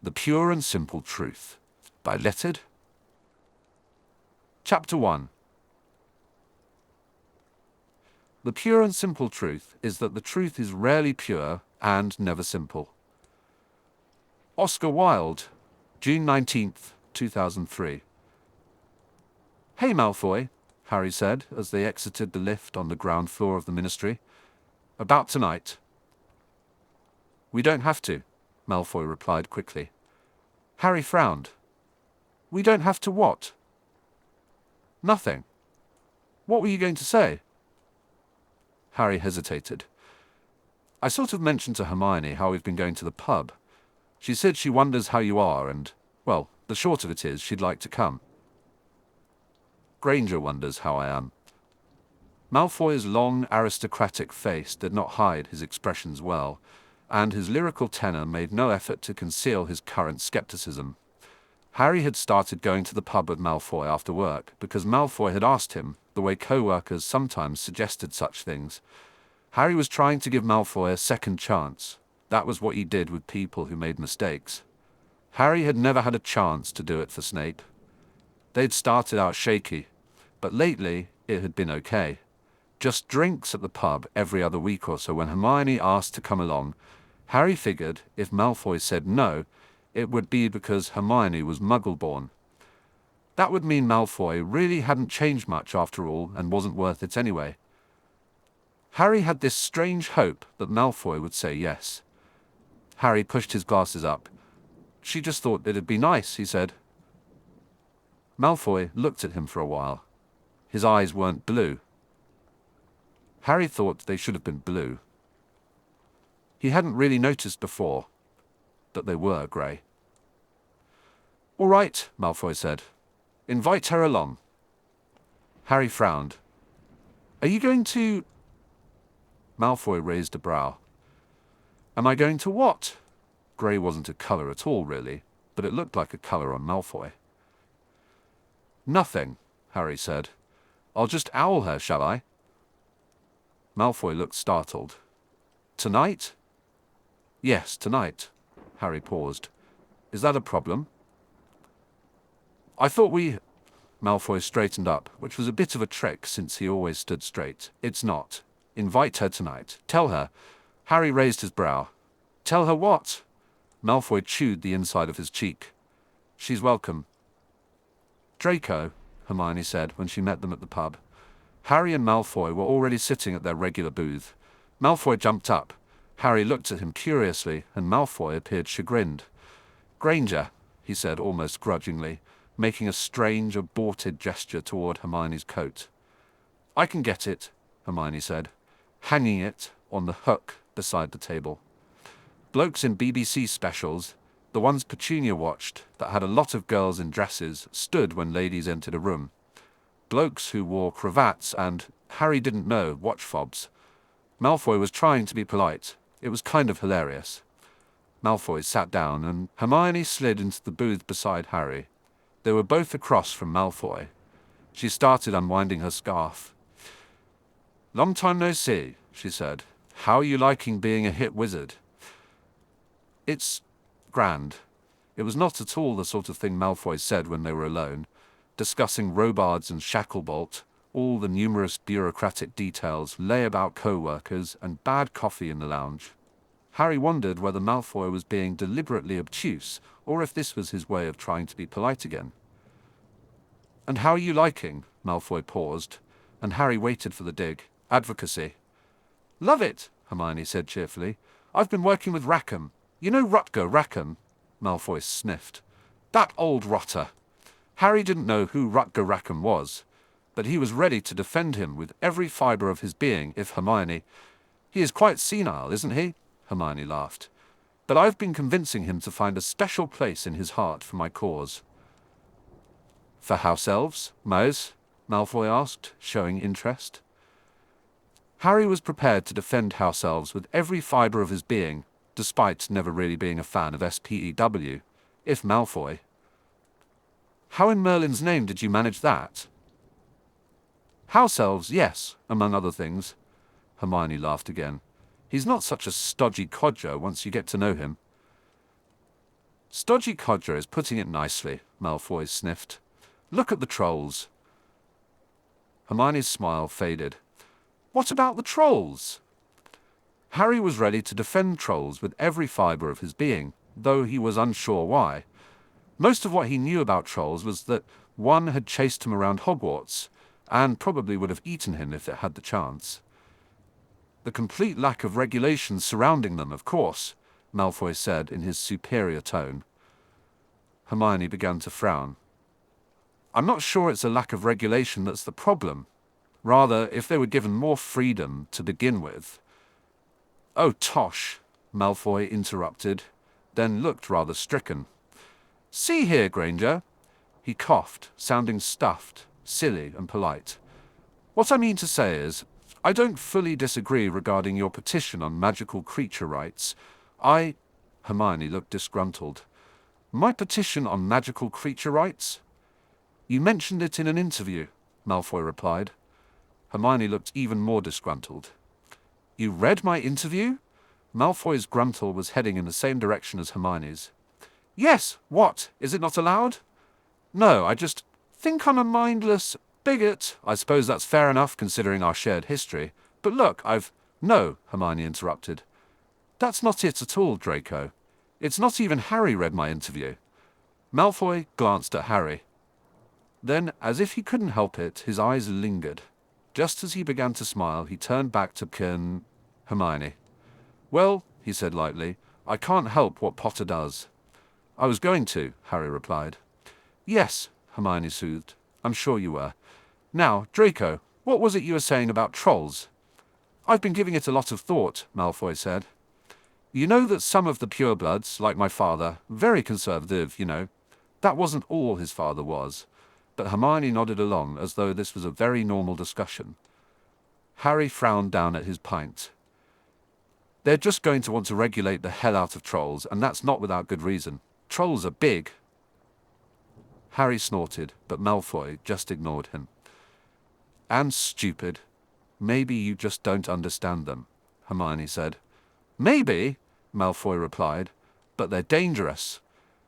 The Pure and Simple Truth by Lettered. Chapter 1. The pure and simple truth is that the truth is rarely pure and never simple. Oscar Wilde, June 19th, 2003. "Hey, Malfoy," Harry said as they exited the lift on the ground floor of the Ministry. "About tonight." "We don't have to," Malfoy replied quickly. Harry frowned. "We don't have to what?" "Nothing. What were you going to say?" Harry hesitated. "I sort of mentioned to Hermione how we've been going to the pub. She said she wonders how you are and, well, the short of it is she'd like to come." "Granger wonders how I am." Malfoy's long, aristocratic face did not hide his expressions well, and his lyrical tenor made no effort to conceal his current skepticism. Harry had started going to the pub with Malfoy after work because Malfoy had asked him, the way co-workers sometimes suggested such things. Harry was trying to give Malfoy a second chance. That was what he did with people who made mistakes. Harry had never had a chance to do it for Snape. They'd started out shaky, but lately it had been okay. Just drinks at the pub every other week or so. When Hermione asked to come along, Harry figured if Malfoy said no, it would be because Hermione was Muggle-born. That would mean Malfoy really hadn't changed much after all and wasn't worth it anyway. Harry had this strange hope that Malfoy would say yes. Harry pushed his glasses up. "She just thought it'd be nice," he said. Malfoy looked at him for a while. His eyes weren't blue. Harry thought they should have been blue. He hadn't really noticed before that they were grey. "All right," Malfoy said. "Invite her along." Harry frowned. "Are you going to—" Malfoy raised a brow. "Am I going to what?" Grey wasn't a colour at all, really, but it looked like a colour on Malfoy. "Nothing," Harry said. "I'll just owl her, shall I?" Malfoy looked startled. "Tonight?" "Yes, tonight." Harry paused. "Is that a problem?" "I thought we—" Malfoy straightened up, which was a bit of a trick since he always stood straight. "It's not. Invite her tonight. Tell her." Harry raised his brow. "Tell her what?" Malfoy chewed the inside of his cheek. "She's welcome." "Draco," Hermione said when she met them at the pub. Harry and Malfoy were already sitting at their regular booth. Malfoy jumped up. Harry looked at him curiously, and Malfoy appeared chagrined. "Granger," he said almost grudgingly, making a strange, aborted gesture toward Hermione's coat. "I can get it," Hermione said, hanging it on the hook beside the table. Blokes in BBC specials, the ones Petunia watched, that had a lot of girls in dresses, stood when ladies entered a room. Blokes who wore cravats and, Harry didn't know, watch fobs. Malfoy was trying to be polite. It was kind of hilarious. Malfoy sat down and Hermione slid into the booth beside Harry. They were both across from Malfoy. She started unwinding her scarf. "Long time no see," she said. "How are you liking being a hit wizard?" "It's grand." It was not at all the sort of thing Malfoy said when they were alone, discussing Robards and Shacklebolt, all the numerous bureaucratic details, layabout co-workers, and bad coffee in the lounge. Harry wondered whether Malfoy was being deliberately obtuse, or if this was his way of trying to be polite again. "And how are you liking?" Malfoy paused, and Harry waited for the dig. "Advocacy." "Love it," Hermione said cheerfully. "I've been working with Rackham. You know Rutger Rackham?" Malfoy sniffed. "That old rotter." Harry didn't know who Rutger Rackham was, but he was ready to defend him with every fibre of his being if Hermione— "He is quite senile, isn't he?" Hermione laughed. "But I've been convincing him to find a special place in his heart for my cause." "For house elves, Mouse?" Malfoy asked, showing interest. Harry was prepared to defend house elves with every fibre of his being, despite never really being a fan of SPEW, if Malfoy. "How in Merlin's name did you manage that?" "House elves, yes, among other things." Hermione laughed again. "He's not such a stodgy codger once you get to know him." Stodgy Codger is putting it nicely, Malfoy sniffed. Look at the trolls. Hermione's smile faded. What about the trolls? Harry was ready to defend trolls with every fibre of his being, though he was unsure why. Most of what he knew about trolls was that one had chased him around Hogwarts, and probably would have eaten him if it had the chance. The complete lack of regulation surrounding them, of course, Malfoy said in his superior tone. Hermione began to frown. I'm not sure it's a lack of regulation that's the problem. Rather, if they were given more freedom to begin with. Oh, tosh, Malfoy interrupted, then looked rather stricken. See here, Granger. He coughed, sounding stuffed, silly and polite. What I mean to say is, I don't fully disagree regarding your petition on magical creature rights. Hermione looked disgruntled. My petition on magical creature rights? You mentioned it in an interview, Malfoy replied. Hermione looked even more disgruntled. You read my interview? Malfoy's gruntle was heading in the same direction as Hermione's. Yes, what? Is it not allowed? No, I just think I'm a mindless bigot. I suppose that's fair enough considering our shared history. But look, No, Hermione interrupted. That's not it at all, Draco. It's not even Harry read my interview. Malfoy glanced at Harry. Then, as if he couldn't help it, his eyes lingered. Just as he began to smile, he turned back to Hermione. Well, he said lightly, I can't help what Potter does. I was going to, Harry replied. Yes, Hermione soothed. I'm sure you were. Now, Draco, what was it you were saying about trolls? I've been giving it a lot of thought, Malfoy said. You know that some of the purebloods, like my father, very conservative, you know. That wasn't all his father was. But Hermione nodded along as though this was a very normal discussion. Harry frowned down at his pint. They're just going to want to regulate the hell out of trolls, and that's not without good reason. Trolls are big. Harry snorted, but Malfoy just ignored him. And stupid. Maybe you just don't understand them, Hermione said. Maybe, Malfoy replied, but they're dangerous.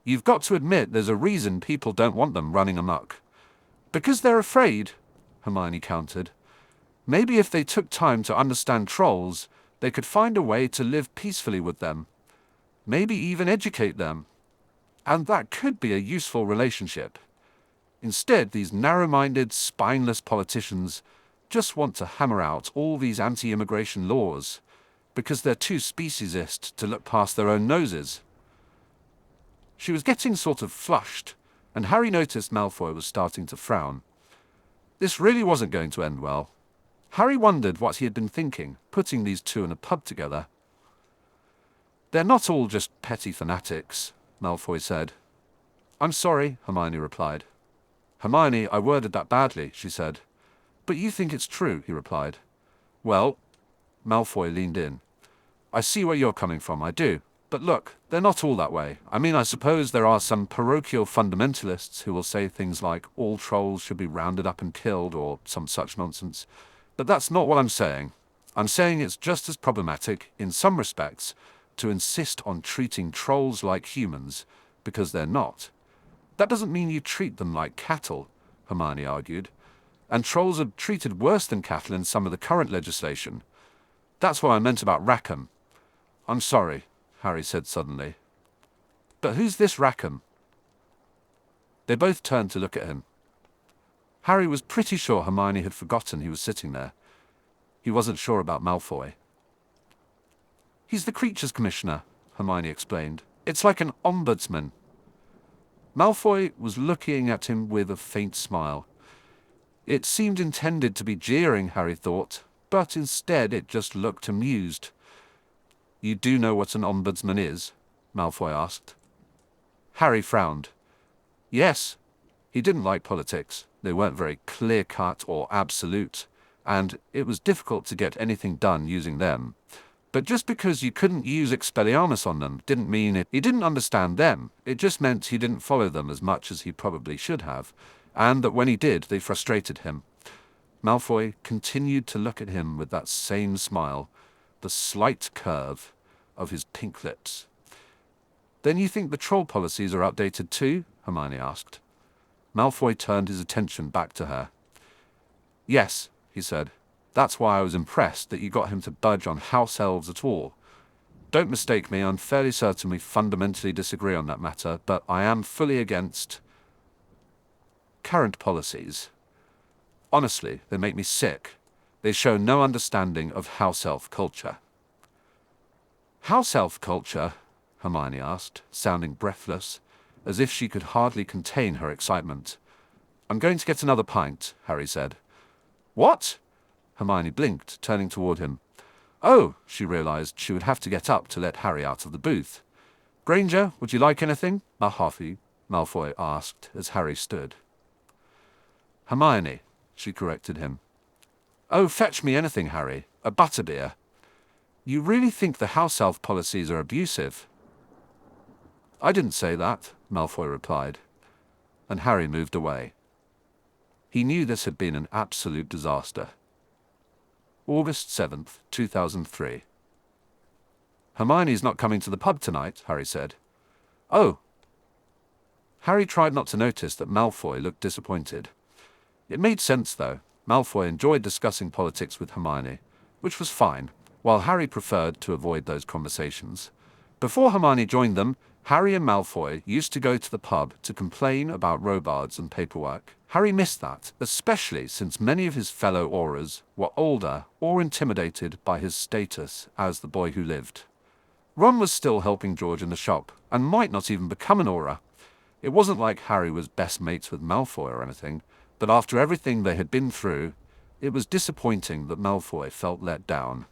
You've got to admit there's a reason people don't want them running amok. Because they're afraid, Hermione countered. Maybe if they took time to understand trolls, they could find a way to live peacefully with them. Maybe even educate them. And that could be a useful relationship. Instead, these narrow-minded, spineless politicians just want to hammer out all these anti-immigration laws because they're too speciesist to look past their own noses. She was getting sort of flushed, and Harry noticed Malfoy was starting to frown. This really wasn't going to end well. Harry wondered what he had been thinking, putting these two in a pub together. They're not all just petty fanatics, Malfoy said. I'm sorry, Hermione replied. Hermione, I worded that badly, she said. But you think it's true, he replied. Well, Malfoy leaned in. I see where you're coming from, I do. But look, they're not all that way. I mean, I suppose there are some parochial fundamentalists who will say things like all trolls should be rounded up and killed or some such nonsense. But that's not what I'm saying. I'm saying it's just as problematic, in some respects, to insist on treating trolls like humans, because they're not. That doesn't mean you treat them like cattle, Hermione argued. And trolls are treated worse than cattle in some of the current legislation. That's what I meant about Rackham. I'm sorry, Harry said suddenly. But who's this Rackham? They both turned to look at him. Harry was pretty sure Hermione had forgotten he was sitting there. He wasn't sure about Malfoy. He's the Creatures Commissioner, Hermione explained. It's like an ombudsman. Malfoy was looking at him with a faint smile. It seemed intended to be jeering, Harry thought, but instead it just looked amused. You do know what an ombudsman is? Malfoy asked. Harry frowned. Yes. He didn't like politics. They weren't very clear-cut or absolute, and it was difficult to get anything done using them. But just because you couldn't use Expelliarmus on them didn't mean he didn't understand them. It just meant he didn't follow them as much as he probably should have, and that when he did, they frustrated him. Malfoy continued to look at him with that same smile, the slight curve of his pink lips. Then you think the troll policies are outdated too? Hermione asked. Malfoy turned his attention back to her. Yes, he said. That's why I was impressed that you got him to budge on house elves at all. Don't mistake me, I'm fairly certain we fundamentally disagree on that matter, but I am fully against current policies. Honestly, they make me sick. They show no understanding of house elf culture. House elf culture? Hermione asked, sounding breathless, as if she could hardly contain her excitement. I'm going to get another pint, Harry said. What? Hermione blinked, turning toward him. Oh, she realized she would have to get up to let Harry out of the booth. Granger, would you like anything? Malfoy asked as Harry stood. Hermione, she corrected him. Oh, fetch me anything, Harry. A butterbeer. You really think the house elf policies are abusive? I didn't say that, Malfoy replied, and Harry moved away. He knew this had been an absolute disaster. August 7th, 2003. Hermione's not coming to the pub tonight, Harry said. Oh. Harry tried not to notice that Malfoy looked disappointed. It made sense, though. Malfoy enjoyed discussing politics with Hermione, which was fine, while Harry preferred to avoid those conversations. Before Hermione joined them, Harry and Malfoy used to go to the pub to complain about robards and paperwork. Harry missed that, especially since many of his fellow Aurors were older or intimidated by his status as the boy who lived. Ron was still helping George in the shop, and might not even become an Auror. It wasn't like Harry was best mates with Malfoy or anything, but after everything they had been through, it was disappointing that Malfoy felt let down.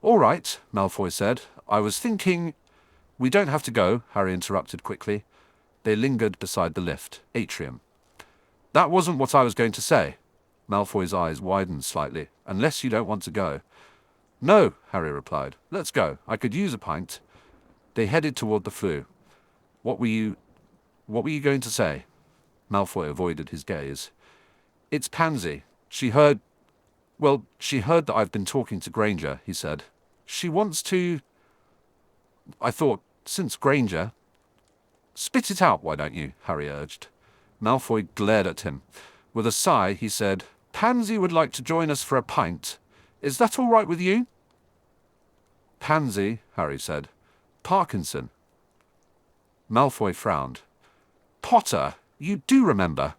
All right, Malfoy said. I was thinking... We don't have to go, Harry interrupted quickly. They lingered beside the lift, atrium. That wasn't what I was going to say. Malfoy's eyes widened slightly. Unless you don't want to go. No, Harry replied. Let's go. I could use a pint. They headed toward the flue. What were you going to say? Malfoy avoided his gaze. It's Pansy. She heard that I've been talking to Granger, he said. She wants to... I thought, since Granger... Spit it out, why don't you? Harry urged. Malfoy glared at him. With a sigh, he said, Pansy would like to join us for a pint. Is that all right with you? Pansy, Harry said. Parkinson. Malfoy frowned. Potter, you do remember.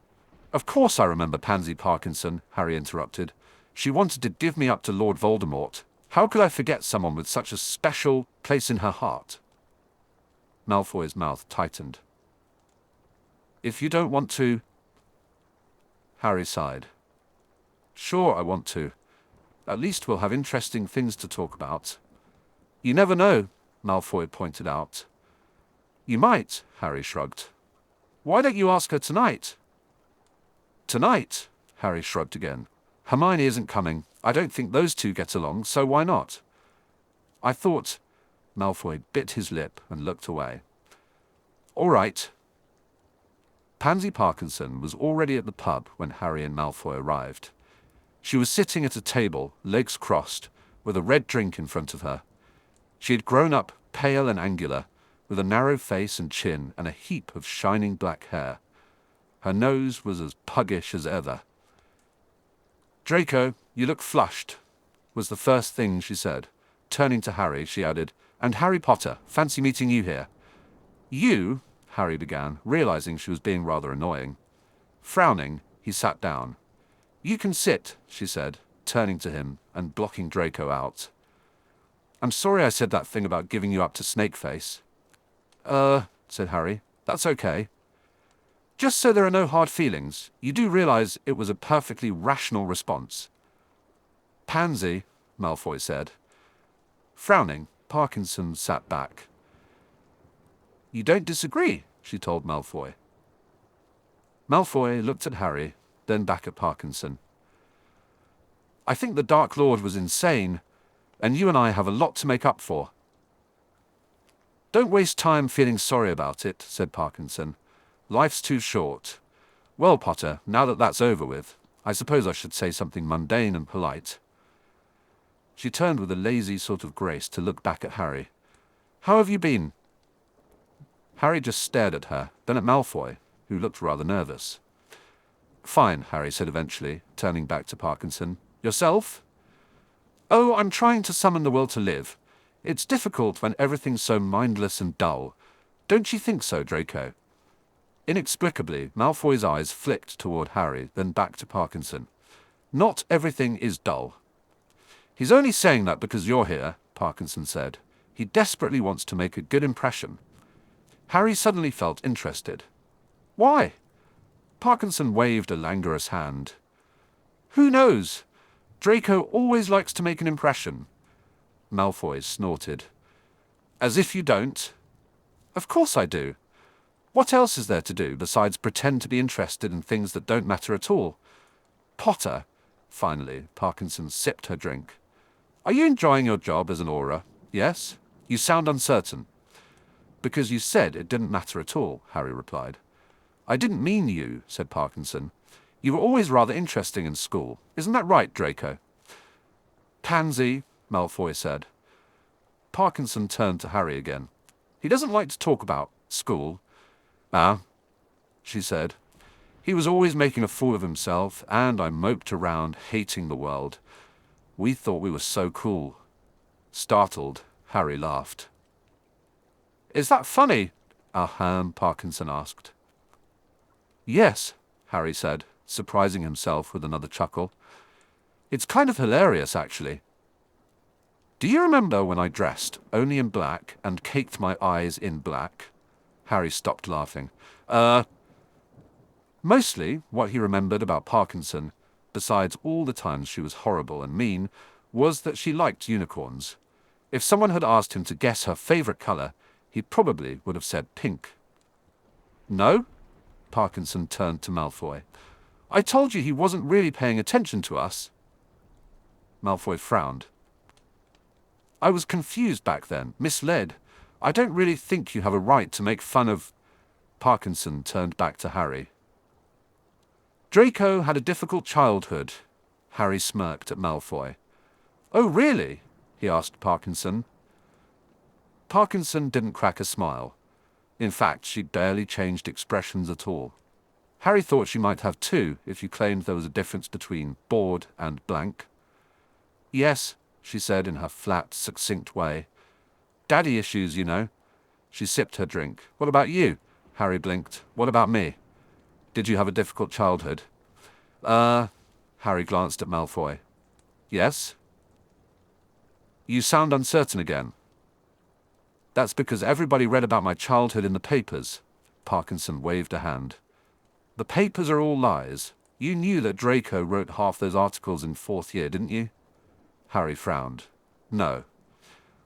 Of course I remember Pansy Parkinson, Harry interrupted. She wanted to give me up to Lord Voldemort. How could I forget someone with such a special place in her heart? Malfoy's mouth tightened. If you don't want to... Harry sighed. Sure, I want to. At least we'll have interesting things to talk about. You never know, Malfoy pointed out. You might, Harry shrugged. Why don't you ask her tonight? Tonight? Harry shrugged again. Hermione isn't coming. I don't think those two get along, so why not? I thought... Malfoy bit his lip and looked away. All right. Pansy Parkinson was already at the pub when Harry and Malfoy arrived. She was sitting at a table, legs crossed, with a red drink in front of her. She had grown up pale and angular, with a narrow face and chin and a heap of shining black hair. Her nose was as puggish as ever. Draco, you look flushed, was the first thing she said. Turning to Harry, she added, and Harry Potter, fancy meeting you here. You, Harry began, realizing she was being rather annoying. Frowning, he sat down. You can sit, she said, turning to him and blocking Draco out. I'm sorry I said that thing about giving you up to Snakeface. Said Harry. That's okay. Just so there are no hard feelings, you do realize it was a perfectly rational response. Pansy, Malfoy said. Frowning, Parkinson sat back. You don't disagree, she told Malfoy. Malfoy looked at Harry, then back at Parkinson. I think the Dark Lord was insane, and you and I have a lot to make up for. Don't waste time feeling sorry about it, said Parkinson. Life's too short. Well, Potter, now that that's over with, I suppose I should say something mundane and polite. She turned with a lazy sort of grace to look back at Harry. How have you been? Harry just stared at her, then at Malfoy, who looked rather nervous. "Fine," Harry said eventually, turning back to Parkinson. "Yourself?" "Oh, I'm trying to summon the will to live. It's difficult when everything's so mindless and dull. Don't you think so, Draco?" Inexplicably, Malfoy's eyes flicked toward Harry, then back to Parkinson. "Not everything is dull." "He's only saying that because you're here," Parkinson said. "He desperately wants to make a good impression." Harry suddenly felt interested. "Why?" Parkinson waved a languorous hand. "Who knows? Draco always likes to make an impression." Malfoy snorted. "As if you don't." "Of course I do. What else is there to do besides pretend to be interested in things that don't matter at all?" "Potter," finally, Parkinson sipped her drink. "Are you enjoying your job as an Auror? Yes? You sound uncertain." "Because you said it didn't matter at all," Harry replied. "I didn't mean you," said Parkinson. "You were always rather interesting in school. Isn't that right, Draco?" "Pansy," Malfoy said. Parkinson turned to Harry again. "He doesn't like to talk about school." "Ah," she said. "He was always making a fool of himself, and I moped around, hating the world. We thought we were so cool." Startled, Harry laughed. "Is that funny?" Parkinson asked. "Yes," Harry said, surprising himself with another chuckle. "It's kind of hilarious, actually. Do you remember when I dressed only in black and caked my eyes in black?" Harry stopped laughing. Mostly what he remembered about Parkinson, besides all the times she was horrible and mean, was that she liked unicorns. If someone had asked him to guess her favorite color, he probably would have said pink. "No?" Parkinson turned to Malfoy. "I told you he wasn't really paying attention to us." Malfoy frowned. "I was confused back then, misled. I don't really think you have a right to make fun of—" Parkinson turned back to Harry. "Draco had a difficult childhood." Harry smirked at Malfoy. "Oh, really?" he asked Parkinson. Parkinson didn't crack a smile. In fact, she barely changed expressions at all. Harry thought she might have too, if you claimed there was a difference between bored and blank. "Yes," she said in her flat, succinct way. "Daddy issues, you know." She sipped her drink. "What about you?" Harry blinked. "What about me? Did you have a difficult childhood?" Harry glanced at Malfoy. "Yes?" "You sound uncertain again." "That's because everybody read about my childhood in the papers." Parkinson waved a hand. "The papers are all lies. You knew that Draco wrote half those articles in fourth year, didn't you?" Harry frowned. "No."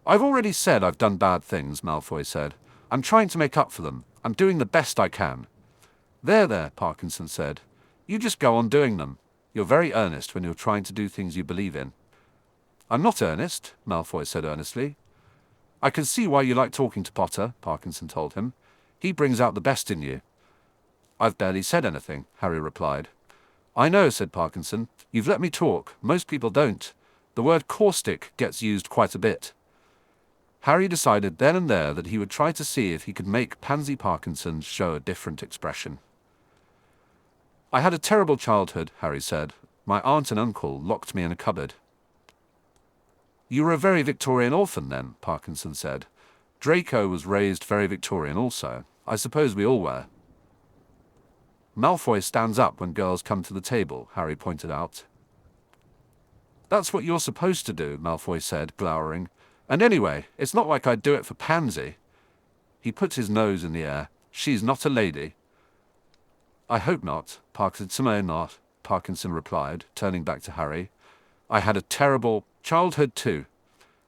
"I've already said I've done bad things," Malfoy said. "I'm trying to make up for them. I'm doing the best I can." There, Parkinson said. "You just go on doing them. You're very earnest when you're trying to do things you believe in." "I'm not earnest," Malfoy said earnestly. "I can see why you like talking to Potter," Parkinson told him. "He brings out the best in you." "I've barely said anything," Harry replied. "I know," said Parkinson. "You've let me talk. Most people don't. The word caustic gets used quite a bit." Harry decided then and there that he would try to see if he could make Pansy Parkinson show a different expression. "I had a terrible childhood," Harry said. "My aunt and uncle locked me in a cupboard." "You were a very Victorian orphan then," Parkinson said. "Draco was raised very Victorian also. I suppose we all were." "Malfoy stands up when girls come to the table," Harry pointed out. "That's what you're supposed to do," Malfoy said, glowering. "And anyway, it's not like I'd do it for Pansy." He put his nose in the air. "She's not a lady." "I hope not, Parkinson replied, turning back to Harry. "I had a terrible childhood too.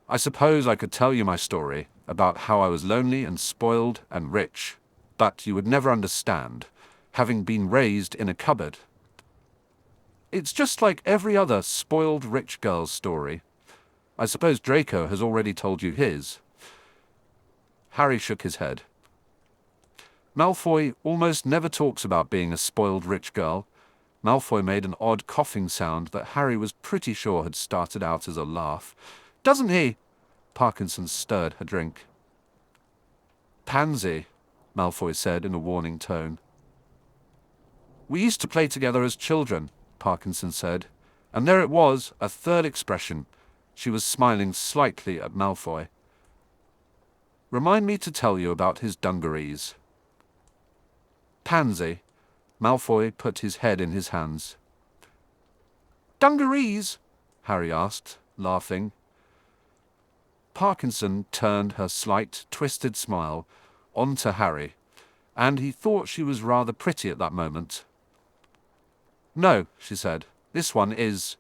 I suppose I could tell you my story, about how I was lonely and spoiled and rich, but you would never understand, having been raised in a cupboard. It's just like every other spoiled rich girl's story. I suppose Draco has already told you his." Harry shook his head. "Malfoy almost never talks about being a spoiled rich girl." Malfoy made an odd coughing sound that Harry was pretty sure had started out as a laugh. "Doesn't he?" Parkinson stirred her drink. "Pansy," Malfoy said in a warning tone. We used to play together as children, Parkinson said, and there it was, a third expression. She was smiling slightly at Malfoy. Remind me to tell you about his dungarees. Pansy. Malfoy put his head in his hands. Dungarees? Harry asked, laughing. Parkinson turned her slight, twisted smile onto Harry, and he thought she was rather pretty at that moment. No, she said, this one is.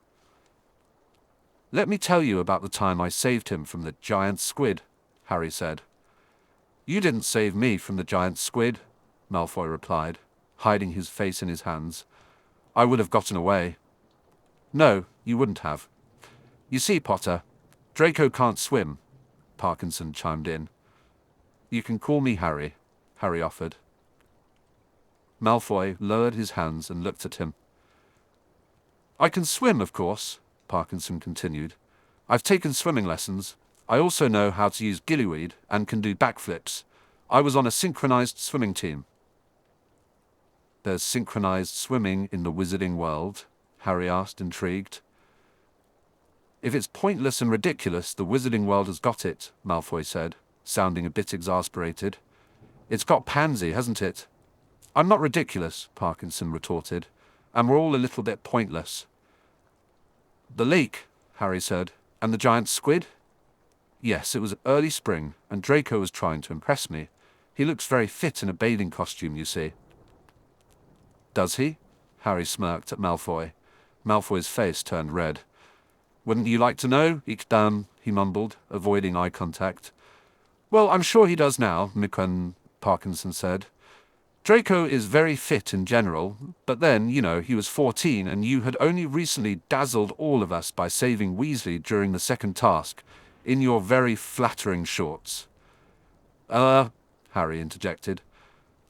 Let me tell you about the time I saved him from the giant squid, Harry said. You didn't save me from the giant squid, Malfoy replied, hiding his face in his hands. I would have gotten away. No, you wouldn't have. You see, Potter, Draco can't swim, Parkinson chimed in. You can call me Harry, Harry offered. Malfoy lowered his hands and looked at him. I can swim, of course, Parkinson continued. I've taken swimming lessons. I also know how to use gillyweed and can do backflips. I was on a synchronized swimming team. There's synchronized swimming in the wizarding world? Harry asked, intrigued. If it's pointless and ridiculous, the wizarding world has got it, Malfoy said, sounding a bit exasperated. It's got Pansy, hasn't it? I'm not ridiculous, Parkinson retorted, and we're all a little bit pointless. The lake, Harry said, and the giant squid? Yes, it was early spring, and Draco was trying to impress me. He looks very fit in a bathing costume, you see. Does he? Harry smirked at Malfoy. Malfoy's face turned red. Wouldn't you like to know, Ickdam, he mumbled, avoiding eye contact. Well, I'm sure he does now, Parkinson said. Draco is very fit in general, but then, he was 14 and you had only recently dazzled all of us by saving Weasley during the second task, in your very flattering shorts. Harry interjected.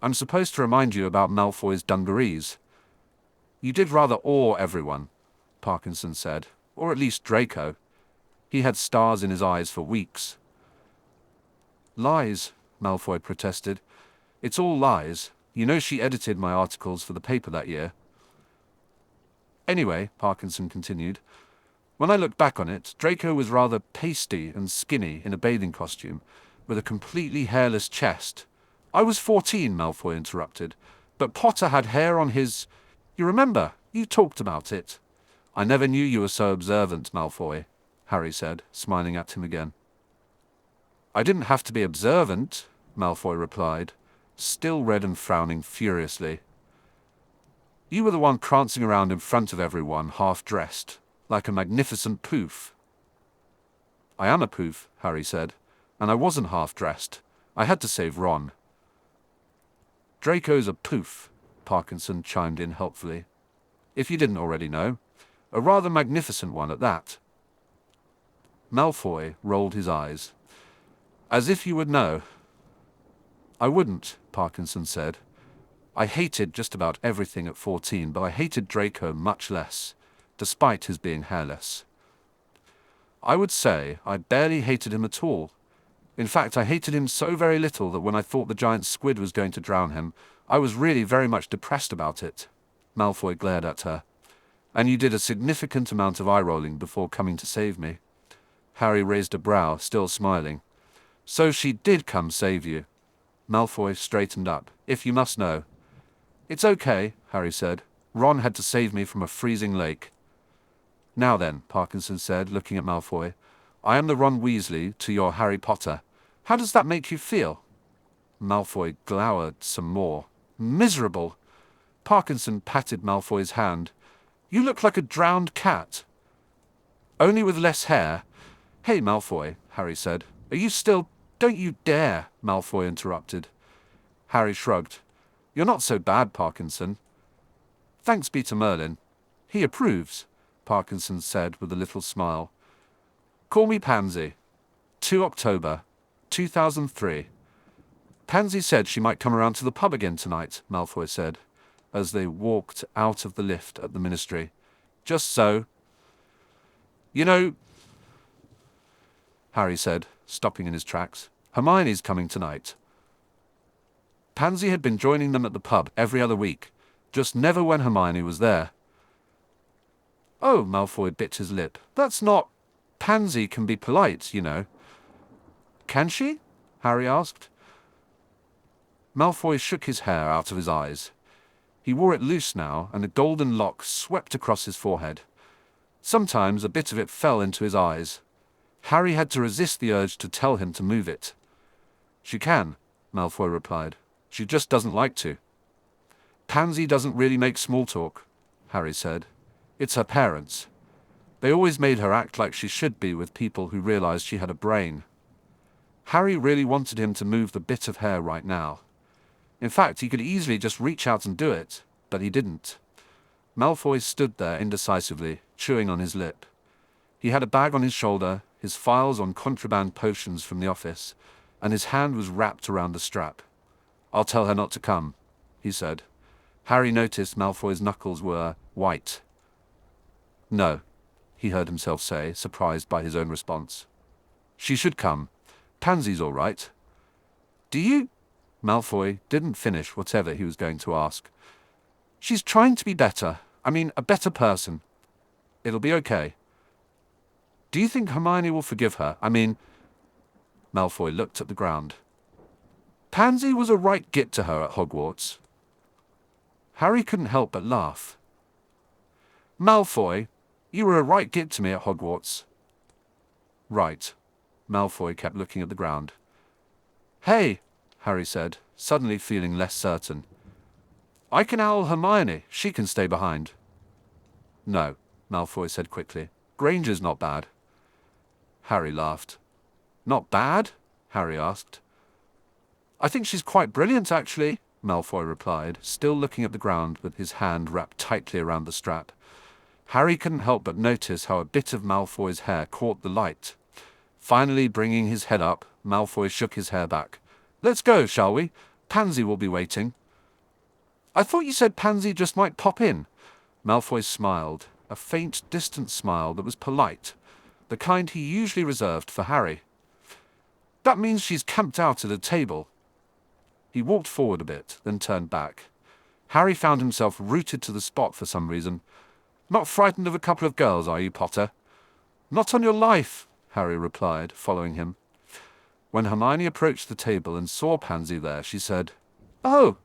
I'm supposed to remind you about Malfoy's dungarees. You did rather awe everyone, Parkinson said, or at least Draco. He had stars in his eyes for weeks. Lies, Malfoy protested. It's all lies. You know she edited my articles for the paper that year. Anyway, Parkinson continued, when I look back on it, Draco was rather pasty and skinny in a bathing costume, with a completely hairless chest. I was 14, Malfoy interrupted, but Potter had hair on his... You remember, you talked about it. I never knew you were so observant, Malfoy, Harry said, smiling at him again. I didn't have to be observant, Malfoy replied, still red and frowning furiously. You were the one prancing around in front of everyone, half-dressed, like a magnificent poof. I am a poof, Harry said, and I wasn't half-dressed. I had to save Ron. Draco's a poof, Parkinson chimed in helpfully. If you didn't already know. A rather magnificent one at that. Malfoy rolled his eyes. As if you would know. I wouldn't, Parkinson said. I hated just about everything at 14, but I hated Draco much less, despite his being hairless. I would say I barely hated him at all. In fact, I hated him so very little that when I thought the giant squid was going to drown him, I was really very much depressed about it. Malfoy glared at her. And you did a significant amount of eye-rolling before coming to save me. Harry raised a brow, still smiling. So she did come save you. Malfoy straightened up. If you must know. It's okay, Harry said. Ron had to save me from a freezing lake. Now then, Parkinson said, looking at Malfoy. I am the Ron Weasley to your Harry Potter. How does that make you feel? Malfoy glowered some more. Miserable. Parkinson patted Malfoy's hand. You look like a drowned cat. Only with less hair. Hey, Malfoy, Harry said. Are you still... Don't you dare, Malfoy interrupted. Harry shrugged. You're not so bad, Parkinson. Thanks be to Merlin. He approves, Parkinson said with a little smile. Call me Pansy. 2 October, 2003. Pansy said she might come around to the pub again tonight, Malfoy said, as they walked out of the lift at the Ministry. Just so. You know, Harry said, stopping in his tracks, Hermione's coming tonight. Pansy had been joining them at the pub every other week, just never when Hermione was there. Oh, Malfoy bit his lip. That's not... Pansy can be polite, you know. Can she? Harry asked. Malfoy shook his hair out of his eyes. He wore it loose now, and a golden lock swept across his forehead. Sometimes a bit of it fell into his eyes. Harry had to resist the urge to tell him to move it. She can, Malfoy replied. She just doesn't like to. Pansy doesn't really make small talk, Harry said. It's her parents. They always made her act like she should be with people who realized she had a brain. Harry really wanted him to move the bit of hair right now. In fact, he could easily just reach out and do it, but he didn't. Malfoy stood there indecisively, chewing on his lip. He had a bag on his shoulder, his files on contraband potions from the office, and his hand was wrapped around the strap. I'll tell her not to come, he said. Harry noticed Malfoy's knuckles were white. No, he heard himself say, surprised by his own response. She should come. Pansy's all right. Do you? Malfoy didn't finish whatever he was going to ask. She's trying to be better. I mean, a better person. It'll be okay. Do you think Hermione will forgive her? I mean... Malfoy looked at the ground. Pansy was a right git to her at Hogwarts. Harry couldn't help but laugh. Malfoy, you were a right git to me at Hogwarts. Right. Malfoy kept looking at the ground. Hey, Harry said, suddenly feeling less certain. I can owl Hermione. She can stay behind. No, Malfoy said quickly. Granger's not bad. Harry laughed. Not bad? Harry asked. I think she's quite brilliant, actually, Malfoy replied, still looking at the ground with his hand wrapped tightly around the strap. Harry couldn't help but notice how a bit of Malfoy's hair caught the light. Finally bringing his head up, Malfoy shook his hair back. Let's go, shall we? Pansy will be waiting. I thought you said Pansy just might pop in. Malfoy smiled, a faint, distant smile that was polite, the kind he usually reserved for Harry. That means she's camped out at a table. He walked forward a bit, then turned back. Harry found himself rooted to the spot for some reason. Not frightened of a couple of girls, are you, Potter? Not on your life, Harry replied, following him. When Hermione approached the table and saw Pansy there, she said, Oh!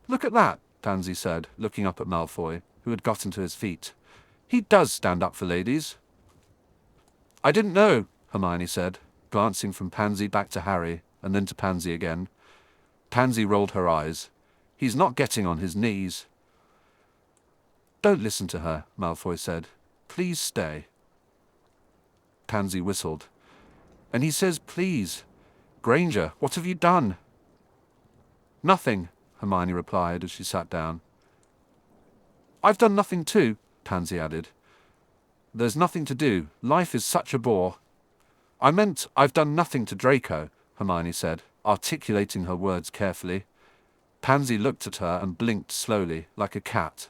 Look at that, Pansy said, looking up at Malfoy, who had gotten to his feet. He does stand up for ladies. I didn't know, Hermione said, glancing from Pansy back to Harry, and then to Pansy again. Pansy rolled her eyes. He's not getting on his knees. Don't listen to her, Malfoy said. Please stay. Pansy whistled. And he says, please. Granger, what have you done? Nothing, Hermione replied as she sat down. I've done nothing too, Pansy added. There's nothing to do. Life is such a bore. I meant I've done nothing to Draco, Hermione said, articulating her words carefully. Pansy looked at her and blinked slowly, like a cat.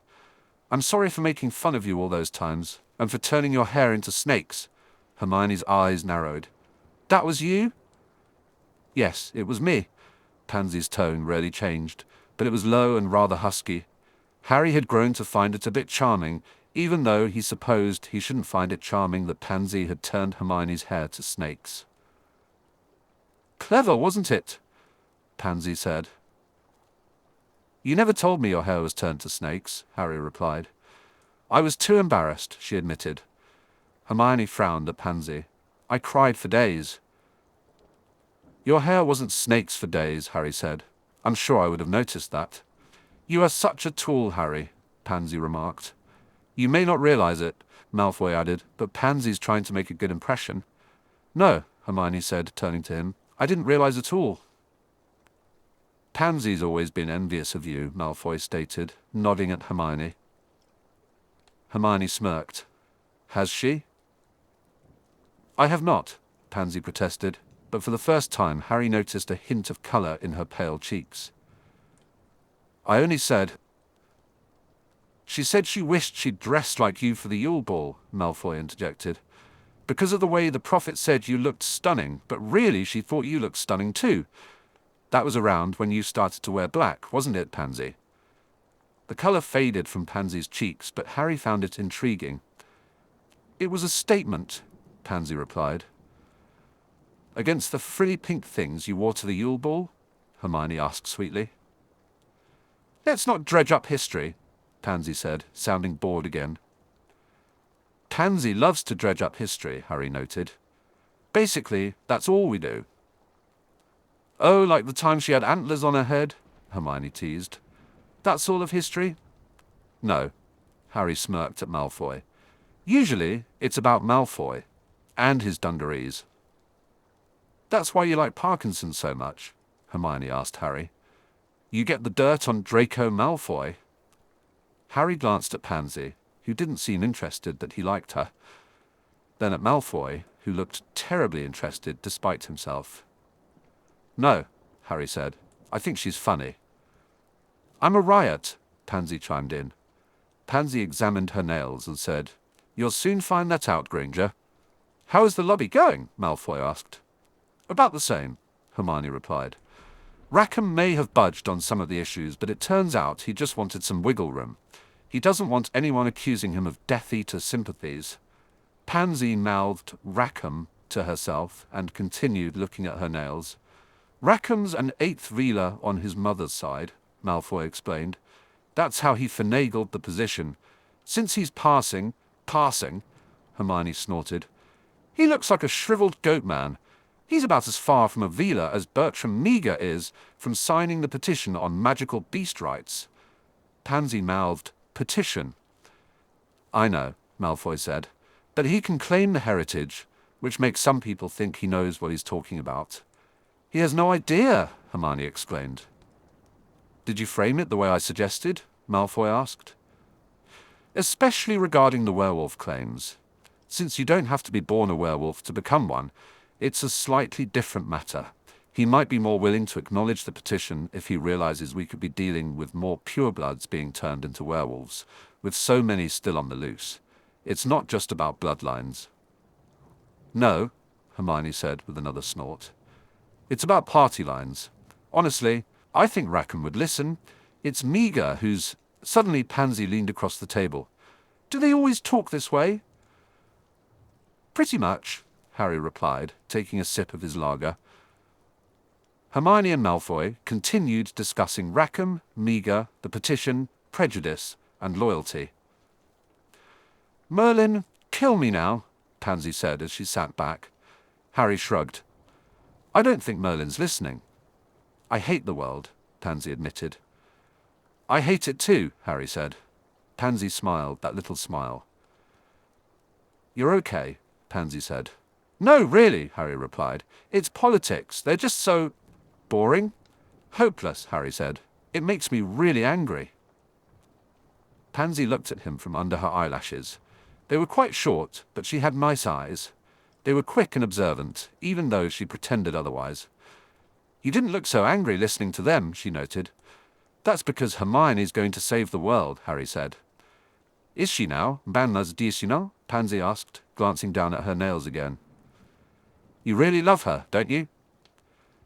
I'm sorry for making fun of you all those times, and for turning your hair into snakes. Hermione's eyes narrowed. That was you? Yes, it was me. Pansy's tone rarely changed, but it was low and rather husky. Harry had grown to find it a bit charming, even though he supposed he shouldn't find it charming that Pansy had turned Hermione's hair to snakes. Clever, wasn't it? Pansy said. You never told me your hair was turned to snakes, Harry replied. I was too embarrassed, she admitted. Hermione frowned at Pansy. I cried for days. Your hair wasn't snakes for days, Harry said. I'm sure I would have noticed that. You are such a tool, Harry, Pansy remarked. You may not realize it, Malfoy added, but Pansy's trying to make a good impression. No, Hermione said, turning to him. I didn't realize at all. Pansy's always been envious of you, Malfoy stated, nodding at Hermione. Hermione smirked. Has she? I have not, Pansy protested, but for the first time Harry noticed a hint of colour in her pale cheeks. I only said... She said she wished she'd dressed like you for the Yule Ball, Malfoy interjected. Because of the way the prophet said you looked stunning, but really she thought you looked stunning too. That was around when you started to wear black, wasn't it, Pansy? The colour faded from Pansy's cheeks, but Harry found it intriguing. It was a statement, Pansy replied. Against the frilly pink things you wore to the Yule Ball? Hermione asked sweetly. Let's not dredge up history, Pansy said, sounding bored again. Pansy loves to dredge up history, Harry noted. Basically, that's all we do. Oh, like the time she had antlers on her head? Hermione teased. That's all of history? No, Harry smirked at Malfoy. Usually, it's about Malfoy and his dungarees. That's why you like Parkinson so much? Hermione asked Harry. You get the dirt on Draco Malfoy. Harry glanced at Pansy, who didn't seem interested that he liked her. Then at Malfoy, who looked terribly interested despite himself. No, Harry said. I think she's funny. I'm a riot, Pansy chimed in. Pansy examined her nails and said, You'll soon find that out, Granger. How is the lobby going? Malfoy asked. About the same, Hermione replied. Rackham may have budged on some of the issues, but it turns out he just wanted some wiggle room. He doesn't want anyone accusing him of Death Eater sympathies. Pansy mouthed Rackham to herself and continued looking at her nails. Rackham's an eighth reeler on his mother's side, Malfoy explained. That's how he finagled the position. Since he's passing, Hermione snorted. He looks like a shriveled goat man. He's about as far from a Veeler as Bertram Meager is from signing the petition on magical beast rights. Pansy mouthed, petition. I know, Malfoy said, that he can claim the heritage, which makes some people think he knows what he's talking about. He has no idea, Hermione exclaimed. Did you frame it the way I suggested? Malfoy asked. Especially regarding the werewolf claims. Since you don't have to be born a werewolf to become one, it's a slightly different matter. He might be more willing to acknowledge the petition if he realizes we could be dealing with more purebloods being turned into werewolves, with so many still on the loose. It's not just about bloodlines. No, Hermione said with another snort. It's about party lines. Honestly, I think Rackham would listen. It's Meager who's... Suddenly Pansy leaned across the table. Do they always talk this way? Pretty much, Harry replied, taking a sip of his lager. Hermione and Malfoy continued discussing Rackham, Meager, the petition, prejudice, and loyalty. Merlin, kill me now, Pansy said as she sat back. Harry shrugged. I don't think Merlin's listening. I hate the world, Pansy admitted. I hate it too, Harry said. Pansy smiled, that little smile. You're okay, Pansy said. No, really, Harry replied. It's politics. They're just so... boring? Hopeless, Harry said. It makes me really angry. Pansy looked at him from under her eyelashes. They were quite short, but she had nice eyes. They were quick and observant, even though she pretended otherwise. You didn't look so angry listening to them, she noted. That's because Hermione's going to save the world, Harry said. Is she now? Bannas dicinant? Pansy asked, glancing down at her nails again. You really love her, don't you?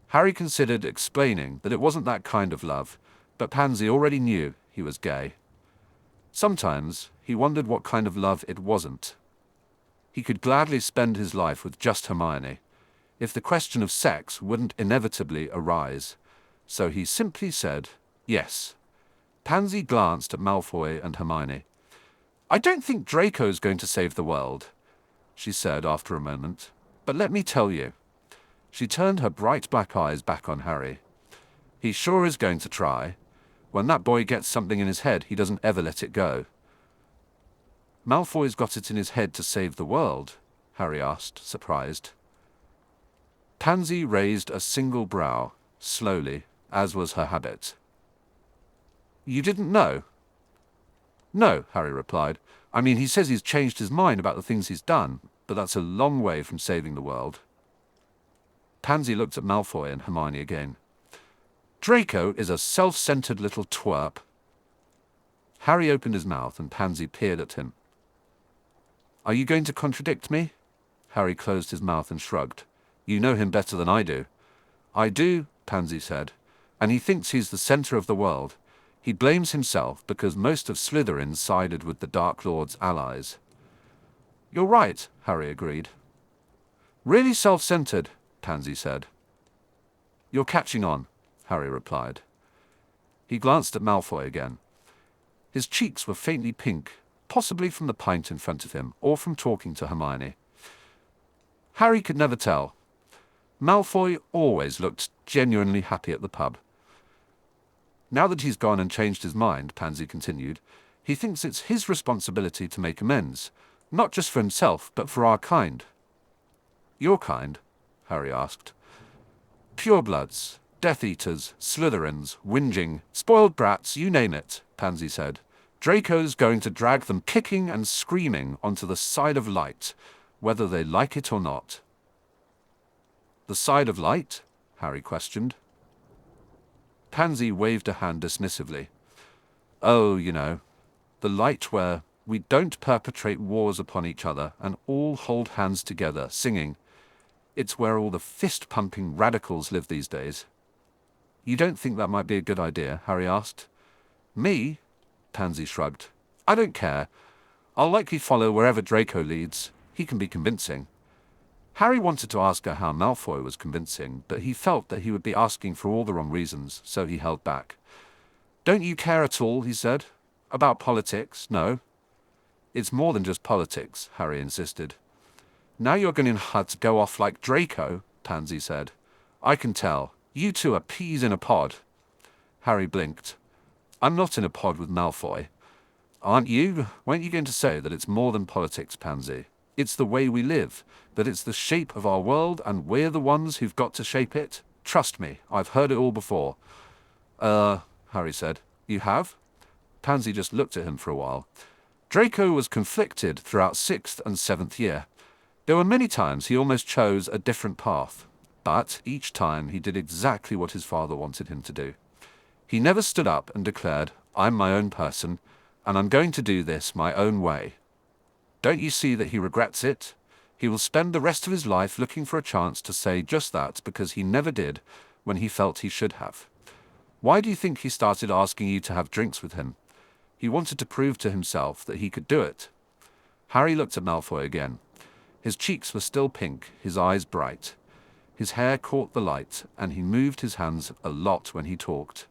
Harry considered explaining that it wasn't that kind of love, but Pansy already knew he was gay. Sometimes he wondered what kind of love it wasn't. He could gladly spend his life with just Hermione, if the question of sex wouldn't inevitably arise. So he simply said, yes. Pansy glanced at Malfoy and Hermione. I don't think Draco's going to save the world, she said after a moment. But let me tell you. She turned her bright black eyes back on Harry. He sure is going to try. When that boy gets something in his head, he doesn't ever let it go. Malfoy's got it in his head to save the world, Harry asked, surprised. Pansy raised a single brow, slowly, as was her habit. You didn't know? No, Harry replied. I mean, he says he's changed his mind about the things he's done, but that's a long way from saving the world. Pansy looked at Malfoy and Hermione again. Draco is a self-centered little twerp. Harry opened his mouth and Pansy peered at him. Are you going to contradict me? Harry closed his mouth and shrugged. You know him better than I do. I do, Pansy said. and he thinks he's the center of the world. He blames himself because most of Slytherin sided with the Dark Lord's allies. You're right, Harry agreed. Really self-centered, Pansy said. You're catching on, Harry replied. He glanced at Malfoy again. His cheeks were faintly pink, possibly from the pint in front of him, or from talking to Hermione. Harry could never tell. Malfoy always looked genuinely happy at the pub. Now that he's gone and changed his mind, Pansy continued, he thinks it's his responsibility to make amends, not just for himself, but for our kind. Your kind? Harry asked. Purebloods, Death Eaters, Slytherins, whinging, spoiled brats, you name it, Pansy said. Draco's going to drag them kicking and screaming onto the side of light, whether they like it or not. The side of light? Harry questioned. Pansy waved a hand dismissively. Oh, you know, the light where we don't perpetrate wars upon each other and all hold hands together, singing. It's where all the fist-pumping radicals live these days. You don't think that might be a good idea? Harry asked. Me? Pansy shrugged. I don't care. I'll likely follow wherever Draco leads. He can be convincing. Harry wanted to ask her how Malfoy was convincing, but he felt that he would be asking for all the wrong reasons, so he held back. Don't you care at all, he said. About politics? No. It's more than just politics, Harry insisted. Now you're going to go off like Draco, Pansy said. I can tell. You two are peas in a pod. Harry blinked. I'm not in a pod with Malfoy. Aren't you? Weren't you going to say that it's more than politics, Pansy? It's the way we live, that it's the shape of our world and we're the ones who've got to shape it? Trust me, I've heard it all before. Harry said. You have? Pansy just looked at him for a while. Draco was conflicted throughout 6th and 7th year. There were many times he almost chose a different path, but each time he did exactly what his father wanted him to do. He never stood up and declared, I'm my own person, and I'm going to do this my own way. Don't you see that he regrets it? He will spend the rest of his life looking for a chance to say just that because he never did when he felt he should have. Why do you think he started asking you to have drinks with him? He wanted to prove to himself that he could do it. Harry looked at Malfoy again. His cheeks were still pink, his eyes bright. His hair caught the light, and he moved his hands a lot when he talked.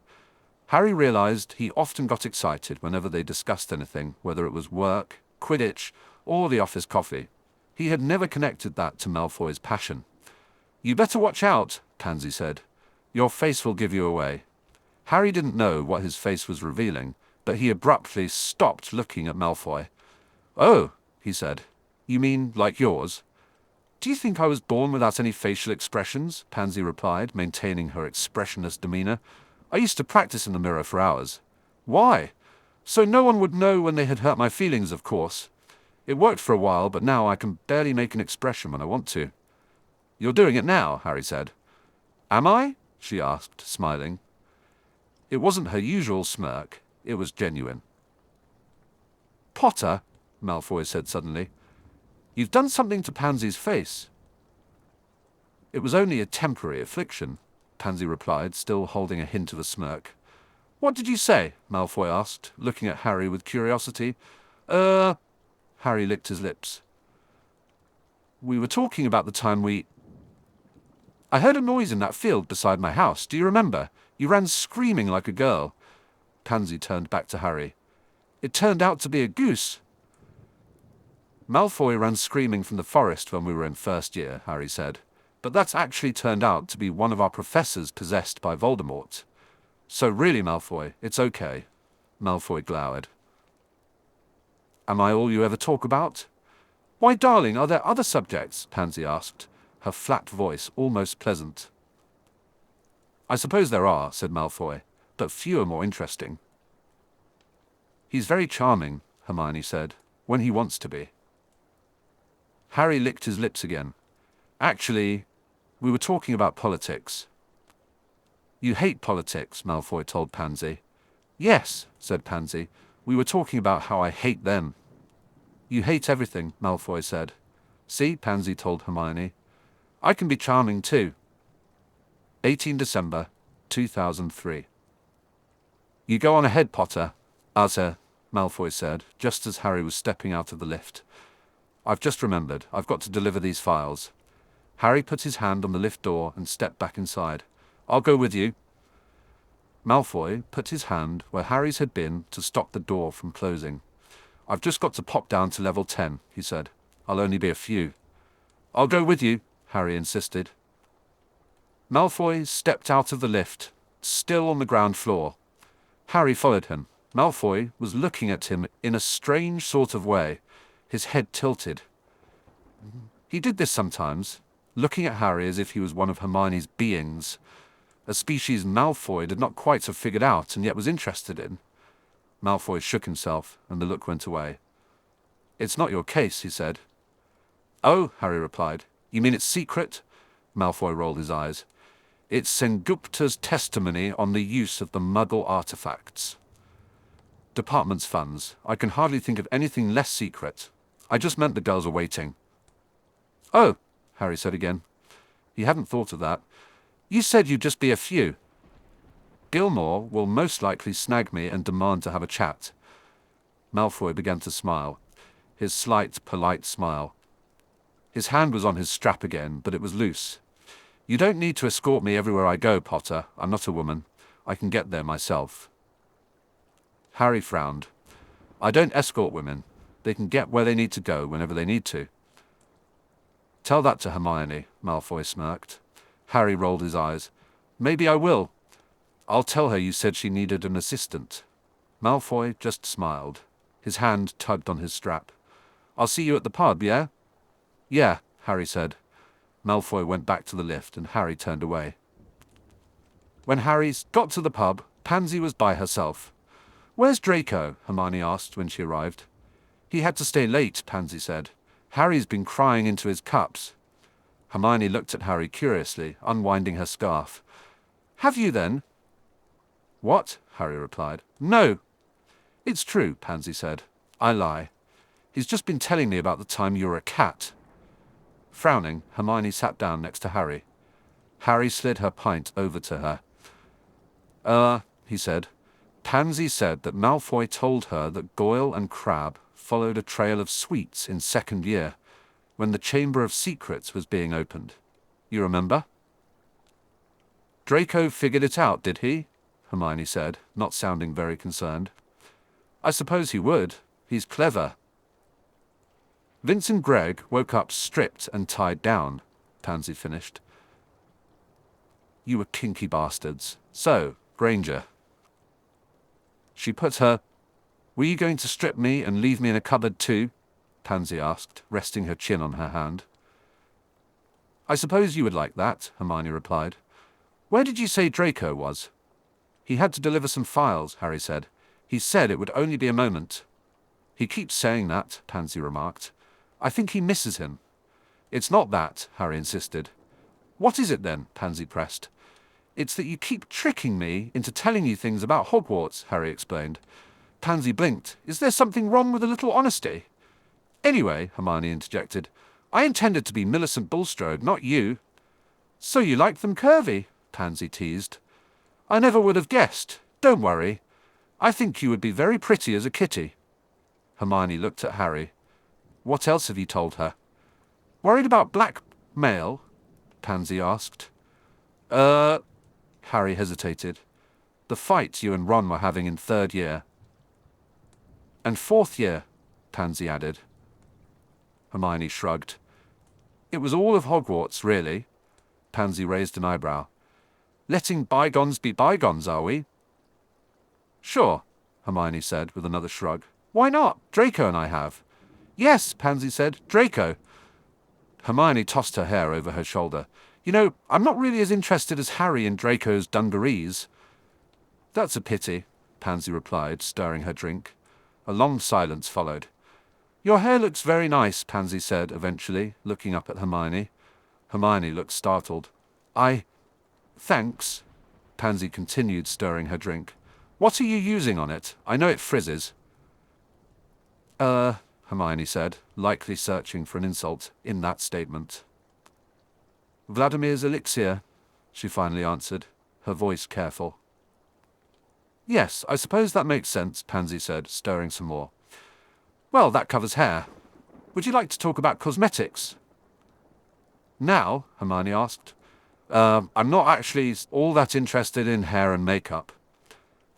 Harry realized he often got excited whenever they discussed anything, whether it was work, Quidditch, or the office coffee. He had never connected that to Malfoy's passion. You better watch out, Pansy said. Your face will give you away. Harry didn't know what his face was revealing, but he abruptly stopped looking at Malfoy. Oh, he said. You mean like yours? Do you think I was born without any facial expressions? Pansy replied, maintaining her expressionless demeanor. I used to practice in the mirror for hours. Why? So no one would know when they had hurt my feelings, of course. It worked for a while, but now I can barely make an expression when I want to. You're doing it now, Harry said. Am I? She asked, smiling. It wasn't her usual smirk. It was genuine. Potter, Malfoy said suddenly, you've done something to Pansy's face. It was only a temporary affliction, Pansy replied, still holding a hint of a smirk. What did you say? Malfoy asked, looking at Harry with curiosity. Harry licked his lips. We were talking about the time I heard a noise in that field beside my house. Do you remember? You ran screaming like a girl. Pansy turned back to Harry. It turned out to be a goose. Malfoy ran screaming from the forest when we were in first year, Harry said. But that's actually turned out to be one of our professors possessed by Voldemort. So really, Malfoy, it's okay. Malfoy glowered. Am I all you ever talk about? Why, darling, are there other subjects? Pansy asked, her flat voice almost pleasant. I suppose there are, said Malfoy, but few are more interesting. He's very charming, Hermione said, when he wants to be. Harry licked his lips again. Actually, we were talking about politics. You hate politics, Malfoy told Pansy. Yes, said Pansy. We were talking about how I hate them. You hate everything, Malfoy said. See, Pansy told Hermione. I can be charming too. 18 December, 2003. "You go on ahead, Potter," Malfoy said, just as Harry was stepping out of the lift. "I've just remembered. I've got to deliver these files." Harry put his hand on the lift door and stepped back inside. "I'll go with you." Malfoy put his hand where Harry's had been to stop the door from closing. "I've just got to pop down to level 10, he said. "I'll only be a few." "I'll go with you," Harry insisted. Malfoy stepped out of the lift, still on the ground floor. Harry followed him. Malfoy was looking at him in a strange sort of way, his head tilted. He did this sometimes, looking at Harry as if he was one of Hermione's beings, a species Malfoy did not quite have figured out and yet was interested in. Malfoy shook himself, and the look went away. "It's not your case," he said. "Oh," Harry replied. "You mean it's secret?" Malfoy rolled his eyes. "It's Sengupta's testimony on the use of the Muggle artifacts. Department's funds. I can hardly think of anything less secret. I just meant the girls are waiting." "Oh," Harry said again. He hadn't thought of that. "You said you'd just be a few." "Gilmore will most likely snag me and demand to have a chat." Malfoy began to smile, his slight, polite smile. His hand was on his strap again, but it was loose. "You don't need to escort me everywhere I go, Potter. I'm not a woman. I can get there myself." Harry frowned. "I don't escort women. They can get where they need to go whenever they need to." "Tell that to Hermione," Malfoy smirked. Harry rolled his eyes. "Maybe I will. I'll tell her you said she needed an assistant." Malfoy just smiled. His hand tugged on his strap. "I'll see you at the pub, yeah?" "Yeah," Harry said. Malfoy went back to the lift, and Harry turned away. When Harry got to the pub, Pansy was by herself. "Where's Draco?" Hermione asked when she arrived. "He had to stay late," Pansy said. "Harry's been crying into his cups." Hermione looked at Harry curiously, unwinding her scarf. "Have you, then?" "What?" Harry replied. "No." "It's true," Pansy said. "I lie. He's just been telling me about the time you were a cat." Frowning, Hermione sat down next to Harry. Harry slid her pint over to her. He said. "Pansy said that Malfoy told her that Goyle and Crabbe followed a trail of sweets in second year, when the Chamber of Secrets was being opened. You remember?" "Draco figured it out, did he?" Hermione said, not sounding very concerned. "I suppose he would. He's clever." "Vincent Gregg woke up stripped and tied down," Pansy finished. "You were kinky bastards. So, Granger." She put her, "Were you going to strip me and leave me in a cupboard too?" Pansy asked, resting her chin on her hand. "I suppose you would like that," Hermione replied. "Where did you say Draco was?" "He had to deliver some files," Harry said. "He said it would only be a moment." "He keeps saying that," Pansy remarked. "I think he misses him." "It's not that," Harry insisted. "What is it then?" Pansy pressed. "It's that you keep tricking me into telling you things about Hogwarts," Harry explained. Pansy blinked. "Is there something wrong with a little honesty?" "Anyway," Hermione interjected, "I intended to be Millicent Bulstrode, not you." "So you like them curvy?" Pansy teased. "I never would have guessed. Don't worry. I think you would be very pretty as a kitty." Hermione looked at Harry. "What else have you told her?" "Worried about blackmail?" Pansy asked. Harry hesitated. "The fight you and Ron were having in third year." "And fourth year," Pansy added. Hermione shrugged. "It was all of Hogwarts, really." Pansy raised an eyebrow. "Letting bygones be bygones, are we?" "Sure," Hermione said with another shrug. "Why not? Draco and I have." "Yes," Pansy said, "Draco." Hermione tossed her hair over her shoulder. "You know, I'm not really as interested as Harry in Draco's dungarees." "That's a pity," Pansy replied, stirring her drink. A long silence followed. "Your hair looks very nice," Pansy said eventually, looking up at Hermione. Hermione looked startled. Thanks." Pansy continued, stirring her drink. "What are you using on it? I know it frizzes." Hermione said, likely searching for an insult in that statement. "Vladimir's elixir," she finally answered. her voice careful. Yes, I suppose that makes sense, Pansy said, stirring some more. Well, that covers hair. Would you like to talk about cosmetics? Now? Hermione asked. I'm not actually all that interested in hair and makeup.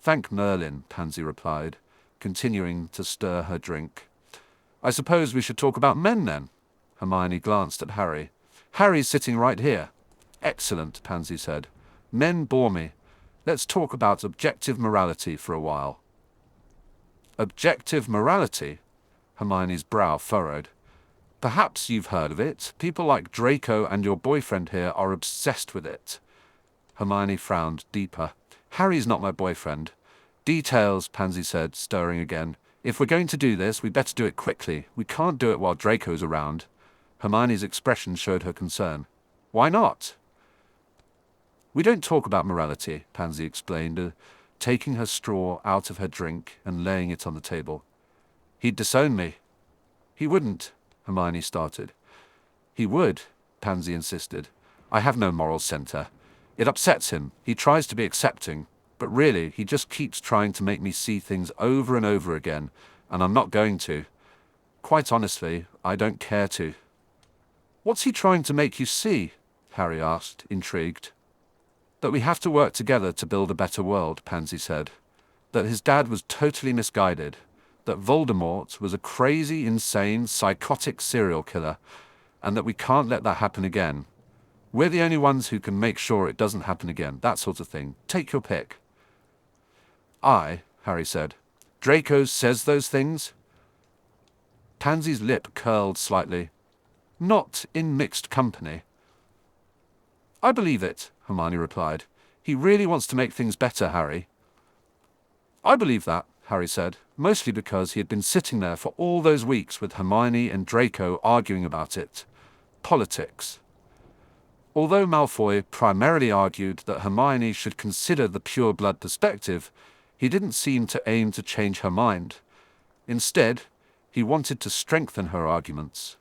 Thank Merlin, Pansy replied, continuing to stir her drink. I suppose we should talk about men then. Hermione glanced at Harry. Harry's sitting right here. Excellent, Pansy said. Men bore me. Let's talk about objective morality for a while. Objective morality? Hermione's brow furrowed. Perhaps you've heard of it. People like Draco and your boyfriend here are obsessed with it. Hermione frowned deeper. Harry's not my boyfriend. Details, Pansy said, stirring again. If we're going to do this, we better do it quickly. We can't do it while Draco's around. Hermione's expression showed her concern. Why not? We don't talk about morality, Pansy explained, taking her straw out of her drink and laying it on the table. He'd disown me. He wouldn't, Hermione started. He would, Pansy insisted. I have no moral centre. It upsets him. He tries to be accepting, but really he just keeps trying to make me see things over and over again, and I'm not going to. Quite honestly, I don't care to. What's he trying to make you see? Harry asked, intrigued. That we have to work together to build a better world, Pansy said. That his dad was totally misguided. That Voldemort was a crazy, insane, psychotic serial killer, and that we can't let that happen again. We're the only ones who can make sure it doesn't happen again, that sort of thing. Take your pick. Harry said. Draco says those things? Pansy's lip curled slightly. Not in mixed company. I believe it, Hermione replied. He really wants to make things better, Harry. I believe that, Harry said, mostly because he had been sitting there for all those weeks with Hermione and Draco arguing about it. Politics. Although Malfoy primarily argued that Hermione should consider the pure-blood perspective, he didn't seem to aim to change her mind. Instead, he wanted to strengthen her arguments.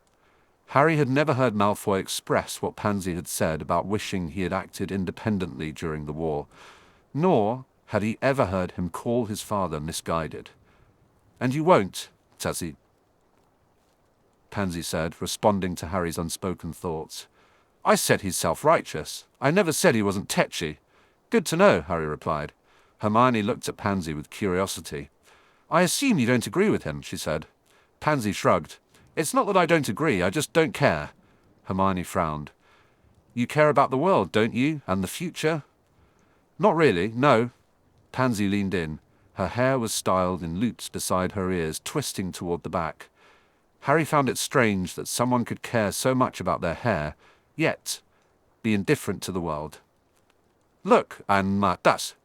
Harry had never heard Malfoy express what Pansy had said about wishing he had acted independently during the war, nor had he ever heard him call his father misguided. And you won't, Tazzy, Pansy said, responding to Harry's unspoken thoughts. I said he's self-righteous. I never said he wasn't tetchy. Good to know, Harry replied. Hermione looked at Pansy with curiosity. I assume you don't agree with him, she said. Pansy shrugged. It's not that I don't agree, I just don't care. Hermione frowned. You care about the world, don't you, and the future? Not really, no. Pansy leaned in. Her hair was styled in loops beside her ears, twisting toward the back. Harry found it strange that someone could care so much about their hair, yet be indifferent to the world. Look, das,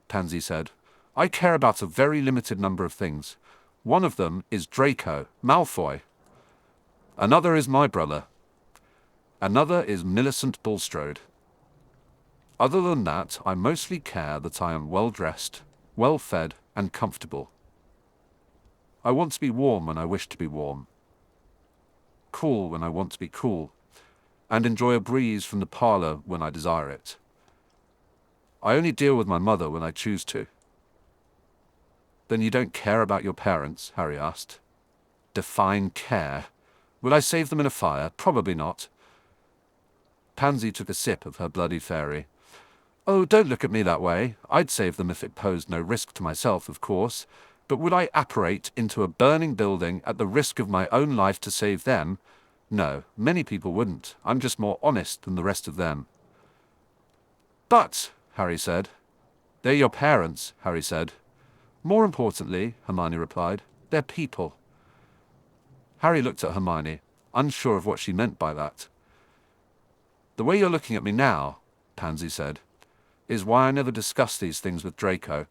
Pansy said. I care about a very limited number of things. One of them is Draco, Malfoy. Another is my brother. Another is Millicent Bulstrode. Other than that, I mostly care that I am well-dressed, well-fed, and comfortable. I want to be warm when I wish to be warm. Cool when I want to be cool. And enjoy a breeze from the parlour when I desire it. I only deal with my mother when I choose to. Then you don't care about your parents? Harry asked. Define care. Will I save them in a fire? Probably not. Pansy took a sip of her Bloody Fairy. Oh, don't look at me that way. I'd save them if it posed no risk to myself, of course. But would I apparate into a burning building at the risk of my own life to save them? No, many people wouldn't. I'm just more honest than the rest of them. But, Harry said. They're your parents, Harry said. More importantly, Hermione replied, they're people. Harry looked at Hermione, unsure of what she meant by that. The way you're looking at me now, Pansy said, is why I never discussed these things with Draco.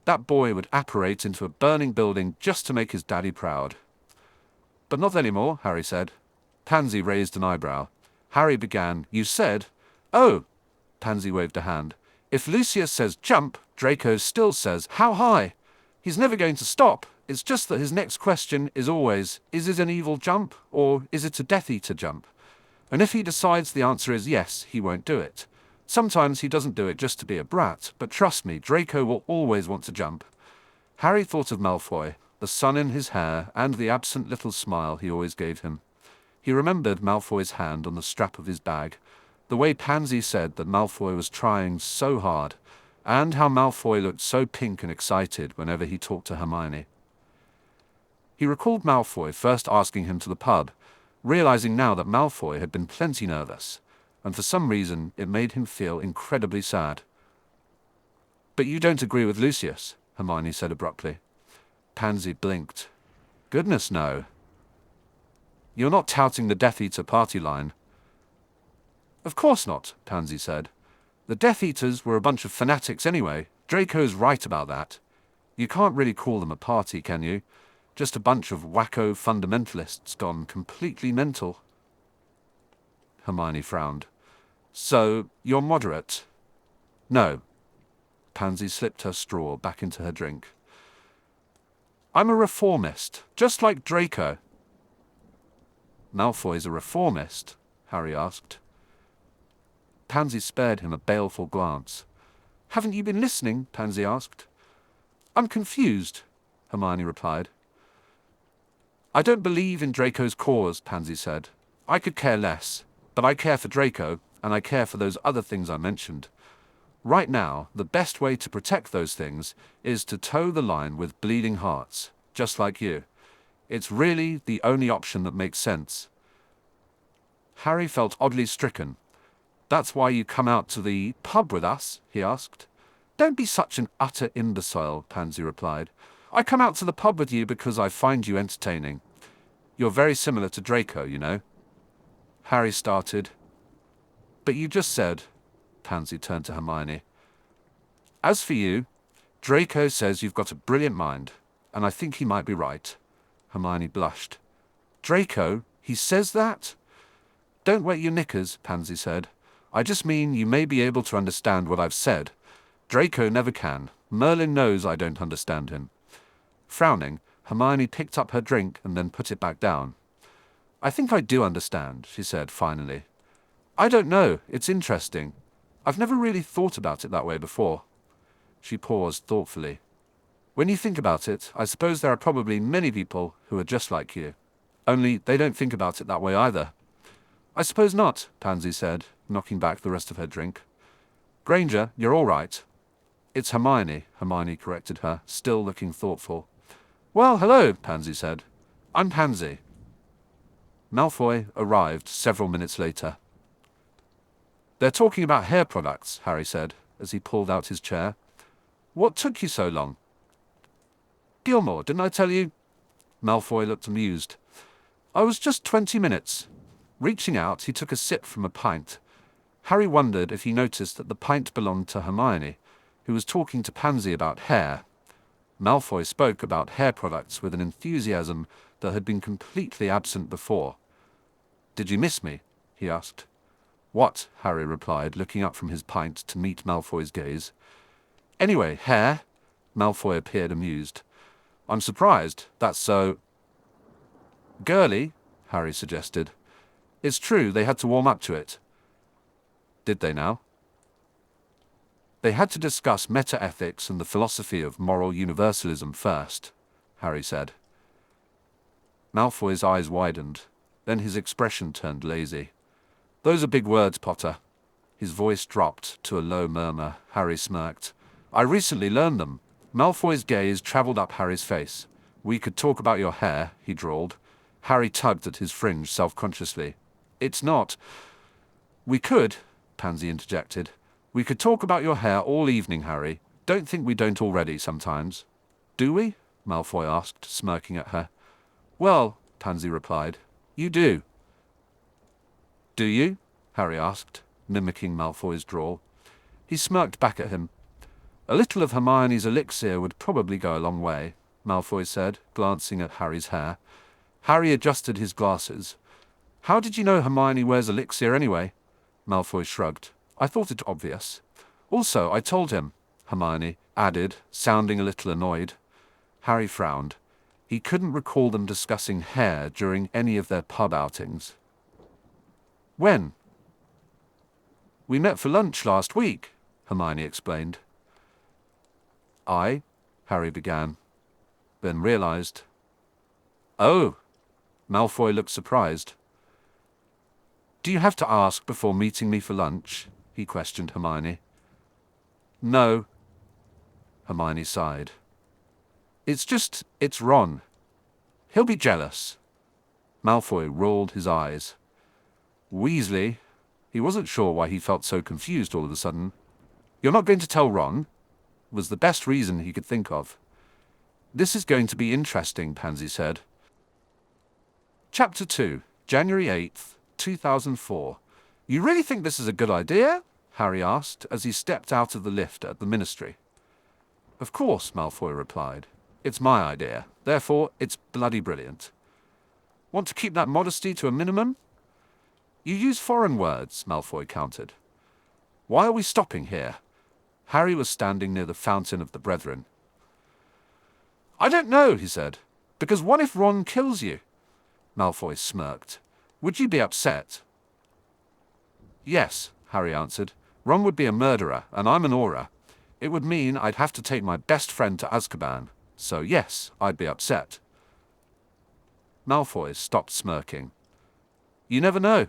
That boy would apparate into a burning building just to make his daddy proud. But not anymore, Harry said. Pansy raised an eyebrow. Harry began, You said... Oh, Pansy waved a hand. If Lucius says jump, Draco still says, how high? He's never going to stop. It's just that his next question is always, is it an evil jump, or is it a Death Eater jump? And if he decides the answer is yes, he won't do it. Sometimes he doesn't do it just to be a brat, but trust me, Draco will always want to jump. Harry thought of Malfoy, the sun in his hair, and the absent little smile he always gave him. He remembered Malfoy's hand on the strap of his bag, the way Pansy said that Malfoy was trying so hard, and how Malfoy looked so pink and excited whenever he talked to Hermione. He recalled Malfoy first asking him to the pub, realizing now that Malfoy had been plenty nervous, and for some reason it made him feel incredibly sad. "But you don't agree with Lucius," Hermione said abruptly. Pansy blinked. "Goodness, no. You're not touting the Death Eater party line." "Of course not," Pansy said. "The Death Eaters were a bunch of fanatics anyway. Draco's right about that. You can't really call them a party, can you? Just a bunch of wacko fundamentalists gone completely mental." Hermione frowned. "So, you're moderate?" "No." Pansy slipped her straw back into her drink. "I'm a reformist, just like Draco." "Malfoy's a reformist?" Harry asked. Pansy spared him a baleful glance. "Haven't you been listening?" Pansy asked. "I'm confused," Hermione replied. "I don't believe in Draco's cause," Pansy said. "I could care less, but I care for Draco, and I care for those other things I mentioned. Right now, the best way to protect those things is to toe the line with bleeding hearts, just like you. It's really the only option that makes sense." Harry felt oddly stricken. "That's why you come out to the pub with us?" he asked. "Don't be such an utter imbecile," Pansy replied. "I come out to the pub with you because I find you entertaining. You're very similar to Draco, you know." Harry started. "But you just said," Pansy turned to Hermione. "As for you, Draco says you've got a brilliant mind, and I think he might be right." Hermione blushed. "Draco? He says that?" "Don't wet your knickers," Pansy said. "I just mean you may be able to understand what I've said. Draco never can. Merlin knows I don't understand him." Frowning, Hermione picked up her drink and then put it back down. "I think I do understand," she said finally. "I don't know, it's interesting. I've never really thought about it that way before." She paused thoughtfully. "When you think about it, I suppose there are probably many people who are just like you. Only they don't think about it that way either." "I suppose not," Pansy said, knocking back the rest of her drink. "Granger, you're all right." "It's Hermione," Hermione corrected her, still looking thoughtful. "Well, hello," Pansy said. "I'm Pansy." Malfoy arrived several minutes later. "They're talking about hair products," Harry said, as he pulled out his chair. "What took you so long?" "Gilmore, didn't I tell you?" Malfoy looked amused. "I was just 20 minutes. Reaching out, he took a sip from a pint. Harry wondered if he noticed that the pint belonged to Hermione, who was talking to Pansy about hair. Malfoy spoke about hair products with an enthusiasm that had been completely absent before. "Did you miss me?" he asked. "What?" Harry replied, looking up from his pint to meet Malfoy's gaze. "Anyway, hair?" Malfoy appeared amused. "I'm surprised. That's so girly," Harry suggested. "It's true, they had to warm up to it." "Did they now?" "They had to discuss meta-ethics and the philosophy of moral universalism first," Harry said. Malfoy's eyes widened, then his expression turned lazy. "Those are big words, Potter." His voice dropped to a low murmur. Harry smirked. "I recently learned them." Malfoy's gaze travelled up Harry's face. "We could talk about your hair," he drawled. Harry tugged at his fringe self-consciously. "It's not." "We could," Pansy interjected. "We could talk about your hair all evening, Harry. Don't think we don't already sometimes." "Do we?" Malfoy asked, smirking at her. "Well," Pansy replied, "you do." "Do you?" Harry asked, mimicking Malfoy's drawl. He smirked back at him. "A little of Hermione's elixir would probably go a long way," Malfoy said, glancing at Harry's hair. Harry adjusted his glasses. "How did you know Hermione wears elixir anyway?" Malfoy shrugged. "I thought it obvious. Also, I told him," Hermione added, sounding a little annoyed. Harry frowned. He couldn't recall them discussing hair during any of their pub outings. "When?" We met for lunch last week, Hermione explained. Harry began, then realized. Oh, Malfoy looked surprised. Do you have to ask before meeting me for lunch? He questioned Hermione. No, Hermione sighed. It's Ron. He'll be jealous. Malfoy rolled his eyes. Weasley? He wasn't sure why he felt so confused all of a sudden. You're not going to tell Ron? Was the best reason he could think of. This is going to be interesting, Pansy said. Chapter 2, January 8th, 2004. You really think this is a good idea? Harry asked as he stepped out of the lift at the Ministry. Of course, Malfoy replied. It's my idea. Therefore, it's bloody brilliant. Want to keep that modesty to a minimum? You use foreign words, Malfoy countered. Why are we stopping here? Harry was standing near the Fountain of the Brethren. I don't know, he said. Because what if Ron kills you? Malfoy smirked. Would you be upset? Yes, Harry answered. Ron would be a murderer, and I'm an Auror. It would mean I'd have to take my best friend to Azkaban. So yes, I'd be upset. Malfoy stopped smirking. You never know.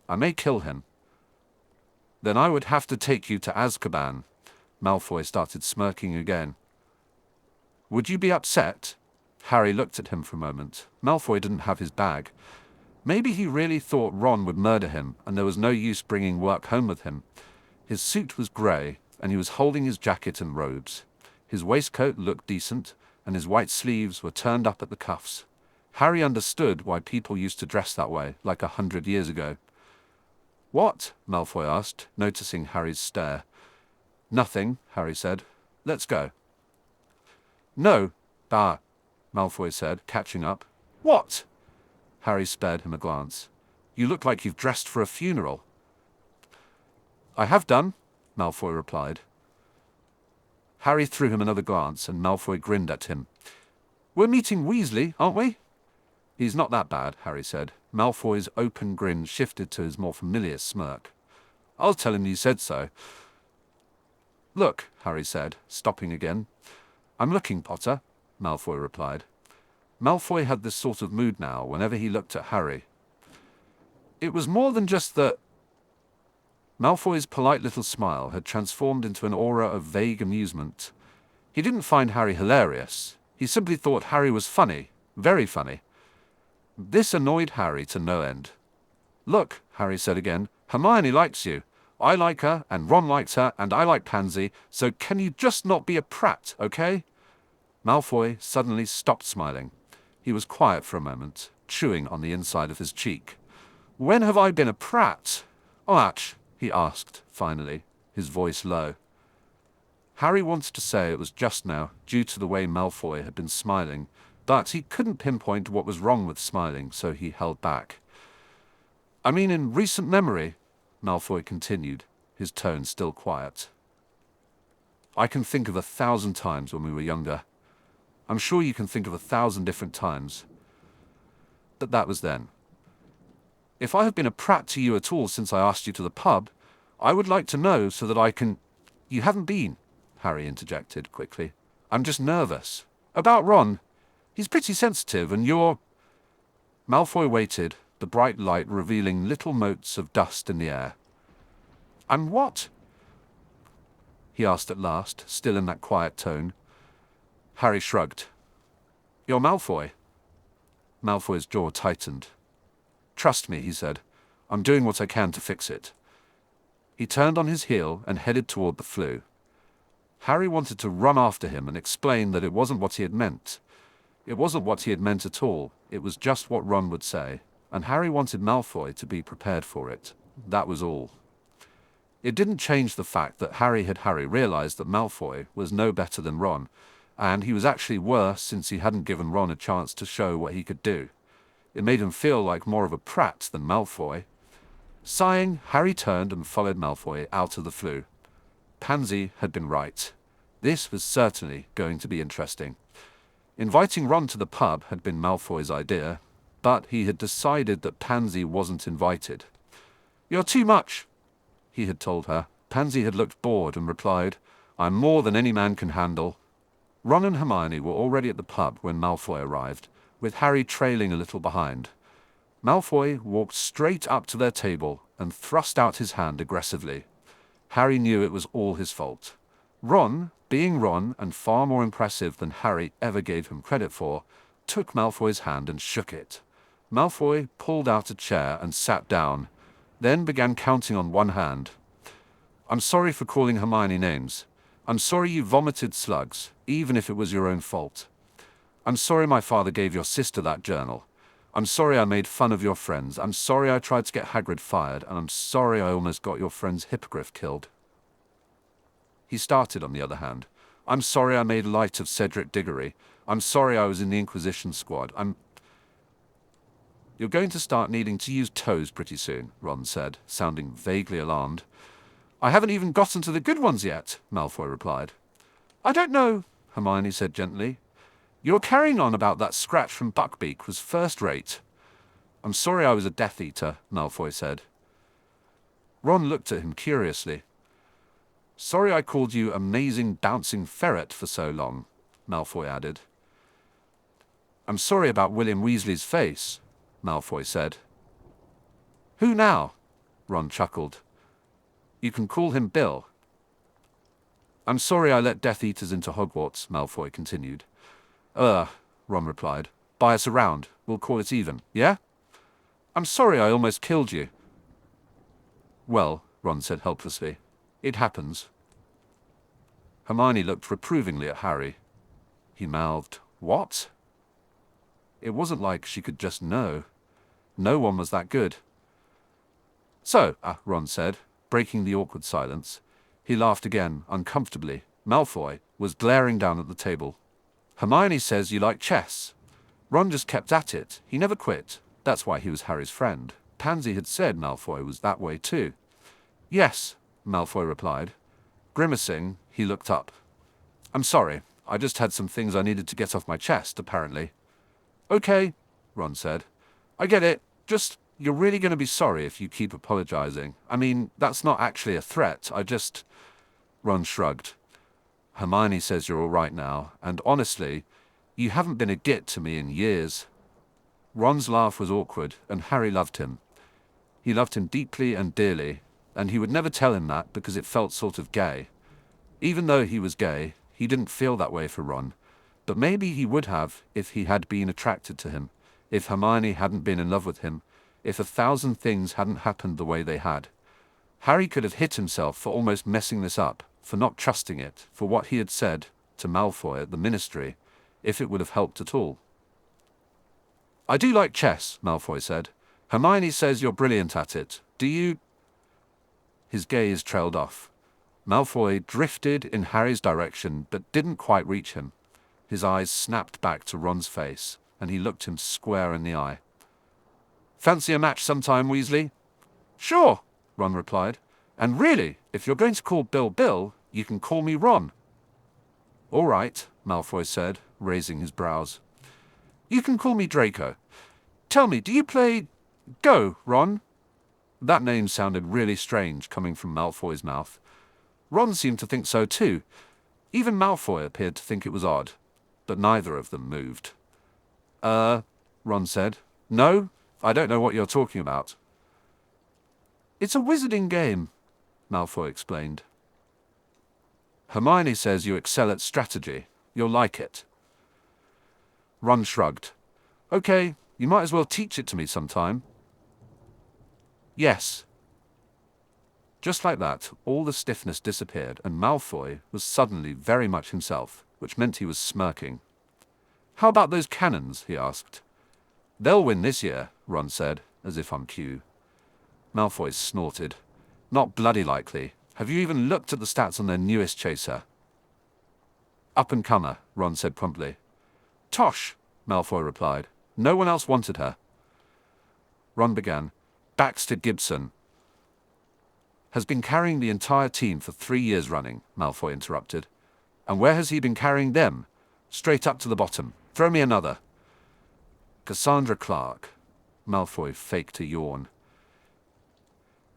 I may kill him. Then I would have to take you to Azkaban. Malfoy started smirking again. Would you be upset? Harry looked at him for a moment. Malfoy didn't have his bag. Maybe he really thought Ron would murder him, and there was no use bringing work home with him. His suit was grey, and he was holding his jacket and robes. His waistcoat looked decent, and his white sleeves were turned up at the cuffs. Harry understood why people used to dress that way, like 100 years ago. What? Malfoy asked, noticing Harry's stare. Nothing, Harry said. Let's go. No, Malfoy said, catching up. What? Harry spared him a glance. You look like you've dressed for a funeral. I have done, Malfoy replied. Harry threw him another glance, and Malfoy grinned at him. We're meeting Weasley, aren't we? He's not that bad, Harry said. Malfoy's open grin shifted to his more familiar smirk. I'll tell him you said so. Look, Harry said, stopping again. I'm looking, Potter, Malfoy replied. Malfoy had this sort of mood now whenever he looked at Harry. It was more than just that. Malfoy's polite little smile had transformed into an aura of vague amusement. He didn't find Harry hilarious. He simply thought Harry was funny, very funny. This annoyed Harry to no end. Look, Harry said again, Hermione likes you. I like her, and Ron likes her, and I like Pansy, so can you just not be a prat, okay? Malfoy suddenly stopped smiling. He was quiet for a moment, chewing on the inside of his cheek. When have I been a prat? Och, he asked, finally, his voice low. Harry wanted to say it was just now, due to the way Malfoy had been smiling, but he couldn't pinpoint what was wrong with smiling, so he held back. I mean, in recent memory, Malfoy continued, his tone still quiet. I can think of 1,000 times when we were younger. I'm sure you can think of 1,000 different times. But that was then. If I have been a prat to you at all since I asked you to the pub, I would like to know so that I can... You haven't been, Harry interjected quickly. I'm just nervous. About Ron. He's pretty sensitive, and you're... Malfoy waited, the bright light revealing little motes of dust in the air. I'm what? He asked at last, still in that quiet tone. Harry shrugged. You're Malfoy. Malfoy's jaw tightened. Trust me, he said. I'm doing what I can to fix it. He turned on his heel and headed toward the flue. Harry wanted to run after him and explain that it wasn't what he had meant. It wasn't what he had meant at all. It was just what Ron would say, and Harry wanted Malfoy to be prepared for it. That was all. It didn't change the fact that Harry realized that Malfoy was no better than Ron, and he was actually worse since he hadn't given Ron a chance to show what he could do. It made him feel like more of a prat than Malfoy. Sighing, Harry turned and followed Malfoy out of the flue. Pansy had been right. This was certainly going to be interesting. Inviting Ron to the pub had been Malfoy's idea, but he had decided that Pansy wasn't invited. You're too much, he had told her. Pansy had looked bored and replied, "I'm more than any man can handle." Ron and Hermione were already at the pub when Malfoy arrived, with Harry trailing a little behind. Malfoy walked straight up to their table and thrust out his hand aggressively. Harry knew it was all his fault. Ron, being Ron and far more impressive than Harry ever gave him credit for, took Malfoy's hand and shook it. Malfoy pulled out a chair and sat down, then began counting on one hand. "I'm sorry for calling Hermione names. I'm sorry you vomited slugs, even if it was your own fault. I'm sorry my father gave your sister that journal. I'm sorry I made fun of your friends. I'm sorry I tried to get Hagrid fired, and I'm sorry I almost got your friend's hippogriff killed." He started, on the other hand. "I'm sorry I made light of Cedric Diggory. I'm sorry I was in the Inquisition squad. You're going to start needing to use toes pretty soon," Ron said, sounding vaguely alarmed. "I haven't even gotten to the good ones yet," Malfoy replied. "I don't know," Hermione said gently. "Your carrying on about that scratch from Buckbeak was first-rate." "I'm sorry I was a Death Eater," Malfoy said. Ron looked at him curiously. "Sorry I called you amazing bouncing ferret for so long," Malfoy added. "I'm sorry about William Weasley's face," Malfoy said. "Who now?" Ron chuckled. "You can call him Bill." "I'm sorry I let Death Eaters into Hogwarts," Malfoy continued. Ron replied. "Buy us a round. We'll call it even, yeah?" "I'm sorry I almost killed you." "Well," Ron said helplessly, "it happens." Hermione looked reprovingly at Harry. He mouthed, "What?" It wasn't like she could just know. No one was that good. "So," Ron said, breaking the awkward silence. He laughed again, uncomfortably. Malfoy was glaring down at the table. "Hermione says you like chess." Ron just kept at it. He never quit. That's why he was Harry's friend. Pansy had said Malfoy was that way too. "Yes," Malfoy replied. Grimacing, he looked up. "I'm sorry. I just had some things I needed to get off my chest, apparently." "Okay," Ron said. "I get it. Just, you're really going to be sorry if you keep apologizing. I mean, that's not actually a threat. Ron shrugged. "Hermione says you're all right now, and honestly, you haven't been a git to me in years." Ron's laugh was awkward, and Harry loved him. He loved him deeply and dearly, and he would never tell him that because it felt sort of gay. Even though he was gay, he didn't feel that way for Ron, but maybe he would have if he had been attracted to him, if Hermione hadn't been in love with him, if 1,000 things hadn't happened the way they had. Harry could have hit himself for almost messing this up, for not trusting it, for what he had said to Malfoy at the Ministry, if it would have helped at all. "I do like chess," Malfoy said. "Hermione says you're brilliant at it. Do you—" His gaze trailed off. Malfoy drifted in Harry's direction, but didn't quite reach him. His eyes snapped back to Ron's face, and he looked him square in the eye. "Fancy a match sometime, Weasley?" "Sure," Ron replied. "And really, if you're going to call Bill Bill, you can call me Ron." "All right," Malfoy said, raising his brows. "You can call me Draco. Tell me, do you play Go, Ron?" That name sounded really strange coming from Malfoy's mouth. Ron seemed to think so too. Even Malfoy appeared to think it was odd, but neither of them moved. Ron said. "No, I don't know what you're talking about." "It's a wizarding game," Malfoy explained. "Hermione says you excel at strategy. You'll like it." Ron shrugged. "Okay, you might as well teach it to me sometime." "Yes." Just like that, all the stiffness disappeared, and Malfoy was suddenly very much himself, which meant he was smirking. "How about those cannons?" he asked. "They'll win this year," Ron said, as if on cue. Malfoy snorted. "Not bloody likely. Have you even looked at the stats on their newest chaser?" "Up-and-comer," Ron said promptly. "Tosh," Malfoy replied. "No one else wanted her." Ron began. "Baxter Gibson has been carrying the entire team for 3 years running," Malfoy interrupted. "And where has he been carrying them? Straight up to the bottom. Throw me another." "Cassandra Clark." Malfoy faked a yawn.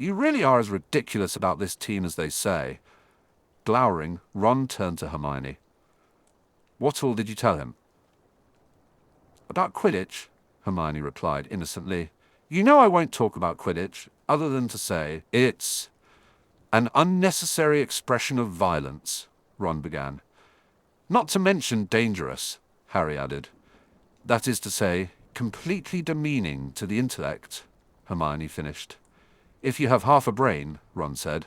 You really are as ridiculous about this team as they say. Glowering, Ron turned to Hermione. What all did you tell him? About Quidditch, Hermione replied innocently. You know I won't talk about Quidditch, other than to say it's an unnecessary expression of violence, Ron began. Not to mention dangerous, Harry added. That is to say, completely demeaning to the intellect, Hermione finished. If you have half a brain, Ron said.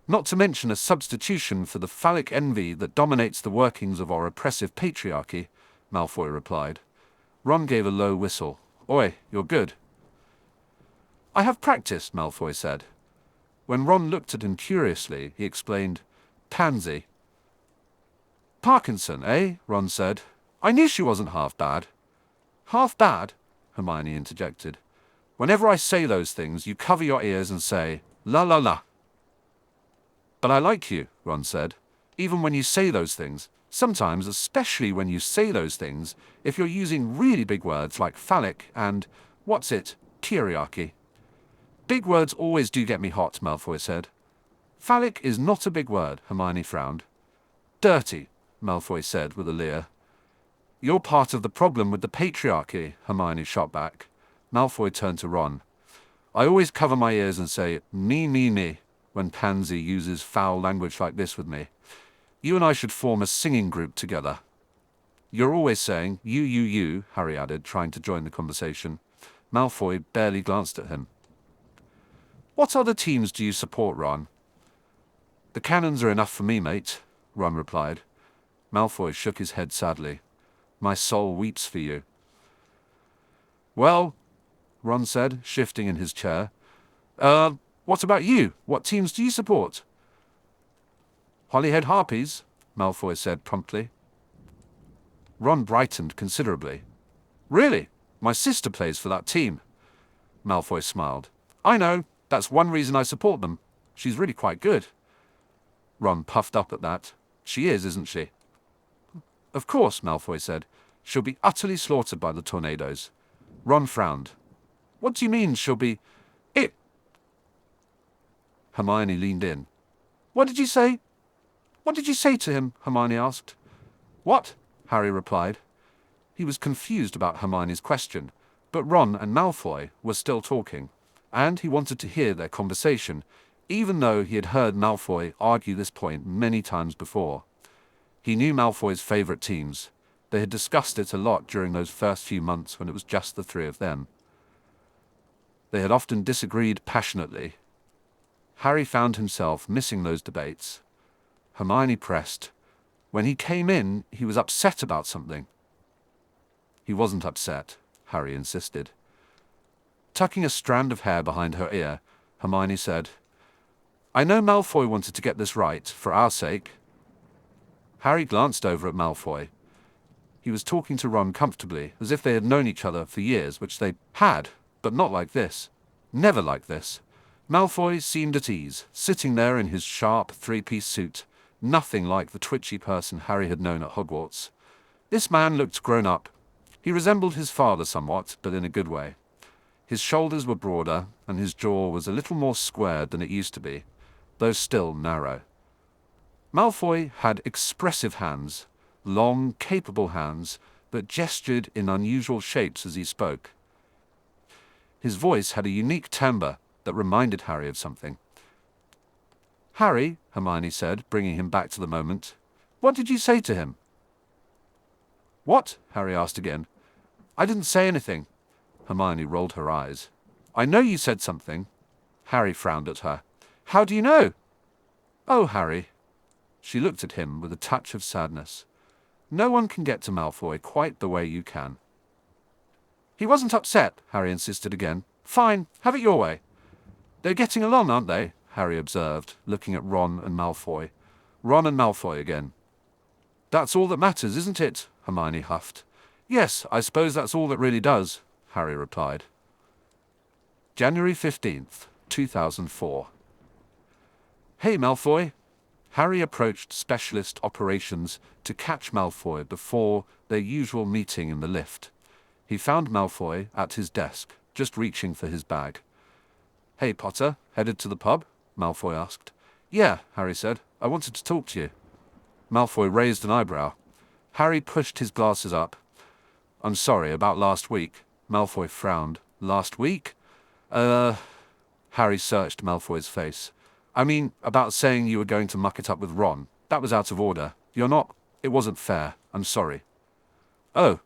Not to mention a substitution for the phallic envy that dominates the workings of our oppressive patriarchy, Malfoy replied. Ron gave a low whistle. Oi, you're good. I have practiced, Malfoy said. When Ron looked at him curiously, he explained, Pansy. Parkinson, eh? Ron said. I knew she wasn't half bad. Half bad? Hermione interjected. Whenever I say those things, you cover your ears and say, la la la. But I like you, Ron said. Even when you say those things. Sometimes, especially when you say those things, if you're using really big words like phallic and, what's it, kyriarchy. Big words always do get me hot, Malfoy said. Phallic is not a big word, Hermione frowned. Dirty, Malfoy said with a leer. You're part of the problem with the patriarchy, Hermione shot back. Malfoy turned to Ron. I always cover my ears and say, me, when Pansy uses foul language like this with me. You and I should form a singing group together. You're always saying, you, Harry added, trying to join the conversation. Malfoy barely glanced at him. What other teams do you support, Ron? The cannons are enough for me, mate, Ron replied. Malfoy shook his head sadly. My soul weeps for you. Well, Ron said, shifting in his chair. What about you? What teams do you support? Holyhead Harpies, Malfoy said promptly. Ron brightened considerably. Really? My sister plays for that team. Malfoy smiled. I know. That's one reason I support them. She's really quite good. Ron puffed up at that. She is, isn't she? Of course, Malfoy said. She'll be utterly slaughtered by the tornadoes. Ron frowned. What do you mean she'll be... It... Hermione leaned in. What did you say? What did you say to him? Hermione asked. What? Harry replied. He was confused about Hermione's question, but Ron and Malfoy were still talking, and he wanted to hear their conversation, even though he had heard Malfoy argue this point many times before. He knew Malfoy's favourite teams. They had discussed it a lot during those first few months when it was just the three of them. They had often disagreed passionately. Harry found himself missing those debates. Hermione pressed. When he came in, he was upset about something. He wasn't upset, Harry insisted. Tucking a strand of hair behind her ear, Hermione said, I know Malfoy wanted to get this right, for our sake. Harry glanced over at Malfoy. He was talking to Ron comfortably, as if they had known each other for years, which they had, but not like this. Never like this. Malfoy seemed at ease, sitting there in his sharp three-piece suit, nothing like the twitchy person Harry had known at Hogwarts. This man looked grown up. He resembled his father somewhat, but in a good way. His shoulders were broader, and his jaw was a little more squared than it used to be, though still narrow. Malfoy had expressive hands, long, capable hands, that gestured in unusual shapes as he spoke. His voice had a unique timbre that reminded Harry of something. Harry, Hermione said, bringing him back to the moment, what did you say to him? What? Harry asked again. I didn't say anything. Hermione rolled her eyes. I know you said something. Harry frowned at her. How do you know? Oh, Harry. She looked at him with a touch of sadness. No one can get to Malfoy quite the way you can. He wasn't upset, Harry insisted again. Fine, have it your way. They're getting along, aren't they? Harry observed, looking at Ron and Malfoy. Ron and Malfoy again. That's all that matters, isn't it? Hermione huffed. Yes, I suppose that's all that really does, Harry replied. January 15th, 2004. Hey, Malfoy. Harry approached Specialist Operations to catch Malfoy before their usual meeting in the lift. He found Malfoy at his desk, just reaching for his bag. Hey, Potter, headed to the pub? Malfoy asked. Yeah, Harry said. I wanted to talk to you. Malfoy raised an eyebrow. Harry pushed his glasses up. I'm sorry, about last week. Malfoy frowned. Last week? Harry searched Malfoy's face. I mean, about saying you were going to muck it up with Ron. That was out of order. You're not... It wasn't fair. I'm sorry. Oh.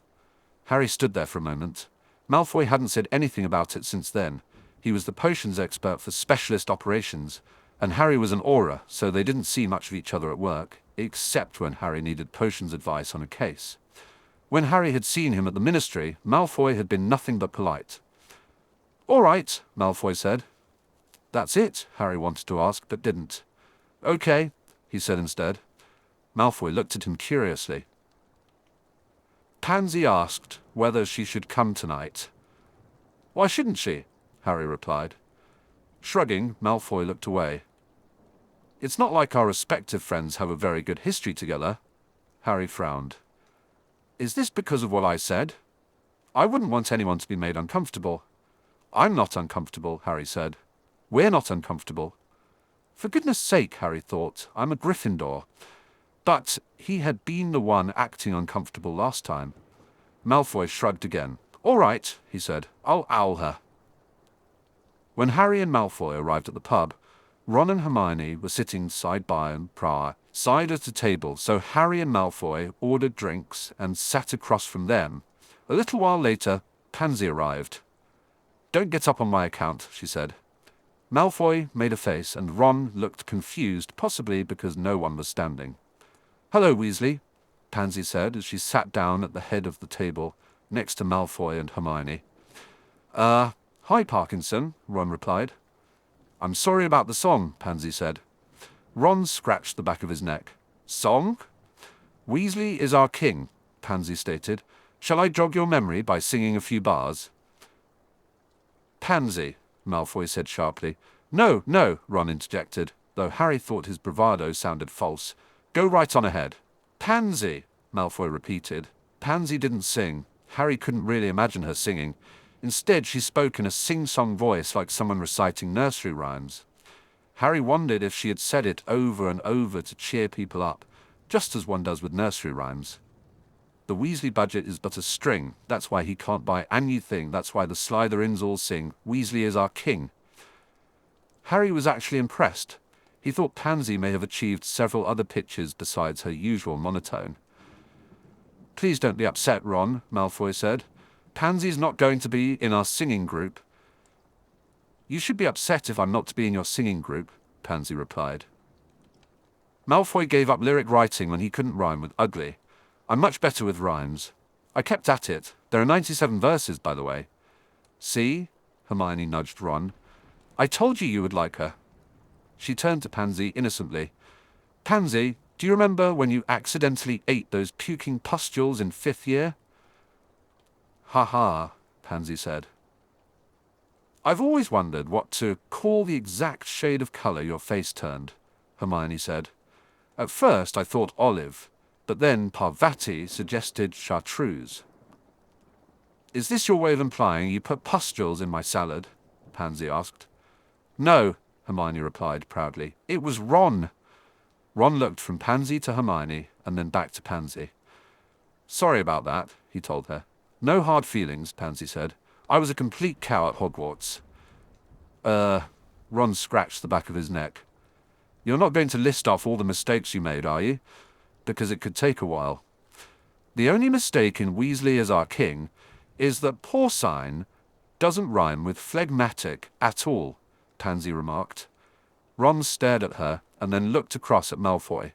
Harry stood there for a moment. Malfoy hadn't said anything about it since then. He was the potions expert for specialist operations, and Harry was an aura, so they didn't see much of each other at work, except when Harry needed potions advice on a case. When Harry had seen him at the Ministry, Malfoy had been nothing but polite. All right, Malfoy said. That's it, Harry wanted to ask, but didn't. Okay, he said instead. Malfoy looked at him curiously. Pansy asked whether she should come tonight. Why shouldn't she? Harry replied. Shrugging, Malfoy looked away. It's not like our respective friends have a very good history together. Harry frowned. Is this because of what I said? I wouldn't want anyone to be made uncomfortable. I'm not uncomfortable, Harry said. We're not uncomfortable. For goodness sake, Harry thought, I'm a Gryffindor. But he had been the one acting uncomfortable last time. Malfoy shrugged again. All right, he said. I'll owl her. When Harry and Malfoy arrived at the pub, Ron and Hermione were sitting side by side at a table, so Harry and Malfoy ordered drinks and sat across from them. A little while later, Pansy arrived. Don't get up on my account, she said. Malfoy made a face, and Ron looked confused, possibly because no one was standing. Hello, Weasley, Pansy said as she sat down at the head of the table, next to Malfoy and Hermione. Hi, Parkinson, Ron replied. I'm sorry about the song, Pansy said. Ron scratched the back of his neck. Song? Weasley is our king, Pansy stated. Shall I jog your memory by singing a few bars? Pansy, Malfoy said sharply. No, no, Ron interjected, though Harry thought his bravado sounded false. Go right on ahead. Pansy, Malfoy repeated. Pansy didn't sing. Harry couldn't really imagine her singing. Instead, she spoke in a sing-song voice like someone reciting nursery rhymes. Harry wondered if she had said it over and over to cheer people up, just as one does with nursery rhymes. The Weasley budget is but a string, that's why he can't buy anything, that's why the Slytherins all sing, Weasley is our king. Harry was actually impressed. He thought Pansy may have achieved several other pitches besides her usual monotone. Please don't be upset, Ron, Malfoy said. Pansy's not going to be in our singing group. You should be upset if I'm not to be in your singing group, Pansy replied. Malfoy gave up lyric writing when he couldn't rhyme with ugly. I'm much better with rhymes. I kept at it. There are 97 verses, by the way. See? Hermione nudged Ron. I told you would like her. She turned to Pansy innocently. Pansy, do you remember when you accidentally ate those puking pustules in 5th year? Ha ha, Pansy said. I've always wondered what to call the exact shade of color your face turned, Hermione said. At first I thought olive, but then Parvati suggested chartreuse. Is this your way of implying you put pustules in my salad? Pansy asked. No, Hermione replied proudly. It was Ron. Ron looked from Pansy to Hermione and then back to Pansy. Sorry about that, he told her. No hard feelings, Pansy said. I was a complete cow at Hogwarts. Ron scratched the back of his neck. You're not going to list off all the mistakes you made, are you? Because it could take a while. The only mistake in Weasley as our king is that porcine doesn't rhyme with phlegmatic at all, Pansy remarked. Ron stared at her and then looked across at Malfoy.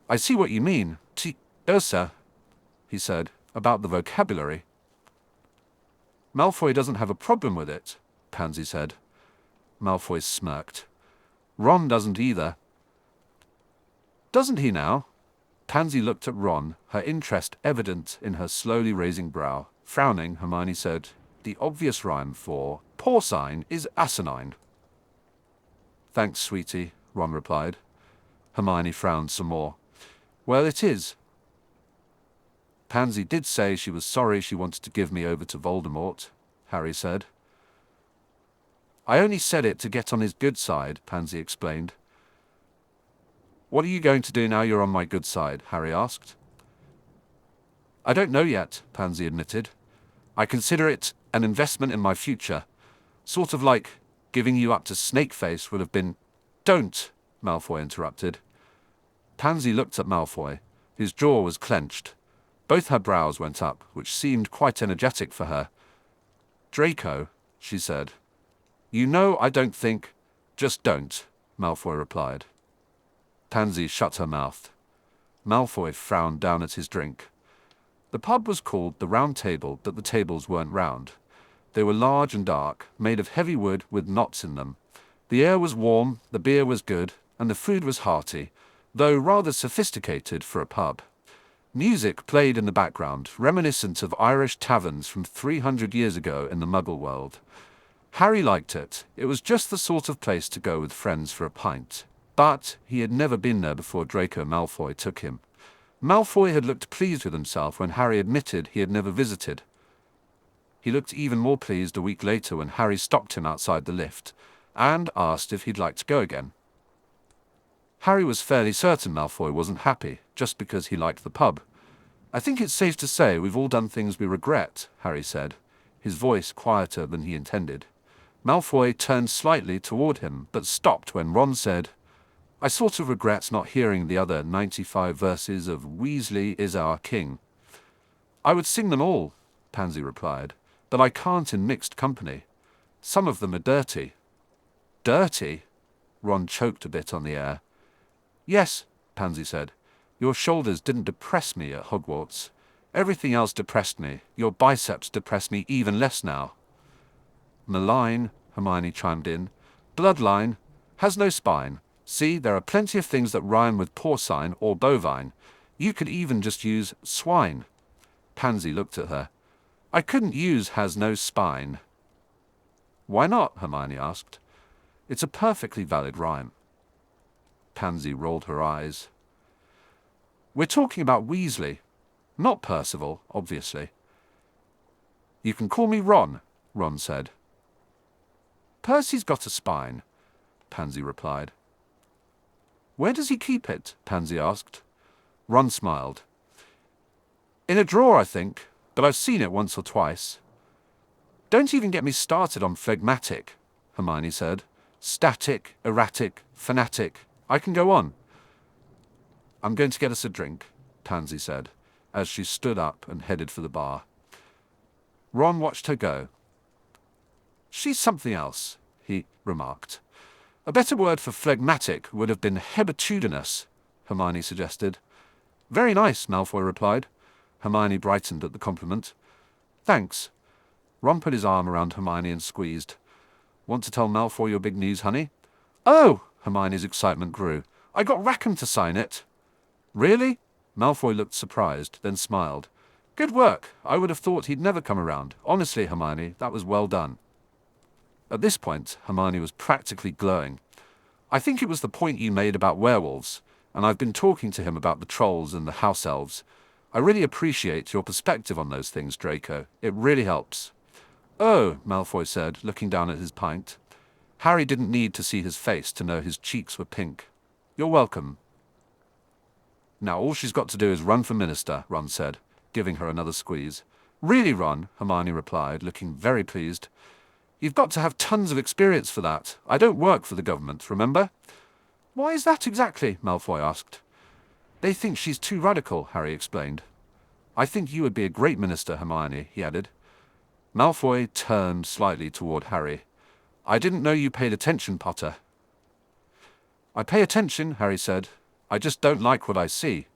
I see what you mean, Ursa, he said, about the vocabulary. Malfoy doesn't have a problem with it, Pansy said. Malfoy smirked. Ron doesn't either. Doesn't he now? Pansy looked at Ron, her interest evident in her slowly raising brow. Frowning, Hermione said, the obvious rhyme for porcine is asinine. Thanks, sweetie, Ron replied. Hermione frowned some more. Well, it is. Pansy did say she was sorry she wanted to give me over to Voldemort, Harry said. I only said it to get on his good side, Pansy explained. What are you going to do now you're on my good side? Harry asked. I don't know yet, Pansy admitted. I consider it an investment in my future. Sort of like giving you up to Snakeface would have been. Don't, Malfoy interrupted. Pansy looked at Malfoy. His jaw was clenched. Both her brows went up, which seemed quite energetic for her. Draco, she said. You know I don't think. Just don't, Malfoy replied. Pansy shut her mouth. Malfoy frowned down at his drink. The pub was called the Round Table, but the tables weren't round. They were large and dark, made of heavy wood with knots in them. The air was warm, the beer was good, and the food was hearty, though rather sophisticated for a pub. Music played in the background, reminiscent of Irish taverns from 300 years ago in the Muggle world. Harry liked it. It was just the sort of place to go with friends for a pint. But he had never been there before Draco Malfoy took him. Malfoy had looked pleased with himself when Harry admitted he had never visited. He looked even more pleased a week later when Harry stopped him outside the lift and asked if he'd like to go again. Harry was fairly certain Malfoy wasn't happy just because he liked the pub. I think it's safe to say we've all done things we regret, Harry said, his voice quieter than he intended. Malfoy turned slightly toward him, but stopped when Ron said, I sort of regret not hearing the other 95 verses of Weasley is Our King. I would sing them all, Pansy replied, but I can't in mixed company. Some of them are dirty. Dirty? Ron choked a bit on the air. Yes, Pansy said. Your shoulders didn't depress me at Hogwarts. Everything else depressed me. Your biceps depress me even less now. Malign, Hermione chimed in. Bloodline has no spine. See, there are plenty of things that rhyme with porcine or bovine. You could even just use swine. Pansy looked at her. I couldn't use has no spine. Why not? Hermione asked. It's a perfectly valid rhyme. Pansy rolled her eyes. We're talking about Weasley, not Percival, obviously. You can call me Ron, Ron said. Percy's got a spine, Pansy replied. Where does he keep it? Pansy asked. Ron smiled. In a drawer, I think, but I've seen it once or twice. Don't even get me started on phlegmatic, Hermione said. Static, erratic, fanatic. I can go on. I'm going to get us a drink, Pansy said, as she stood up and headed for the bar. Ron watched her go. She's something else, he remarked. A better word for phlegmatic would have been hebetudinous, Hermione suggested. Very nice, Malfoy replied. Hermione brightened at the compliment. Thanks. Ron put his arm around Hermione and squeezed. Want to tell Malfoy your big news, honey? Oh! Hermione's excitement grew. I got Rackham to sign it. Really? Malfoy looked surprised, then smiled. Good work. I would have thought he'd never come around. Honestly, Hermione, that was well done. At this point, Hermione was practically glowing. I think it was the point you made about werewolves, and I've been talking to him about the trolls and the house elves. I really appreciate your perspective on those things, Draco. It really helps. Oh, Malfoy said, looking down at his pint. Harry didn't need to see his face to know his cheeks were pink. You're welcome. Now all she's got to do is run for minister, Ron said, giving her another squeeze. Really, Ron, Hermione replied, looking very pleased. You've got to have tons of experience for that. I don't work for the government, remember? Why is that exactly? Malfoy asked. They think she's too radical, Harry explained. I think you would be a great minister, Hermione, he added. Malfoy turned slightly toward Harry. I didn't know you paid attention, Potter. I pay attention, Harry said. I just don't like what I see.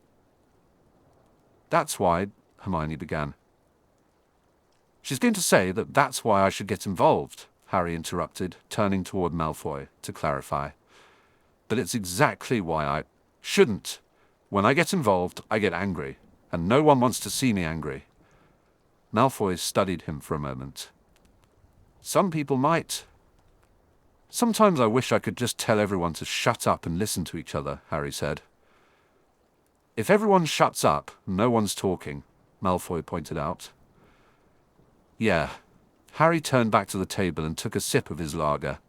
That's why, Hermione began. She's going to say that that's why I should get involved, Harry interrupted, turning toward Malfoy to clarify. But it's exactly why I shouldn't. When I get involved, I get angry, and no one wants to see me angry. Malfoy studied him for a moment. Some people might. Sometimes I wish I could just tell everyone to shut up and listen to each other, Harry said. If everyone shuts up, no one's talking, Malfoy pointed out. Yeah, Harry turned back to the table and took a sip of his lager.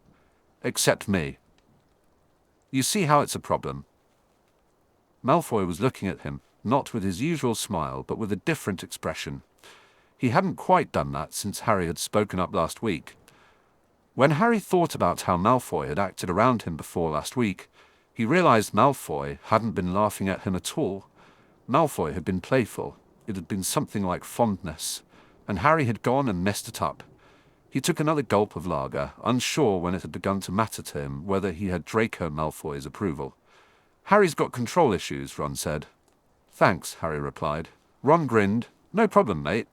Except me. You see how it's a problem? Malfoy was looking at him, not with his usual smile, but with a different expression. He hadn't quite done that since Harry had spoken up last week. When Harry thought about how Malfoy had acted around him before last week, he realized Malfoy hadn't been laughing at him at all. Malfoy had been playful. It had been something like fondness, and Harry had gone and messed it up. He took another gulp of lager, unsure when it had begun to matter to him whether he had Draco Malfoy's approval. Harry's got control issues, Ron said. Thanks, Harry replied. Ron grinned. No problem, mate.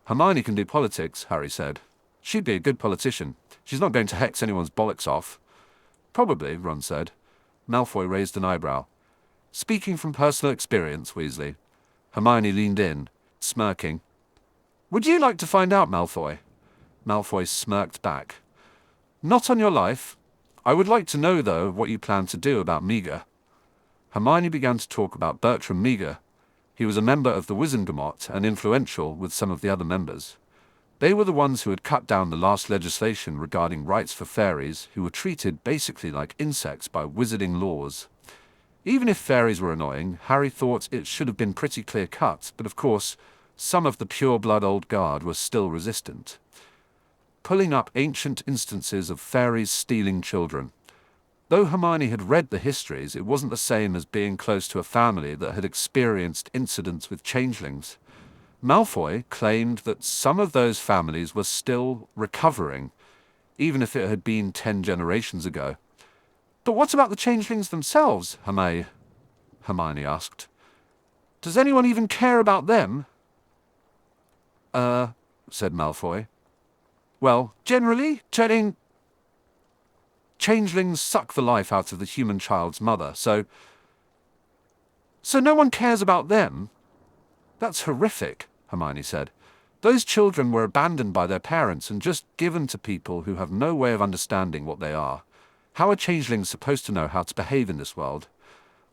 Hermione can do politics, Harry said. She'd be a good politician. She's not going to hex anyone's bollocks off. Probably, Ron said. Malfoy raised an eyebrow. Speaking from personal experience, Weasley. Hermione leaned in, smirking. Would you like to find out, Malfoy? Malfoy smirked back. Not on your life. I would like to know, though, what you plan to do about Meager. Hermione began to talk about Bertram Meager. He was a member of the Wizengamot and influential with some of the other members. They were the ones who had cut down the last legislation regarding rights for fairies, who were treated basically like insects by wizarding laws. Even if fairies were annoying, Harry thought it should have been pretty clear-cut, but of course, some of the pure-blood old guard were still resistant. Pulling up ancient instances of fairies stealing children. Though Hermione had read the histories, it wasn't the same as being close to a family that had experienced incidents with changelings. Malfoy claimed that some of those families were still recovering, even if it had been 10 generations ago. But what about the changelings themselves, Hermione asked. Does anyone even care about them? Said Malfoy. Well, generally, changelings suck the life out of the human child's mother, so no one cares about them? That's horrific, Hermione said. Those children were abandoned by their parents and just given to people who have no way of understanding what they are. How are changelings supposed to know how to behave in this world?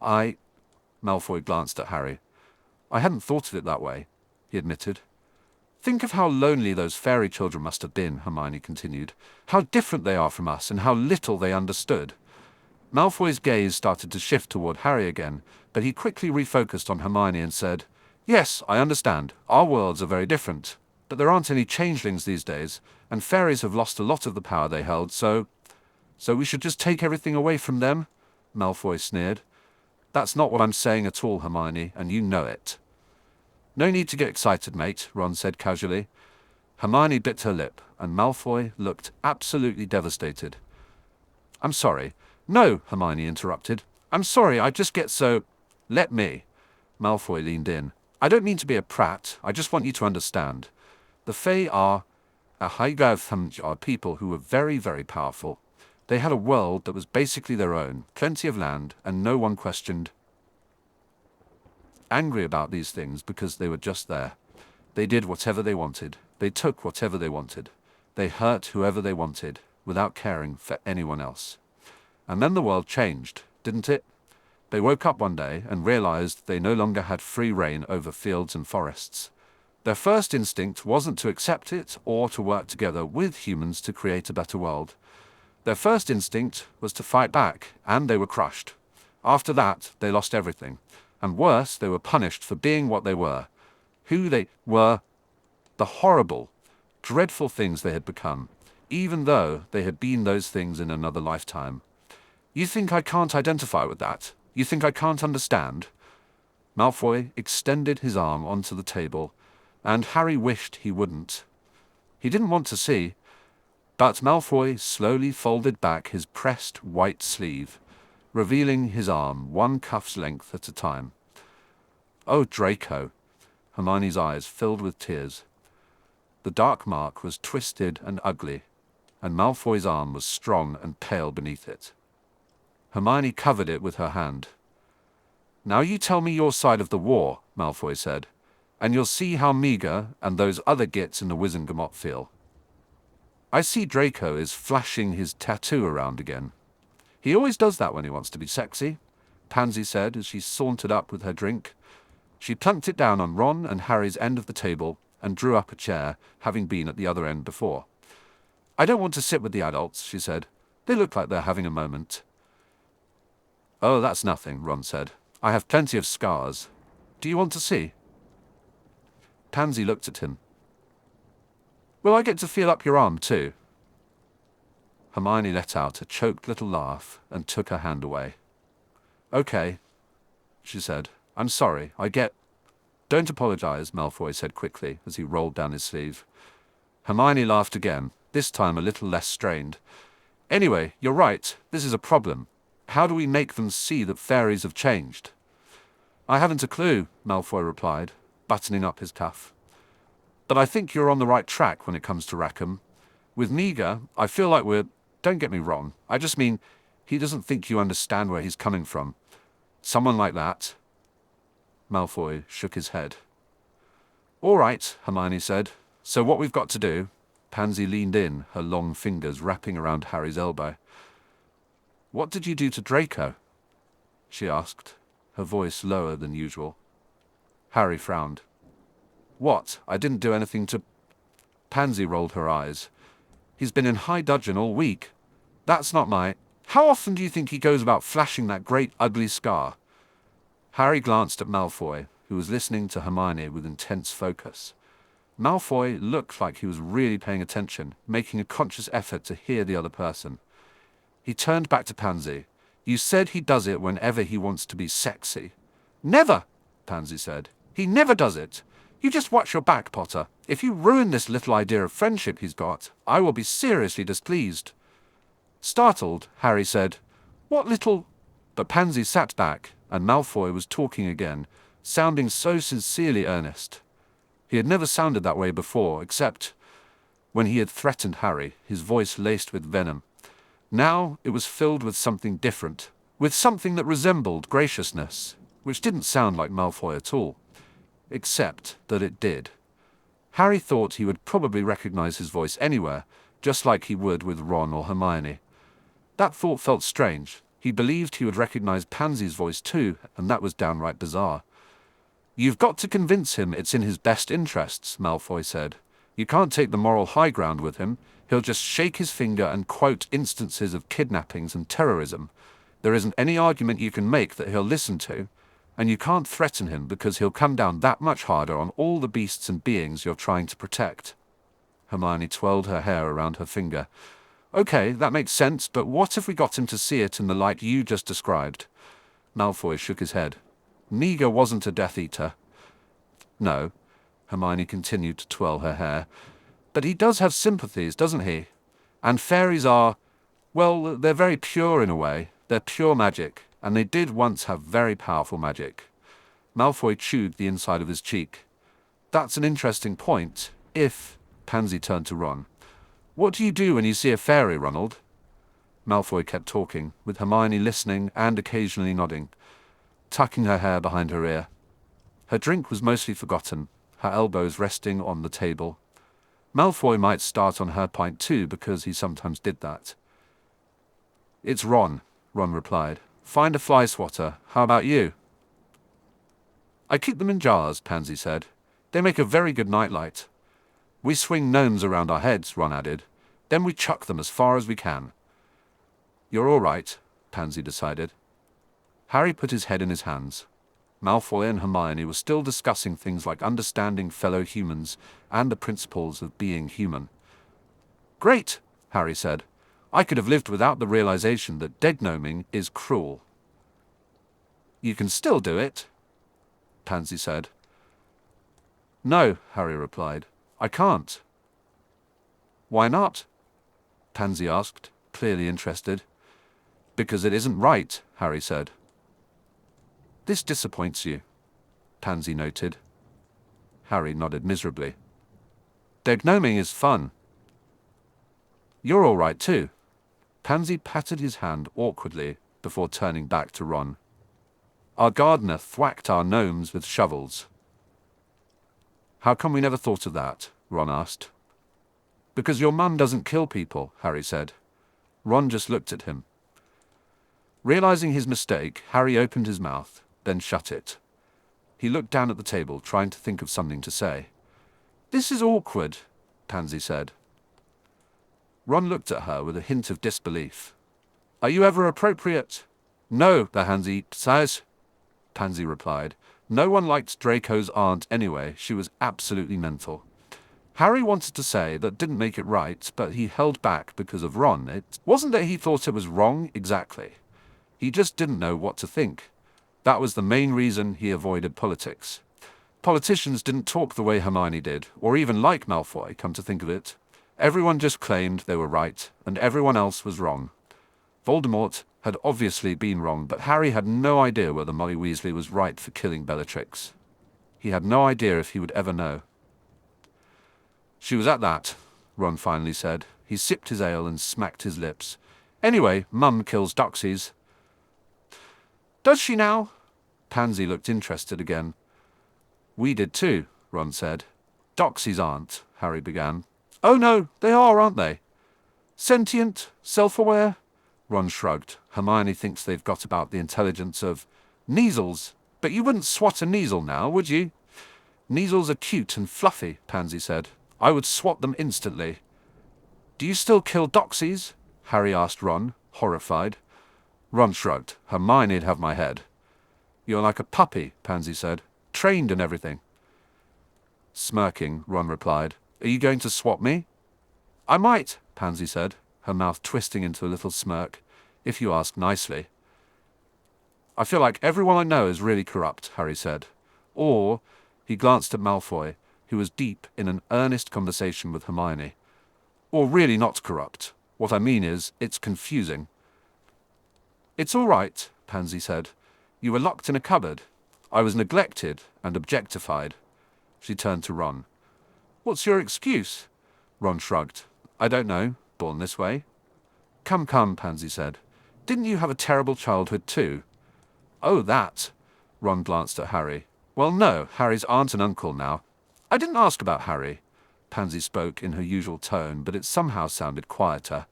Malfoy glanced at Harry. I hadn't thought of it that way, he admitted. Think of how lonely those fairy children must have been, Hermione continued. How different they are from us and how little they understood. Malfoy's gaze started to shift toward Harry again, but he quickly refocused on Hermione and said, Yes, I understand. Our worlds are very different. But there aren't any changelings these days, and fairies have lost a lot of the power they held, so we should just take everything away from them? Malfoy sneered. That's not what I'm saying at all, Hermione, and you know it. No need to get excited, mate, Ron said casually. Hermione bit her lip, and Malfoy looked absolutely devastated. I'm sorry. No, Hermione interrupted. I'm sorry, I just get so... Let me. Malfoy leaned in. I don't mean to be a prat, I just want you to understand. The Fae are people who were very, very powerful. They had a world that was basically their own, plenty of land, and no one questioned. Angry about these things because they were just there. They did whatever they wanted. They took whatever they wanted. They hurt whoever they wanted, without caring for anyone else. And then the world changed, didn't it? They woke up one day and realized they no longer had free reign over fields and forests. Their first instinct wasn't to accept it or to work together with humans to create a better world. Their first instinct was to fight back, and they were crushed. After that, they lost everything. And worse, they were punished for being what they were. Who they were, the horrible, dreadful things they had become, even though they had been those things in another lifetime. You think I can't identify with that? You think I can't understand? Malfoy extended his arm onto the table, and Harry wished he wouldn't. He didn't want to see, but Malfoy slowly folded back his pressed white sleeve, revealing his arm one cuff's length at a time. Oh, Draco! Hermione's eyes filled with tears. The dark mark was twisted and ugly, and Malfoy's arm was strong and pale beneath it. Hermione covered it with her hand. Now you tell me your side of the war, Malfoy said, and you'll see how Meager and those other gits in the Wizengamot feel. I see Draco is flashing his tattoo around again. He always does that when he wants to be sexy, Pansy said as she sauntered up with her drink. She plunked it down on Ron and Harry's end of the table and drew up a chair, having been at the other end before. "I don't want to sit with the adults," she said. "They look like they're having a moment." "Oh, that's nothing," Ron said. "I have plenty of scars. Do you want to see?" Pansy looked at him. "Will I get to feel up your arm too?" Hermione let out a choked little laugh and took her hand away. "Okay," she said. "I'm sorry, Don't apologize," Malfoy said quickly as he rolled down his sleeve. Hermione laughed again, this time a little less strained. "Anyway, you're right, this is a problem. How do we make them see that fairies have changed?" "I haven't a clue," Malfoy replied, buttoning up his cuff. "But I think you're on the right track when it comes to Rackham. With Niga, I feel like don't get me wrong, I just mean, he doesn't think you understand where he's coming from. Someone like that." Malfoy shook his head. "All right," Hermione said. "So what we've got to do..." Pansy leaned in, her long fingers wrapping around Harry's elbow. "What did you do to Draco?" she asked, her voice lower than usual. Harry frowned. "What? I didn't do anything to..." Pansy rolled her eyes. "He's been in high dudgeon all week. That's not my... How often do you think he goes about flashing that great ugly scar?" Harry glanced at Malfoy, who was listening to Hermione with intense focus. Malfoy looked like he was really paying attention, making a conscious effort to hear the other person. He turned back to Pansy. "You said he does it whenever he wants to be sexy." "Never," Pansy said. "He never does it. You just watch your back, Potter. If you ruin this little idea of friendship he's got, I will be seriously displeased." Startled, Harry said, "What little..." But Pansy sat back, and Malfoy was talking again, sounding so sincerely earnest. He had never sounded that way before, except when he had threatened Harry, his voice laced with venom. Now it was filled with something different, with something that resembled graciousness, which didn't sound like Malfoy at all, except that it did. Harry thought he would probably recognize his voice anywhere, just like he would with Ron or Hermione. That thought felt strange. He believed he would recognize Pansy's voice too, and that was downright bizarre. "You've got to convince him it's in his best interests," Malfoy said. "You can't take the moral high ground with him. He'll just shake his finger and quote instances of kidnappings and terrorism. There isn't any argument you can make that he'll listen to, and you can't threaten him because he'll come down that much harder on all the beasts and beings you're trying to protect." Hermione twirled her hair around her finger. "Okay, that makes sense, but what if we got him to see it in the light you just described?" Malfoy shook his head. "Niga wasn't a Death Eater." "No," Hermione continued to twirl her hair, "but he does have sympathies, doesn't he? And fairies are, well, they're very pure in a way. They're pure magic, and they did once have very powerful magic." Malfoy chewed the inside of his cheek. "That's an interesting point. Pansy turned to Ron. "What do you do when you see a fairy, Ronald?" Malfoy kept talking, with Hermione listening and occasionally nodding, tucking her hair behind her ear. Her drink was mostly forgotten, her elbows resting on the table. Malfoy might start on her pint too, because he sometimes did that. "It's Ron," Ron replied. "Find a fly swatter. How about you?" "I keep them in jars," Pansy said. "They make a very good nightlight." "We swing gnomes around our heads," Ron added. "Then we chuck them as far as we can." "You're all right," Pansy decided. Harry put his head in his hands. Malfoy and Hermione were still discussing things like understanding fellow humans and the principles of being human. "Great," Harry said. "I could have lived without the realization that degnoming is cruel." "You can still do it," Pansy said. "No," Harry replied. "I can't." "Why not?" Pansy asked, clearly interested. "Because it isn't right," Harry said. "This disappoints you," Pansy noted. Harry nodded miserably. "Degnoming is fun." "You're all right too." Pansy patted his hand awkwardly before turning back to Ron. "Our gardener thwacked our gnomes with shovels." "How come we never thought of that?" Ron asked. "Because your mum doesn't kill people," Harry said. Ron just looked at him. Realizing his mistake, Harry opened his mouth, then shut it. He looked down at the table, trying to think of something to say. This is awkward, Pansy said. Ron looked at her with a hint of disbelief. Are you ever appropriate? No, Pansy says, Pansy replied. No one liked Draco's aunt anyway, she was absolutely mental. Harry wanted to say that didn't make it right, but he held back because of Ron. It wasn't that he thought it was wrong exactly. He just didn't know what to think. That was the main reason he avoided politics. Politicians didn't talk the way Hermione did, or even like Malfoy, come to think of it. Everyone just claimed they were right, and everyone else was wrong. Voldemort had obviously been wrong, but Harry had no idea whether Molly Weasley was right for killing Bellatrix. He had no idea if he would ever know. She was at that, Ron finally said. He sipped his ale and smacked his lips. Anyway, Mum kills doxies. Does she now? Pansy looked interested again. We did too, Ron said. Doxies aren't, Harry began. Oh no, they are, aren't they? Sentient, self-aware? Ron shrugged. Hermione thinks they've got about the intelligence of Neasels. But you wouldn't swat a Neasel now, would you? Neasels are cute and fluffy, Pansy said. I would swat them instantly. Do you still kill doxies? Harry asked Ron, horrified. Ron shrugged. Hermione'd have my head. You're like a puppy, Pansy said. Trained and everything. Smirking, Ron replied. Are you going to swat me? I might, Pansy said, her mouth twisting into a little smirk, if you ask nicely. I feel like everyone I know is really corrupt, Harry said. Or, he glanced at Malfoy, who was deep in an earnest conversation with Hermione. Or really not corrupt. What I mean is, it's confusing. It's all right, Pansy said. You were locked in a cupboard. I was neglected and objectified. She turned to Ron. What's your excuse? Ron shrugged. I don't know. Born this way. Come, Pansy said. Didn't you have a terrible childhood too? Oh, that. Ron glanced at Harry. Well, no, Harry's aunt and uncle now. I didn't ask about Harry. Pansy spoke in her usual tone, but it somehow sounded quieter.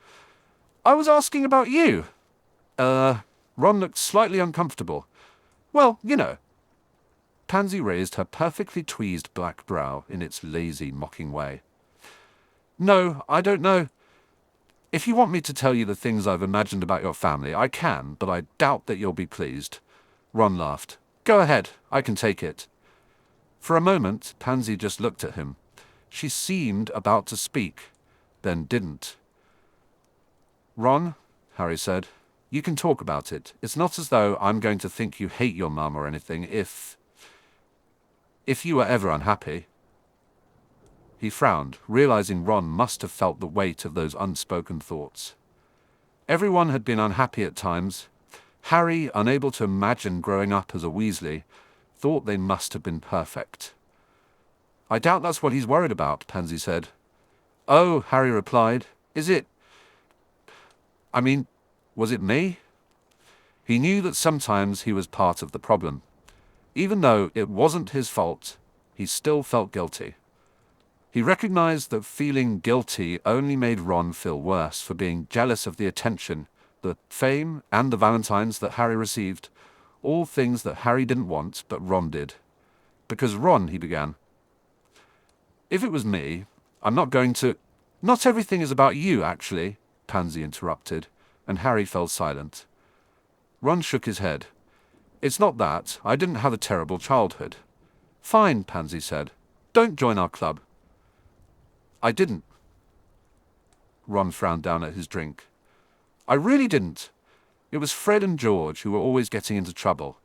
I was asking about you. Ron looked slightly uncomfortable. Well, you know. Pansy raised her perfectly tweezed black brow in its lazy, mocking way. No, I don't know. If you want me to tell you the things I've imagined about your family, I can, but I doubt that you'll be pleased. Ron laughed. Go ahead, I can take it. For a moment, Pansy just looked at him. She seemed about to speak, then didn't. Ron, Harry said, you can talk about it. It's not as though I'm going to think you hate your mum or anything if you were ever unhappy. He frowned, realizing Ron must have felt the weight of those unspoken thoughts. Everyone had been unhappy at times. Harry, unable to imagine growing up as a Weasley, thought they must have been perfect. I doubt that's what he's worried about, Pansy said. Oh, Harry replied, is it? I mean, was it me? He knew that sometimes he was part of the problem. Even though it wasn't his fault, he still felt guilty. He recognized that feeling guilty only made Ron feel worse for being jealous of the attention, the fame, and the valentines that Harry received, all things that Harry didn't want, but Ron did. Because Ron, he began. If it was me, I'm not going to... Not everything is about you, actually, Pansy interrupted, and Harry fell silent. Ron shook his head. It's not that. I didn't have a terrible childhood. Fine, Pansy said. Don't join our club. I didn't. Ron frowned down at his drink. I really didn't. It was Fred and George who were always getting into trouble,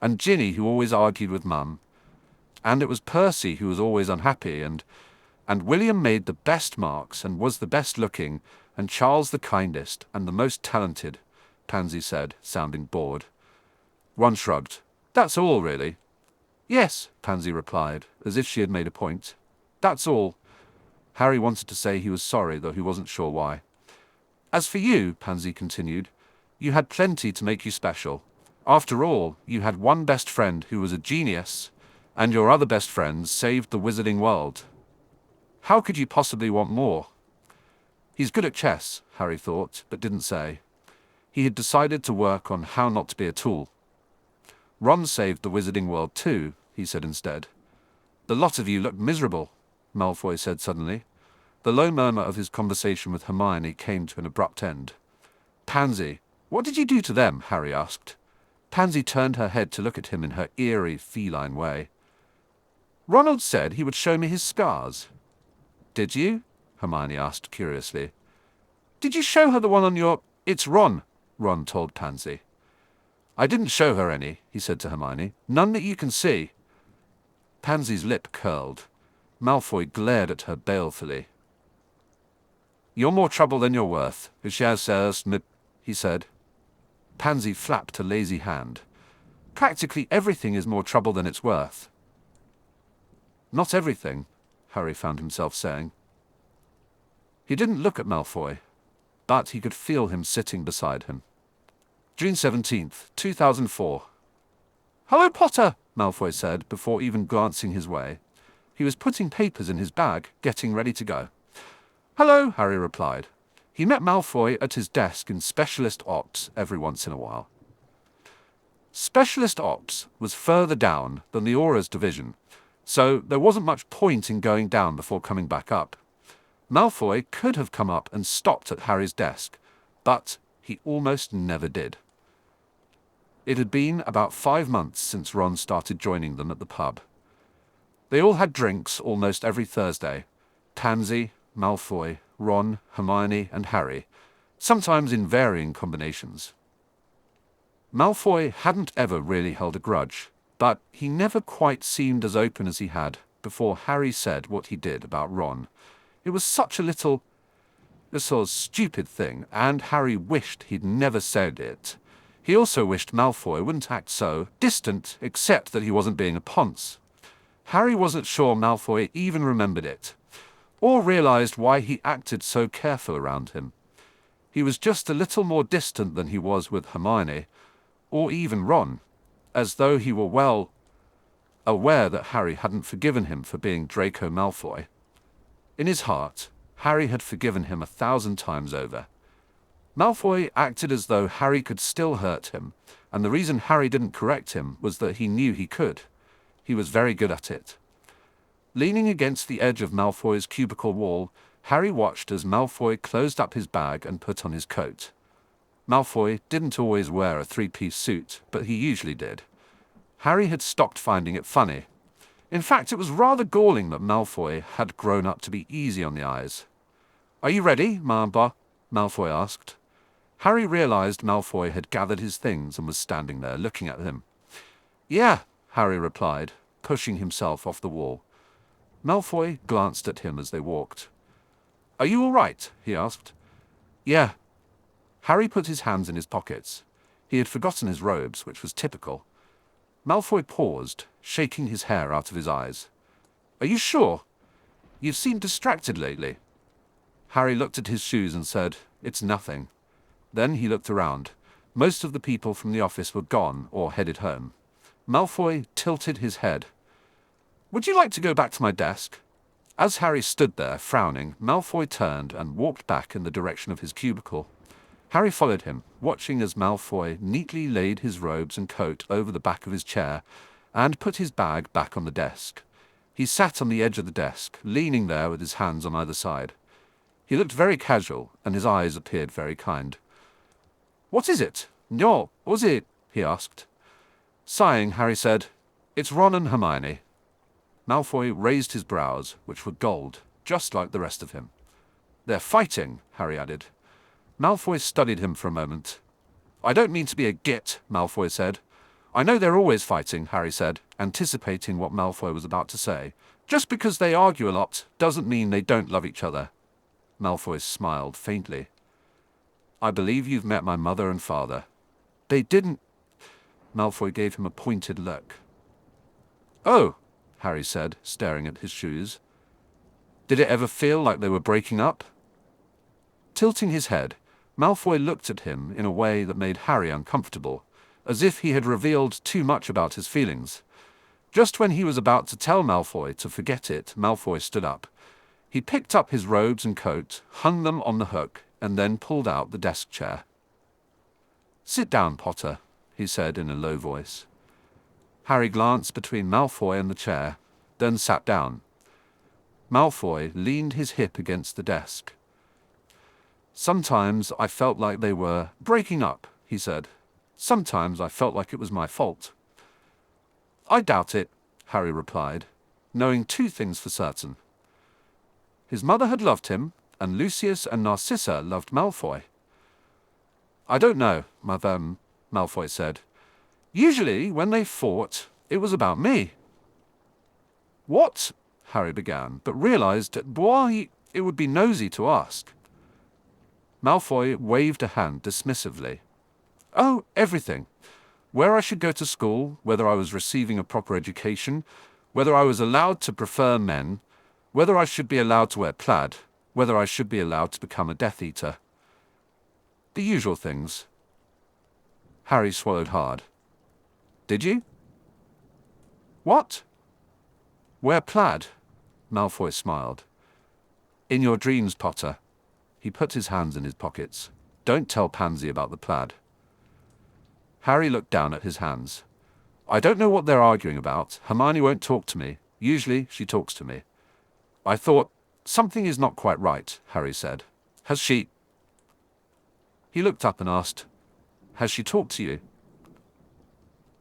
and Ginny who always argued with Mum, and it was Percy who was always unhappy, and William made the best marks and was the best looking, and Charles the kindest and the most talented, Pansy said, sounding bored. Ron shrugged. That's all, really. Yes, Pansy replied, as if she had made a point. That's all. Harry wanted to say he was sorry, though he wasn't sure why. As for you, Pansy continued, you had plenty to make you special. After all, you had one best friend who was a genius, and your other best friends saved the wizarding world. How could you possibly want more? He's good at chess, Harry thought, but didn't say. He had decided to work on how not to be a tool. Ron saved the wizarding world too, he said instead. The lot of you look miserable. Malfoy said suddenly. The low murmur of his conversation with Hermione came to an abrupt end. Pansy, what did you do to them? Harry asked. Pansy turned her head to look at him in her eerie, feline way. Ronald said he would show me his scars. Did you? Hermione asked curiously. Did you show her the one on your... It's Ron, Ron told Pansy. I didn't show her any, he said to Hermione. None that you can see. Pansy's lip curled. Malfoy glared at her balefully. You're more trouble than you're worth, he said. Pansy flapped a lazy hand. Practically everything is more trouble than it's worth. Not everything, Harry found himself saying. He didn't look at Malfoy, but he could feel him sitting beside him. June 17th, 2004. Hello, Potter, Malfoy said before even glancing his way. He was putting papers in his bag, getting ready to go. Hello, Harry replied. He met Malfoy at his desk in Specialist Ops every once in a while. Specialist Ops was further down than the Auras division, so there wasn't much point in going down before coming back up. Malfoy could have come up and stopped at Harry's desk, but he almost never did. It had been about 5 months since Ron started joining them at the pub. They all had drinks almost every Thursday. Pansy, Malfoy, Ron, Hermione, and Harry, sometimes in varying combinations. Malfoy hadn't ever really held a grudge, but he never quite seemed as open as he had before Harry said what he did about Ron. It was such a sort of stupid thing, and Harry wished he'd never said it. He also wished Malfoy wouldn't act so distant, except that he wasn't being a ponce. Harry wasn't sure Malfoy even remembered it, or realized why he acted so careful around him. He was just a little more distant than he was with Hermione, or even Ron, as though he were well aware that Harry hadn't forgiven him for being Draco Malfoy. In his heart, Harry had forgiven him 1,000 times over. Malfoy acted as though Harry could still hurt him, and the reason Harry didn't correct him was that he knew he could. He was very good at it. Leaning against the edge of Malfoy's cubicle wall, Harry watched as Malfoy closed up his bag and put on his coat. Malfoy didn't always wear a 3-piece suit, but he usually did. Harry had stopped finding it funny. In fact, it was rather galling that Malfoy had grown up to be easy on the eyes. Are you ready, Mamba? Malfoy asked. Harry realized Malfoy had gathered his things and was standing there looking at him. Yeah, Harry replied, pushing himself off the wall. Malfoy glanced at him as they walked. Are you all right? He asked. Yeah. Harry put his hands in his pockets. He had forgotten his robes, which was typical. Malfoy paused, shaking his hair out of his eyes. Are you sure? You've seemed distracted lately. Harry looked at his shoes and said, It's nothing. Then he looked around. Most of the people from the office were gone or headed home. Malfoy tilted his head. Would you like to go back to my desk? As Harry stood there, frowning, Malfoy turned and walked back in the direction of his cubicle. Harry followed him, watching as Malfoy neatly laid his robes and coat over the back of his chair and put his bag back on the desk. He sat on the edge of the desk, leaning there with his hands on either side. He looked very casual, and his eyes appeared very kind. What is it? No, was it? He asked. Sighing, Harry said, It's Ron and Hermione. Malfoy raised his brows, which were gold, just like the rest of him. They're fighting, Harry added. Malfoy studied him for a moment. I don't mean to be a git, Malfoy said. I know they're always fighting, Harry said, anticipating what Malfoy was about to say. Just because they argue a lot doesn't mean they don't love each other. Malfoy smiled faintly. I believe you've met my mother and father. They didn't. Malfoy gave him a pointed look. Oh, Harry said, staring at his shoes. Did it ever feel like they were breaking up? Tilting his head, Malfoy looked at him in a way that made Harry uncomfortable, as if he had revealed too much about his feelings. Just when he was about to tell Malfoy to forget it, Malfoy stood up. He picked up his robes and coat, hung them on the hook, and then pulled out the desk chair. Sit down, Potter, he said in a low voice. Harry glanced between Malfoy and the chair, then sat down. Malfoy leaned his hip against the desk. Sometimes I felt like they were breaking up, he said. Sometimes I felt like it was my fault. I doubt it, Harry replied, knowing two things for certain. His mother had loved him, and Lucius and Narcissa loved Malfoy. I don't know, Madame, Malfoy said. Usually, when they fought, it was about me. What? Harry began, but realized that it would be nosy to ask. Malfoy waved a hand dismissively. Oh, everything. Where I should go to school, whether I was receiving a proper education, whether I was allowed to prefer men, whether I should be allowed to wear plaid, whether I should be allowed to become a Death Eater. The usual things. Harry swallowed hard. Did you? What? Wear plaid, Malfoy smiled. In your dreams, Potter. He put his hands in his pockets. Don't tell Pansy about the plaid. Harry looked down at his hands. I don't know what they're arguing about. Hermione won't talk to me. Usually, she talks to me. I thought, something is not quite right, Harry said. Has she... He looked up and asked, Has she talked to you?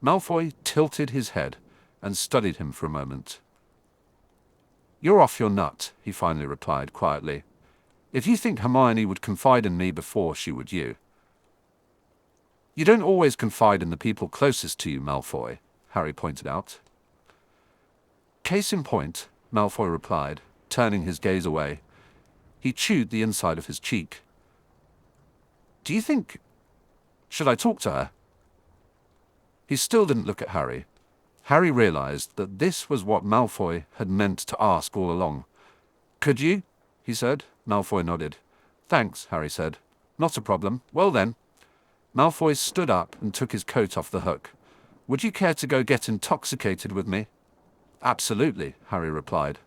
Malfoy tilted his head and studied him for a moment. You're off your nut, he finally replied quietly. If you think Hermione would confide in me before she would you. You don't always confide in the people closest to you, Malfoy, Harry pointed out. Case in point, Malfoy replied, turning his gaze away. He chewed the inside of his cheek. Do you think... Should I talk to her? He still didn't look at Harry. Harry realized that this was what Malfoy had meant to ask all along. Could you? He said. Malfoy nodded. Thanks, Harry said. Not a problem. Well then. Malfoy stood up and took his coat off the hook. Would you care to go get intoxicated with me? Absolutely, Harry replied.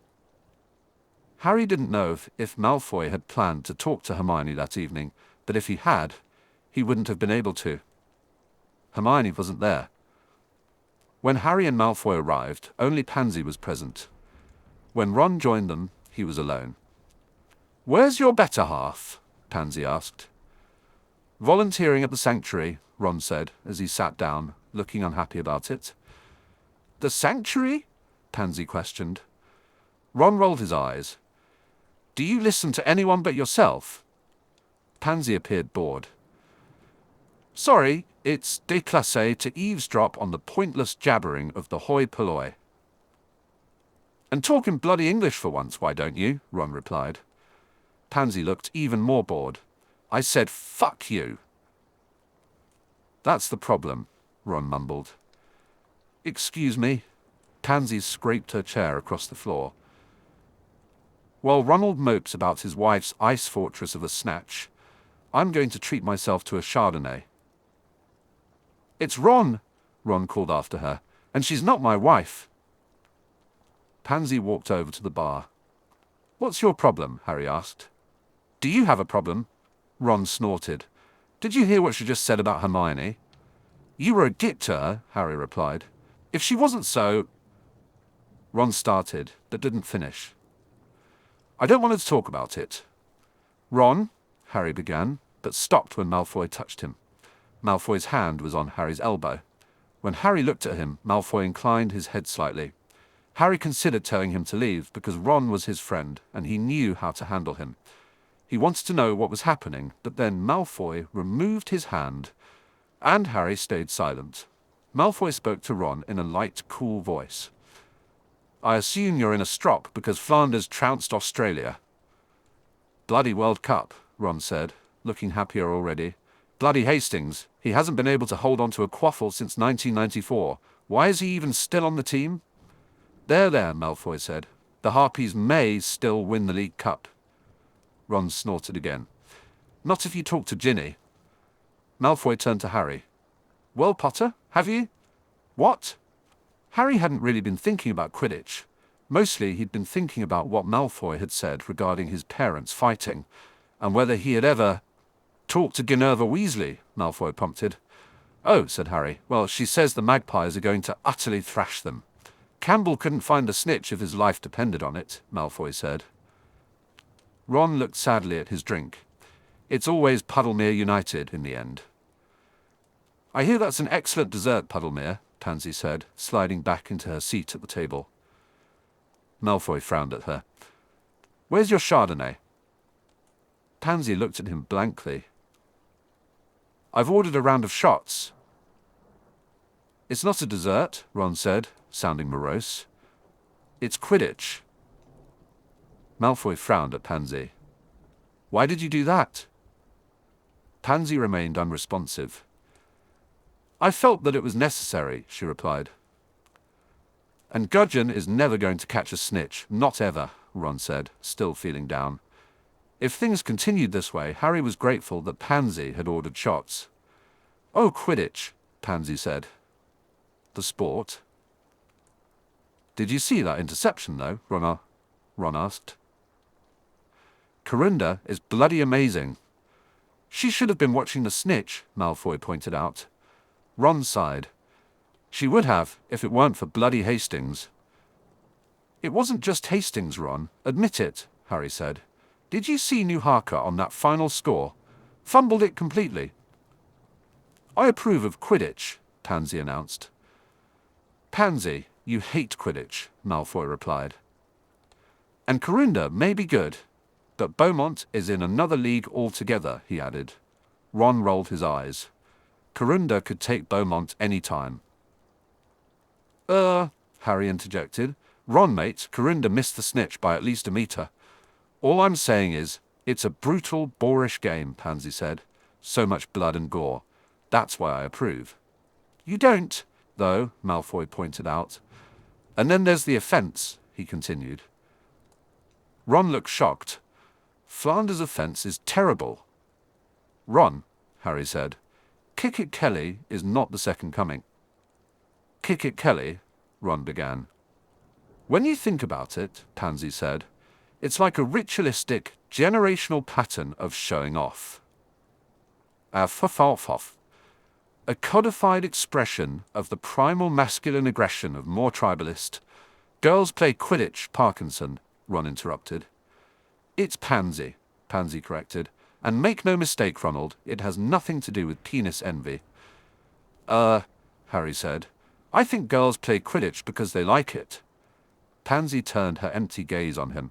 Harry didn't know if Malfoy had planned to talk to Hermione that evening, but if he had, he wouldn't have been able to. Hermione wasn't there. When Harry and Malfoy arrived, only Pansy was present. When Ron joined them, he was alone. Where's your better half? Pansy asked. Volunteering at the sanctuary, Ron said, as he sat down, looking unhappy about it. The sanctuary? Pansy questioned. Ron rolled his eyes. Do you listen to anyone but yourself? Pansy appeared bored. Sorry, it's déclassé to eavesdrop on the pointless jabbering of the hoi polloi. And talk in bloody English for once, why don't you? Ron replied. Pansy looked even more bored. I said, fuck you. That's the problem, Ron mumbled. Excuse me. Pansy scraped her chair across the floor. While Ronald mopes about his wife's ice fortress of a snatch, I'm going to treat myself to a Chardonnay. It's Ron, Ron called after her, and she's not my wife. Pansy walked over to the bar. What's your problem? Harry asked. Do you have a problem? Ron snorted. Did you hear what she just said about Hermione? You were a git to her, Harry replied. If she wasn't so... Ron started, but didn't finish. I don't want to talk about it. Ron, Harry began, but stopped when Malfoy touched him. Malfoy's hand was on Harry's elbow. When Harry looked at him, Malfoy inclined his head slightly. Harry considered telling him to leave because Ron was his friend and he knew how to handle him. He wanted to know what was happening, but then Malfoy removed his hand and Harry stayed silent. Malfoy spoke to Ron in a light, cool voice. I assume you're in a strop because Flanders trounced Australia. Bloody World Cup, Ron said, looking happier already. Bloody Hastings, he hasn't been able to hold on to a quaffle since 1994. Why is he even still on the team? There, Malfoy said. The Harpies may still win the League Cup. Ron snorted again. Not if you talk to Ginny. Malfoy turned to Harry. Well, Potter, have you? What? Harry hadn't really been thinking about Quidditch. Mostly he'd been thinking about what Malfoy had said regarding his parents fighting, and whether he had ever... Talked to Ginevra Weasley, Malfoy prompted. Oh, said Harry. Well, she says the magpies are going to utterly thrash them. Campbell couldn't find the snitch if his life depended on it, Malfoy said. Ron looked sadly at his drink. It's always Puddlemere United in the end. I hear that's an excellent dessert, Puddlemere, Pansy said, sliding back into her seat at the table. Malfoy frowned at her. Where's your Chardonnay? Pansy looked at him blankly. I've ordered a round of shots. It's not a dessert, Ron said, sounding morose. It's Quidditch. Malfoy frowned at Pansy. Why did you do that? Pansy remained unresponsive. I felt that it was necessary, she replied. And Gudgeon is never going to catch a snitch, not ever, Ron said, still feeling down. If things continued this way, Harry was grateful that Pansy had ordered shots. Oh, Quidditch, Pansy said. The sport? Did you see that interception, though, Ron asked. Corinda is bloody amazing. She should have been watching the snitch, Malfoy pointed out. Ron sighed. She would have, if it weren't for bloody Hastings. It wasn't just Hastings, Ron. Admit it, Harry said. Did you see New Harker on that final score? Fumbled it completely. I approve of Quidditch, Pansy announced. Pansy, you hate Quidditch, Malfoy replied. And Corinda may be good, but Beaumont is in another league altogether, he added. Ron rolled his eyes. Corinda could take Beaumont any time. Harry interjected. Ron, mate, Corinda missed the snitch by at least a meter. All I'm saying is, it's a brutal, boorish game, Pansy said. So much blood and gore. That's why I approve. You don't, though, Malfoy pointed out. And then there's the offence, he continued. Ron looked shocked. Flanders' offence is terrible. Ron, Harry said, Kick It Kelly is not the second coming. Kick It Kelly, Ron began. When you think about it, Pansy said, it's like a ritualistic, generational pattern of showing off. A codified expression of the primal masculine aggression of more tribalist. Girls play Quidditch, Parkinson, Ron interrupted. It's Pansy, Pansy corrected. And make no mistake, Ronald, it has nothing to do with penis envy. Harry said. I think girls play Quidditch because they like it. Pansy turned her empty gaze on him.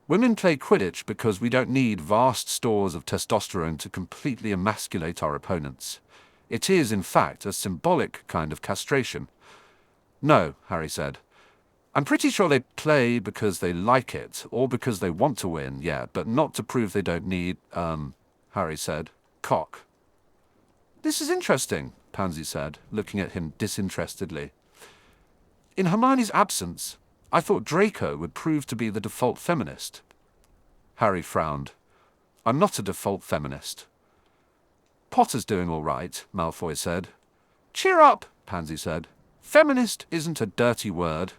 Women play Quidditch because we don't need vast stores of testosterone to completely emasculate our opponents. It is, in fact, a symbolic kind of castration. No, Harry said. I'm pretty sure they play because they like it, or because they want to win, yeah, but not to prove they don't need, Harry said, cock. This is interesting, Pansy said, looking at him disinterestedly. In Hermione's absence, I thought Draco would prove to be the default feminist. Harry frowned. I'm not a default feminist. Potter's doing all right, Malfoy said. Cheer up, Pansy said. Feminist isn't a dirty word.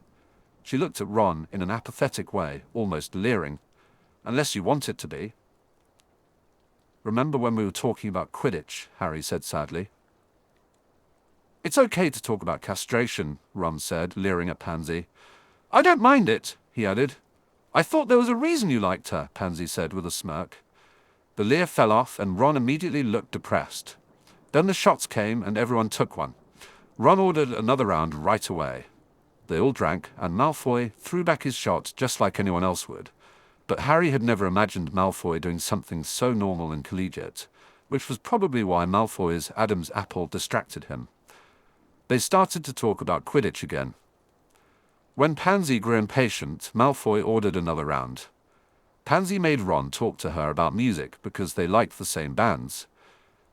She looked at Ron in an apathetic way, almost leering. Unless you want it to be. Remember when we were talking about Quidditch, Harry said sadly. It's okay to talk about castration, Ron said, leering at Pansy. I don't mind it, he added. I thought there was a reason you liked her, Pansy said with a smirk. The leer fell off and Ron immediately looked depressed. Then the shots came and everyone took one. Ron ordered another round right away. They all drank, and Malfoy threw back his shot just like anyone else would. But Harry had never imagined Malfoy doing something so normal and collegiate, which was probably why Malfoy's Adam's apple distracted him. They started to talk about Quidditch again. When Pansy grew impatient, Malfoy ordered another round. Pansy made Ron talk to her about music because they liked the same bands.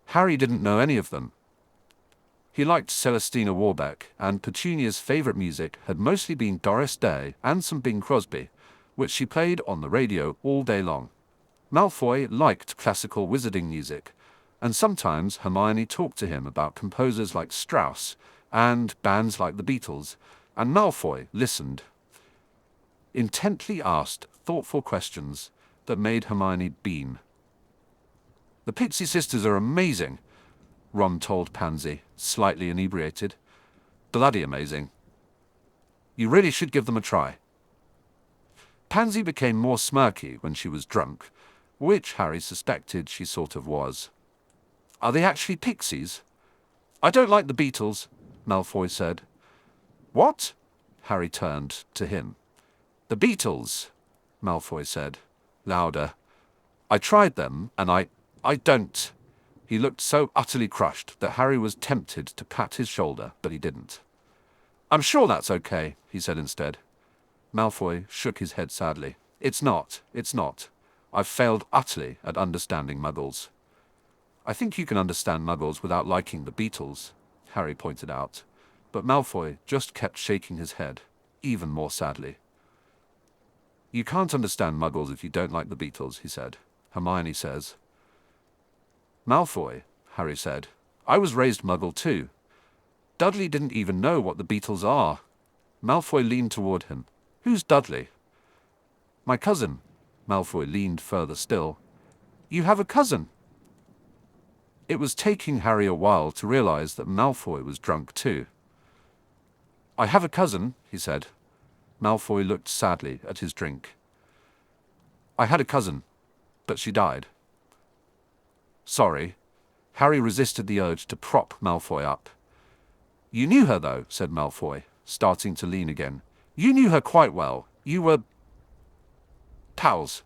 Harry didn't know any of them. He liked Celestina Warbeck, and Petunia's favourite music had mostly been Doris Day and some Bing Crosby, which she played on the radio all day long. Malfoy liked classical wizarding music, and sometimes Hermione talked to him about composers like Strauss and bands like the Beatles, and Malfoy listened. Intently asked thoughtful questions that made Hermione beam. The Pitsy sisters are amazing, Ron told Pansy, slightly inebriated. Bloody amazing. You really should give them a try. Pansy became more smirky when she was drunk, which Harry suspected she sort of was. Are they actually pixies? I don't like the Beatles, Malfoy said. What? Harry turned to him. The Beatles, Malfoy said, louder. I tried them, and I don't. He looked so utterly crushed that Harry was tempted to pat his shoulder, but he didn't. I'm sure that's okay, he said instead. Malfoy shook his head sadly. It's not. I've failed utterly at understanding Muggles. I think you can understand Muggles without liking the Beatles, Harry pointed out, but Malfoy just kept shaking his head, even more sadly. You can't understand Muggles if you don't like the Beatles, he said. Hermione says. Malfoy, Harry said. I was raised Muggle too. Dudley didn't even know what the Beatles are. Malfoy leaned toward him. Who's Dudley? My cousin. Malfoy leaned further still. You have a cousin? It was taking Harry a while to realize that Malfoy was drunk too. I have a cousin, he said. Malfoy looked sadly at his drink. I had a cousin, but she died. Sorry. Harry resisted the urge to prop Malfoy up. You knew her, though, said Malfoy, starting to lean again. You knew her quite well. You were pals.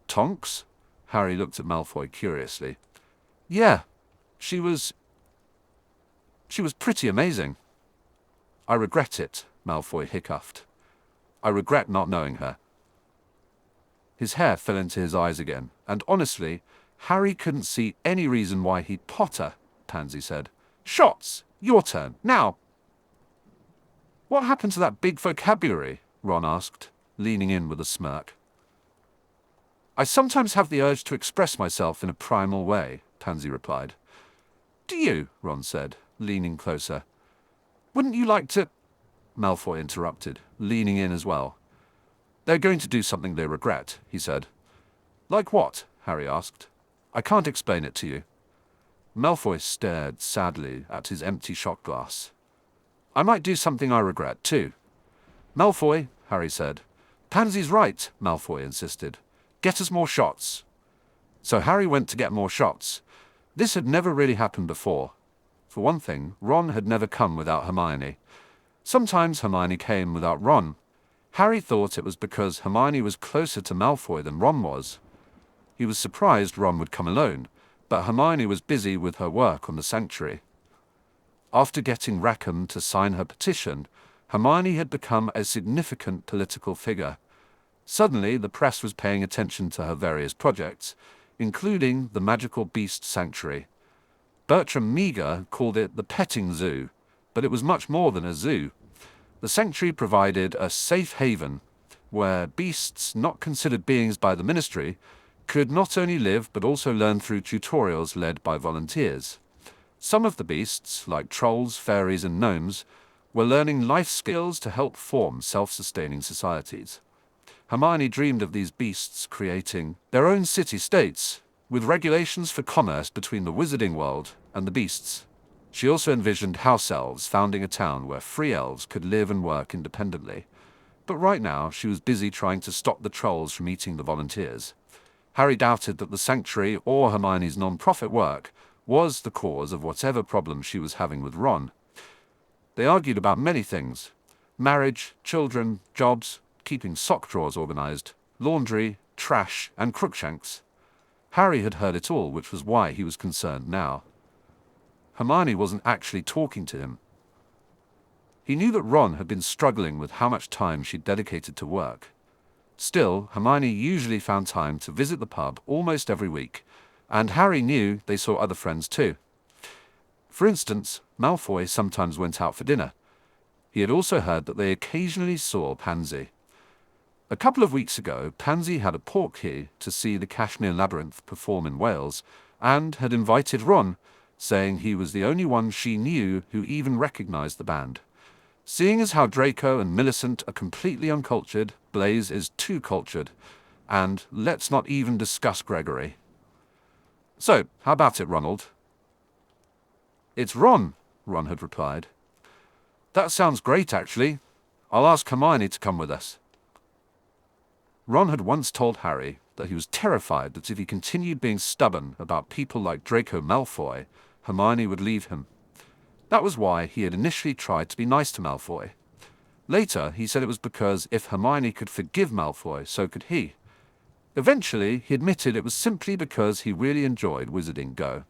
Tonks? Harry looked at Malfoy curiously. Yeah, she was pretty amazing. I regret it, Malfoy hiccuped. I regret not knowing her. His hair fell into his eyes again, and honestly, Harry couldn't see any reason why he'd Potter, Pansy said. Shots! Your turn, now! What happened to that big vocabulary? Ron asked, leaning in with a smirk. I sometimes have the urge to express myself in a primal way, Pansy replied. Do you? Ron said, leaning closer. Wouldn't you like to... Malfoy interrupted, leaning in as well. They're going to do something they regret, he said. Like what? Harry asked. I can't explain it to you. Malfoy stared sadly at his empty shot glass. I might do something I regret, too. Malfoy, Harry said. Pansy's right, Malfoy insisted. Get us more shots. So Harry went to get more shots. This had never really happened before. For one thing, Ron had never come without Hermione. Sometimes Hermione came without Ron. Harry thought it was because Hermione was closer to Malfoy than Ron was. He was surprised Ron would come alone, but Hermione was busy with her work on the Sanctuary. After getting Rackham to sign her petition, Hermione had become a significant political figure. Suddenly, the press was paying attention to her various projects, including the magical beast sanctuary. Bertram Meager called it the petting zoo, but it was much more than a zoo. The sanctuary provided a safe haven where beasts not considered beings by the ministry could not only live but also learn through tutorials led by volunteers. Some of the beasts, like trolls, fairies, and gnomes, were learning life skills to help form self-sustaining societies. Hermione dreamed of these beasts creating their own city-states, with regulations for commerce between the wizarding world and the beasts. She also envisioned house elves founding a town where free elves could live and work independently. But right now, she was busy trying to stop the trolls from eating the volunteers. Harry doubted that the sanctuary or Hermione's non-profit work was the cause of whatever problem she was having with Ron. They argued about many things: marriage, children, jobs, keeping sock drawers organized, laundry, trash, and Crookshanks. Harry had heard it all, which was why he was concerned now. Hermione wasn't actually talking to him. He knew that Ron had been struggling with how much time she'd dedicated to work. Still, Hermione usually found time to visit the pub almost every week, and Harry knew they saw other friends too. For instance, Malfoy sometimes went out for dinner. He had also heard that they occasionally saw Pansy. A couple of weeks ago, Pansy had a portkey to see the Kashmir Labyrinth perform in Wales, and had invited Ron, saying he was the only one she knew who even recognized the band. Seeing as how Draco and Millicent are completely uncultured, Blaise is too cultured, and let's not even discuss Gregory. So, how about it, Ronald? It's Ron, Ron had replied. That sounds great, actually. I'll ask Hermione to come with us. Ron had once told Harry that he was terrified that if he continued being stubborn about people like Draco Malfoy, Hermione would leave him. That was why he had initially tried to be nice to Malfoy. Later, he said it was because if Hermione could forgive Malfoy, so could he. Eventually, he admitted it was simply because he really enjoyed Wizarding Go.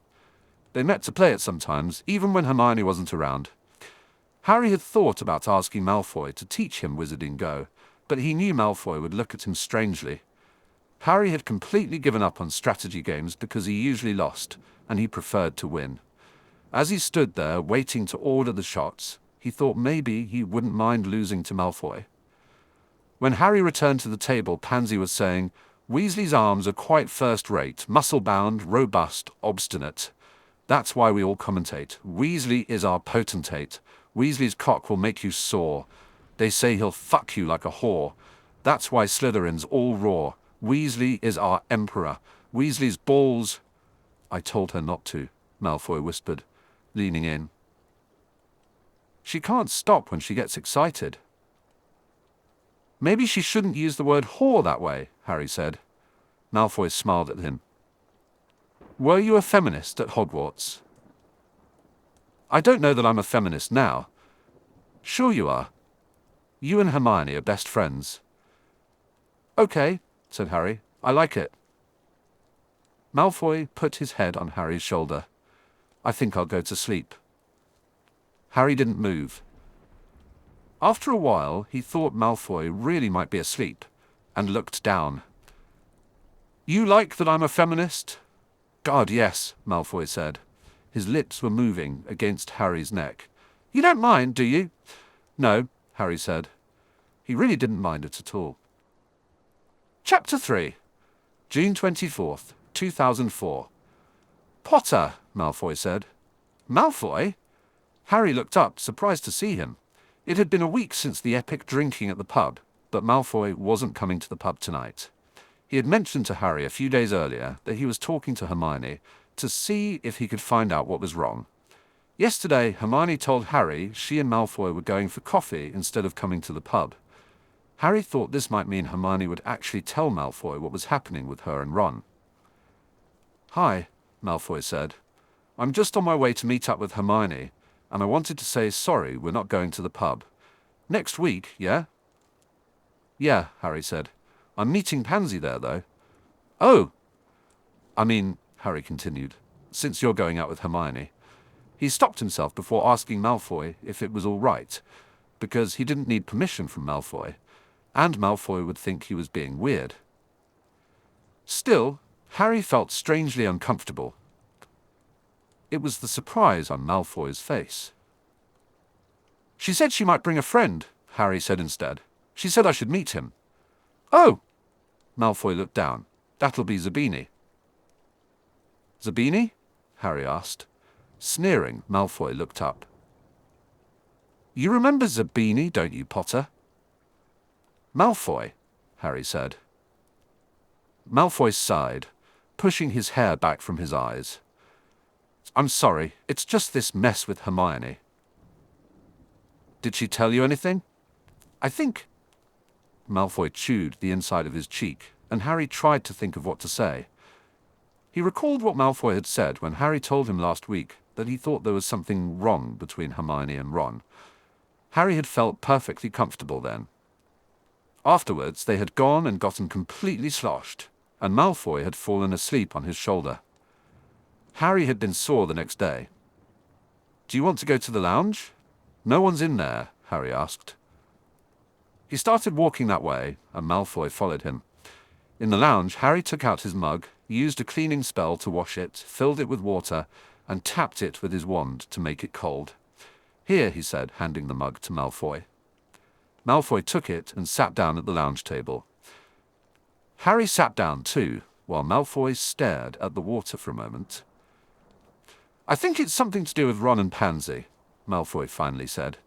They met to play it sometimes, even when Hermione wasn't around. Harry had thought about asking Malfoy to teach him Wizarding Go, but he knew Malfoy would look at him strangely. Harry had completely given up on strategy games because he usually lost, and he preferred to win. As he stood there waiting to order the shots, he thought maybe he wouldn't mind losing to Malfoy. When Harry returned to the table, Pansy was saying, "Weasley's arms are quite first-rate, muscle-bound, robust, obstinate. That's why we all commentate. Weasley is our potentate. Weasley's cock will make you sore. They say he'll fuck you like a whore. That's why Slytherins all roar. Weasley is our emperor. Weasley's balls—" "I told her not to," Malfoy whispered, leaning in. "She can't stop when she gets excited." "Maybe she shouldn't use the word whore that way," Harry said. Malfoy smiled at him. "Were you a feminist at Hogwarts?" "I don't know that I'm a feminist now." "Sure you are. You and Hermione are best friends." "Okay," said Harry. "I like it." Malfoy put his head on Harry's shoulder. "I think I'll go to sleep." Harry didn't move. After a while, he thought Malfoy really might be asleep, and looked down. "You like that I'm a feminist?" "God, yes," Malfoy said. His lips were moving against Harry's neck. "You don't mind, do you?" "No," Harry said. He really didn't mind it at all. Chapter 3. June 24th, 2004. "Potter," Malfoy said. "Malfoy?" Harry looked up, surprised to see him. It had been a week since the epic drinking at the pub, but Malfoy wasn't coming to the pub tonight. He had mentioned to Harry a few days earlier that he was talking to Hermione to see if he could find out what was wrong. Yesterday, Hermione told Harry she and Malfoy were going for coffee instead of coming to the pub. Harry thought this might mean Hermione would actually tell Malfoy what was happening with her and Ron. "Hi," Malfoy said. "I'm just on my way to meet up with Hermione, and I wanted to say sorry we're not going to the pub. Next week, yeah?" "Yeah," Harry said. "I'm meeting Pansy there, though." "Oh!" "I mean," Harry continued, "since you're going out with Hermione." He stopped himself before asking Malfoy if it was all right, because he didn't need permission from Malfoy, and Malfoy would think he was being weird. Still, Harry felt strangely uncomfortable. It was the surprise on Malfoy's face. "She said she might bring a friend," Harry said instead. "She said I should meet him." "Oh!" Malfoy looked down. "That'll be Zabini." "Zabini?" Harry asked. Sneering, Malfoy looked up. "You remember Zabini, don't you, Potter?" "Malfoy," Harry said. Malfoy sighed, pushing his hair back from his eyes. "I'm sorry, it's just this mess with Hermione." "Did she tell you anything?" "I think—" Malfoy chewed the inside of his cheek, and Harry tried to think of what to say. He recalled what Malfoy had said when Harry told him last week that he thought there was something wrong between Hermione and Ron. Harry had felt perfectly comfortable then. Afterwards, they had gone and gotten completely sloshed, and Malfoy had fallen asleep on his shoulder. Harry had been sore the next day. "Do you want to go to the lounge?" "No one's in there," Harry asked. He started walking that way, and Malfoy followed him. In the lounge, Harry took out his mug, used a cleaning spell to wash it, filled it with water, and tapped it with his wand to make it cold. "Here," he said, handing the mug to Malfoy. Malfoy took it and sat down at the lounge table. Harry sat down too, while Malfoy stared at the water for a moment. "I think it's something to do with Ron and Pansy," Malfoy finally said.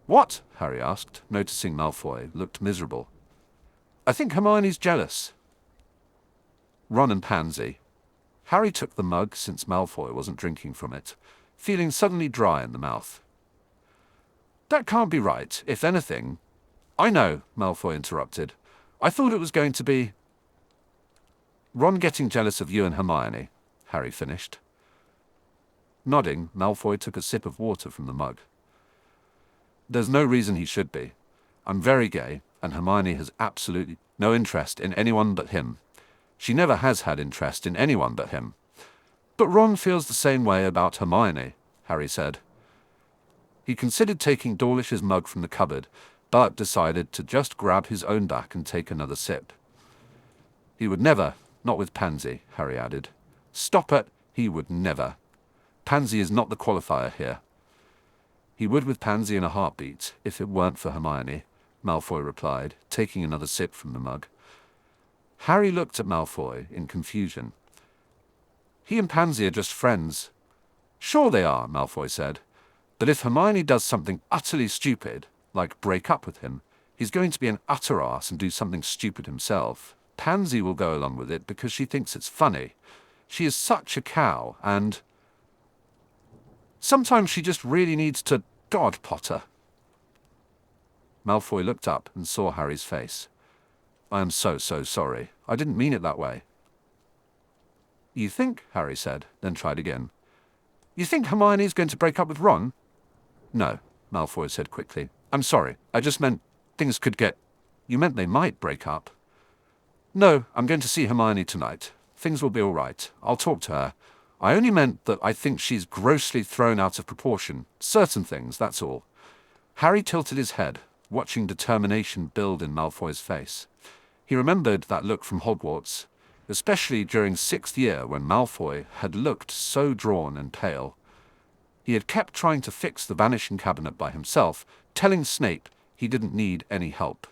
"What?" Harry asked, noticing Malfoy looked miserable. "I think Hermione's jealous." Ron and Pansy. Harry took the mug since Malfoy wasn't drinking from it, feeling suddenly dry in the mouth. That can't be right. If anything... I know, Malfoy interrupted. I thought it was going to be... Ron getting jealous of you and Hermione, Harry finished. Nodding, Malfoy took a sip of water from the mug. There's no reason he should be. I'm very gay, and Hermione has absolutely no interest in anyone but him. She never has had interest in anyone but him. But Ron feels the same way about Hermione, Harry said. He considered taking Dawlish's mug from the cupboard, but decided to just grab his own back and take another sip. He would never, not with Pansy, Harry added. Stop it, he would never. Pansy is not the qualifier here. He would with Pansy in a heartbeat, if it weren't for Hermione, Malfoy replied, taking another sip from the mug. Harry looked at Malfoy in confusion. He and Pansy are just friends. Sure they are, Malfoy said. But if Hermione does something utterly stupid, like break up with him, he's going to be an utter arse and do something stupid himself. Pansy will go along with it because she thinks it's funny. She is such a cow, and... sometimes she just really needs to... God, Potter. Malfoy looked up and saw Harry's face. I am so sorry. I didn't mean it that way. You think, Harry said, then tried again. You think Hermione's going to break up with Ron? No, Malfoy said quickly. I'm sorry. I just meant things could get... You meant they might break up. No, I'm going to see Hermione tonight. Things will be all right. I'll talk to her. I only meant that I think she's grossly thrown out of proportion. Certain things, that's all. Harry tilted his head, watching determination build in Malfoy's face. He remembered that look from Hogwarts, especially during 6th year when Malfoy had looked so drawn and pale. He had kept trying to fix the vanishing cabinet by himself, telling Snape he didn't need any help.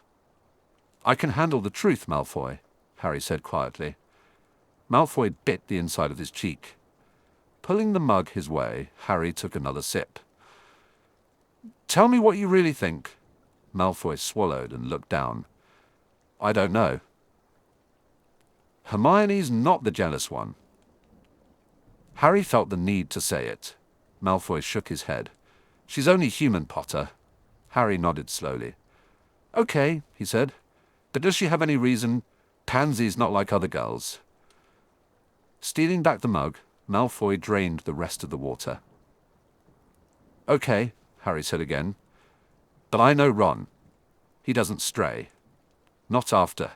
I can handle the truth, Malfoy, Harry said quietly. Malfoy bit the inside of his cheek. Pulling the mug his way, Harry took another sip. Tell me what you really think. Malfoy swallowed and looked down. I don't know. Hermione's not the jealous one. Harry felt the need to say it. Malfoy shook his head. She's only human, Potter. Harry nodded slowly. Okay, he said. But does she have any reason? Pansy's not like other girls. Stealing back the mug, Malfoy drained the rest of the water. Okay, Harry said again. But I know Ron. He doesn't stray. Not after.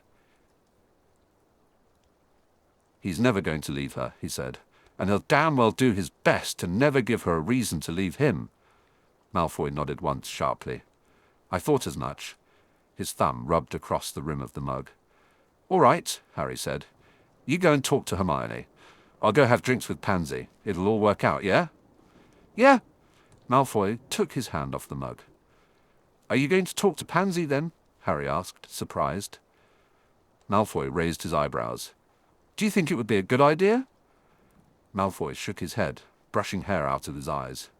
He's never going to leave her, he said, and he'll damn well do his best to never give her a reason to leave him. Malfoy nodded once sharply. I thought as much. His thumb rubbed across the rim of the mug. All right, Harry said. You go and talk to Hermione. I'll go have drinks with Pansy. It'll all work out, yeah? Yeah. Malfoy took his hand off the mug. Are you going to talk to Pansy then? Harry asked, surprised. Malfoy raised his eyebrows. Do you think it would be a good idea? Malfoy shook his head, brushing hair out of his eyes.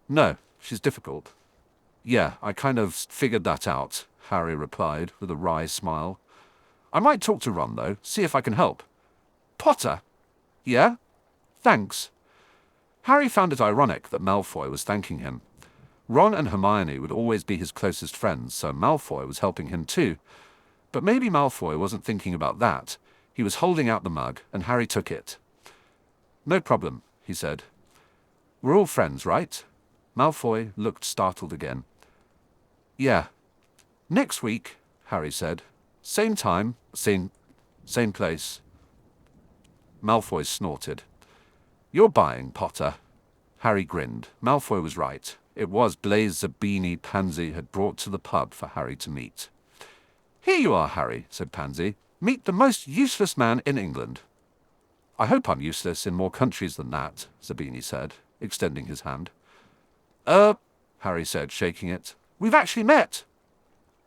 No, she's difficult. Yeah, I kind of figured that out, Harry replied with a wry smile. I might talk to Ron, though, see if I can help. Potter? Yeah? Thanks. Harry found it ironic that Malfoy was thanking him. Ron and Hermione would always be his closest friends, so Malfoy was helping him too. But maybe Malfoy wasn't thinking about that. He was holding out the mug, and Harry took it. No problem, he said. We're all friends, right? Malfoy looked startled again. Yeah. Next week, Harry said. Same time, same place. Malfoy snorted. You're buying, Potter. Harry grinned. Malfoy was right. It was Blaise Zabini Pansy had brought to the pub for Harry to meet. Here you are, Harry, said Pansy. Meet the most useless man in England. I hope I'm useless in more countries than that, Zabini said, extending his hand. Harry said, shaking it. We've actually met.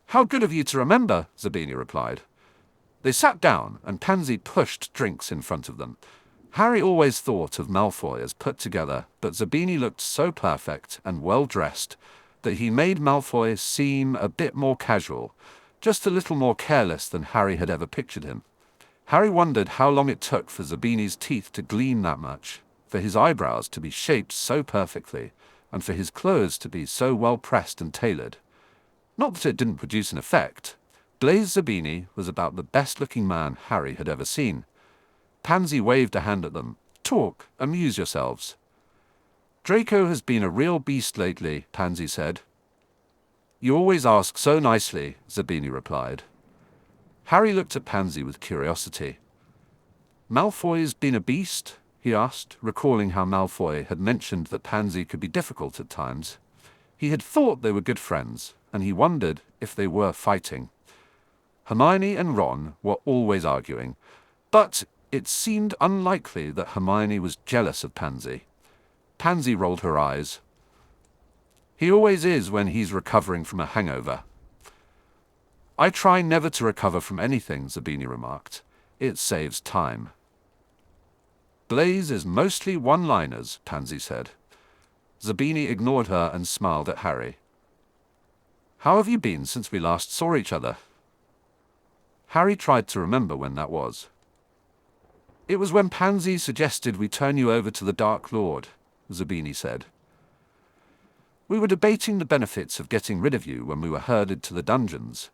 How good of you to remember, Zabini replied. They sat down, and Pansy pushed drinks in front of them. Harry always thought of Malfoy as put together, but Zabini looked so perfect and well-dressed that he made Malfoy seem a bit more casual, just a little more careless than Harry had ever pictured him. Harry wondered how long it took for Zabini's teeth to gleam that much, for his eyebrows to be shaped so perfectly, and for his clothes to be so well pressed and tailored. Not that it didn't produce an effect. Blaise Zabini was about the best-looking man Harry had ever seen. Pansy waved a hand at them. "Talk, amuse yourselves." "Draco has been a real beast lately," Pansy said. "You always ask so nicely," Zabini replied. Harry looked at Pansy with curiosity. "Malfoy's been a beast?" he asked, recalling how Malfoy had mentioned that Pansy could be difficult at times. He had thought they were good friends, and he wondered if they were fighting. Hermione and Ron were always arguing, but it seemed unlikely that Hermione was jealous of Pansy. Pansy rolled her eyes. "He always is when he's recovering from a hangover." "I try never to recover from anything," Zabini remarked. "It saves time." "Blaise is mostly one-liners," Pansy said. Zabini ignored her and smiled at Harry. "How have you been since we last saw each other?" Harry tried to remember when that was. "It was when Pansy suggested we turn you over to the Dark Lord," Zabini said. "We were debating the benefits of getting rid of you when we were herded to the dungeons.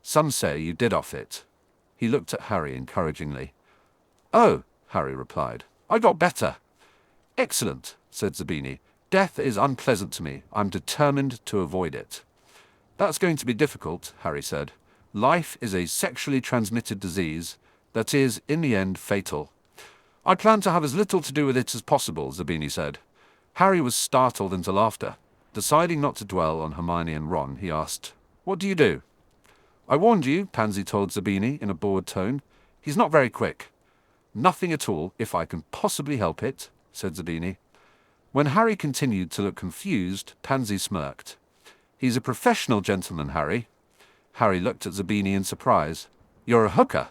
Some say you did off it." He looked at Harry encouragingly. "Oh," Harry replied, "I got better." "Excellent," said Zabini. "Death is unpleasant to me. I'm determined to avoid it." "That's going to be difficult," Harry said. "Life is a sexually transmitted disease that is, in the end, fatal." "I plan to have as little to do with it as possible," Zabini said. Harry was startled into laughter. Deciding not to dwell on Hermione and Ron, he asked, "What do you do?" "I warned you," Pansy told Zabini in a bored tone. "He's not very quick." "Nothing at all, if I can possibly help it," said Zabini. When Harry continued to look confused, Pansy smirked. "He's a professional gentleman, Harry." Harry looked at Zabini in surprise. "You're a hooker."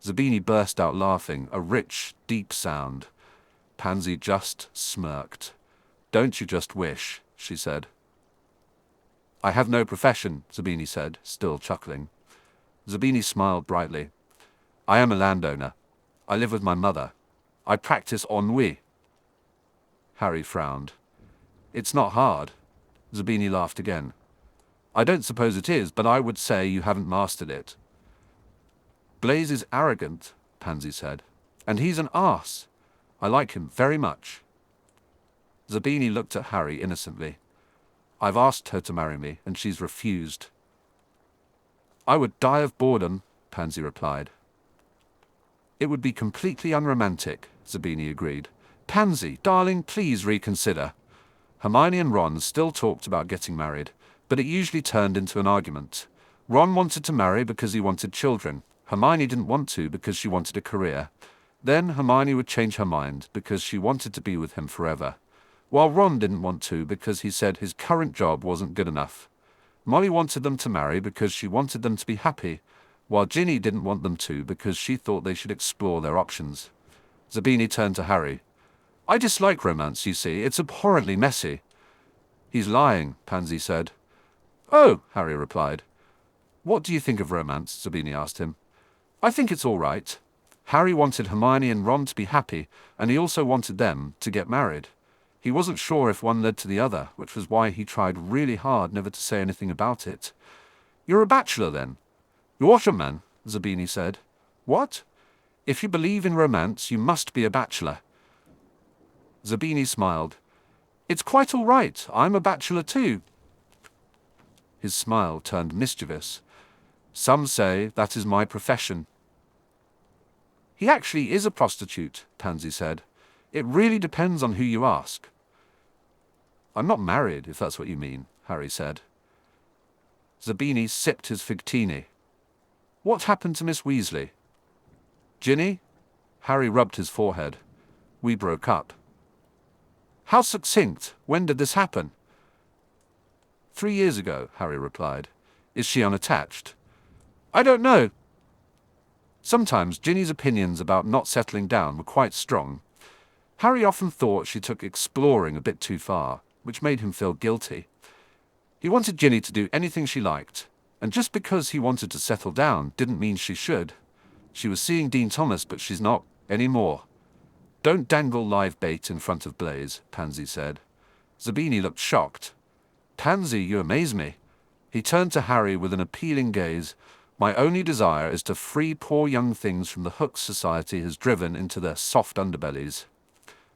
Zabini burst out laughing, a rich, deep sound. Pansy just smirked. "Don't you just wish," she said. "I have no profession," Zabini said, still chuckling. Zabini smiled brightly. "I am a landowner. I live with my mother. I practice ennui." Harry frowned. "It's not hard." Zabini laughed again. "I don't suppose it is, but I would say you haven't mastered it." "Blaise is arrogant," Pansy said. "And he's an arse. I like him very much." Zabini looked at Harry innocently. "I've asked her to marry me, and she's refused." "I would die of boredom," Pansy replied. "It would be completely unromantic," Zabini agreed. "Pansy, darling, please reconsider." Hermione and Ron still talked about getting married, but it usually turned into an argument. Ron wanted to marry because he wanted children. Hermione didn't want to because she wanted a career. Then Hermione would change her mind because she wanted to be with him forever. While Ron didn't want to because he said his current job wasn't good enough. Molly wanted them to marry because she wanted them to be happy, while Ginny didn't want them to because she thought they should explore their options. Zabini turned to Harry. "I dislike romance, you see. It's abhorrently messy." "He's lying," Pansy said. "Oh," Harry replied. "What do you think of romance?" Zabini asked him. "I think it's all right." Harry wanted Hermione and Ron to be happy, and he also wanted them to get married. He wasn't sure if one led to the other, which was why he tried really hard never to say anything about it. "You're a bachelor, then?" "What a man," Zabini said. "What?" "If you believe in romance, you must be a bachelor." Zabini smiled. "It's quite all right. I'm a bachelor too." His smile turned mischievous. "Some say that is my profession." "He actually is a prostitute," Pansy said. "It really depends on who you ask." "I'm not married, if that's what you mean," Harry said. Zabini sipped his figtini. "What happened to Miss Weasley?" "Ginny?" Harry rubbed his forehead. "We broke up." "How succinct. When did this happen?" 3 years ago, Harry replied. "Is she unattached?" "I don't know." Sometimes Ginny's opinions about not settling down were quite strong. Harry often thought she took exploring a bit too far, which made him feel guilty. He wanted Ginny to do anything she liked, and just because he wanted to settle down didn't mean she should. She was seeing Dean Thomas, but she's not anymore. "Don't dangle live bait in front of Blaise," Pansy said. Zabini looked shocked. Pansy, you amaze me. He turned to Harry with an appealing gaze. My only desire is to free poor young things from the hooks society has driven into their soft underbellies.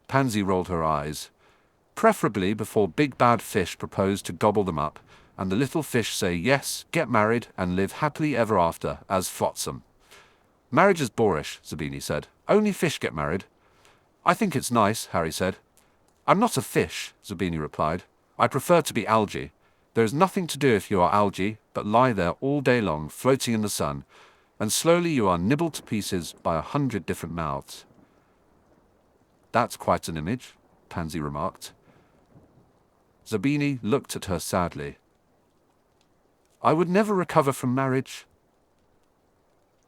Pansy rolled her eyes. Preferably before big bad fish propose to gobble them up, and the little fish say yes, get married, and live happily ever after, as flotsam. Marriage is boorish, Zabini said. Only fish get married. I think it's nice, Harry said. I'm not a fish, Zabini replied. I prefer to be algae. There is nothing to do if you are algae, but lie there all day long, floating in the sun, and slowly you are nibbled to pieces by 100 different mouths. That's quite an image, Pansy remarked. Zabini looked at her sadly. I would never recover from marriage.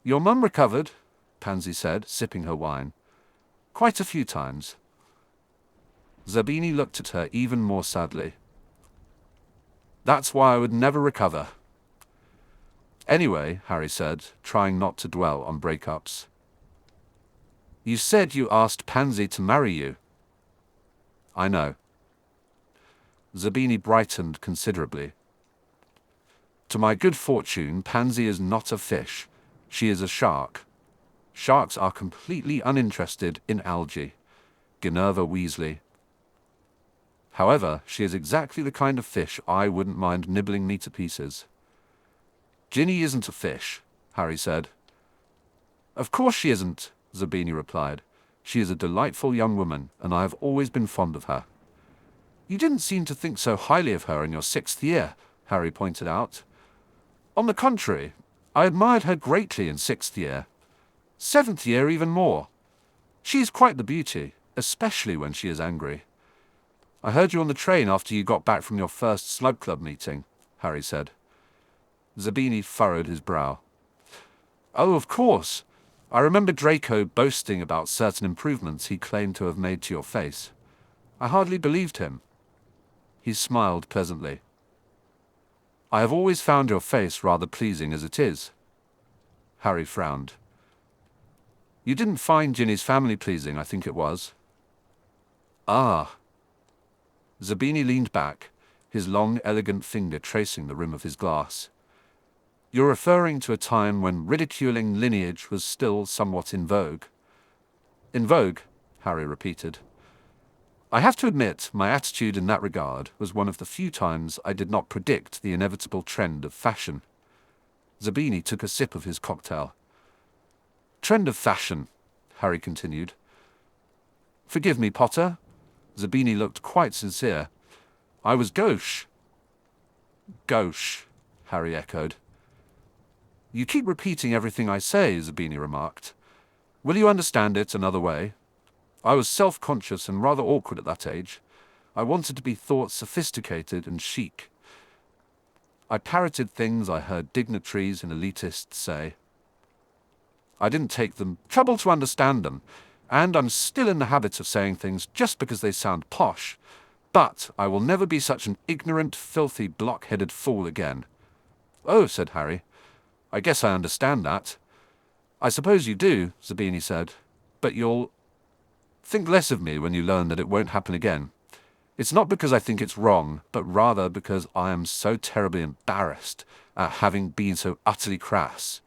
Your mum recovered, Pansy said, sipping her wine. Quite a few times. Zabini looked at her even more sadly. That's why I would never recover. Anyway, Harry said, trying not to dwell on breakups. You said you asked Pansy to marry you. I know. Zabini brightened considerably. To my good fortune, Pansy is not a fish. She is a shark. Sharks are completely uninterested in algae. Ginevra Weasley. However, she is exactly the kind of fish I wouldn't mind nibbling me to pieces. Ginny isn't a fish, Harry said. Of course she isn't, Zabini replied. She is a delightful young woman, and I have always been fond of her. You didn't seem to think so highly of her in your 6th year, Harry pointed out. On the contrary, I admired her greatly in 6th year. 7th year even more. She is quite the beauty, especially when she is angry. I heard you on the train after you got back from your first slug club meeting, Harry said. Zabini furrowed his brow. Oh, of course. I remember Draco boasting about certain improvements he claimed to have made to your face. I hardly believed him. He smiled pleasantly. I have always found your face rather pleasing as it is. Harry frowned. You didn't find Ginny's family pleasing, I think it was. Ah. Zabini leaned back, his long, elegant finger tracing the rim of his glass. You're referring to a time when ridiculing lineage was still somewhat in vogue. In vogue, Harry repeated. I have to admit, my attitude in that regard was one of the few times I did not predict the inevitable trend of fashion. Zabini took a sip of his cocktail. Trend of fashion, Harry continued. Forgive me, Potter. Zabini looked quite sincere. I was gauche. Gauche, Harry echoed. You keep repeating everything I say, Zabini remarked. Will you understand it another way? I was self-conscious and rather awkward at that age. I wanted to be thought sophisticated and chic. I parroted things I heard dignitaries and elitists say. I didn't take the trouble to understand them, and I'm still in the habit of saying things just because they sound posh. But I will never be such an ignorant, filthy, block-headed fool again. Oh, said Harry. I guess I understand that. I suppose you do, Zabini said. But you'll think less of me when you learn that it won't happen again. It's not because I think it's wrong, but rather because I am so terribly embarrassed at having been so utterly crass.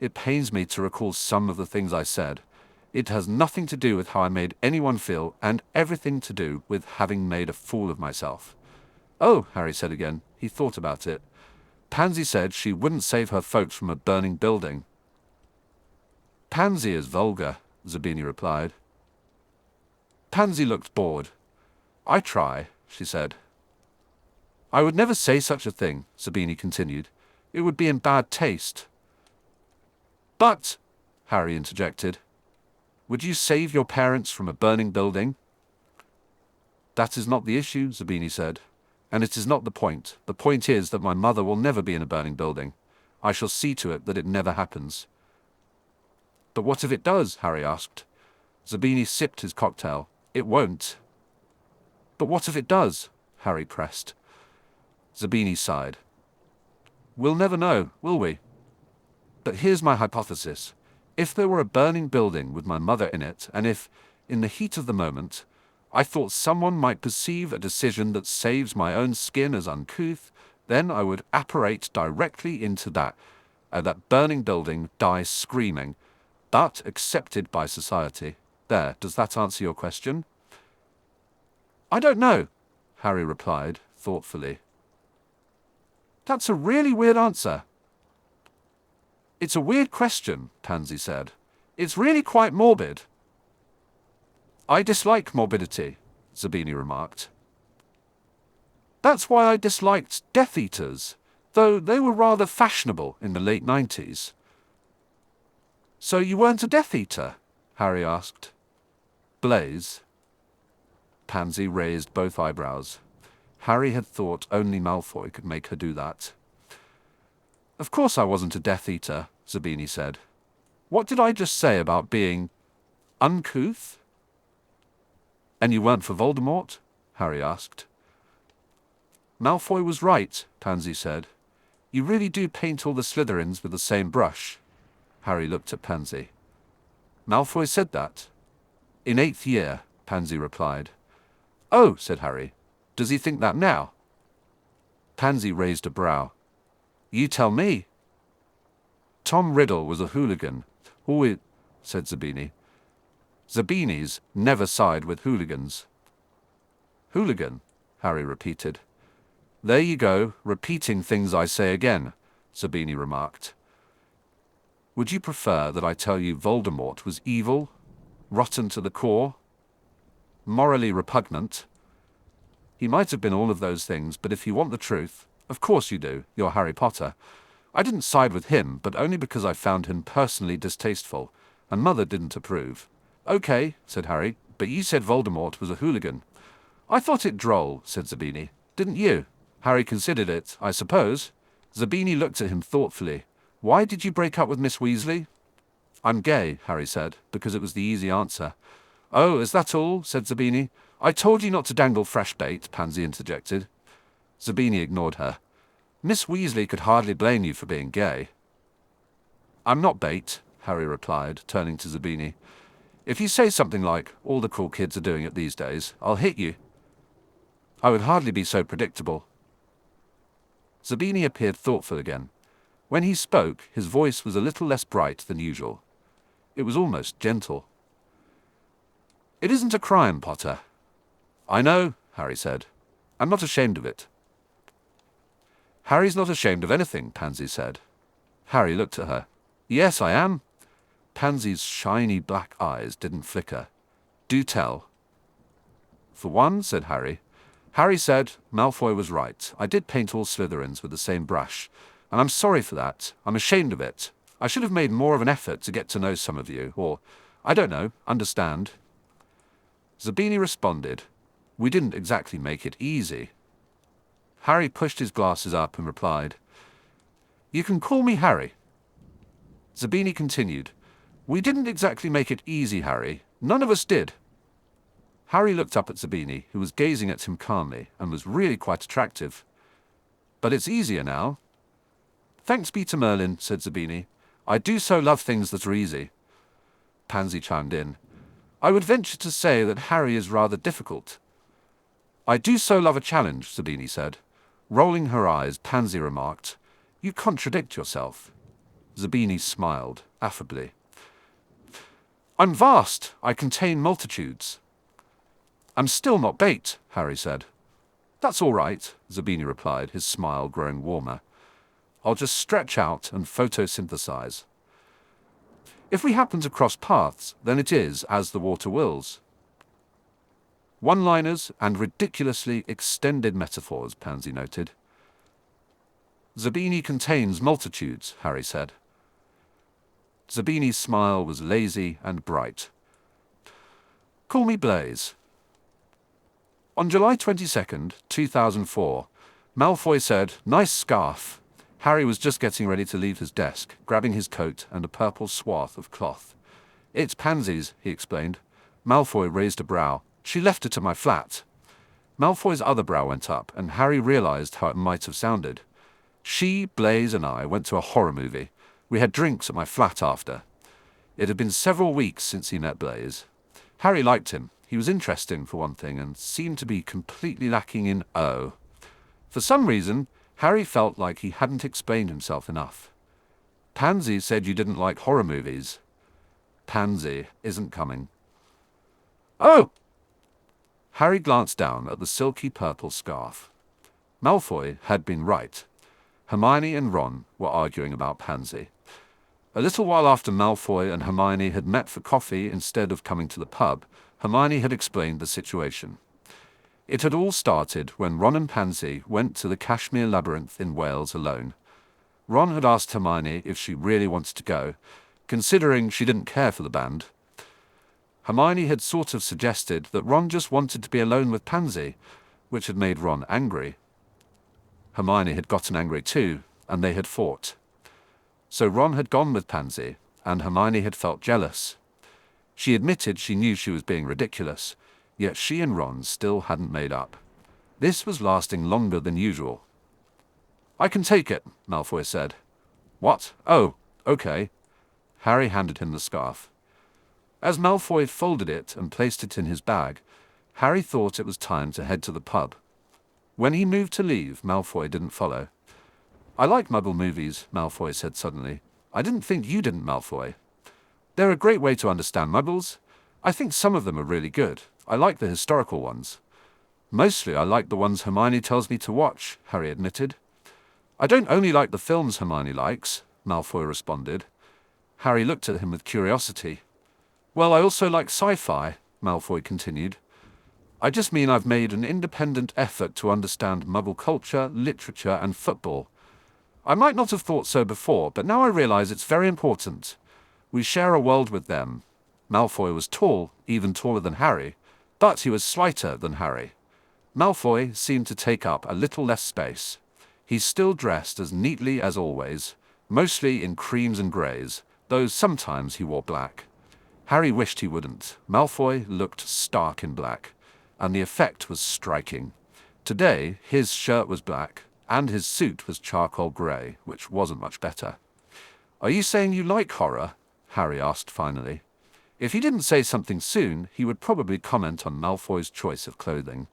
It pains me to recall some of the things I said. It has nothing to do with how I made anyone feel, and everything to do with having made a fool of myself. Oh, Harry said again. He thought about it. Pansy said she wouldn't save her folks from a burning building. Pansy is vulgar, Zabini replied. Pansy looked bored. I try, she said. I would never say such a thing, Zabini continued. It would be in bad taste. But, Harry interjected, would you save your parents from a burning building? That is not the issue, Zabini said. And it is not the point. The point is that my mother will never be in a burning building. I shall see to it that it never happens. But what if it does? Harry asked. Zabini sipped his cocktail. It won't. But what if it does? Harry pressed. Zabini sighed. We'll never know, will we? But here's my hypothesis. If there were a burning building with my mother in it, and if, in the heat of the moment, I thought someone might perceive a decision that saves my own skin as uncouth, then I would apparate directly into that burning building, die screaming, but accepted by society. There, does that answer your question? I don't know, Harry replied, thoughtfully. That's a really weird answer. It's a weird question, Pansy said. It's really quite morbid. I dislike morbidity, Zabini remarked. That's why I disliked Death Eaters, though they were rather fashionable in the late 90s. So you weren't a Death Eater? Harry asked. Blaise? Pansy raised both eyebrows. Harry had thought only Malfoy could make her do that. Of course I wasn't a Death Eater, Zabini said. What did I just say about being uncouth? And you weren't for Voldemort? Harry asked. Malfoy was right, Pansy said. You really do paint all the Slytherins with the same brush. Harry looked at Pansy. Malfoy said that? In 8th year, Pansy replied. Oh, said Harry. Does he think that now? Pansy raised a brow. You tell me. Tom Riddle was a hooligan. Always, said Zabini. Zabinis never side with hooligans. Hooligan, Harry repeated. There you go, repeating things I say again, Zabini remarked. Would you prefer that I tell you Voldemort was evil, rotten to the core, morally repugnant? He might have been all of those things, but if you want the truth, of course you do, you're Harry Potter. I didn't side with him, but only because I found him personally distasteful, and Mother didn't approve. Okay, said Harry, but you said Voldemort was a hooligan. I thought it droll, said Zabini. Didn't you? Harry considered it, I suppose. Zabini looked at him thoughtfully. Why did you break up with Miss Weasley? I'm gay, Harry said, because it was the easy answer. Oh, is that all? Said Zabini. I told you not to dangle fresh bait, Pansy interjected. Zabini ignored her. Miss Weasley could hardly blame you for being gay. I'm not bait, Harry replied, turning to Zabini. If you say something like, all the cool kids are doing it these days, I'll hit you. I would hardly be so predictable. Zabini appeared thoughtful again. When he spoke, his voice was a little less bright than usual. It was almost gentle. It isn't a crime, Potter. I know, Harry said. I'm not ashamed of it. Harry's not ashamed of anything, Pansy said. Harry looked at her. Yes, I am. Pansy's shiny black eyes didn't flicker. Do tell. For one, said Harry. Harry said, Malfoy was right. I did paint all Slytherins with the same brush. And I'm sorry for that. I'm ashamed of it. I should have made more of an effort to get to know some of you, or, I don't know, understand. Zabini responded, We didn't exactly make it easy. Harry pushed his glasses up and replied, You can call me Harry. Zabini continued, We didn't exactly make it easy, Harry. None of us did. Harry looked up at Zabini, who was gazing at him calmly and was really quite attractive. But it's easier now. Thanks be to Merlin, said Zabini. I do so love things that are easy. Pansy chimed in. I would venture to say that Harry is rather difficult. I do so love a challenge, Zabini said. Rolling her eyes, Pansy remarked, You contradict yourself. Zabini smiled, affably. I'm vast. I contain multitudes. I'm still not bait, Harry said. That's all right, Zabini replied, his smile growing warmer. I'll just stretch out and photosynthesize. If we happen to cross paths, then it is as the water wills. One-liners and ridiculously extended metaphors, Pansy noted. Zabini contains multitudes, Harry said. Zabini's smile was lazy and bright. Call me Blaise. On July 22nd, 2004, Malfoy said, Nice scarf. Harry was just getting ready to leave his desk, grabbing his coat and a purple swath of cloth. It's Pansy's, he explained. Malfoy raised a brow. She left it at my flat. Malfoy's other brow went up, and Harry realized how it might have sounded. She, Blaise, and I went to a horror movie. We had drinks at my flat after. It had been several weeks since he met Blaise. Harry liked him. He was interesting, for one thing, and seemed to be completely lacking in O. For some reason, Harry felt like he hadn't explained himself enough. Pansy said you didn't like horror movies. Pansy isn't coming. Oh! Harry glanced down at the silky purple scarf. Malfoy had been right. Hermione and Ron were arguing about Pansy. A little while after Malfoy and Hermione had met for coffee instead of coming to the pub, Hermione had explained the situation. It had all started when Ron and Pansy went to the Kashmir Labyrinth in Wales alone. Ron had asked Hermione if she really wanted to go, considering she didn't care for the band. Hermione had sort of suggested that Ron just wanted to be alone with Pansy, which had made Ron angry. Hermione had gotten angry too, and they had fought. So Ron had gone with Pansy, and Hermione had felt jealous. She admitted she knew she was being ridiculous, yet she and Ron still hadn't made up. This was lasting longer than usual. "I can take it," Malfoy said. "What? Oh, okay." Harry handed him the scarf. As Malfoy folded it and placed it in his bag, Harry thought it was time to head to the pub. When he moved to leave, Malfoy didn't follow. "I like Muggle movies," Malfoy said suddenly. "I didn't think you didn't, Malfoy. They're a great way to understand Muggles. I think some of them are really good. I like the historical ones. Mostly I like the ones Hermione tells me to watch," Harry admitted. "I don't only like the films Hermione likes," Malfoy responded. Harry looked at him with curiosity. "Well, I also like sci-fi," Malfoy continued. "I just mean I've made an independent effort to understand Muggle culture, literature, and football. I might not have thought so before, but now I realize it's very important. We share a world with them." Malfoy was tall, even taller than Harry, but he was slighter than Harry. Malfoy seemed to take up a little less space. He still dressed as neatly as always, mostly in creams and greys, though sometimes he wore black. Harry wished he wouldn't. Malfoy looked stark in black, and the effect was striking. Today, his shirt was black, and his suit was charcoal grey, which wasn't much better. "Are you saying you like horror?" Harry asked finally. If he didn't say something soon, he would probably comment on Malfoy's choice of clothing.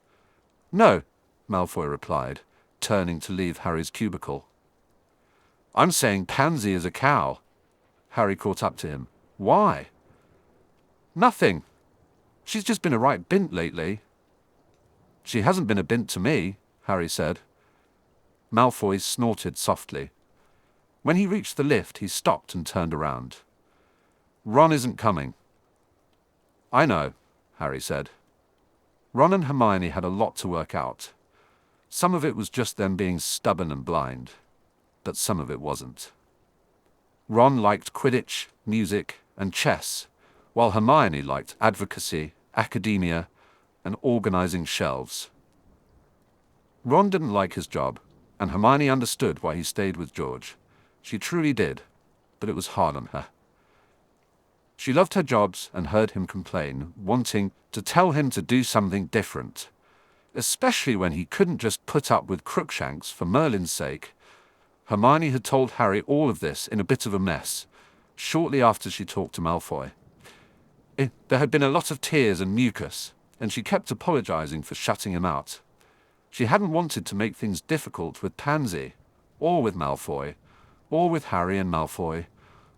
"No," Malfoy replied, turning to leave Harry's cubicle. "I'm saying Pansy is a cow." Harry caught up to him. "Why?" "Nothing. She's just been a right bint lately." "She hasn't been a bint to me," Harry said. Malfoy snorted softly. When he reached the lift, he stopped and turned around. "Ron isn't coming." "I know," Harry said. Ron and Hermione had a lot to work out. Some of it was just them being stubborn and blind, but some of it wasn't. Ron liked Quidditch, music, and chess, while Hermione liked advocacy, academia, and organizing shelves. Ron didn't like his job, and Hermione understood why he stayed with George. She truly did, but it was hard on her. She loved her jobs and heard him complain, wanting to tell him to do something different, especially when he couldn't just put up with Crookshanks for Merlin's sake. Hermione had told Harry all of this in a bit of a mess, shortly after she talked to Malfoy. There had been a lot of tears and mucus, and she kept apologizing for shutting him out. She hadn't wanted to make things difficult with Pansy, or with Malfoy, or with Harry and Malfoy,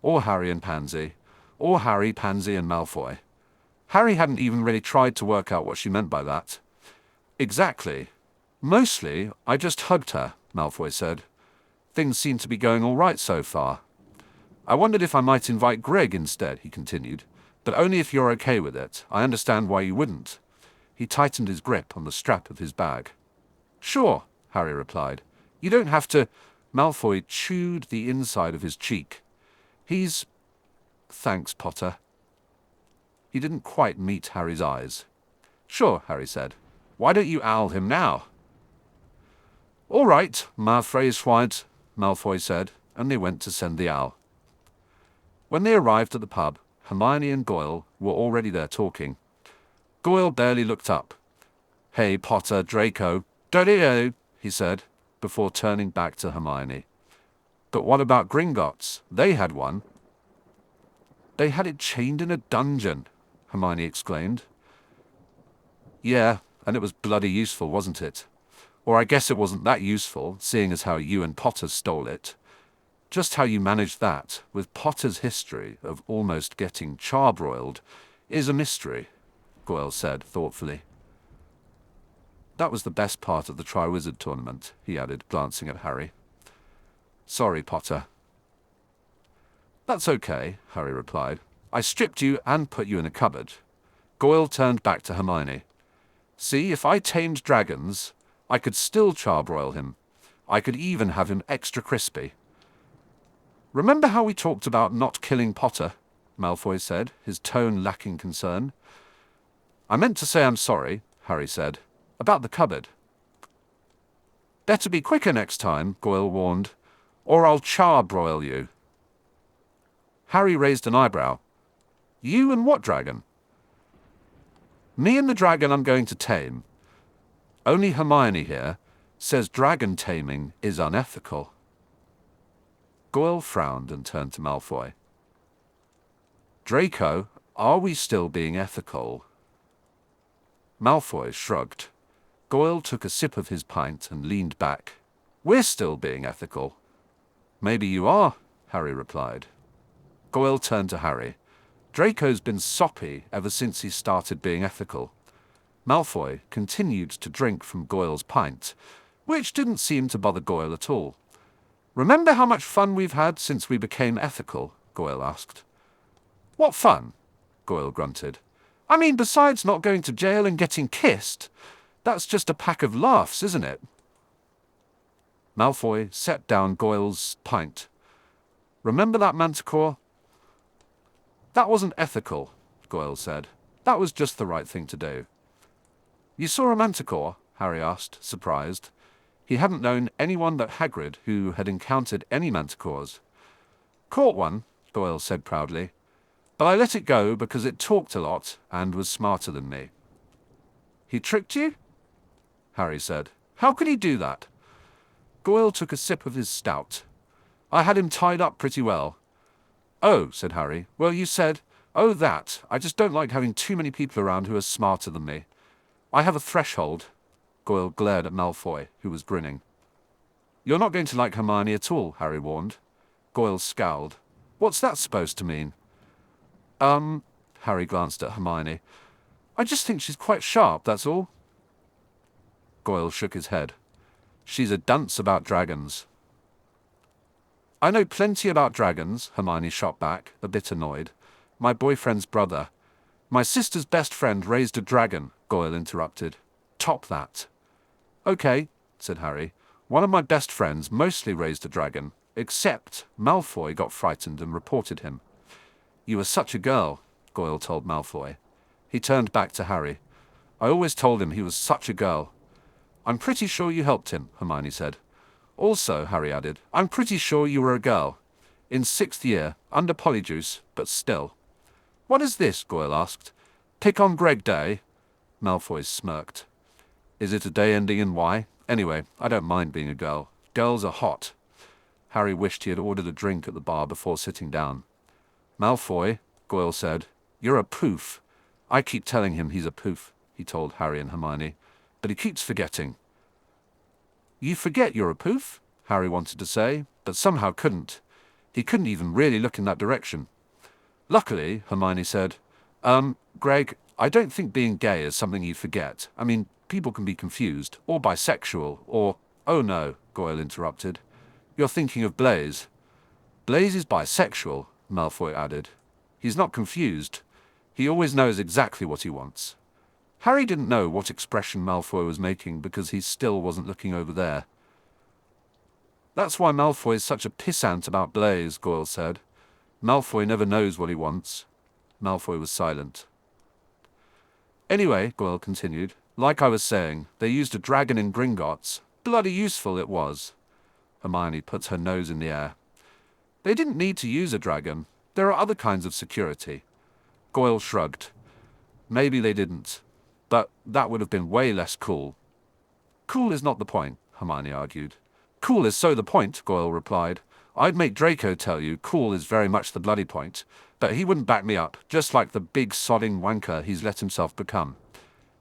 or Harry and Pansy, or Harry, Pansy, and Malfoy. Harry hadn't even really tried to work out what she meant by that. "Exactly. Mostly, I just hugged her," Malfoy said. "Things seem to be going all right so far. I wondered if I might invite Greg instead," he continued, "but only if you're okay with it. I understand why you wouldn't." He tightened his grip on the strap of his bag. "Sure," Harry replied. "You don't have to." Malfoy chewed the inside of his cheek. "Thanks, Potter." He didn't quite meet Harry's eyes. "Sure," Harry said. "Why don't you owl him now?" "All right, ma Freyschweid," Malfoy said, and they went to send the owl. When they arrived at the pub, Hermione and Goyle were already there talking. Goyle barely looked up. "Hey, Potter, Draco, do," he said, before turning back to Hermione. "But what about Gringotts? They had one." "They had it chained in a dungeon," Hermione exclaimed. Yeah, and it was bloody useful, wasn't it? Or I guess it wasn't that useful, seeing as how you and Potter stole it. Just how you managed that, with Potter's history of almost getting charbroiled, is a mystery, Goyle said thoughtfully. That was the best part of the Triwizard Tournament, he added, glancing at Harry. Sorry, Potter. That's okay, Harry replied. I stripped you and put you in a cupboard. Goyle turned back to Hermione. See, if I tamed dragons, I could still charbroil him. I could even have him extra crispy. Remember how we talked about not killing Potter? Malfoy said, his tone lacking concern. I meant to say I'm sorry, Harry said. About the cupboard. Better be quicker next time, Goyle warned, or I'll charbroil you. Harry raised an eyebrow. You and what dragon? Me and the dragon I'm going to tame. Only Hermione here says dragon taming is unethical. Goyle frowned and turned to Malfoy. Draco, are we still being ethical? Malfoy shrugged. Goyle took a sip of his pint and leaned back. We're still being ethical. Maybe you are, Harry replied. Goyle turned to Harry. Draco's been soppy ever since he started being ethical. Malfoy continued to drink from Goyle's pint, which didn't seem to bother Goyle at all. Remember how much fun we've had since we became ethical? Goyle asked. What fun? Goyle grunted. I mean, besides not going to jail and getting kissed, that's just a pack of laughs, isn't it? Malfoy set down Goyle's pint. Remember that manticore? That wasn't ethical, Goyle said. That was just the right thing to do. You saw a manticore? Harry asked, surprised. He hadn't known anyone but Hagrid who had encountered any manticores. Caught one, Goyle said proudly. But I let it go because it talked a lot and was smarter than me. He tricked you? Harry said. How could he do that? Goyle took a sip of his stout. I had him tied up pretty well. Oh, said Harry. Well, you said, oh, that. I just don't like having too many people around who are smarter than me. I have a threshold. Goyle glared at Malfoy, who was grinning. You're not going to like Hermione at all, Harry warned. Goyle scowled. What's that supposed to mean? Harry glanced at Hermione. I just think she's quite sharp, that's all. Goyle shook his head. She's a dunce about dragons. I know plenty about dragons, Hermione shot back, a bit annoyed. My boyfriend's brother. My sister's best friend raised a dragon, Goyle interrupted. Top that. Okay, said Harry. One of my best friends mostly raised a dragon, except Malfoy got frightened and reported him. You were such a girl, Goyle told Malfoy. He turned back to Harry. I always told him he was such a girl. I'm pretty sure you helped him, Hermione said. Also, Harry added, I'm pretty sure you were a girl. In 6th year, under Polyjuice, but still. What is this? Goyle asked. Pick on Greg Day? Malfoy smirked. Is it a day ending in Y? Anyway, I don't mind being a girl. Girls are hot. Harry wished he had ordered a drink at the bar before sitting down. Malfoy, Goyle said, you're a poof. I keep telling him he's a poof, he told Harry and Hermione, but he keeps forgetting. You forget you're a poof? Harry wanted to say, but somehow couldn't. He couldn't even really look in that direction. Luckily, Hermione said, Greg, I don't think being gay is something you forget. I mean, people can be confused, or bisexual, or... Oh no, Goyle interrupted. You're thinking of Blaise. Blaise is bisexual, Malfoy added. He's not confused. He always knows exactly what he wants. Harry didn't know what expression Malfoy was making because he still wasn't looking over there. That's why Malfoy's such a pissant about Blaise, Goyle said. Malfoy never knows what he wants. Malfoy was silent. Anyway, Goyle continued, like I was saying, they used a dragon in Gringotts. Bloody useful it was. Hermione put her nose in the air. They didn't need to use a dragon. There are other kinds of security. Goyle shrugged. Maybe they didn't. But that would have been way less cool. Cool is not the point, Hermione argued. Cool is so the point, Goyle replied. I'd make Draco tell you cool is very much the bloody point, but he wouldn't back me up, just like the big sodding wanker he's let himself become.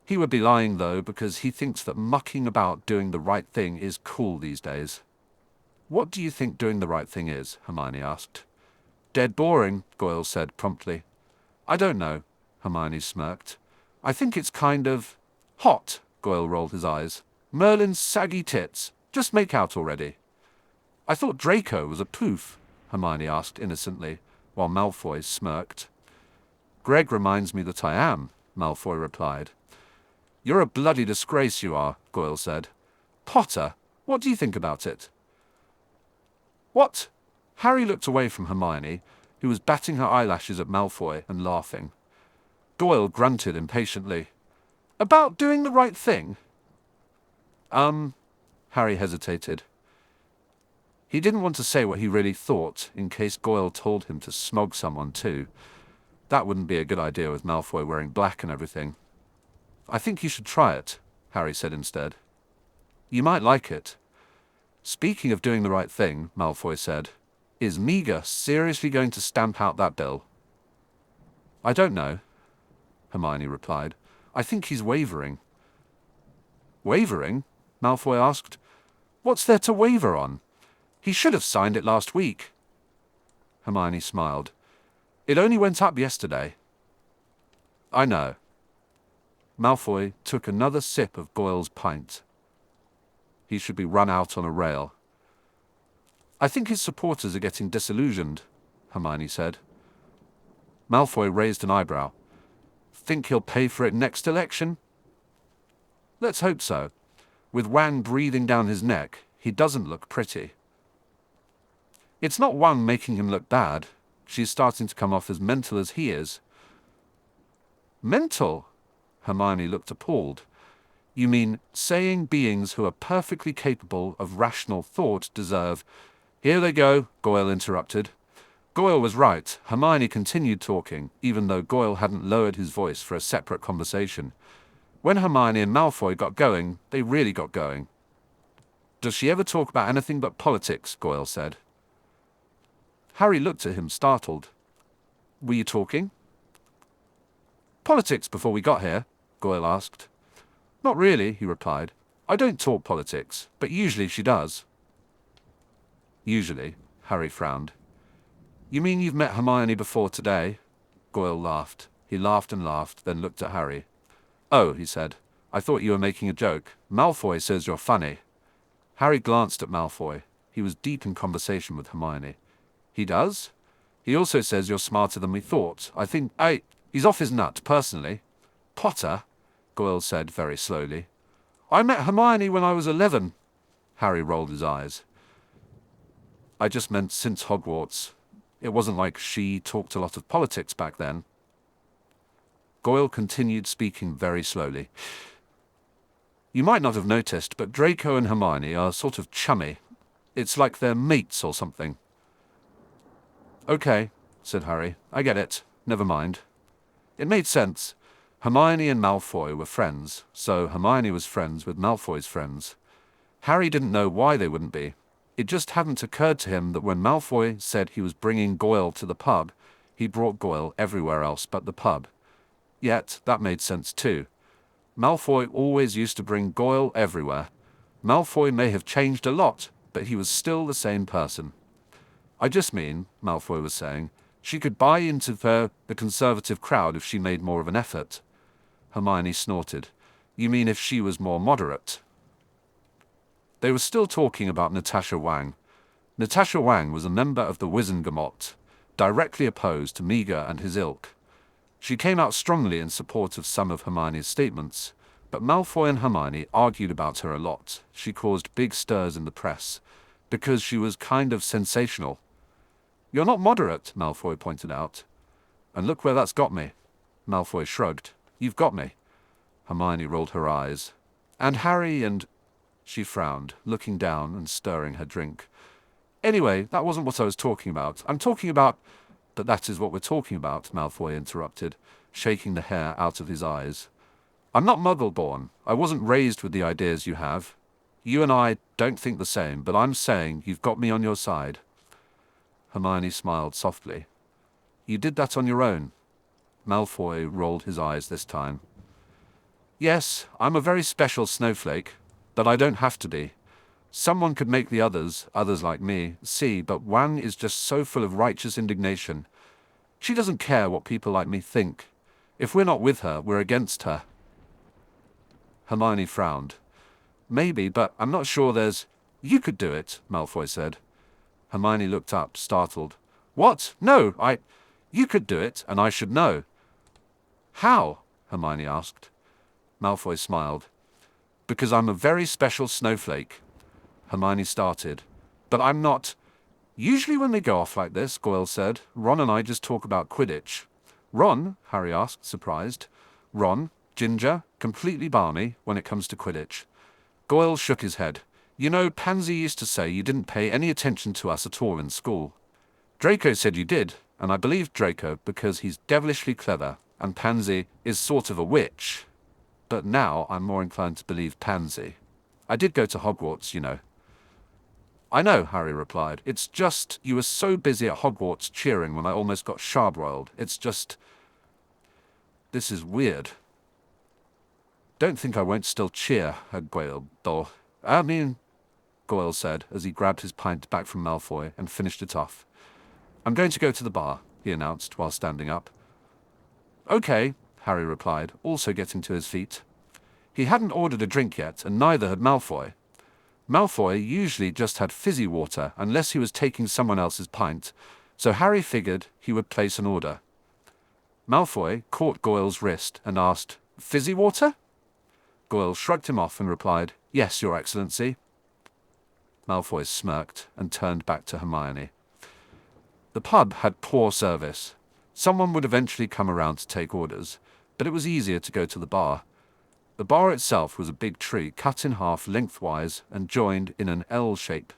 He would be lying, though, because he thinks that mucking about doing the right thing is cool these days. What do you think doing the right thing is? Hermione asked. Dead boring, Goyle said promptly. I don't know, Hermione smirked. I think it's kind of hot, Goyle rolled his eyes. Merlin's saggy tits. Just make out already. I thought Draco was a poof, Hermione asked innocently, while Malfoy smirked. Greg reminds me that I am, Malfoy replied. You're a bloody disgrace, you are, Goyle said. Potter, what do you think about it? What? Harry looked away from Hermione, who was batting her eyelashes at Malfoy and laughing. Goyle grunted impatiently. About doing the right thing? Harry hesitated. He didn't want to say what he really thought, in case Goyle told him to smog someone too. That wouldn't be a good idea with Malfoy wearing black and everything. I think you should try it, Harry said instead. You might like it. Speaking of doing the right thing, Malfoy said, is Meager seriously going to stamp out that bill? I don't know, Hermione replied. I think he's wavering. Wavering? Malfoy asked. What's there to waver on? He should have signed it last week. Hermione smiled. It only went up yesterday. I know. Malfoy took another sip of Goyle's pint. He should be run out on a rail. I think his supporters are getting disillusioned, Hermione said. Malfoy raised an eyebrow. Think he'll pay for it next election? Let's hope so. With Wang breathing down his neck, he doesn't look pretty. It's not Wang making him look bad. She's starting to come off as mental as he is. Mental? Hermione looked appalled. You mean saying beings who are perfectly capable of rational thought deserve— Here they go, Goyle interrupted. Goyle was right. Hermione continued talking, even though Goyle hadn't lowered his voice for a separate conversation. When Hermione and Malfoy got going, they really got going. Does she ever talk about anything but politics? Goyle said. Harry looked at him, startled. Were you talking? Politics before we got here? Goyle asked. Not really, he replied. I don't talk politics, but usually she does. Usually, Harry frowned. You mean you've met Hermione before today? Goyle laughed. He laughed and laughed, then looked at Harry. Oh, he said. I thought you were making a joke. Malfoy says you're funny. Harry glanced at Malfoy. He was deep in conversation with Hermione. He does? He also says you're smarter than we thought. I think he's off his nut, personally. Potter, Goyle said very slowly. I met Hermione when I was 11. Harry rolled his eyes. I just meant since Hogwarts. It wasn't like she talked a lot of politics back then. Goyle continued speaking very slowly. You might not have noticed, but Draco and Hermione are sort of chummy. It's like they're mates or something. Okay, said Harry. I get it. Never mind. It made sense. Hermione and Malfoy were friends, so Hermione was friends with Malfoy's friends. Harry didn't know why they wouldn't be. It just hadn't occurred to him that when Malfoy said he was bringing Goyle to the pub, he brought Goyle everywhere else but the pub. Yet, that made sense too. Malfoy always used to bring Goyle everywhere. Malfoy may have changed a lot, but he was still the same person. I just mean, Malfoy was saying, she could buy into the conservative crowd if she made more of an effort. Hermione snorted. You mean if she was more moderate? They were still talking about Natasha Wang. Natasha Wang was a member of the Wizengamot, directly opposed to Meager and his ilk. She came out strongly in support of some of Hermione's statements, but Malfoy and Hermione argued about her a lot. She caused big stirs in the press, because she was kind of sensational. You're not moderate, Malfoy pointed out. And look where that's got me. Malfoy shrugged. You've got me. Hermione rolled her eyes. And Harry and— She frowned, looking down and stirring her drink. Anyway, that wasn't what I was talking about. I'm talking about— But that is what we're talking about, Malfoy interrupted, shaking the hair out of his eyes. I'm not Muggle-born. I wasn't raised with the ideas you have. You and I don't think the same, but I'm saying you've got me on your side. Hermione smiled softly. You did that on your own. Malfoy rolled his eyes this time. Yes, I'm a very special snowflake, but I don't have to be. Someone could make the others like me, see, but Wan is just so full of righteous indignation. She doesn't care what people like me think. If we're not with her, we're against her. Hermione frowned. Maybe, but I'm not sure there's... You could do it, Malfoy said. Hermione looked up, startled. What? No, You could do it, and I should know. How? Hermione asked. Malfoy smiled. Because I'm a very special snowflake. Hermione started. But I'm not... Usually when they go off like this, Goyle said, Ron and I just talk about Quidditch. Ron? Harry asked, surprised. Ron, ginger, completely balmy when it comes to Quidditch. Goyle shook his head. You know, Pansy used to say you didn't pay any attention to us at all in school. Draco said you did, and I believed Draco because he's devilishly clever, and Pansy is sort of a witch. But now I'm more inclined to believe Pansy. I did go to Hogwarts, you know. I know, Harry replied. It's just, you were so busy at Hogwarts cheering when I almost got charbroiled. It's just... This is weird. Don't think I won't still cheer, Goyle, though. I mean, Goyle said, as he grabbed his pint back from Malfoy and finished it off. I'm going to go to the bar, he announced while standing up. Okay, Harry replied, also getting to his feet. He hadn't ordered a drink yet, and neither had Malfoy. Malfoy usually just had fizzy water unless he was taking someone else's pint, so Harry figured he would place an order. Malfoy caught Goyle's wrist and asked, Fizzy water? Goyle shrugged him off and replied, Yes, Your Excellency. Malfoy smirked and turned back to Hermione. The pub had poor service. Someone would eventually come around to take orders, but it was easier to go to the bar. The bar itself was a big tree cut in half lengthwise and joined in an L shape.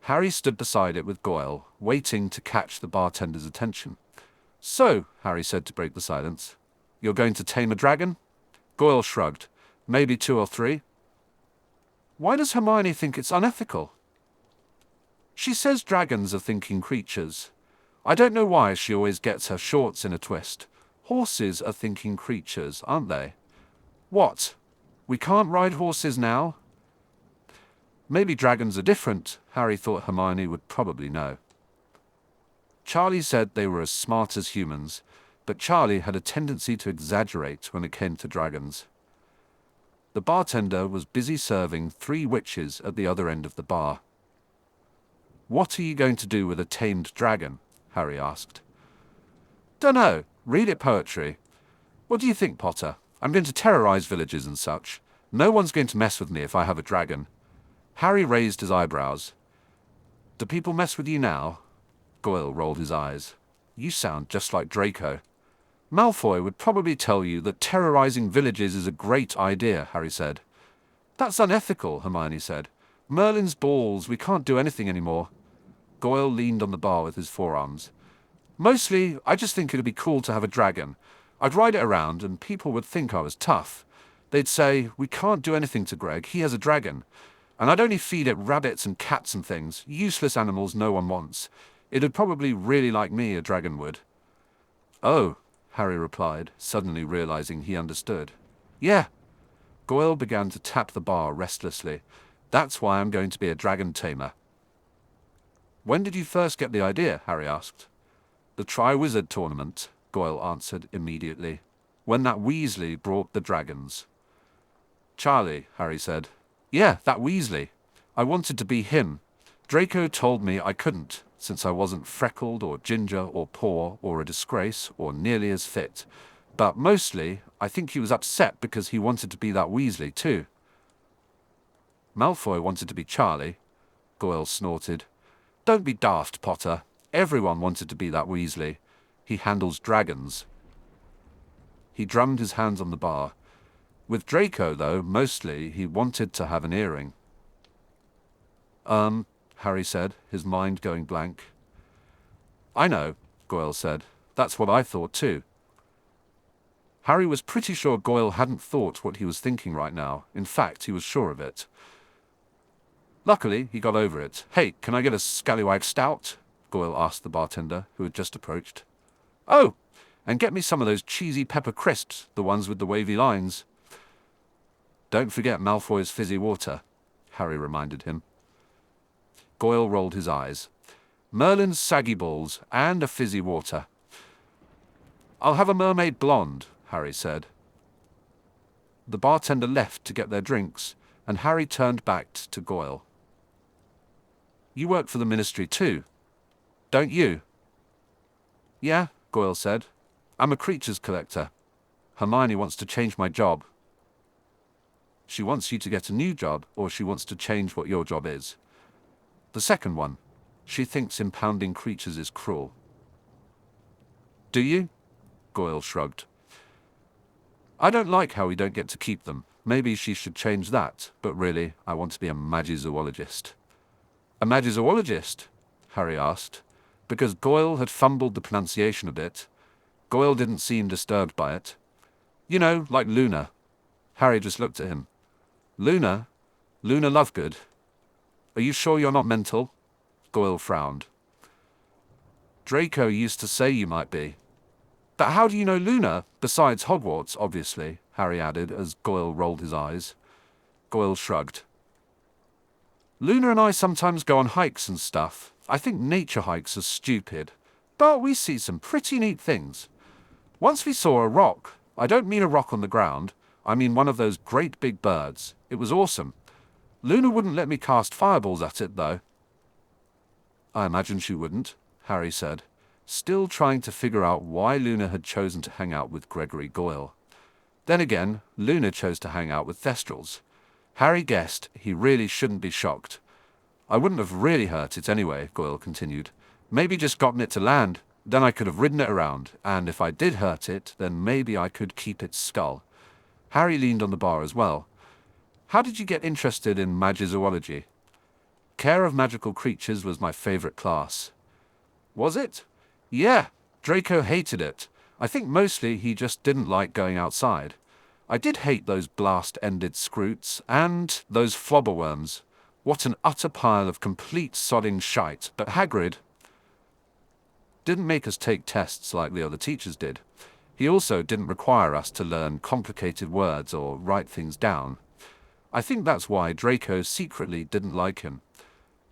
Harry stood beside it with Goyle, waiting to catch the bartender's attention. So, Harry said to break the silence, you're going to tame a dragon? Goyle shrugged. Maybe 2 or 3. Why does Hermione think it's unethical? She says dragons are thinking creatures. I don't know why she always gets her shorts in a twist. Horses are thinking creatures, aren't they? What? We can't ride horses now? Maybe dragons are different, Harry thought Hermione would probably know. Charlie said they were as smart as humans, but Charlie had a tendency to exaggerate when it came to dragons. The bartender was busy serving 3 witches at the other end of the bar. What are you going to do with a tamed dragon? Harry asked. Dunno. Read it poetry. What do you think, Potter? I'm going to terrorize villages and such. No one's going to mess with me if I have a dragon. Harry raised his eyebrows. Do people mess with you now? Goyle rolled his eyes. You sound just like Draco. Malfoy would probably tell you that terrorizing villages is a great idea, Harry said. That's unethical, Hermione said. Merlin's balls, we can't do anything anymore. Goyle leaned on the bar with his forearms. Mostly, I just think it'd be cool to have a dragon. I'd ride it around and people would think I was tough. They'd say, we can't do anything to Greg, he has a dragon. And I'd only feed it rabbits and cats and things, useless animals no one wants. It'd probably really like me, a dragon would. Oh, Harry replied, suddenly realizing he understood. Yeah. Goyle began to tap the bar restlessly. That's why I'm going to be a dragon tamer. When did you first get the idea? Harry asked. The Triwizard Tournament, Goyle answered immediately. When that Weasley brought the dragons. Charlie, Harry said. Yeah, that Weasley. I wanted to be him. Draco told me I couldn't, since I wasn't freckled or ginger or poor or a disgrace or nearly as fit. But mostly, I think he was upset because he wanted to be that Weasley too. Malfoy wanted to be Charlie. Goyle snorted. Don't be daft, Potter. Everyone wanted to be that Weasley. He handles dragons. He drummed his hands on the bar. With Draco, though, mostly he wanted to have an earring. Harry said, his mind going blank. I know, Goyle said. That's what I thought too. Harry was pretty sure Goyle hadn't thought what he was thinking right now. In fact, he was sure of it. Luckily, he got over it. Hey, can I get a scallywag stout? Goyle asked the bartender, who had just approached. Oh, and get me some of those cheesy pepper crisps, the ones with the wavy lines. Don't forget Malfoy's fizzy water, Harry reminded him. Goyle rolled his eyes. Merlin's saggy balls and a fizzy water. I'll have a mermaid blonde, Harry said. The bartender left to get their drinks, and Harry turned back to Goyle. You work for the Ministry too, don't you? Yeah, Goyle said. I'm a creatures collector. Hermione wants to change my job. She wants you to get a new job, or she wants to change what your job is? The second one. She thinks impounding creatures is cruel. Do you? Goyle shrugged. I don't like how we don't get to keep them. Maybe she should change that, but really, I want to be a magizoologist. A magizoologist? Harry asked, because Goyle had fumbled the pronunciation a bit. Goyle didn't seem disturbed by it. You know, like Luna. Harry just looked at him. Luna? Luna Lovegood? Are you sure you're not mental? Goyle frowned. Draco used to say you might be. But how do you know Luna, besides Hogwarts, obviously, Harry added as Goyle rolled his eyes. Goyle shrugged. Luna and I sometimes go on hikes and stuff. I think nature hikes are stupid, but we see some pretty neat things. Once we saw a rock. I don't mean a rock on the ground. I mean one of those great big birds. It was awesome. Luna wouldn't let me cast fireballs at it, though. I imagine she wouldn't, Harry said, still trying to figure out why Luna had chosen to hang out with Gregory Goyle. Then again, Luna chose to hang out with Thestrals. Harry guessed he really shouldn't be shocked. I wouldn't have really hurt it anyway, Goyle continued. Maybe just gotten it to land. Then I could have ridden it around, and if I did hurt it, then maybe I could keep its skull. Harry leaned on the bar as well. How did you get interested in magizoology? Care of magical creatures was my favorite class. Was it? Yeah, Draco hated it. I think mostly he just didn't like going outside. I did hate those blast-ended scroots, and those flobberworms. What an utter pile of complete sodding shite, but Hagrid didn't make us take tests like the other teachers did. He also didn't require us to learn complicated words or write things down. I think that's why Draco secretly didn't like him.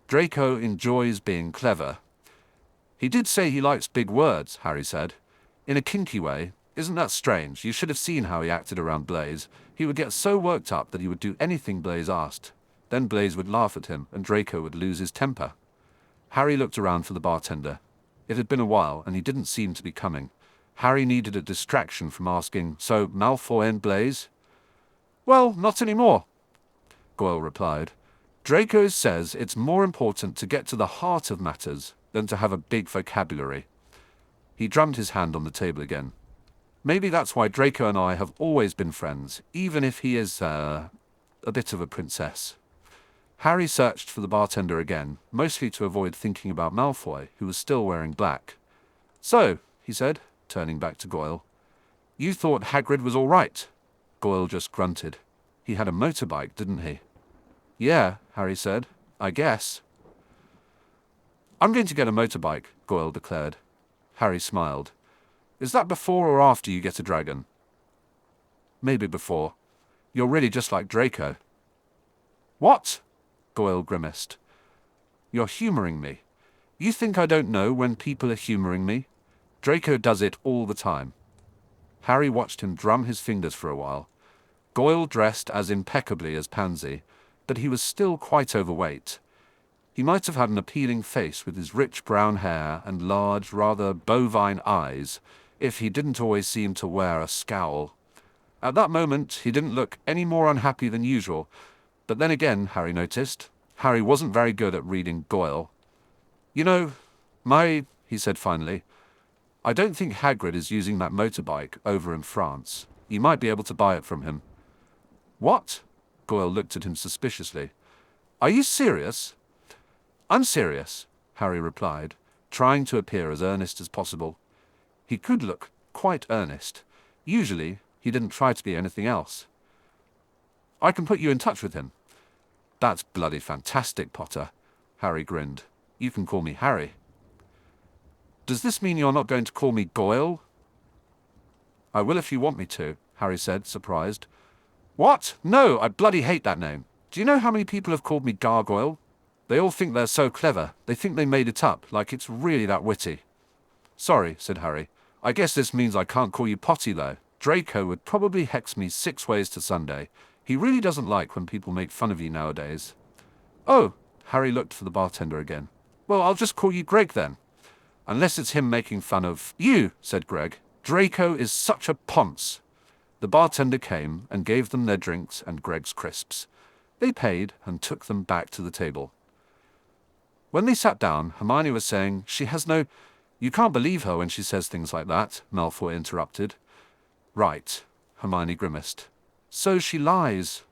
Draco enjoys being clever. He did say he likes big words, Harry said. In a kinky way. Isn't that strange? You should have seen how he acted around Blaise. He would get so worked up that he would do anything Blaise asked. Then Blaise would laugh at him, and Draco would lose his temper. Harry looked around for the bartender. It had been a while, and he didn't seem to be coming. Harry needed a distraction from asking, so Malfoy and Blaise? Well, not anymore, Goyle replied. Draco says it's more important to get to the heart of matters than to have a big vocabulary. He drummed his hand on the table again. Maybe that's why Draco and I have always been friends, even if he is, a bit of a princess. Harry searched for the bartender again, mostly to avoid thinking about Malfoy, who was still wearing black. So, he said, turning back to Goyle, you thought Hagrid was all right? Goyle just grunted. He had a motorbike, didn't he? Yeah, Harry said. I guess. I'm going to get a motorbike, Goyle declared. Harry smiled. Is that before or after you get a dragon? Maybe before. You're really just like Draco. What? Goyle grimaced. You're humouring me. You think I don't know when people are humouring me? Draco does it all the time. Harry watched him drum his fingers for a while. Goyle dressed as impeccably as Pansy, but he was still quite overweight. He might have had an appealing face with his rich brown hair and large, rather bovine eyes, if he didn't always seem to wear a scowl. At that moment, he didn't look any more unhappy than usual, but then again, Harry noticed, Harry wasn't very good at reading Goyle. You know, he said finally, I don't think Hagrid is using that motorbike over in France. You might be able to buy it from him. What? Goyle looked at him suspiciously. Are you serious? I'm serious, Harry replied, trying to appear as earnest as possible. He could look quite earnest. Usually, he didn't try to be anything else. I can put you in touch with him. That's bloody fantastic, Potter, Harry grinned. You can call me Harry. Does this mean you're not going to call me Goyle? I will if you want me to, Harry said, surprised. What? No, I bloody hate that name. Do you know how many people have called me Gargoyle? They all think they're so clever. They think they made it up, like it's really that witty. Sorry, said Harry. I guess this means I can't call you Potty, though. Draco would probably hex me 6 ways to Sunday. He really doesn't like when people make fun of you nowadays. Oh, Harry looked for the bartender again. Well, I'll just call you Greg then. Unless it's him making fun of you, said Greg. Draco is such a ponce. The bartender came and gave them their drinks and Greg's crisps. They paid and took them back to the table. When they sat down, Hermione was saying, "She has no—" "You can't believe her when she says things like that," Malfoy interrupted. "Right," Hermione grimaced. "So she lies."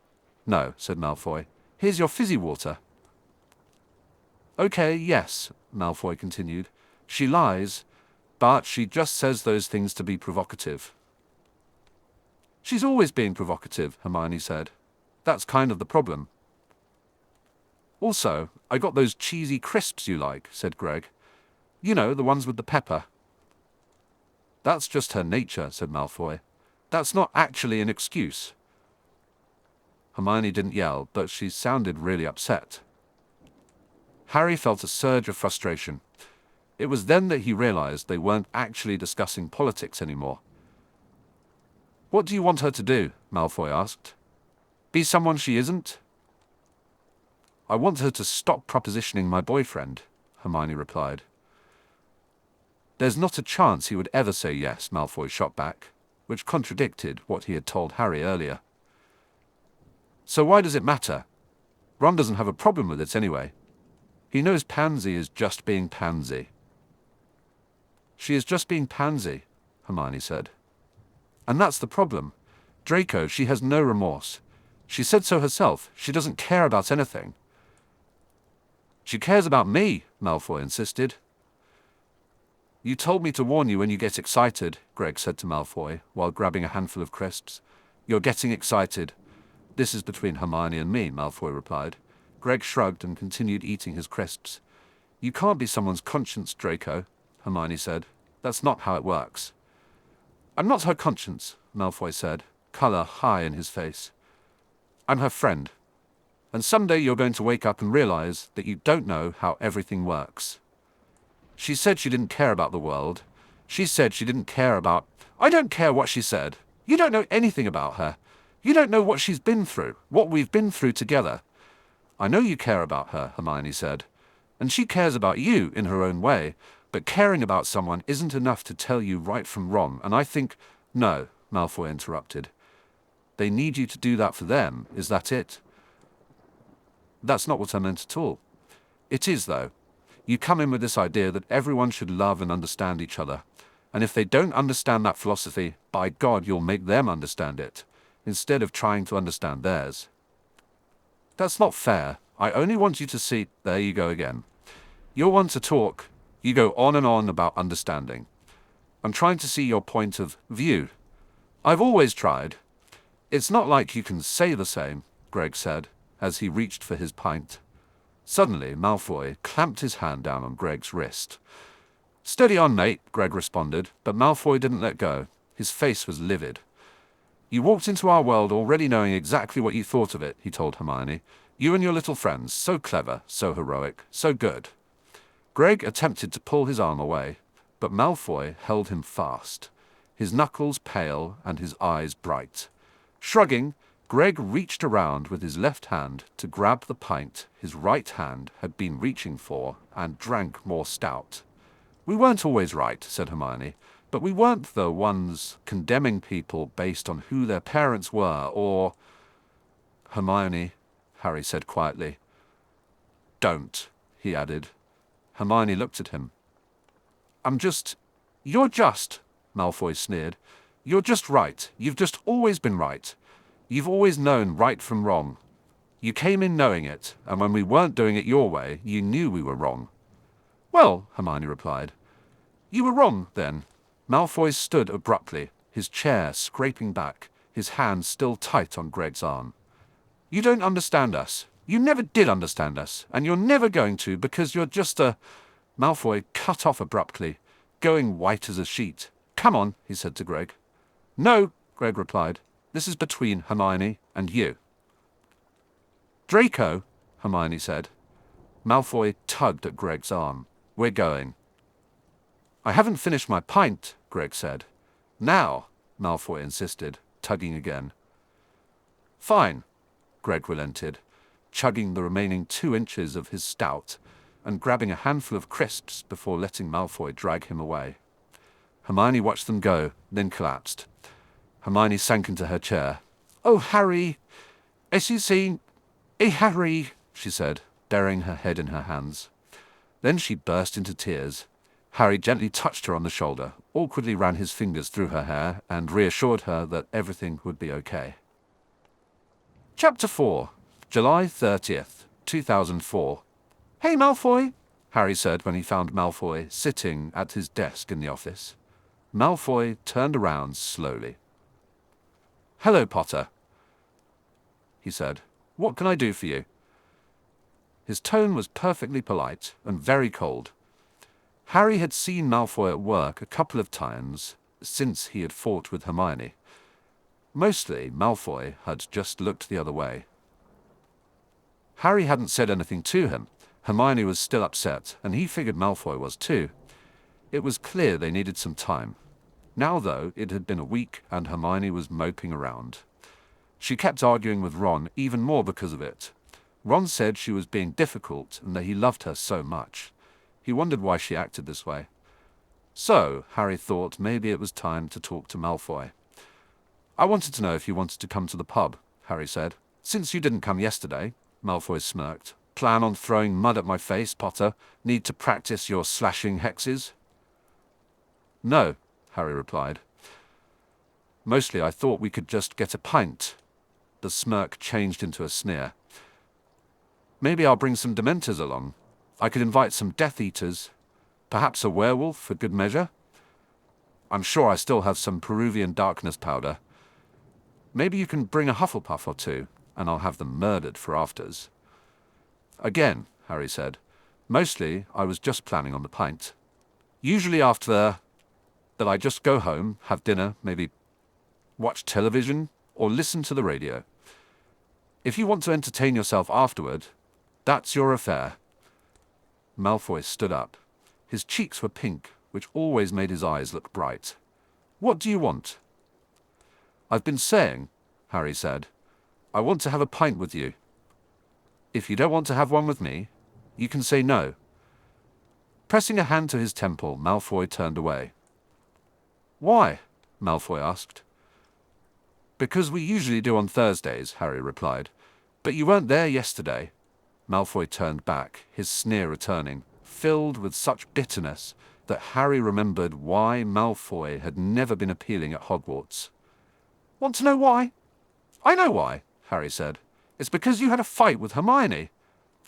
"No," said Malfoy. "Here's your fizzy water." "Okay, yes," Malfoy continued. "She lies, but she just says those things to be provocative." "She's always being provocative," Hermione said. "That's kind of the problem." "Also, I got those cheesy crisps you like," said Greg. "You know, the ones with the pepper." "That's just her nature," said Malfoy. "That's not actually an excuse." Hermione didn't yell, but she sounded really upset. Harry felt a surge of frustration. It was then that he realized they weren't actually discussing politics anymore. "What do you want her to do?" Malfoy asked. "Be someone she isn't?" "I want her to stop propositioning my boyfriend," Hermione replied. "There's not a chance he would ever say yes," Malfoy shot back, which contradicted what he had told Harry earlier. "So why does it matter? Ron doesn't have a problem with it anyway. He knows Pansy is just being Pansy." "She is just being Pansy," Hermione said. "And that's the problem. Draco, she has no remorse. She said so herself. She doesn't care about anything." "She cares about me," Malfoy insisted. "You told me to warn you when you get excited," Greg said to Malfoy, while grabbing a handful of crisps. "You're getting excited." "This is between Hermione and me," Malfoy replied. Greg shrugged and continued eating his crisps. "You can't be someone's conscience, Draco," Hermione said. "That's not how it works." "I'm not her conscience," Malfoy said, color high in his face. "I'm her friend. And someday you're going to wake up and realize that you don't know how everything works. She said she didn't care about the world. She said she didn't care about—" "I don't care what she said. You don't know anything about her. You don't know what she's been through, what we've been through together." "I know you care about her," Hermione said. "And she cares about you in her own way, but caring about someone isn't enough to tell you right from wrong, and I think—" "No," Malfoy interrupted. "They need you to do that for them, is that it?" "That's not what I meant at all." "It is, though. You come in with this idea that everyone should love and understand each other, and if they don't understand that philosophy, by God, you'll make them understand it, instead of trying to understand theirs." "That's not fair. I only want you to see—" "There you go again. You're one to talk. You go on and on about understanding. I'm trying to see your point of view. I've always tried." "It's not like you can say the same," Greg said, as he reached for his pint. Suddenly, Malfoy clamped his hand down on Greg's wrist. "Steady on, mate," Greg responded, but Malfoy didn't let go. His face was livid. "You walked into our world already knowing exactly what you thought of it," he told Hermione. "You and your little friends, so clever, so heroic, so good." Greg attempted to pull his arm away, but Malfoy held him fast, his knuckles pale and his eyes bright. Shrugging, Greg reached around with his left hand to grab the pint his right hand had been reaching for and drank more stout. "We weren't always right," said Hermione, "but we weren't the ones condemning people based on who their parents were or—" "Hermione," Harry said quietly. "Don't," he added. Hermione looked at him. "You're just," Malfoy sneered. "You're just right. You've just always been right. You've always known right from wrong. You came in knowing it, and when we weren't doing it your way, you knew we were wrong." "Well," Hermione replied. "You were wrong, then." Malfoy stood abruptly, his chair scraping back, his hand still tight on Greg's arm. "You don't understand us. You never did understand us, and you're never going to because you're just a—" Malfoy cut off abruptly, going white as a sheet. "Come on," he said to Greg. "No," Greg replied. "This is between Hermione And you." "Draco," Hermione said. Malfoy tugged at Greg's arm. "We're going." "I haven't finished my pint," Greg said. "Now," Malfoy insisted, tugging again. "Fine," Greg relented, chugging the remaining 2 inches of his stout and grabbing a handful of crisps before letting Malfoy drag him away. Hermione watched them go, then collapsed. Hermione sank into her chair. "Oh, Harry! As you see, Harry," she said, burying her head in her hands. Then she burst into tears. Harry gently touched her on the shoulder, awkwardly ran his fingers through her hair, and reassured her that everything would be okay. Chapter 4, July 30th, 2004. "Hey, Malfoy," Harry said when he found Malfoy sitting at his desk in the office. Malfoy turned around slowly. "Hello, Potter," he said. "What can I do for you?" His tone was perfectly polite and very cold. Harry had seen Malfoy at work a couple of times since he had fought with Hermione. Mostly, Malfoy had just looked the other way. Harry hadn't said anything to him. Hermione was still upset, and he figured Malfoy was too. It was clear they needed some time. Now, though, it had been a week, and Hermione was moping around. She kept arguing with Ron even more because of it. Ron said she was being difficult and that he loved her so much. He wondered why she acted this way. So, Harry thought maybe it was time to talk to Malfoy. "I wanted to know if you wanted to come to the pub," Harry said. "Since you didn't come yesterday," Malfoy smirked. "Plan on throwing mud at my face, Potter? Need to practice your slashing hexes?" "No," Harry replied. "Mostly I thought we could just get a pint." The smirk changed into a sneer. "Maybe I'll bring some Dementors along. I could invite some Death Eaters. Perhaps a werewolf for good measure. I'm sure I still have some Peruvian darkness powder. Maybe you can bring a Hufflepuff or 2, and I'll have them murdered for afters." "Again," Harry said. "Mostly I was just planning on the pint. Usually after that I just go home, have dinner, maybe watch television, or listen to the radio. If you want to entertain yourself afterward, that's your affair." Malfoy stood up. His cheeks were pink, which always made his eyes look bright. "What do you want?" "I've been saying," Harry said, "I want to have a pint with you. If you don't want to have one with me, you can say no." Pressing a hand to his temple, Malfoy turned away. "Why?" Malfoy asked. "Because we usually do on Thursdays," Harry replied. "But you weren't there yesterday." Malfoy turned back, his sneer returning, filled with such bitterness that Harry remembered why Malfoy had never been appealing at Hogwarts. "Want to know why?" "I know why," Harry said. "It's because you had a fight with Hermione.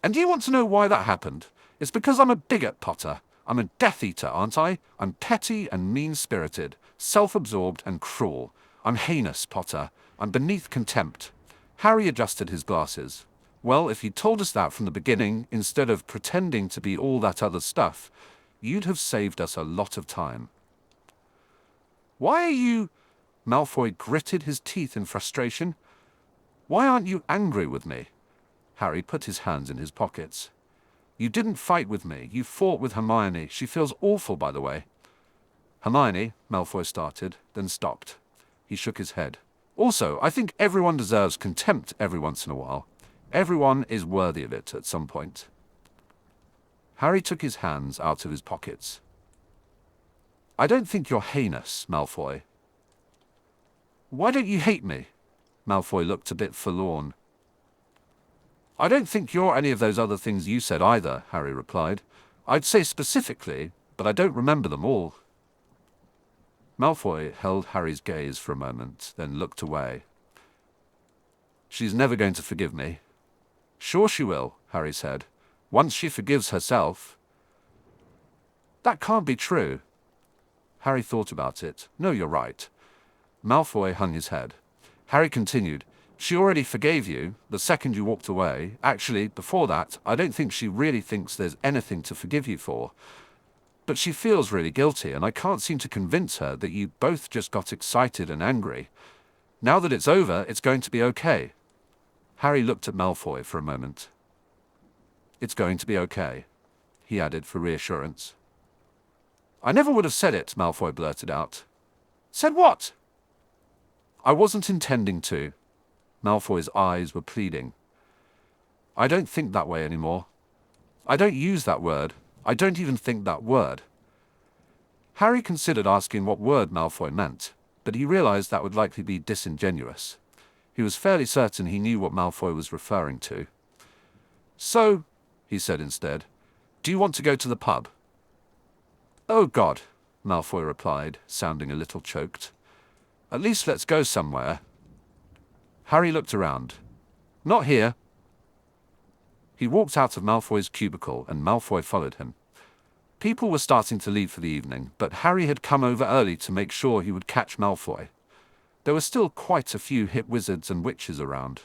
And do you want to know why that happened? It's because I'm a bigot, Potter. I'm a Death Eater, aren't I? I'm petty and mean-spirited, self-absorbed and cruel. I'm heinous, Potter. I'm beneath contempt." Harry adjusted his glasses. "Well, if you'd told us that from the beginning, instead of pretending to be all that other stuff, you'd have saved us a lot of time." "Why are you—" Malfoy gritted his teeth in frustration. "Why aren't you angry with me?" Harry put his hands in his pockets. "You didn't fight with me. You fought with Hermione. She feels awful, by the way." "Hermione," Malfoy started, then stopped. He shook his head. "Also, I think everyone deserves contempt every once in a while. Everyone is worthy of it at some point." Harry took his hands out of his pockets. "I don't think you're heinous, Malfoy." "Why don't you hate me?" Malfoy looked a bit forlorn. "I don't think you're any of those other things you said either," Harry replied. "I'd say specifically, but I don't remember them all." Malfoy held Harry's gaze for a moment, then looked away. "She's never going to forgive me." "Sure she will," Harry said. "Once she forgives herself." "That can't be true." Harry thought about it. "No, you're right." Malfoy hung his head. Harry continued. "She already forgave you the second you walked away. Actually, before that, I don't think she really thinks there's anything to forgive you for. But she feels really guilty, and I can't seem to convince her that you both just got excited and angry. Now that it's over, it's going to be okay. Harry looked at Malfoy for a moment. It's going to be okay, he added for reassurance. I never would have said it, Malfoy blurted out. Said what? I wasn't intending to. Malfoy's eyes were pleading. I don't think that way anymore. I don't use that word. I don't even think that word. Harry considered asking what word Malfoy meant, but he realized that would likely be disingenuous. He was fairly certain he knew what Malfoy was referring to. So, he said instead, do you want to go to the pub? Oh God, Malfoy replied, sounding a little choked. At least let's go somewhere. Harry looked around. Not here. He walked out of Malfoy's cubicle and Malfoy followed him. People were starting to leave for the evening, but Harry had come over early to make sure he would catch Malfoy. There were still quite a few hip wizards and witches around.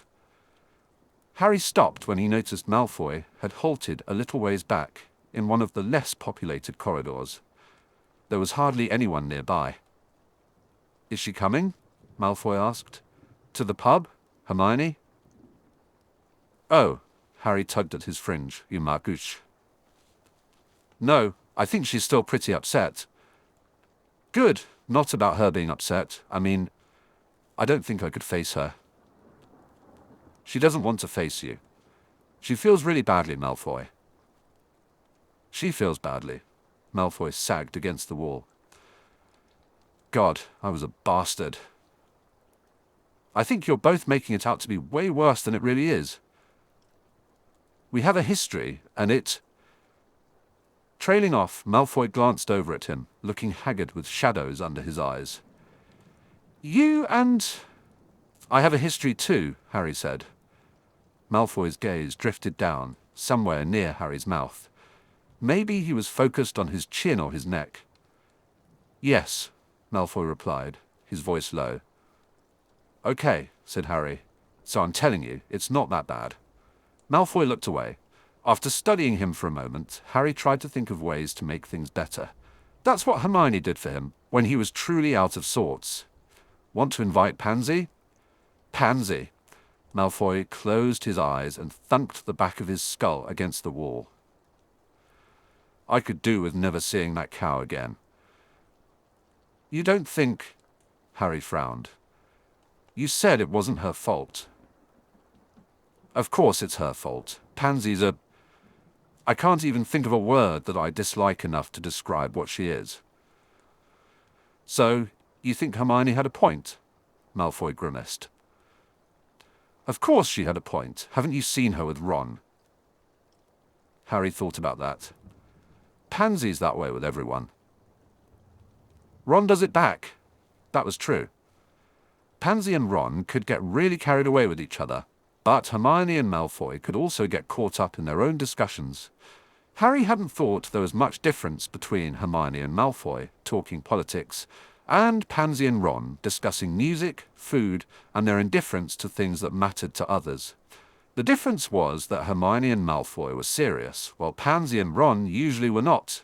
Harry stopped when he noticed Malfoy had halted a little ways back, in one of the less populated corridors. There was hardly anyone nearby. Is she coming? Malfoy asked. To the pub, Hermione? Oh, Harry tugged at his fringe. You margouche. No, I think she's still pretty upset. Good, not about her being upset. I mean, I don't think I could face her. She doesn't want to face you. She feels really badly, Malfoy. She feels badly. Malfoy sagged against the wall. God, I was a bastard. I think you're both making it out to be way worse than it really is. We have a history, and it... Trailing off, Malfoy glanced over at him, looking haggard with shadows under his eyes. You and... I have a history too, Harry said. Malfoy's gaze drifted down, somewhere near Harry's mouth. Maybe he was focused on his chin or his neck. Yes, Malfoy replied, his voice low. Okay, said Harry. So I'm telling you, it's not that bad. Malfoy looked away. After studying him for a moment, Harry tried to think of ways to make things better. That's what Hermione did for him, when he was truly out of sorts. Want to invite Pansy? Pansy. Malfoy closed his eyes and thunked the back of his skull against the wall. I could do with never seeing that cow again. You don't think... Harry frowned. You said it wasn't her fault. Of course it's her fault. Pansy's a... I can't even think of a word that I dislike enough to describe what she is. So, you think Hermione had a point? Malfoy grimaced. Of course she had a point. Haven't you seen her with Ron? Harry thought about that. Pansy's that way with everyone. Ron does it back. That was true. Pansy and Ron could get really carried away with each other, but Hermione and Malfoy could also get caught up in their own discussions. Harry hadn't thought there was much difference between Hermione and Malfoy talking politics, and Pansy and Ron discussing music, food, and their indifference to things that mattered to others. The difference was that Hermione and Malfoy were serious, while Pansy and Ron usually were not.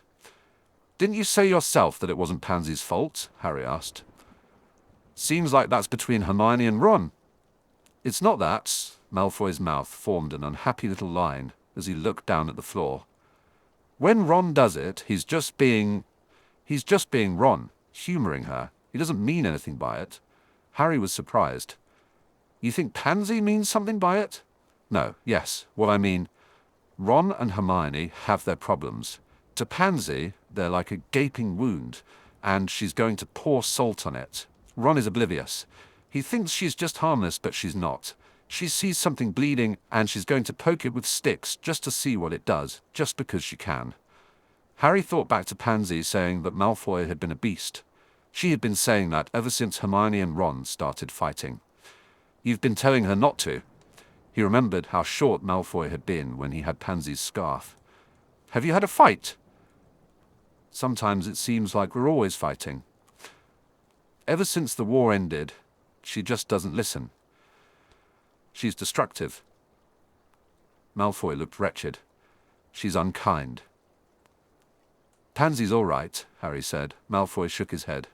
Didn't you say yourself that it wasn't Pansy's fault? Harry asked. Seems like that's between Hermione and Ron. It's not that. Malfoy's mouth formed an unhappy little line as he looked down at the floor. When Ron does it, he's just being Ron, humouring her. He doesn't mean anything by it. Harry was surprised. You think Pansy means something by it? No, yes, what I mean, Ron and Hermione have their problems. To Pansy, they're like a gaping wound, and she's going to pour salt on it. Ron is oblivious. He thinks she's just harmless, but she's not. She sees something bleeding, and she's going to poke it with sticks just to see what it does, just because she can. Harry thought back to Pansy saying that Malfoy had been a beast. She had been saying that ever since Hermione and Ron started fighting. You've been telling her not to. He remembered how short Malfoy had been when he had Pansy's scarf. Have you had a fight? Sometimes it seems like we're always fighting. Ever since the war ended, she just doesn't listen. She's destructive. Malfoy looked wretched. She's unkind. Pansy's all right, Harry said. Malfoy shook his head.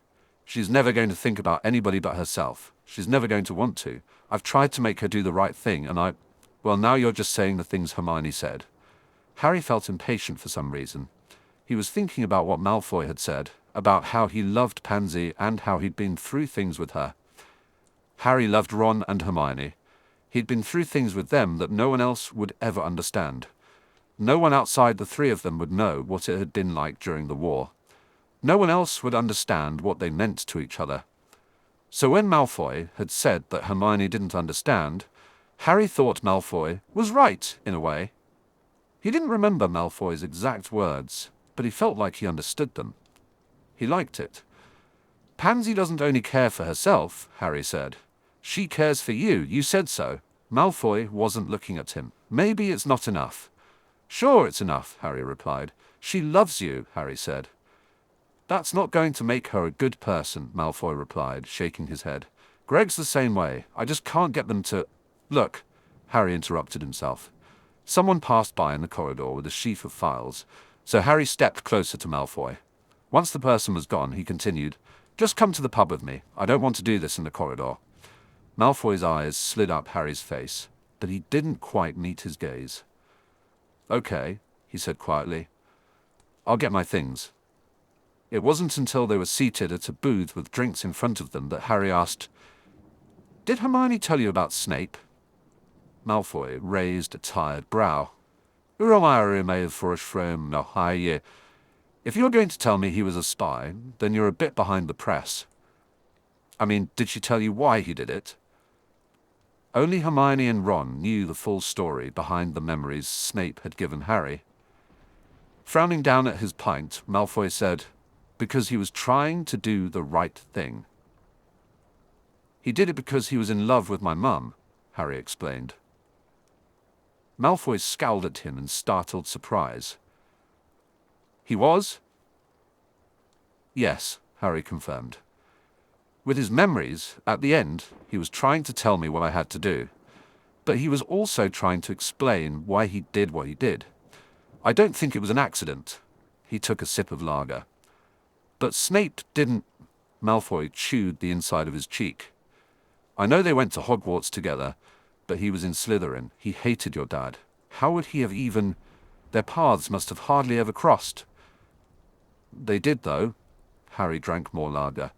She's never going to think about anybody but herself. She's never going to want to. I've tried to make her do the right thing, and well, now you're just saying the things Hermione said. Harry felt impatient for some reason. He was thinking about what Malfoy had said, about how he loved Pansy and how he'd been through things with her. Harry loved Ron and Hermione. He'd been through things with them that no one else would ever understand. No one outside the three of them would know what it had been like during the war. No one else would understand what they meant to each other. So when Malfoy had said that Hermione didn't understand, Harry thought Malfoy was right, in a way. He didn't remember Malfoy's exact words, but he felt like he understood them. He liked it. Pansy doesn't only care for herself, Harry said. She cares for you, you said so. Malfoy wasn't looking at him. Maybe it's not enough. Sure it's enough, Harry replied. She loves you, Harry said. That's not going to make her a good person, Malfoy replied, shaking his head. Greg's the same way. I just can't get them to... Look, Harry interrupted himself. Someone passed by in the corridor with a sheaf of files, so Harry stepped closer to Malfoy. Once the person was gone, he continued, Just come to the pub with me. I don't want to do this in the corridor. Malfoy's eyes slid up Harry's face, but he didn't quite meet his gaze. Okay, he said quietly. I'll get my things. It wasn't until they were seated at a booth with drinks in front of them that Harry asked, Did Hermione tell you about Snape? Malfoy raised a tired brow. If you're going to tell me he was a spy, then you're a bit behind the press. I mean, did she tell you why he did it? Only Hermione and Ron knew the full story behind the memories Snape had given Harry. Frowning down at his pint, Malfoy said, Because he was trying to do the right thing. He did it because he was in love with my mum, Harry explained. Malfoy scowled at him in startled surprise. He was? Yes, Harry confirmed. With his memories, at the end, he was trying to tell me what I had to do. But he was also trying to explain why he did what he did. I don't think it was an accident. He took a sip of lager. But Snape didn't... Malfoy chewed the inside of his cheek. I know they went to Hogwarts together, but he was in Slytherin. He hated your dad. How would he have even... Their paths must have hardly ever crossed. They did, though. Harry drank more lager.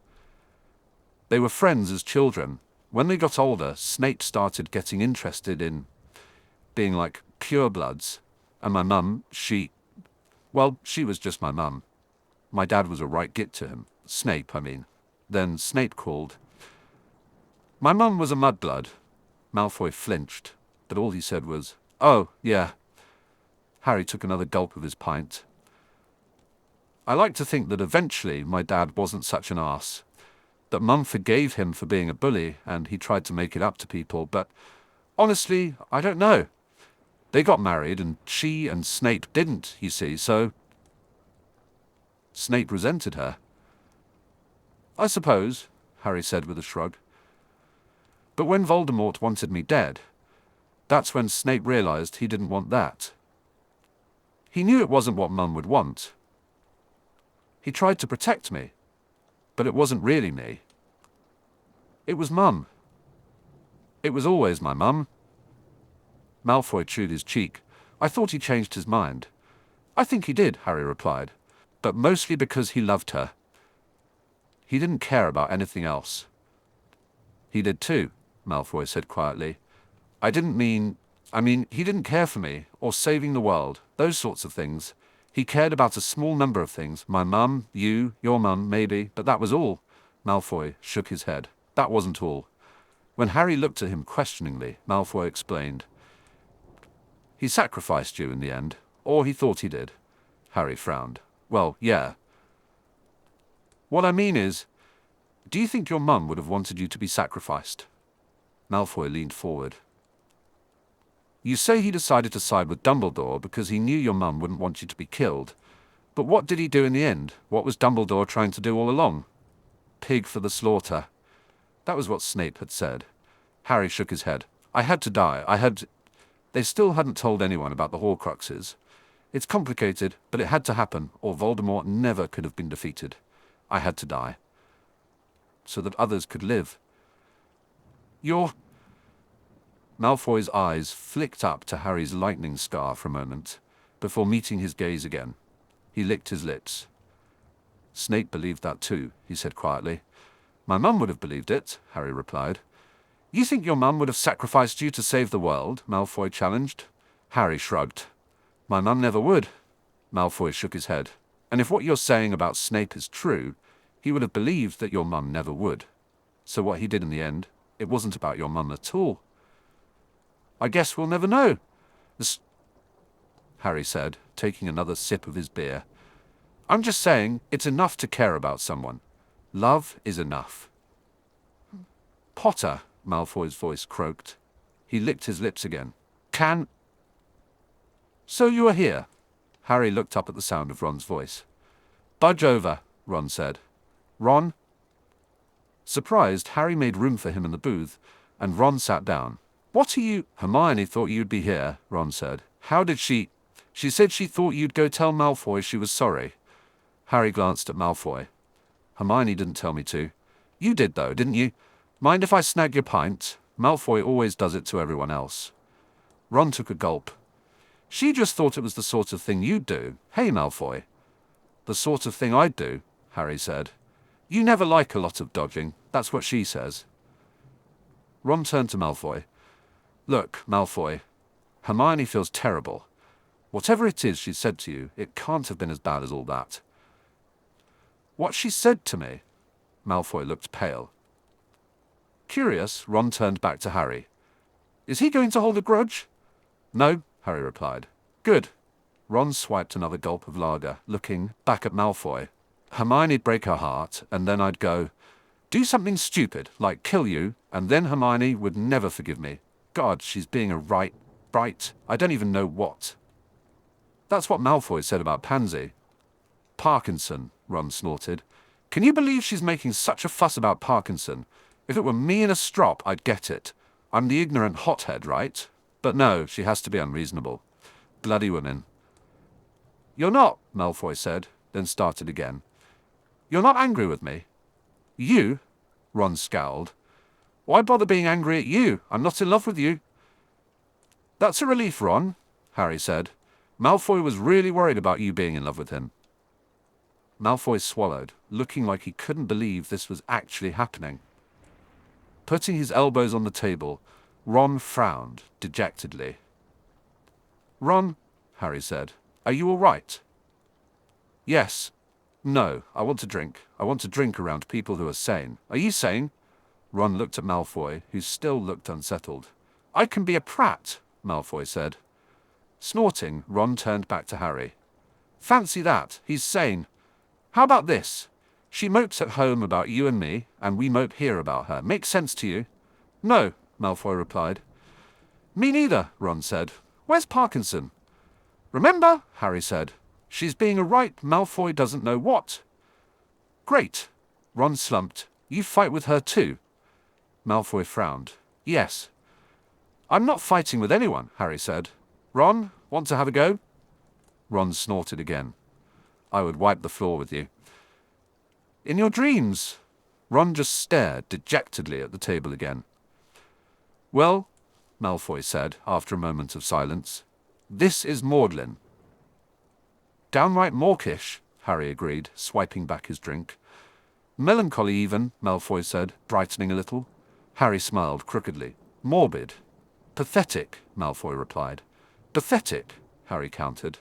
They were friends as children. When they got older, Snape started getting interested in being like purebloods. And my mum, she was just my mum. My dad was a right git to him. Snape, I mean. Then Snape called. My mum was a mudblood. Malfoy flinched, but all he said was, Oh, yeah. Harry took another gulp of his pint. I like to think that eventually my dad wasn't such an arse. That Mum forgave him for being a bully and he tried to make it up to people, but honestly, I don't know. They got married and she and Snape didn't, you see, so... Snape resented her. I suppose, Harry said with a shrug. But when Voldemort wanted me dead, that's when Snape realized he didn't want that. He knew it wasn't what Mum would want. He tried to protect me, but it wasn't really me. It was Mum. It was always my mum. Malfoy chewed his cheek. I thought he changed his mind. I think he did, Harry replied, but mostly because he loved her. He didn't care about anything else. He did too, Malfoy said quietly. I mean, he didn't care for me, or saving the world, those sorts of things. He cared about a small number of things. My mum, you, your mum, maybe, but that was all. Malfoy shook his head. That wasn't all. When Harry looked at him questioningly, Malfoy explained. He sacrificed you in the end, or he thought he did. Harry frowned. Well, yeah. What I mean is, do you think your mum would have wanted you to be sacrificed? Malfoy leaned forward. You say he decided to side with Dumbledore because he knew your mum wouldn't want you to be killed. But what did he do in the end? What was Dumbledore trying to do all along? Pig for the slaughter. That was what Snape had said. Harry shook his head. I had to die. They still hadn't told anyone about the Horcruxes. It's complicated, but it had to happen, or Voldemort never could have been defeated. I had to die. So that others could live. You're... Malfoy's eyes flicked up to Harry's lightning scar for a moment, before meeting his gaze again. He licked his lips. Snape believed that too, he said quietly. My mum would have believed it, Harry replied. You think your mum would have sacrificed you to save the world? Malfoy challenged. Harry shrugged. My mum never would. Malfoy shook his head. And if what you're saying about Snape is true, he would have believed that your mum never would. So what he did in the end, it wasn't about your mum at all. I guess we'll never know, Harry said, taking another sip of his beer. I'm just saying, it's enough to care about someone. Love is enough. Potter, Malfoy's voice croaked. He licked his lips again. So you are here. Harry looked up at the sound of Ron's voice. Budge over, Ron said. Ron? Surprised, Harry made room for him in the booth, and Ron sat down. What are you? Hermione thought you'd be here, Ron said. How did she? She said she thought you'd go tell Malfoy she was sorry. Harry glanced at Malfoy. Hermione didn't tell me to. You did though, didn't you? Mind if I snag your pint? Malfoy always does it to everyone else. Ron took a gulp. She just thought it was the sort of thing you'd do. Hey, Malfoy. The sort of thing I'd do, Harry said. You never like a lot of dodging. That's what she says. Ron turned to Malfoy. Look, Malfoy. Hermione feels terrible. Whatever it is she said to you, it can't have been as bad as all that. What she said to me? Malfoy looked pale. Curious, Ron turned back to Harry. Is he going to hold a grudge? No, Harry replied. Good. Ron swiped another gulp of lager, looking back at Malfoy. Hermione'd break her heart, and then I'd go, do something stupid, like kill you, and then Hermione would never forgive me. God, she's being a bright, I don't even know what. That's what Malfoy said about Pansy. Parkinson, Ron snorted. Can you believe she's making such a fuss about Parkinson? If it were me in a strop, I'd get it. I'm the ignorant hothead, right? But no, she has to be unreasonable. Bloody women. You're not, Malfoy said, then started again. You're not angry with me? You? Ron scowled. Why bother being angry at you? I'm not in love with you. That's a relief, Ron, Harry said. Malfoy was really worried about you being in love with him. Malfoy swallowed, looking like he couldn't believe this was actually happening. Putting his elbows on the table, Ron frowned dejectedly. Ron, Harry said, are you all right? Yes. No, I want to drink. I want to drink around people who are sane. Are you sane? Ron looked at Malfoy, who still looked unsettled. I can be a prat, Malfoy said. Snorting, Ron turned back to Harry. Fancy that, he's sane. How about this? She mopes at home about you and me, and we mope here about her. Makes sense to you? No, Malfoy replied. Me neither, Ron said. Where's Parkinson? Remember, Harry said. She's being a right Malfoy doesn't know what. Great. Ron slumped. You fight with her too? Malfoy frowned. Yes. I'm not fighting with anyone, Harry said. Ron, want to have a go? Ron snorted again. I would wipe the floor with you. In your dreams? Ron just stared dejectedly at the table again. Well, Malfoy said, after a moment of silence, this is maudlin. Downright mawkish, Harry agreed, swiping back his drink. Melancholy even, Malfoy said, brightening a little. Harry smiled crookedly. Morbid. Pathetic, Malfoy replied. Pathetic, Harry countered.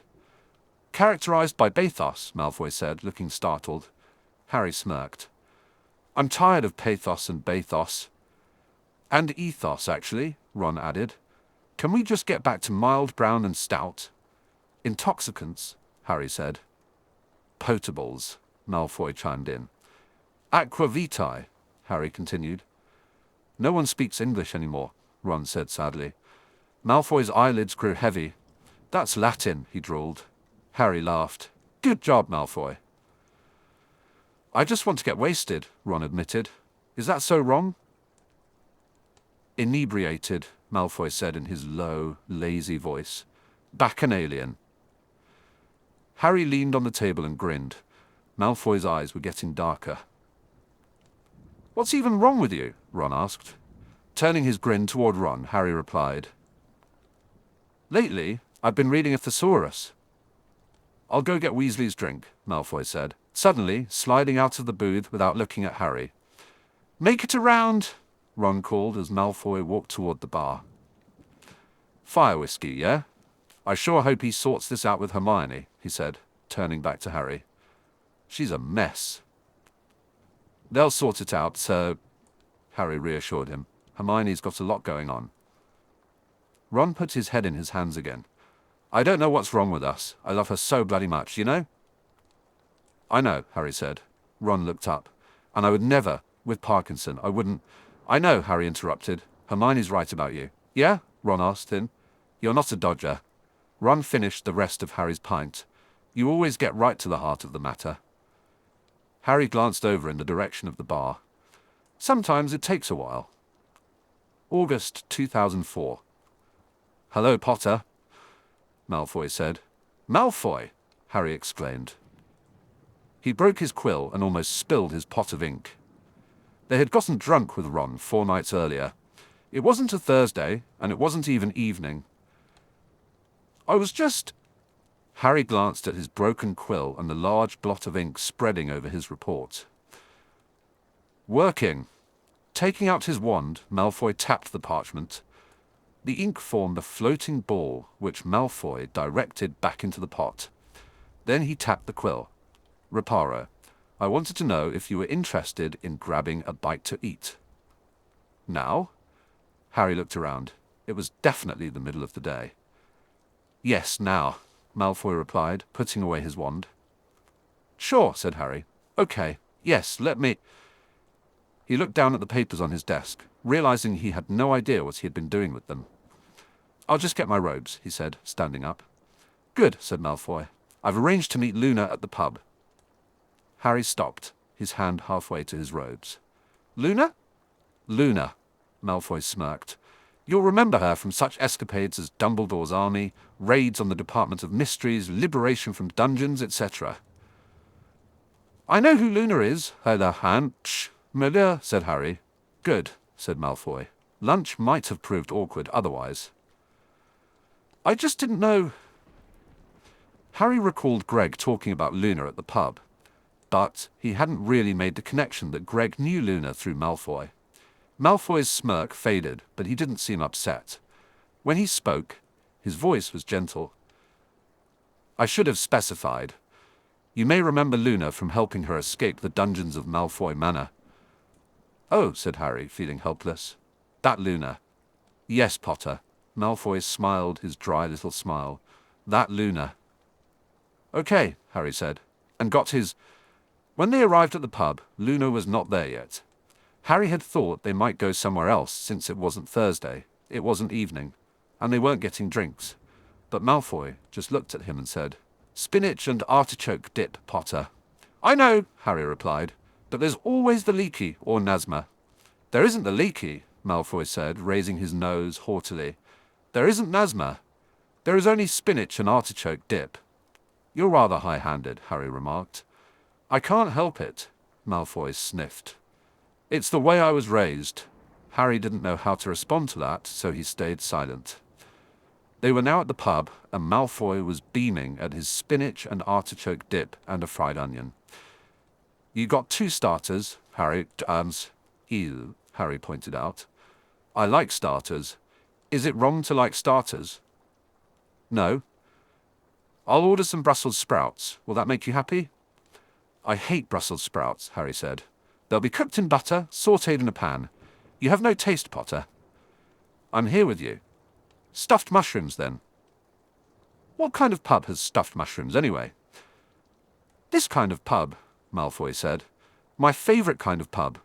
Characterized by bathos, Malfoy said, looking startled. Harry smirked. I'm tired of pathos and bathos. And ethos, actually, Ron added. Can we just get back to mild, brown and stout? Intoxicants, Harry said. Potables, Malfoy chimed in. Aqua vitae, Harry continued. No one speaks English anymore, Ron said sadly. Malfoy's eyelids grew heavy. That's Latin, he drawled. Harry laughed. Good job, Malfoy. I just want to get wasted, Ron admitted. Is that so wrong? Inebriated, Malfoy said in his low, lazy voice. Bacchanalian. Harry leaned on the table and grinned. Malfoy's eyes were getting darker. What's even wrong with you? Ron asked. Turning his grin toward Ron, Harry replied, "Lately, I've been reading a thesaurus." "I'll go get Weasley's drink," Malfoy said, suddenly sliding out of the booth without looking at Harry. "Make it around," Ron called as Malfoy walked toward the bar. "Fire whiskey, yeah? I sure hope he sorts this out with Hermione," he said, turning back to Harry. "She's a mess." "They'll sort it out, sir," Harry reassured him. "Hermione's got a lot going on." Ron put his head in his hands again. "I don't know what's wrong with us. I love her so bloody much, you know?" "I know," Harry said. Ron looked up. "And I would never, with Parkinson, I wouldn't—" "I know," Harry interrupted. "Hermione's right about you." "Yeah?" Ron asked him. "You're not a dodger." Ron finished the rest of Harry's pint. "You always get right to the heart of the matter." Harry glanced over in the direction of the bar. "Sometimes it takes a while." August 2004. "Hello, Potter," Malfoy said. "Malfoy!" Harry exclaimed. He broke his quill and almost spilled his pot of ink. They had gotten drunk with Ron 4 nights earlier. It wasn't a Thursday, and it wasn't even evening. "I was just—" Harry glanced at his broken quill and the large blot of ink spreading over his report. "Working." Taking out his wand, Malfoy tapped the parchment. The ink formed a floating ball, which Malfoy directed back into the pot. Then he tapped the quill. "Reparo, I wanted to know if you were interested in grabbing a bite to eat." "Now?" Harry looked around. It was definitely the middle of the day. "Yes, now," Malfoy replied, putting away his wand. "Sure," said Harry. "Okay, yes, let me—" He looked down at the papers on his desk, realizing he had no idea what he had been doing with them. "I'll just get my robes," he said, standing up. "Good," said Malfoy. "I've arranged to meet Luna at the pub." Harry stopped, his hand halfway to his robes. "Luna?" "Luna," Malfoy smirked. "You'll remember her from such escapades as Dumbledore's army, raids on the Department of Mysteries, liberation from dungeons, etc." "I know who Luna is, Herr Hansch, Müller," said Harry. "Good," said Malfoy. Lunch might have proved awkward otherwise. "I just didn't know—" Harry recalled Greg talking about Luna at the pub, but he hadn't really made the connection that Greg knew Luna through Malfoy. Malfoy's smirk faded, but he didn't seem upset. When he spoke, his voice was gentle. "I should have specified. You may remember Luna from helping her escape the dungeons of Malfoy Manor." "Oh," said Harry, feeling helpless. "That Luna." "Yes, Potter." Malfoy smiled his dry little smile. "That Luna." "Okay," Harry said, and got his— When they arrived at the pub, Luna was not there yet. Harry had thought they might go somewhere else since it wasn't Thursday, it wasn't evening, and they weren't getting drinks. But Malfoy just looked at him and said, "Spinach and artichoke dip, Potter." "I know," Harry replied, "but there's always the leaky, or Nazma." "There isn't the leaky," Malfoy said, raising his nose haughtily. "There isn't Nazma. There is only spinach and artichoke dip." "You're rather high-handed," Harry remarked. "I can't help it," Malfoy sniffed. "It's the way I was raised." Harry didn't know how to respond to that, so he stayed silent. They were now at the pub, and Malfoy was beaming at his spinach and artichoke dip and a fried onion. "You got 2 starters, Harry, ew," Harry pointed out. "I like starters. Is it wrong to like starters?" "No." "I'll order some Brussels sprouts. Will that make you happy?" "I hate Brussels sprouts," Harry said. "They'll be cooked in butter, sautéed in a pan. You have no taste, Potter." "I'm here with you." "Stuffed mushrooms, then." "What kind of pub has stuffed mushrooms, anyway?" "This kind of pub," Malfoy said. "My favorite kind of pub.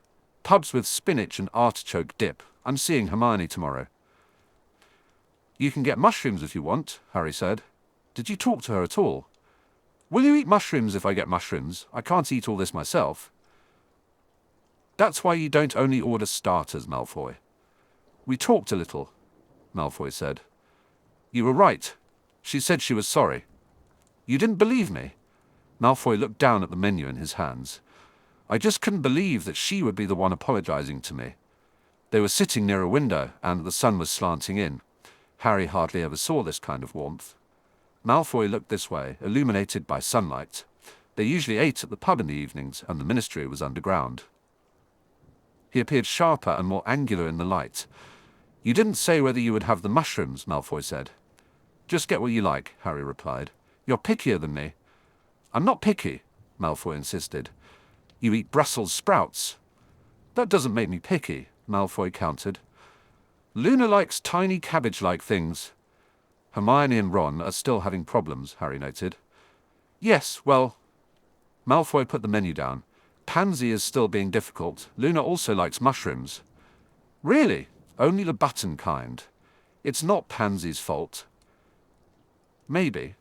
Pubs with spinach and artichoke dip. I'm seeing Hermione tomorrow." "You can get mushrooms if you want," Harry said. "Did you talk to her at all?" "Will you eat mushrooms if I get mushrooms? I can't eat all this myself." "That's why you don't only order starters, Malfoy." "We talked a little," Malfoy said. "You were right. She said she was sorry." "You didn't believe me?" Malfoy looked down at the menu in his hands. "I just couldn't believe that she would be the one apologizing to me." They were sitting near a window, and the sun was slanting in. Harry hardly ever saw this kind of warmth. Malfoy looked this way, illuminated by sunlight. They usually ate at the pub in the evenings, and the ministry was underground. He appeared sharper and more angular in the light. "You didn't say whether you would have the mushrooms," Malfoy said. "Just get what you like," Harry replied. "You're pickier than me." "I'm not picky," Malfoy insisted. "You eat Brussels sprouts." "That doesn't make me picky," Malfoy countered. "Luna likes tiny cabbage-like things." Hermione and Ron are still having problems, Harry noted. "Yes, well..." Malfoy put the menu down. "Pansy is still being difficult. Luna also likes mushrooms." "Really? Only the button kind. It's not Pansy's fault." "Maybe.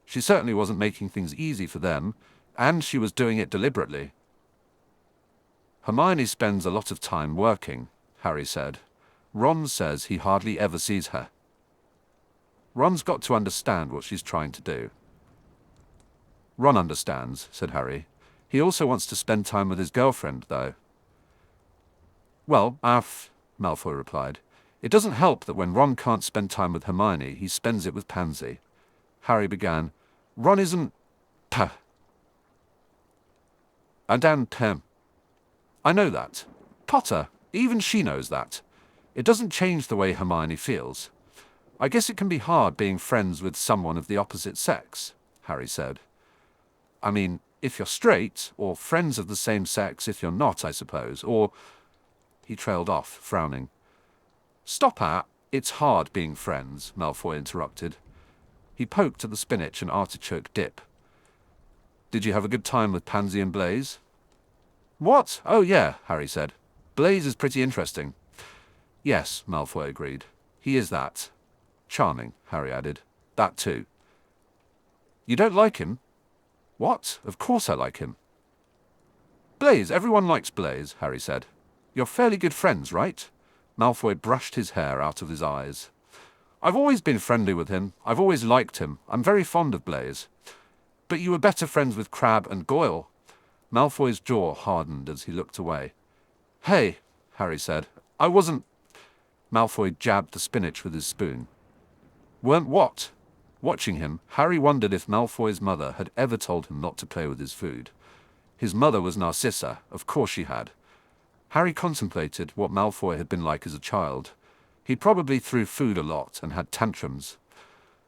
She certainly wasn't making things easy for them, and she was doing it deliberately." "Hermione spends a lot of time working," Harry said. "Ron says he hardly ever sees her." "Ron's got to understand what she's trying to do." "Ron understands," said Harry. "He also wants to spend time with his girlfriend, though." "Well, Malfoy replied. "It doesn't help that when Ron can't spend time with Hermione, he spends it with Pansy." Harry began. "Ron isn't... Puh. And Pem. I know that. Potter, even she knows that. It doesn't change the way Hermione feels. I guess it can be hard being friends with someone of the opposite sex," Harry said. "I mean, if you're straight, or friends of the same sex if you're not, I suppose, or..." He trailed off, frowning. "Stop at, it's hard being friends," Malfoy interrupted. He poked at the spinach and artichoke dip. "Did you have a good time with Pansy and Blaise?" "What? Oh yeah," Harry said. "Blaise is pretty interesting." "Yes," Malfoy agreed. "He is that. Charming," Harry added. "That too." "You don't like him?" "What? Of course I like him." "Blaise, everyone likes Blaise," Harry said. "You're fairly good friends, right?" Malfoy brushed his hair out of his eyes. "I've always been friendly with him. I've always liked him. I'm very fond of Blaise." "But you were better friends with Crabbe and Goyle." Malfoy's jaw hardened as he looked away. "Hey," Harry said. "I wasn't..." Malfoy jabbed the spinach with his spoon. "Weren't what?" Watching him, Harry wondered if Malfoy's mother had ever told him not to play with his food. His mother was Narcissa, of course she had. Harry contemplated what Malfoy had been like as a child. He probably threw food a lot and had tantrums.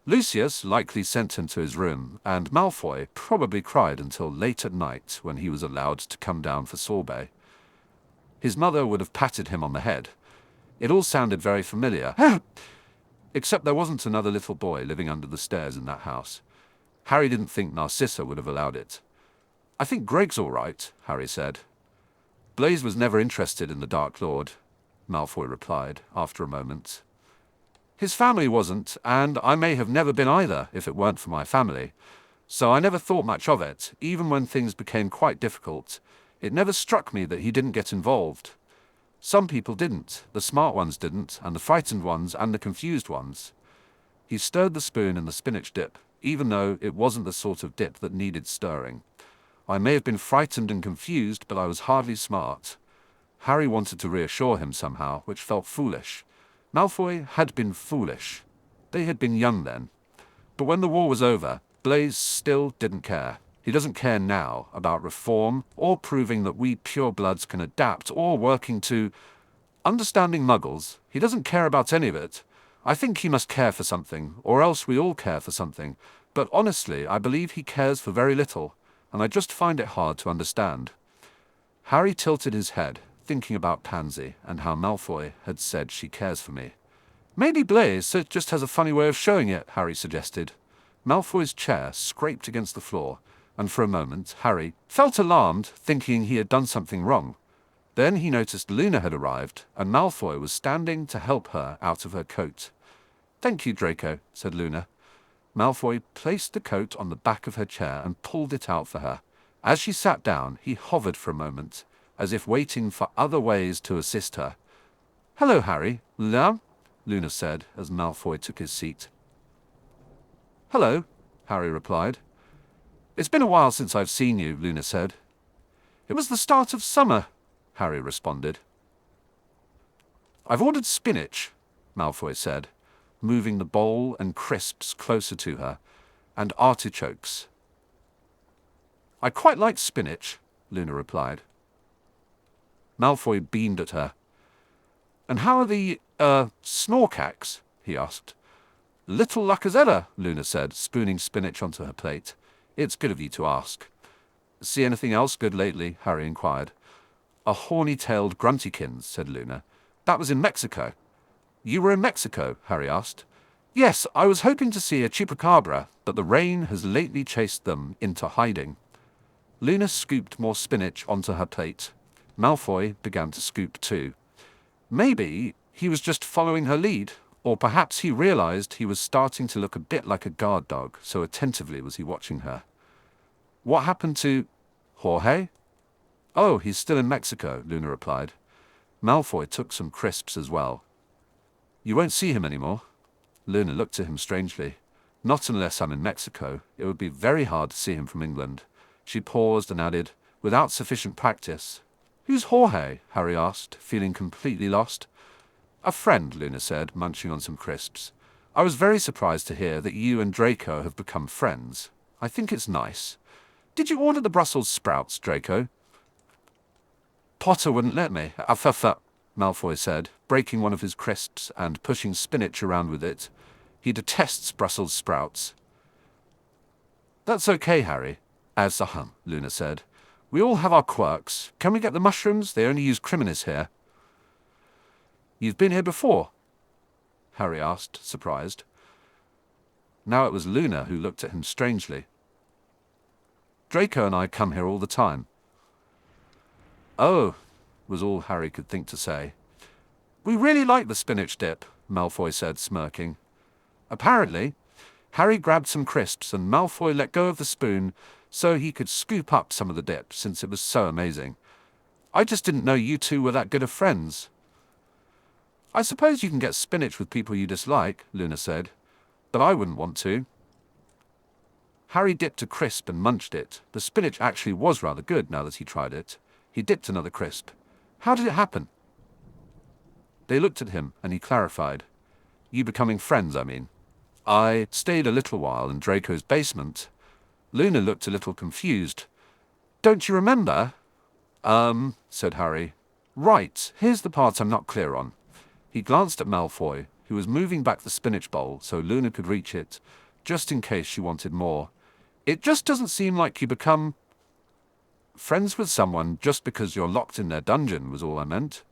Lucius likely sent him to his room, and Malfoy probably cried until late at night when he was allowed to come down for sorbet. His mother would have patted him on the head. It all sounded very familiar. Except there wasn't another little boy living under the stairs in that house. Harry didn't think Narcissa would have allowed it. "I think Greg's all right," Harry said. "Blaise was never interested in the Dark Lord," Malfoy replied, after a moment. "His family wasn't, and I may have never been either if it weren't for my family. So I never thought much of it, even when things became quite difficult. It never struck me that he didn't get involved. Some people didn't. The smart ones didn't, and the frightened ones, and the confused ones." He stirred the spoon in the spinach dip, even though it wasn't the sort of dip that needed stirring. "I may have been frightened and confused, but I was hardly smart." Harry wanted to reassure him somehow, which felt foolish. Malfoy had been foolish. They had been young then. But when the war was over, Blaise still didn't care. He doesn't care now about reform, or proving that we purebloods can adapt, or working to... understanding muggles. He doesn't care about any of it. I think he must care for something, or else we all care for something. But honestly, I believe he cares for very little, and I just find it hard to understand. Harry tilted his head, thinking about Pansy, and how Malfoy had said she cares for me. "Maybe Blaise just has a funny way of showing it," Harry suggested. Malfoy's chair scraped against the floor, and for a moment Harry felt alarmed, thinking he had done something wrong. Then he noticed Luna had arrived, and Malfoy was standing to help her out of her coat. "Thank you, Draco," said Luna. Malfoy placed the coat on the back of her chair and pulled it out for her. As she sat down, he hovered for a moment, as if waiting for other ways to assist her. "Hello, Harry. Luna said, as Malfoy took his seat. "Hello," Harry replied. "It's been a while since I've seen you," Luna said. "It was the start of summer," Harry responded. I've ordered spinach, Malfoy said, moving the bowl and crisps closer to her, and artichokes. I quite like spinach, Luna replied. Malfoy beamed at her. And how are the, snorkax? He asked. Little luck as ever, Luna said, spooning spinach onto her plate. It's good of you to ask. See anything else good lately? Harry inquired. A horny-tailed gruntykins, said Luna. That was in Mexico. You were in Mexico? Harry asked. Yes, I was hoping to see a chupacabra, but the rain has lately chased them into hiding. Luna scooped more spinach onto her plate. Malfoy began to scoop too. Maybe he was just following her lead, or perhaps he realized he was starting to look a bit like a guard dog, so attentively was he watching her. What happened to Jorge? Oh, he's still in Mexico, Luna replied. Malfoy took some crisps as well. You won't see him anymore? Luna looked at him strangely. Not unless I'm in Mexico. It would be very hard to see him from England. She paused and added, without sufficient practice. Who's Jorge? Harry asked, feeling completely lost. A friend, Luna said, munching on some crisps. I was very surprised to hear that you and Draco have become friends. I think it's nice. Did you order the Brussels sprouts, Draco? Potter wouldn't let me. Malfoy said, breaking one of his crisps and pushing spinach around with it. He detests Brussels sprouts. That's okay, Harry. As-saham, Luna said. We all have our quirks. Can we get the mushrooms? They only use criminis here. You've been here before? Harry asked, surprised. Now it was Luna who looked at him strangely. Draco and I come here all the time. Oh, was all Harry could think to say. We really like the spinach dip, Malfoy said, smirking. Apparently, Harry grabbed some crisps and Malfoy let go of the spoon so he could scoop up some of the dip, since it was so amazing. I just didn't know you two were that good of friends. I suppose you can get spinach with people you dislike, Luna said, but I wouldn't want to. Harry dipped a crisp and munched it. The spinach actually was rather good now that he tried it. He dipped another crisp. How did it happen? They looked at him, and he clarified. You becoming friends, I mean. I stayed a little while in Draco's basement. Luna looked a little confused. Don't you remember? Said Harry. Right, here's the part I'm not clear on. He glanced at Malfoy, who was moving back the spinach bowl so Luna could reach it, just in case she wanted more. It just doesn't seem like you become friends with someone just because you're locked in their dungeon, was all I meant.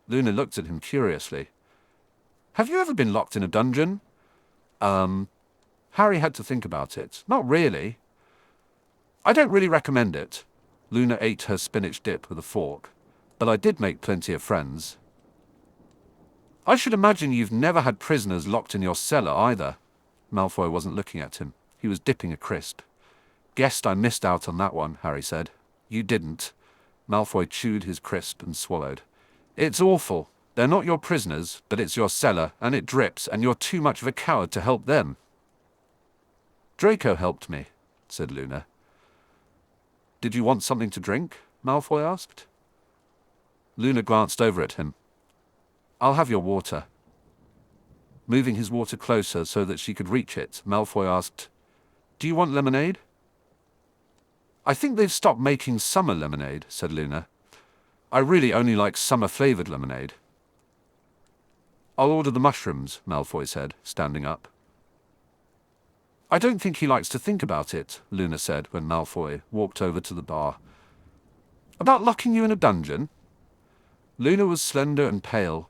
Luna looked at him curiously. Have you ever been locked in a dungeon? Harry had to think about it. Not really. I don't really recommend it. Luna ate her spinach dip with a fork. But I did make plenty of friends. I should imagine you've never had prisoners locked in your cellar either. Malfoy wasn't looking at him. He was dipping a crisp. Guessed I missed out on that one, Harry said. You didn't. Malfoy chewed his crisp and swallowed. It's awful. They're not your prisoners, but it's your cellar, and it drips, and you're too much of a coward to help them. Draco helped me, said Luna. Did you want something to drink? Malfoy asked. Luna glanced over at him. I'll have your water. Moving his water closer so that she could reach it, Malfoy asked, Do you want lemonade? I think they've stopped making summer lemonade, said Luna. I really only like summer-flavored lemonade. I'll order the mushrooms, Malfoy said, standing up. I don't think he likes to think about it, Luna said when Malfoy walked over to the bar. About locking you in a dungeon? Luna was slender and pale,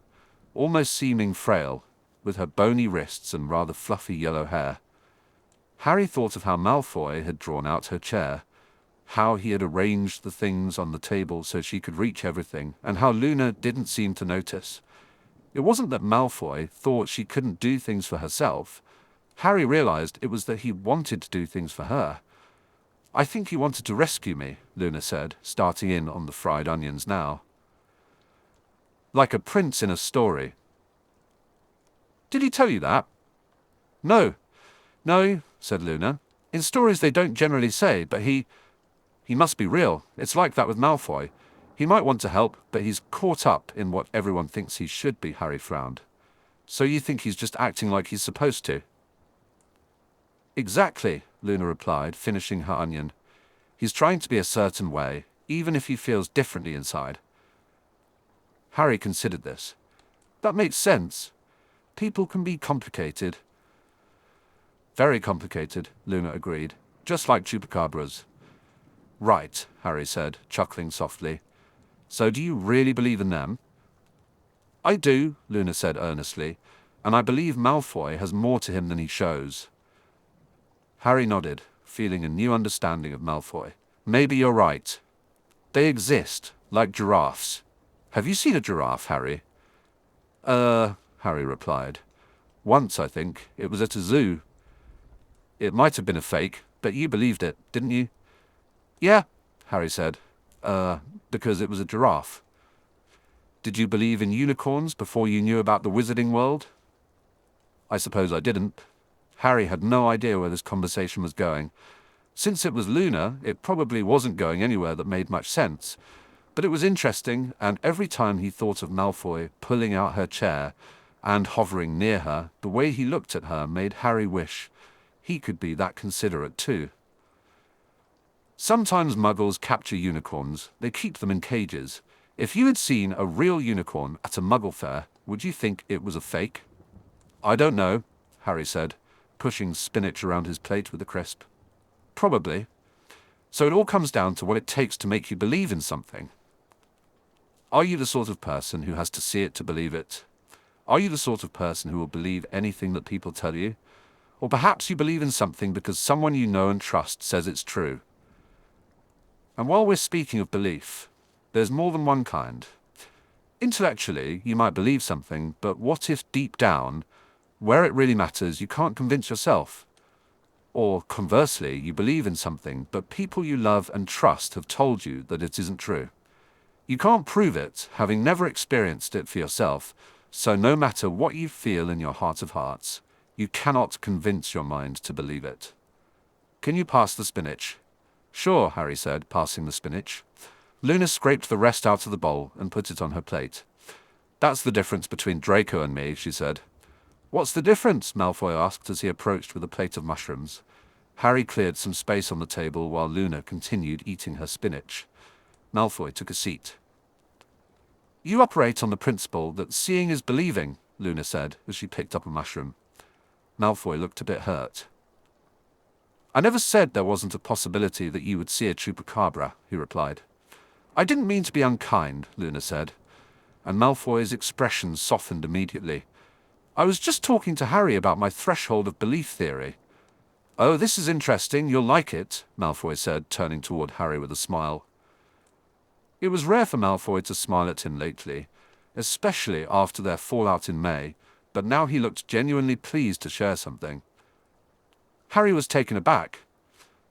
almost seeming frail, with her bony wrists and rather fluffy yellow hair. Harry thought of how Malfoy had drawn out her chair, how he had arranged the things on the table so she could reach everything, and how Luna didn't seem to notice. It wasn't that Malfoy thought she couldn't do things for herself. Harry realized it was that he wanted to do things for her. I think he wanted to rescue me, Luna said, starting in on the fried onions now. Like a prince in a story. Did he tell you that? No, said Luna. In stories they don't generally say, but he must be real. It's like that with Malfoy. He might want to help, but he's caught up in what everyone thinks he should be, Harry frowned. So you think he's just acting like he's supposed to? Exactly, Luna replied, finishing her onion. He's trying to be a certain way, even if he feels differently inside. Harry considered this. That makes sense. People can be complicated. Very complicated, Luna agreed. Just like chupacabras. Right, Harry said, chuckling softly. So do you really believe in them? I do, Luna said earnestly, and I believe Malfoy has more to him than he shows. Harry nodded, feeling a new understanding of Malfoy. Maybe you're right. They exist, like giraffes. Have you seen a giraffe, Harry? Harry replied. Once, I think. It was at a zoo. It might have been a fake, but you believed it, didn't you? Yeah, Harry said. Because it was a giraffe. Did you believe in unicorns before you knew about the wizarding world? I suppose I didn't. Harry had no idea where this conversation was going. Since it was Luna, it probably wasn't going anywhere that made much sense. But it was interesting, and every time he thought of Malfoy pulling out her chair and hovering near her, the way he looked at her made Harry wish he could be that considerate too. Sometimes muggles capture unicorns. They keep them in cages. If you had seen a real unicorn at a muggle fair, would you think it was a fake? I don't know, Harry said, pushing spinach around his plate with a crisp. Probably. So it all comes down to what it takes to make you believe in something. Are you the sort of person who has to see it to believe it? Are you the sort of person who will believe anything that people tell you? Or perhaps you believe in something because someone you know and trust says it's true. And while we're speaking of belief, there's more than one kind. Intellectually, you might believe something, but what if deep down, where it really matters, you can't convince yourself? Or conversely, you believe in something, but people you love and trust have told you that it isn't true. You can't prove it, having never experienced it for yourself, so no matter what you feel in your heart of hearts, you cannot convince your mind to believe it. Can you pass the spinach? Sure, Harry said, passing the spinach. Luna scraped the rest out of the bowl and put it on her plate. That's the difference between Draco and me, she said. What's the difference? Malfoy asked as he approached with a plate of mushrooms. Harry cleared some space on the table while Luna continued eating her spinach. Malfoy took a seat. You operate on the principle that seeing is believing, Luna said as she picked up a mushroom. Malfoy looked a bit hurt. I never said there wasn't a possibility that you would see a chupacabra, he replied. I didn't mean to be unkind, Luna said, and Malfoy's expression softened immediately. I was just talking to Harry about my threshold of belief theory. Oh, this is interesting, you'll like it, Malfoy said, turning toward Harry with a smile. It was rare for Malfoy to smile at him lately, especially after their fallout in May, but now he looked genuinely pleased to share something. Harry was taken aback.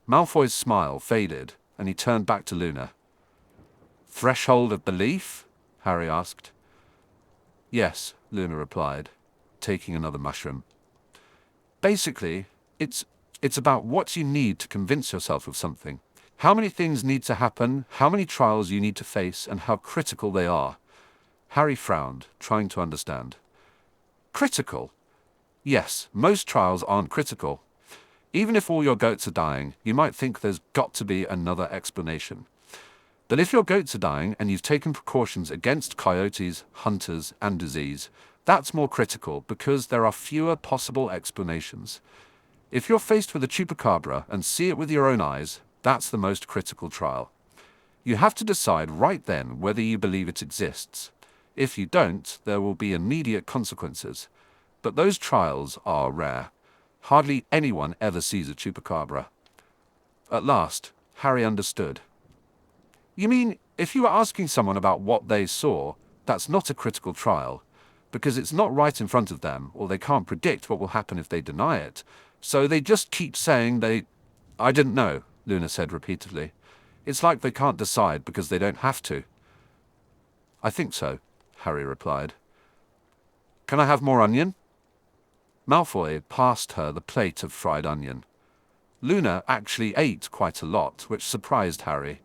Malfoy's smile faded, and he turned back to Luna. Threshold of belief? Harry asked. Yes, Luna replied, taking another mushroom. Basically, it's about what you need to convince yourself of something. How many things need to happen, how many trials you need to face, and how critical they are. Harry frowned, trying to understand. Critical? Yes, most trials aren't critical. Even if all your goats are dying, you might think there's got to be another explanation. But if your goats are dying and you've taken precautions against coyotes, hunters, and disease, that's more critical because there are fewer possible explanations. If you're faced with a chupacabra and see it with your own eyes, that's the most critical trial. You have to decide right then whether you believe it exists. If you don't, there will be immediate consequences. But those trials are rare. Hardly anyone ever sees a chupacabra. At last, Harry understood. You mean, if you were asking someone about what they saw, that's not a critical trial, because it's not right in front of them, or they can't predict what will happen if they deny it, so they just keep saying I didn't know, Luna said repeatedly. It's like they can't decide because they don't have to. I think so, Harry replied. Can I have more onion? Malfoy passed her the plate of fried onion. Luna actually ate quite a lot, which surprised Harry.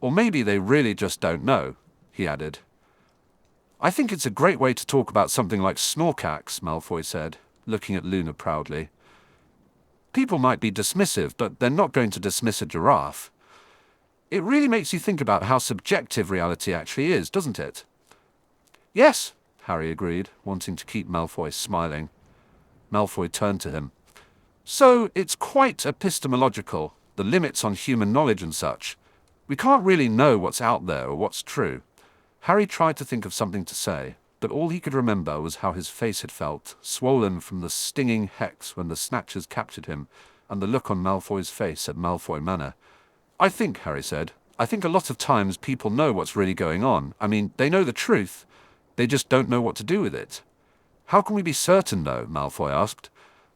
Or maybe they really just don't know, he added. I think it's a great way to talk about something like Snorkax, Malfoy said, looking at Luna proudly. People might be dismissive, but they're not going to dismiss a giraffe. It really makes you think about how subjective reality actually is, doesn't it? Yes, Harry agreed, wanting to keep Malfoy smiling. Malfoy turned to him. So it's quite epistemological, the limits on human knowledge and such. We can't really know what's out there or what's true. Harry tried to think of something to say, but all he could remember was how his face had felt, swollen from the stinging hex when the Snatchers captured him, and the look on Malfoy's face at Malfoy Manor. I think, Harry said, I think a lot of times people know what's really going on. I mean, they know the truth. They just don't know what to do with it. How can we be certain, though? Malfoy asked.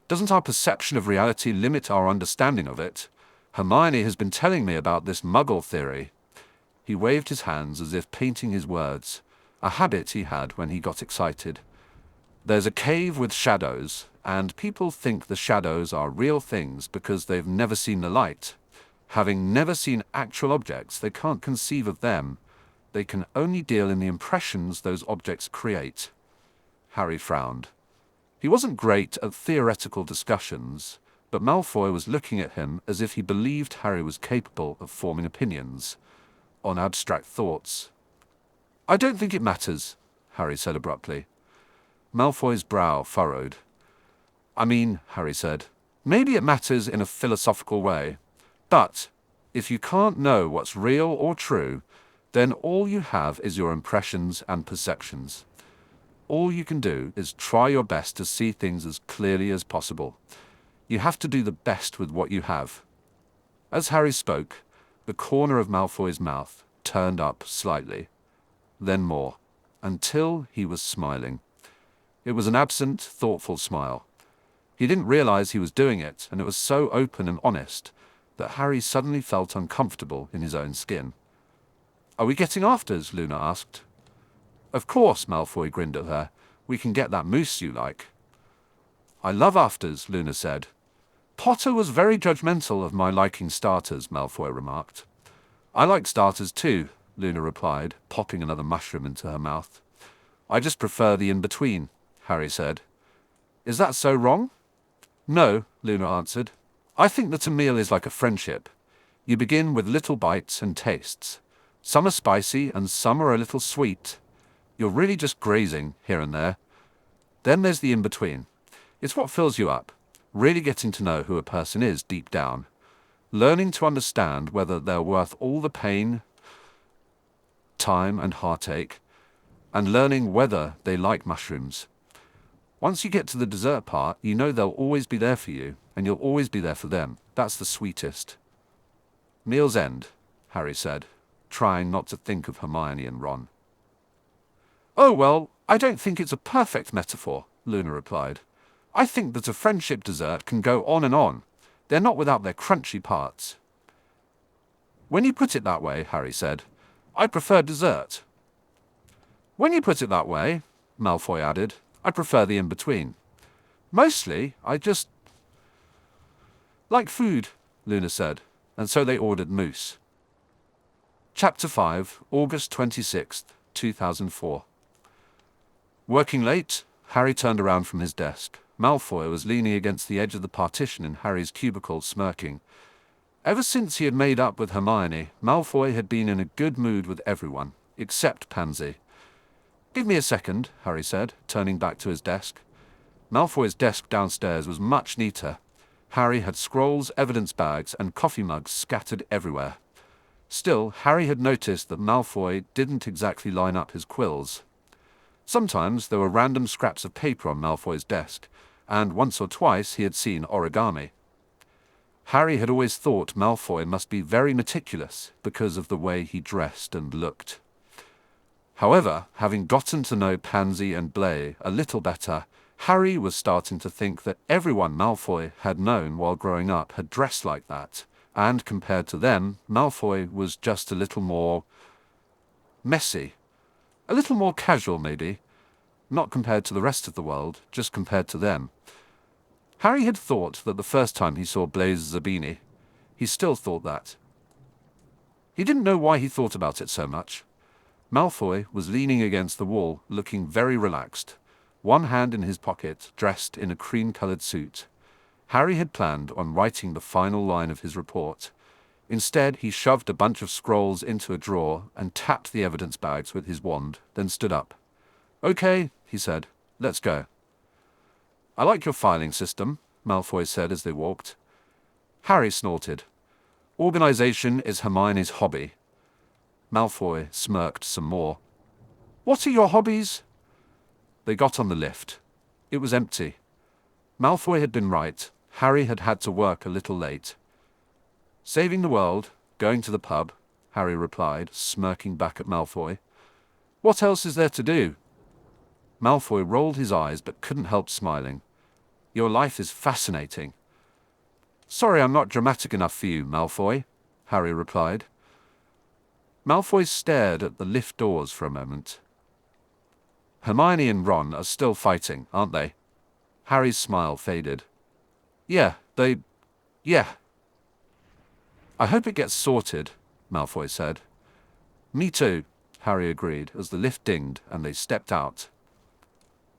Doesn't our perception of reality limit our understanding of it? Hermione has been telling me about this Muggle theory. He waved his hands as if painting his words, a habit he had when he got excited. There's a cave with shadows, and people think the shadows are real things because they've never seen the light. Having never seen actual objects, they can't conceive of them. They can only deal in the impressions those objects create. Harry frowned. He wasn't great at theoretical discussions, but Malfoy was looking at him as if he believed Harry was capable of forming opinions on abstract thoughts. I don't think it matters, Harry said abruptly. Malfoy's brow furrowed. I mean, Harry said, maybe it matters in a philosophical way. But if you can't know what's real or true, then all you have is your impressions and perceptions. All you can do is try your best to see things as clearly as possible. You have to do the best with what you have. As Harry spoke, the corner of Malfoy's mouth turned up slightly, then more, until he was smiling. It was an absent, thoughtful smile. He didn't realize he was doing it, and it was so open and honest that Harry suddenly felt uncomfortable in his own skin. Are we getting afters? Luna asked. Of course, Malfoy grinned at her. We can get that mousse you like. I love afters, Luna said. Potter was very judgmental of my liking starters, Malfoy remarked. I like starters too, Luna replied, popping another mushroom into her mouth. I just prefer the in-between, Harry said. Is that so wrong? No, Luna answered. I think that a meal is like a friendship. You begin with little bites and tastes. Some are spicy and some are a little sweet. You're really just grazing here and there. Then there's the in-between. It's what fills you up, really getting to know who a person is deep down, learning to understand whether they're worth all the pain, time and heartache, and learning whether they like mushrooms. Once you get to the dessert part, you know they'll always be there for you, and you'll always be there for them. That's the sweetest. Meal's end, Harry said, trying not to think of Hermione and Ron. Oh, well, I don't think it's a perfect metaphor, Luna replied. I think that a friendship dessert can go on and on. They're not without their crunchy parts. When you put it that way, Harry said, I prefer dessert. When you put it that way, Malfoy added, I prefer the in-between. Mostly, I just like food, Luna said, and so they ordered mousse. Chapter 5, August 26th, 2004. Working late, Harry turned around from his desk. Malfoy was leaning against the edge of the partition in Harry's cubicle, smirking. Ever since he had made up with Hermione, Malfoy had been in a good mood with everyone, except Pansy. Give me a second, Harry said, turning back to his desk. Malfoy's desk downstairs was much neater. Harry had scrolls, evidence bags, and coffee mugs scattered everywhere. Still, Harry had noticed that Malfoy didn't exactly line up his quills. Sometimes there were random scraps of paper on Malfoy's desk, and once or twice he had seen origami. Harry had always thought Malfoy must be very meticulous because of the way he dressed and looked. However, having gotten to know Pansy and Blay a little better, Harry was starting to think that everyone Malfoy had known while growing up had dressed like that, and compared to them, Malfoy was just a little more messy. A little more casual, maybe. Not compared to the rest of the world, just compared to them. Harry had thought that the first time he saw Blaise Zabini. He still thought that. He didn't know why he thought about it so much. Malfoy was leaning against the wall, looking very relaxed, one hand in his pocket, dressed in a cream-colored suit. Harry had planned on writing the final line of his report. Instead, he shoved a bunch of scrolls into a drawer and tapped the evidence bags with his wand, then stood up. "Okay," he said, "let's go." "I like your filing system," Malfoy said as they walked. Harry snorted. "Organization is Hermione's hobby." Malfoy smirked some more. "What are your hobbies?" They got on the lift. It was empty. Malfoy had been right. Harry had had to work a little late. "Saving the world, going to the pub," Harry replied, smirking back at Malfoy. "What else is there to do?" Malfoy rolled his eyes but couldn't help smiling. "Your life is fascinating." "Sorry I'm not dramatic enough for you, Malfoy," Harry replied. Malfoy stared at the lift doors for a moment. "Hermione and Ron are still fighting, aren't they?" Harry's smile faded. Yeah. "I hope it gets sorted," Malfoy said. "Me too," Harry agreed as the lift dinged and they stepped out.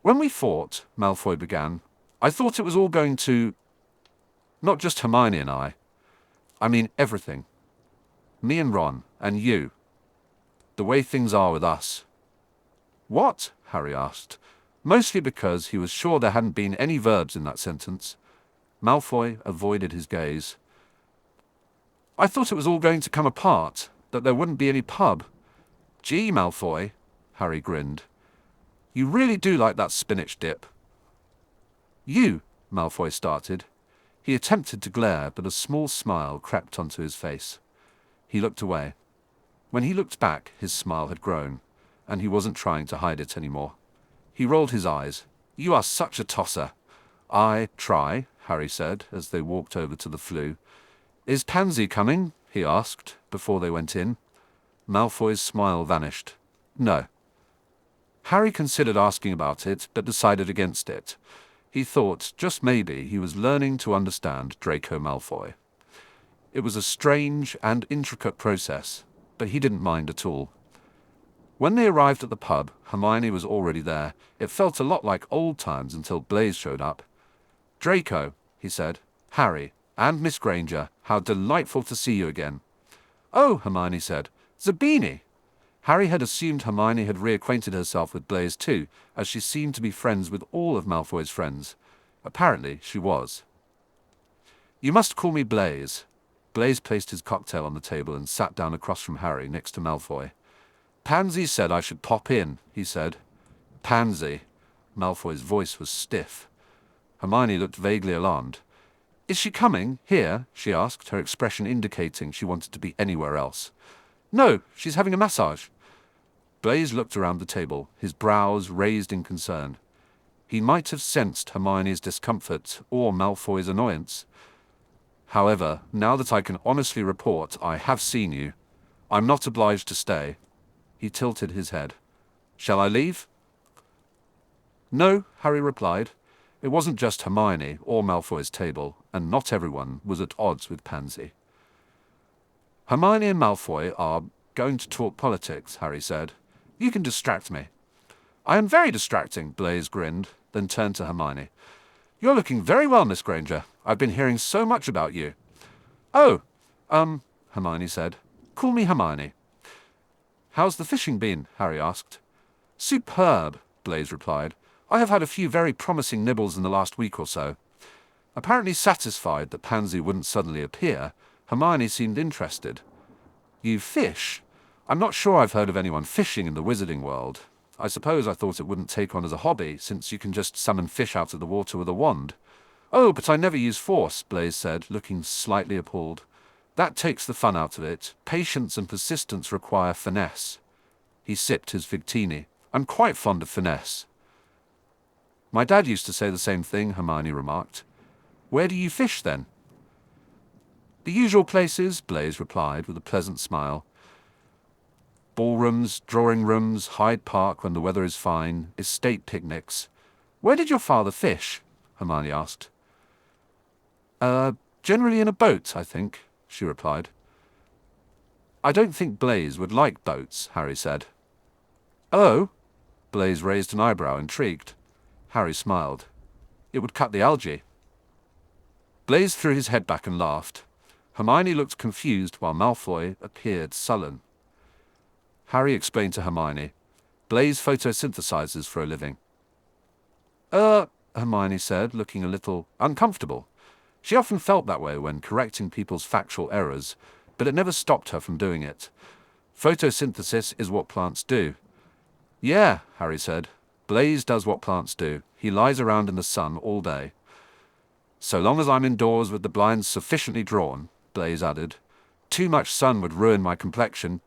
"When we fought," Malfoy began, "I thought it was all going to... Not just Hermione and I mean everything. Me and Ron, and you. The way things are with us." "What?" Harry asked, mostly because he was sure there hadn't been any verbs in that sentence. Malfoy avoided his gaze. "I thought it was all going to come apart, that there wouldn't be any pub." "Gee, Malfoy," Harry grinned. "You really do like that spinach dip." "You," Malfoy started. He attempted to glare, but a small smile crept onto his face. He looked away. When he looked back, his smile had grown, and he wasn't trying to hide it anymore. He rolled his eyes. "You are such a tosser." "I try," Harry said, as they walked over to the flue. "Is Pansy coming?" he asked, before they went in. Malfoy's smile vanished. "No." Harry considered asking about it, but decided against it. He thought, just maybe, he was learning to understand Draco Malfoy. It was a strange and intricate process, but he didn't mind at all. When they arrived at the pub, Hermione was already there. It felt a lot like old times until Blaise showed up. "Draco," he said, "Harry, and Miss Granger, how delightful to see you again." "Oh," Hermione said, "Zabini." Harry had assumed Hermione had reacquainted herself with Blaise too, as she seemed to be friends with all of Malfoy's friends. Apparently, she was. "You must call me Blaise." Blaise placed his cocktail on the table and sat down across from Harry, next to Malfoy. "Pansy said I should pop in," he said. "Pansy." Malfoy's voice was stiff. Hermione looked vaguely alarmed. "Is she coming here?" she asked, her expression indicating she wanted to be anywhere else. "No, she's having a massage." Blaise looked around the table, his brows raised in concern. He might have sensed Hermione's discomfort or Malfoy's annoyance. "However, now that I can honestly report I have seen you, I'm not obliged to stay." He tilted his head. "Shall I leave?" "No," Harry replied. It wasn't just Hermione or Malfoy's table, and not everyone was at odds with Pansy. "Hermione and Malfoy are going to talk politics," Harry said. "You can distract me." "I am very distracting," Blaise grinned, then turned to Hermione. "You're looking very well, Miss Granger. I've been hearing so much about you." "Oh, Hermione said. "Call me Hermione." "How's the fishing been?" Harry asked. "Superb," Blaise replied. "I have had a few very promising nibbles in the last week or so." Apparently satisfied that Pansy wouldn't suddenly appear, Hermione seemed interested. "You fish? I'm not sure I've heard of anyone fishing in the wizarding world. I suppose I thought it wouldn't take on as a hobby, since you can just summon fish out of the water with a wand." "Oh, but I never use force," Blaise said, looking slightly appalled. "That takes the fun out of it. Patience and persistence require finesse." He sipped his Victini. "I'm quite fond of finesse." "My dad used to say the same thing," Hermione remarked. "Where do you fish, then?" "The usual places," Blaise replied with a pleasant smile. "Ballrooms, drawing rooms, Hyde Park when the weather is fine, estate picnics." "Where did your father fish?" Hermione asked. Generally in a boat, I think," she replied. I don't think Blaise would like boats, Harry said. Oh? Blaise raised an eyebrow, intrigued. Harry smiled. It would cut the algae. Blaise threw his head back and laughed. Hermione looked confused while Malfoy appeared sullen. Harry explained to Hermione, Blaise photosynthesizes for a living. Hermione said, looking a little uncomfortable. She often felt that way when correcting people's factual errors, but it never stopped her from doing it. Photosynthesis is what plants do. Yeah, Harry said. Blaise does what plants do. He lies around in the sun all day. So long as I'm indoors with the blinds sufficiently drawn, Blaise added. Too much sun would ruin my complexion.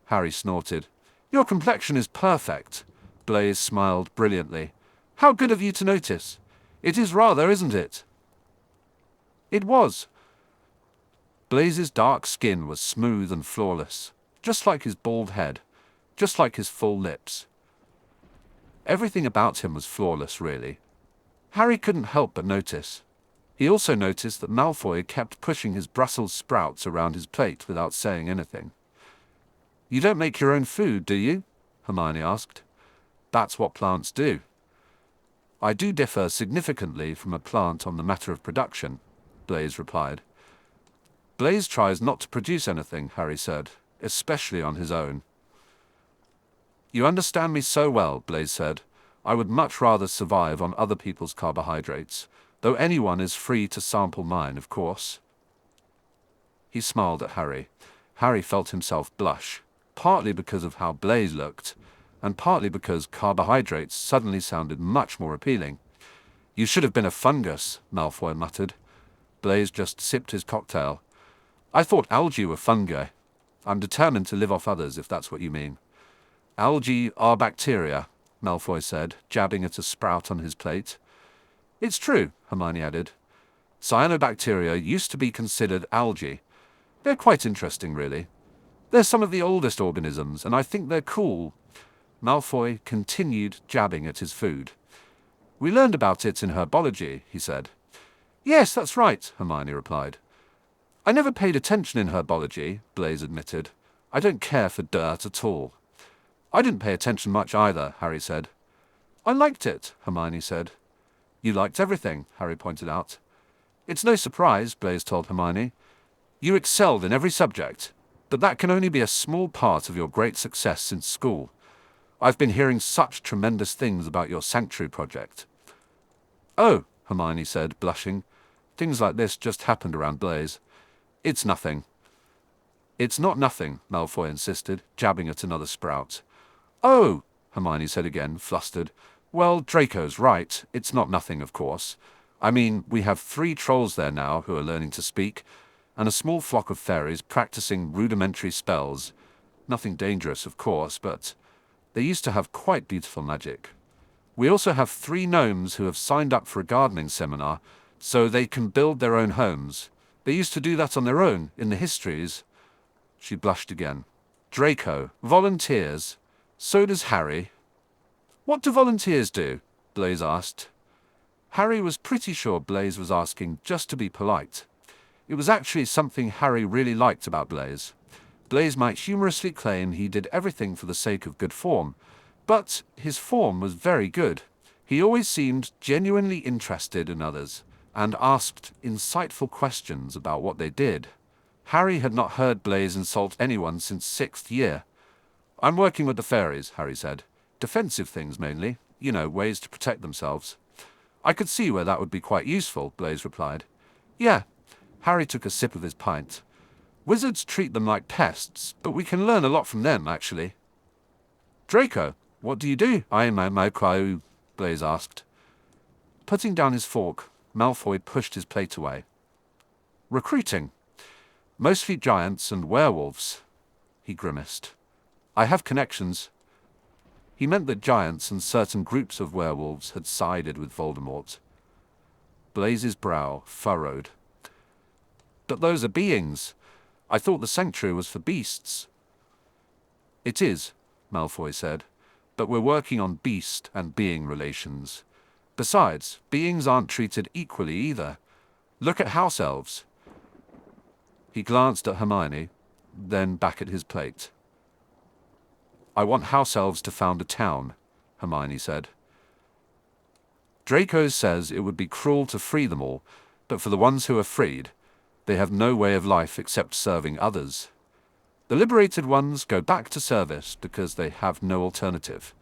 Harry snorted. Your complexion is perfect. Blaise smiled brilliantly. How good of you to notice. It is rather, isn't it? It was. Blaise's dark skin was smooth and flawless, just like his bald head, just like his full lips. Everything about him was flawless, really. Harry couldn't help but notice. He also noticed that Malfoy kept pushing his Brussels sprouts around his plate without saying anything. You don't make your own food, do you? Hermione asked. That's what plants do. I do differ significantly from a plant on the matter of production, Blaise replied. Blaise tries not to produce anything, Harry said, especially on his own. You understand me so well, Blaise said. I would much rather survive on other people's carbohydrates, though anyone is free to sample mine, of course. He smiled at Harry. Harry felt himself blush, partly because of how Blaise looked, and partly because carbohydrates suddenly sounded much more appealing. You should have been a fungus, Malfoy muttered. Blaise just sipped his cocktail. I thought algae were fungi. I'm determined to live off others, if that's what you mean. Algae are bacteria, Malfoy said, jabbing at a sprout on his plate. It's true, Hermione added. Cyanobacteria used to be considered algae. They're quite interesting, really. They're some of the oldest organisms, and I think they're cool. Malfoy continued jabbing at his food. We learned about it in herbology, he said. Yes, that's right, Hermione replied. I never paid attention in herbology, Blaise admitted. I don't care for dirt at all. I didn't pay attention much either, Harry said. I liked it, Hermione said. You liked everything, Harry pointed out. It's no surprise, Blaise told Hermione. You excelled in every subject, but that can only be a small part of your great success since school. I've been hearing such tremendous things about your sanctuary project. Oh, Hermione said, blushing. Things like this just happened around Blaise. It's nothing. It's not nothing, Malfoy insisted, jabbing at another sprout. Oh, Hermione said again, flustered. Well, Draco's right. It's not nothing, of course. I mean, we have 3 trolls there now who are learning to speak, and a small flock of fairies practicing rudimentary spells. Nothing dangerous, of course, but they used to have quite beautiful magic. We also have 3 gnomes who have signed up for a gardening seminar, so they can build their own homes. They used to do that on their own, in the histories. She blushed again. Draco volunteers. So does Harry. What do volunteers do? Blaise asked. Harry was pretty sure Blaise was asking just to be polite. It was actually something Harry really liked about Blaise. Blaise might humorously claim he did everything for the sake of good form, but his form was very good. He always seemed genuinely interested in others, and asked insightful questions about what they did. Harry had not heard Blaise insult anyone since 6th year. I'm working with the fairies, Harry said. Defensive things mainly, ways to protect themselves. I could see where that would be quite useful, Blaise replied. Yeah. Harry took a sip of his pint. Wizards treat them like pests, but we can learn a lot from them, actually. Draco, what do you do? Blaise asked. Putting down his fork, Malfoy pushed his plate away. Recruiting. Mostly giants and werewolves, he grimaced. I have connections. He meant that giants and certain groups of werewolves had sided with Voldemort. Blaise's brow furrowed. But those are beings. I thought the sanctuary was for beasts. It is, Malfoy said, but we're working on beast and being relations. Besides, beings aren't treated equally either. Look at house elves. He glanced at Hermione. then back at his plate. "I want house elves to found a town," Hermione said. "Draco says it would be cruel to free them all, but for the ones who are freed, they have no way of life except serving others. The liberated ones go back to service because they have no alternative.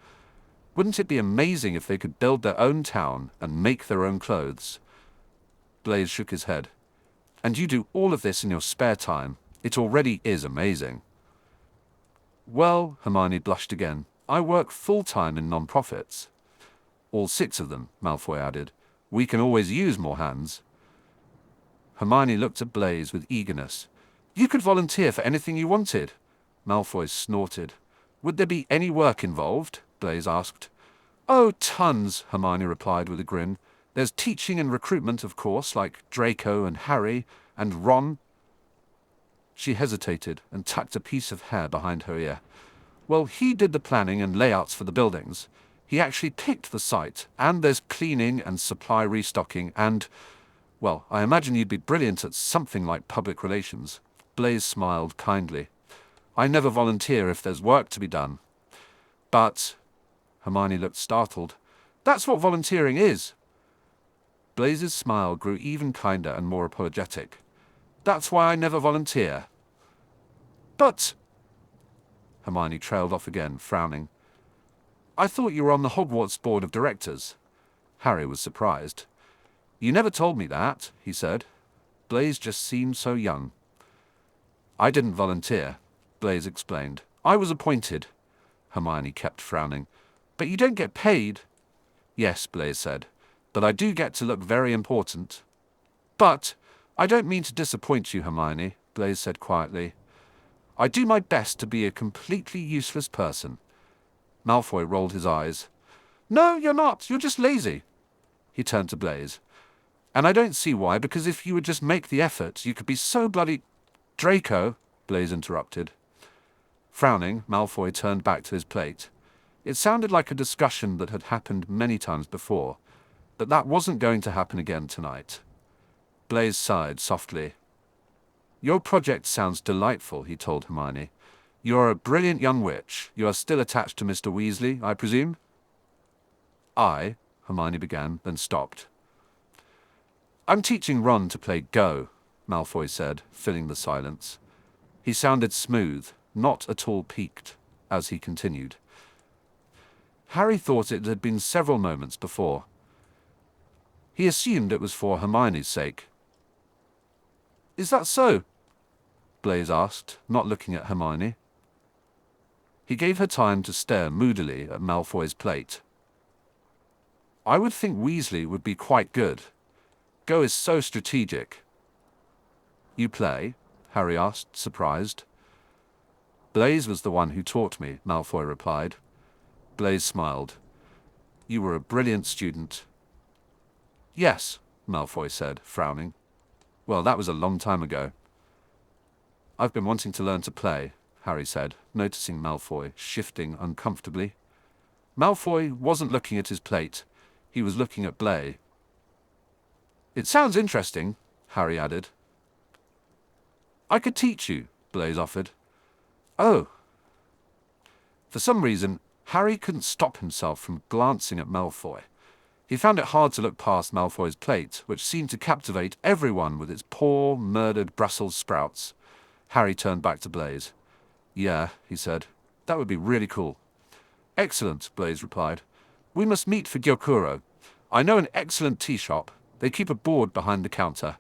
Wouldn't it be amazing if they could build their own town and make their own clothes?" Blaise shook his head. "And you do all of this in your spare time. It already is amazing." "Well," Hermione blushed again, "I work full-time in non-profits." "All 6 of them," Malfoy added. "We can always use more hands." Hermione looked at Blaise with eagerness. "You could volunteer for anything you wanted." Malfoy snorted. "Would there be any work involved?" Blaise asked. "Oh, tons," Hermione replied with a grin. "There's teaching and recruitment, of course, like Draco and Harry and Ron." She hesitated and tucked a piece of hair behind her ear. "Well, he did the planning and layouts for the buildings. He actually picked the site, and there's cleaning and supply restocking and, well, I imagine you'd be brilliant at something like public relations." Blaise smiled kindly. "I never volunteer if there's work to be done." "But," Hermione looked startled, "that's what volunteering is." Blaise's smile grew even kinder and more apologetic. "That's why I never volunteer." "But," Hermione trailed off again, frowning. "I thought you were on the Hogwarts board of directors." Harry was surprised. "You never told me that," he said. Blaise just seemed so young. "I didn't volunteer," Blaise explained. "I was appointed." Hermione kept frowning. "But you don't get paid." "Yes," Blaise said, "but I do get to look very important." "But I don't mean to disappoint you, Hermione," Blaise said quietly. "I do my best to be a completely useless person." Malfoy rolled his eyes. "No, you're not. You're just lazy." He turned to Blaise. "And I don't see why, because if you would just make the effort, you could be so bloody—" "Draco," Blaise interrupted. Frowning, Malfoy turned back to his plate. It sounded like a discussion that had happened many times before, but that wasn't going to happen again tonight. Blaise sighed softly. "Your project sounds delightful," he told Hermione. "You're a brilliant young witch. You are still attached to Mr. Weasley, I presume?" Hermione began, then stopped. "I'm teaching Ron to play Go," Malfoy said, filling the silence. He sounded smooth, not at all piqued, as he continued. Harry thought it had been several moments before. He assumed it was for Hermione's sake. "Is that so?" Blaise asked, not looking at Hermione. He gave her time to stare moodily at Malfoy's plate. "I would think Weasley would be quite good. Go is so strategic." "You play?" Harry asked, surprised. "Blaise was the one who taught me," Malfoy replied. Blaise smiled. "You were a brilliant student." "Yes," Malfoy said, frowning. "Well, that was a long time ago." "I've been wanting to learn to play," Harry said, noticing Malfoy shifting uncomfortably. Malfoy wasn't looking at his plate. He was looking at Blaise. "It sounds interesting," Harry added. "I could teach you," Blaise offered. "Oh." For some reason, Harry couldn't stop himself from glancing at Malfoy. He found it hard to look past Malfoy's plate, which seemed to captivate everyone with its poor, murdered Brussels sprouts. Harry turned back to Blaise. "Yeah," he said. "That would be really cool." "Excellent," Blaise replied. "We must meet for Gyokuro. I know an excellent tea shop. They keep a board behind the counter."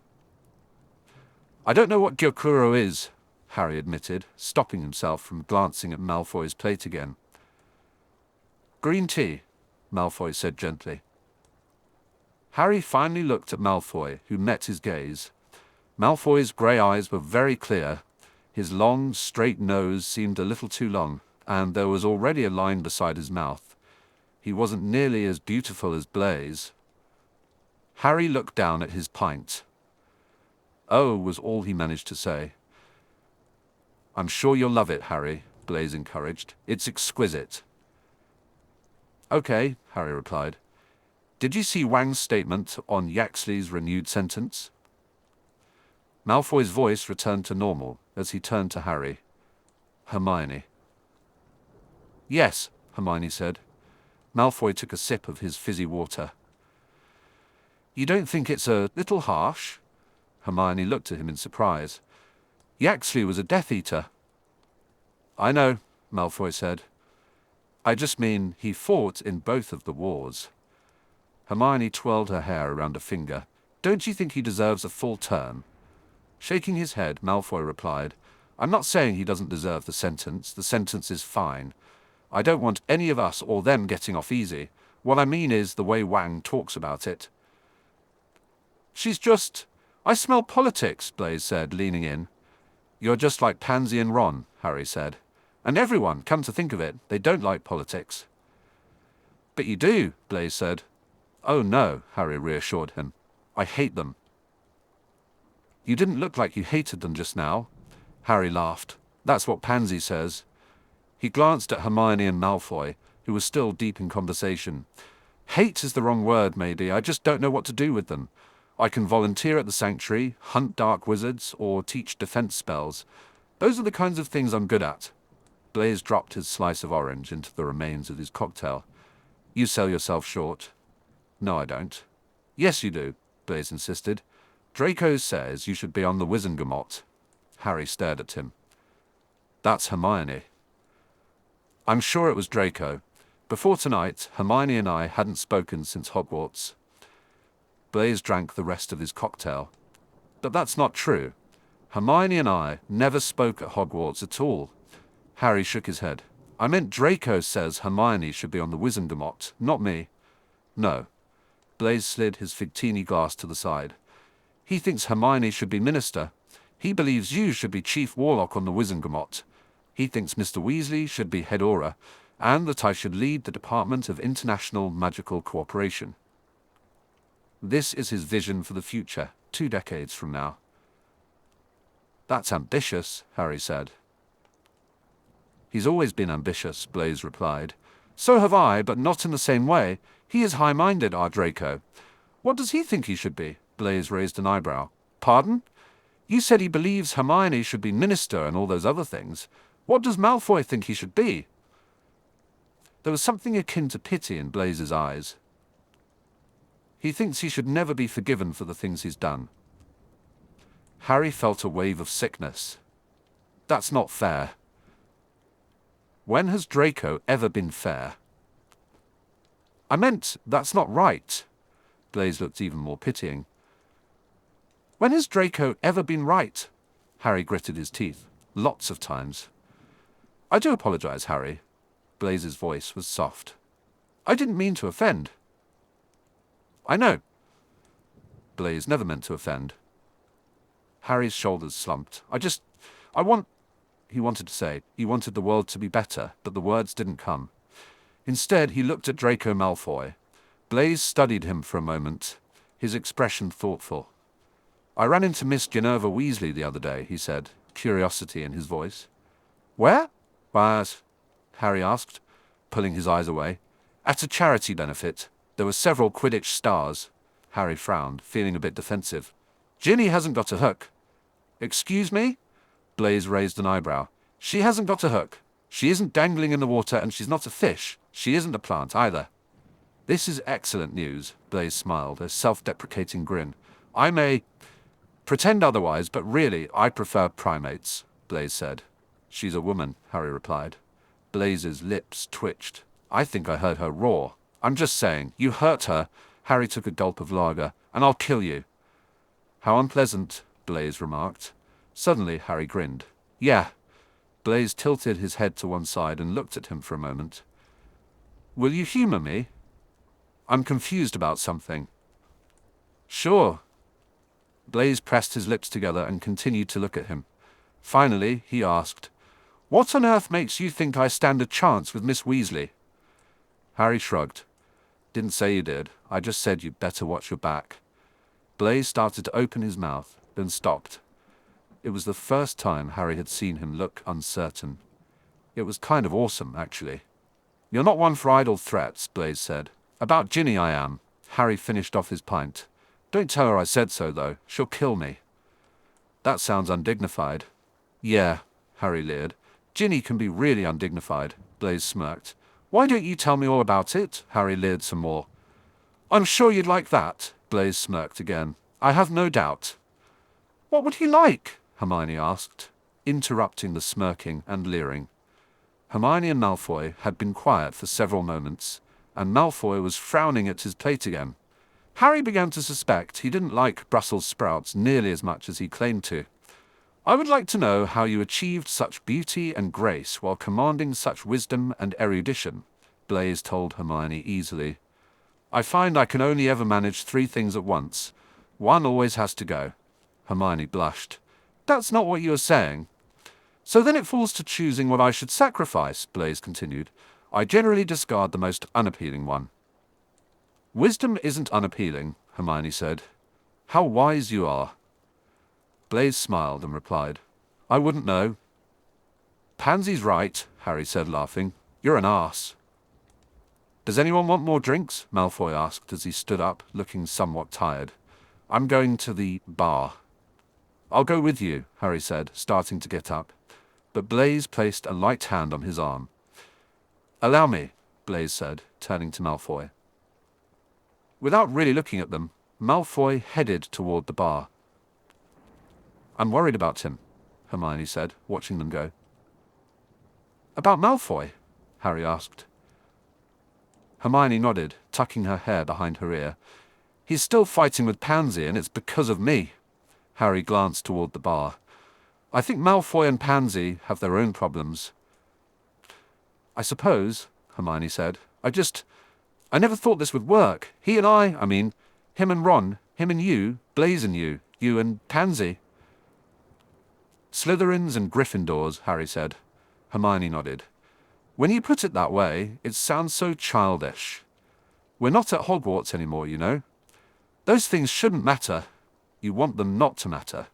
"I don't know what Gyokuro is," Harry admitted, stopping himself from glancing at Malfoy's plate again. "Green tea," Malfoy said gently. Harry finally looked at Malfoy, who met his gaze. Malfoy's grey eyes were very clear. His long, straight nose seemed a little too long, and there was already a line beside his mouth. He wasn't nearly as beautiful as Blaise. Harry looked down at his pint. "Oh," was all he managed to say. "I'm sure you'll love it, Harry," Blaise encouraged. "It's exquisite." "Okay," Harry replied. "Did you see Wang's statement on Yaxley's renewed sentence?" Malfoy's voice returned to normal, as he turned to Harry. Hermione. Yes, Hermione said. Malfoy took a sip of his fizzy water. You don't think it's a little harsh? Hermione looked at him in surprise. Yaxley was a Death Eater. I know, Malfoy said. I just mean he fought in both of the wars. Hermione twirled her hair around a finger. Don't you think he deserves a full term? Shaking his head, Malfoy replied, I'm not saying he doesn't deserve the sentence. The sentence is fine. I don't want any of us or them getting off easy. What I mean is the way Wang talks about it. She's just... I smell politics, Blaise said, leaning in. You're just like Pansy and Ron, Harry said. And everyone, come to think of it, they don't like politics. But you do, Blaise said. Oh no, Harry reassured him. I hate them. You didn't look like you hated them just now. Harry laughed. That's what Pansy says. He glanced at Hermione and Malfoy, who was still deep in conversation. Hate is the wrong word, maybe. I just don't know what to do with them. I can volunteer at the sanctuary, hunt dark wizards, or teach defense spells. Those are the kinds of things I'm good at. Blaise dropped his slice of orange into the remains of his cocktail. You sell yourself short. No, I don't. Yes, you do, Blaise insisted. Draco says you should be on the Wizengamot. Harry stared at him. That's Hermione. I'm sure it was Draco. Before tonight, Hermione and I hadn't spoken since Hogwarts. Blaise drank the rest of his cocktail. But that's not true. Hermione and I never spoke at Hogwarts at all. Harry shook his head. I meant Draco says Hermione should be on the Wizengamot, not me. No. Blaise slid his Figtini glass to the side. He thinks Hermione should be Minister. He believes you should be Chief Warlock on the Wizengamot. He thinks Mr. Weasley should be Head Auror, and that I should lead the Department of International Magical Cooperation. This is his vision for the future, 2 decades from now. That's ambitious, Harry said. He's always been ambitious, Blaise replied. So have I, but not in the same way. He is high-minded, our Draco. What does he think he should be? Blaise raised an eyebrow. Pardon? You said he believes Hermione should be Minister and all those other things. What does Malfoy think he should be? There was something akin to pity in Blaise's eyes. He thinks he should never be forgiven for the things he's done. Harry felt a wave of sickness. That's not fair. When has Draco ever been fair? I meant, that's not right. Blaise looked even more pitying. When has Draco ever been right? Harry gritted his teeth. Lots of times. I do apologize, Harry. Blaise's voice was soft. I didn't mean to offend. I know. Blaise never meant to offend. Harry's shoulders slumped. He wanted to say, he wanted the world to be better, but the words didn't come. Instead, he looked at Draco Malfoy. Blaise studied him for a moment, his expression thoughtful. I ran into Miss Ginevra Weasley the other day, he said, curiosity in his voice. Where? What? Harry asked, pulling his eyes away. At a charity benefit. There were several Quidditch stars. Harry frowned, feeling a bit defensive. Ginny hasn't got a hook. Excuse me? Blaise raised an eyebrow. She hasn't got a hook. She isn't dangling in the water, and she's not a fish. She isn't a plant either. This is excellent news, Blaise smiled, a self-deprecating grin. I may pretend otherwise, but really, I prefer primates, Blaise said. She's a woman, Harry replied. Blaise's lips twitched. I think I heard her roar. I'm just saying, you hurt her. Harry took a gulp of lager. And I'll kill you. How unpleasant, Blaise remarked. Suddenly, Harry grinned. Yeah. Blaise tilted his head to one side and looked at him for a moment. Will you humor me? I'm confused about something. Sure. Blaise pressed his lips together and continued to look at him. Finally, he asked, What on earth makes you think I stand a chance with Miss Weasley? Harry shrugged. Didn't say you did. I just said you'd better watch your back. Blaise started to open his mouth, then stopped. It was the first time Harry had seen him look uncertain. It was kind of awesome, actually. You're not one for idle threats, Blaise said. About Ginny I am. Harry finished off his pint. Don't tell her I said so, though. She'll kill me. That sounds undignified. Yeah, Harry leered. Ginny can be really undignified, Blaise smirked. Why don't you tell me all about it? Harry leered some more. I'm sure you'd like that, Blaise smirked again. I have no doubt. What would he like? Hermione asked, interrupting the smirking and leering. Hermione and Malfoy had been quiet for several moments, and Malfoy was frowning at his plate again. Harry began to suspect he didn't like Brussels sprouts nearly as much as he claimed to. I would like to know how you achieved such beauty and grace while commanding such wisdom and erudition, Blaise told Hermione easily. I find I can only ever manage 3 things at once. One always has to go. Hermione blushed. That's not what you are saying. So then it falls to choosing what I should sacrifice, Blaise continued. I generally discard the most unappealing one. Wisdom isn't unappealing, Hermione said. How wise you are. Blaise smiled and replied, I wouldn't know. Pansy's right, Harry said, laughing. You're an arse. Does anyone want more drinks? Malfoy asked as he stood up, looking somewhat tired. I'm going to the bar. I'll go with you, Harry said, starting to get up. But Blaise placed a light hand on his arm. Allow me, Blaise said, turning to Malfoy. Without really looking at them, Malfoy headed toward the bar. I'm worried about him, Hermione said, watching them go. About Malfoy? Harry asked. Hermione nodded, tucking her hair behind her ear. He's still fighting with Pansy, and it's because of me. Harry glanced toward the bar. I think Malfoy and Pansy have their own problems. I suppose, Hermione said. I never thought this would work. He and I mean, him and Ron, him and you, Blaise and you and Pansy. Slytherins and Gryffindors, Harry said. Hermione nodded. When you put it that way, it sounds so childish. We're not at Hogwarts anymore, you know. Those things shouldn't matter. You want them not to matter.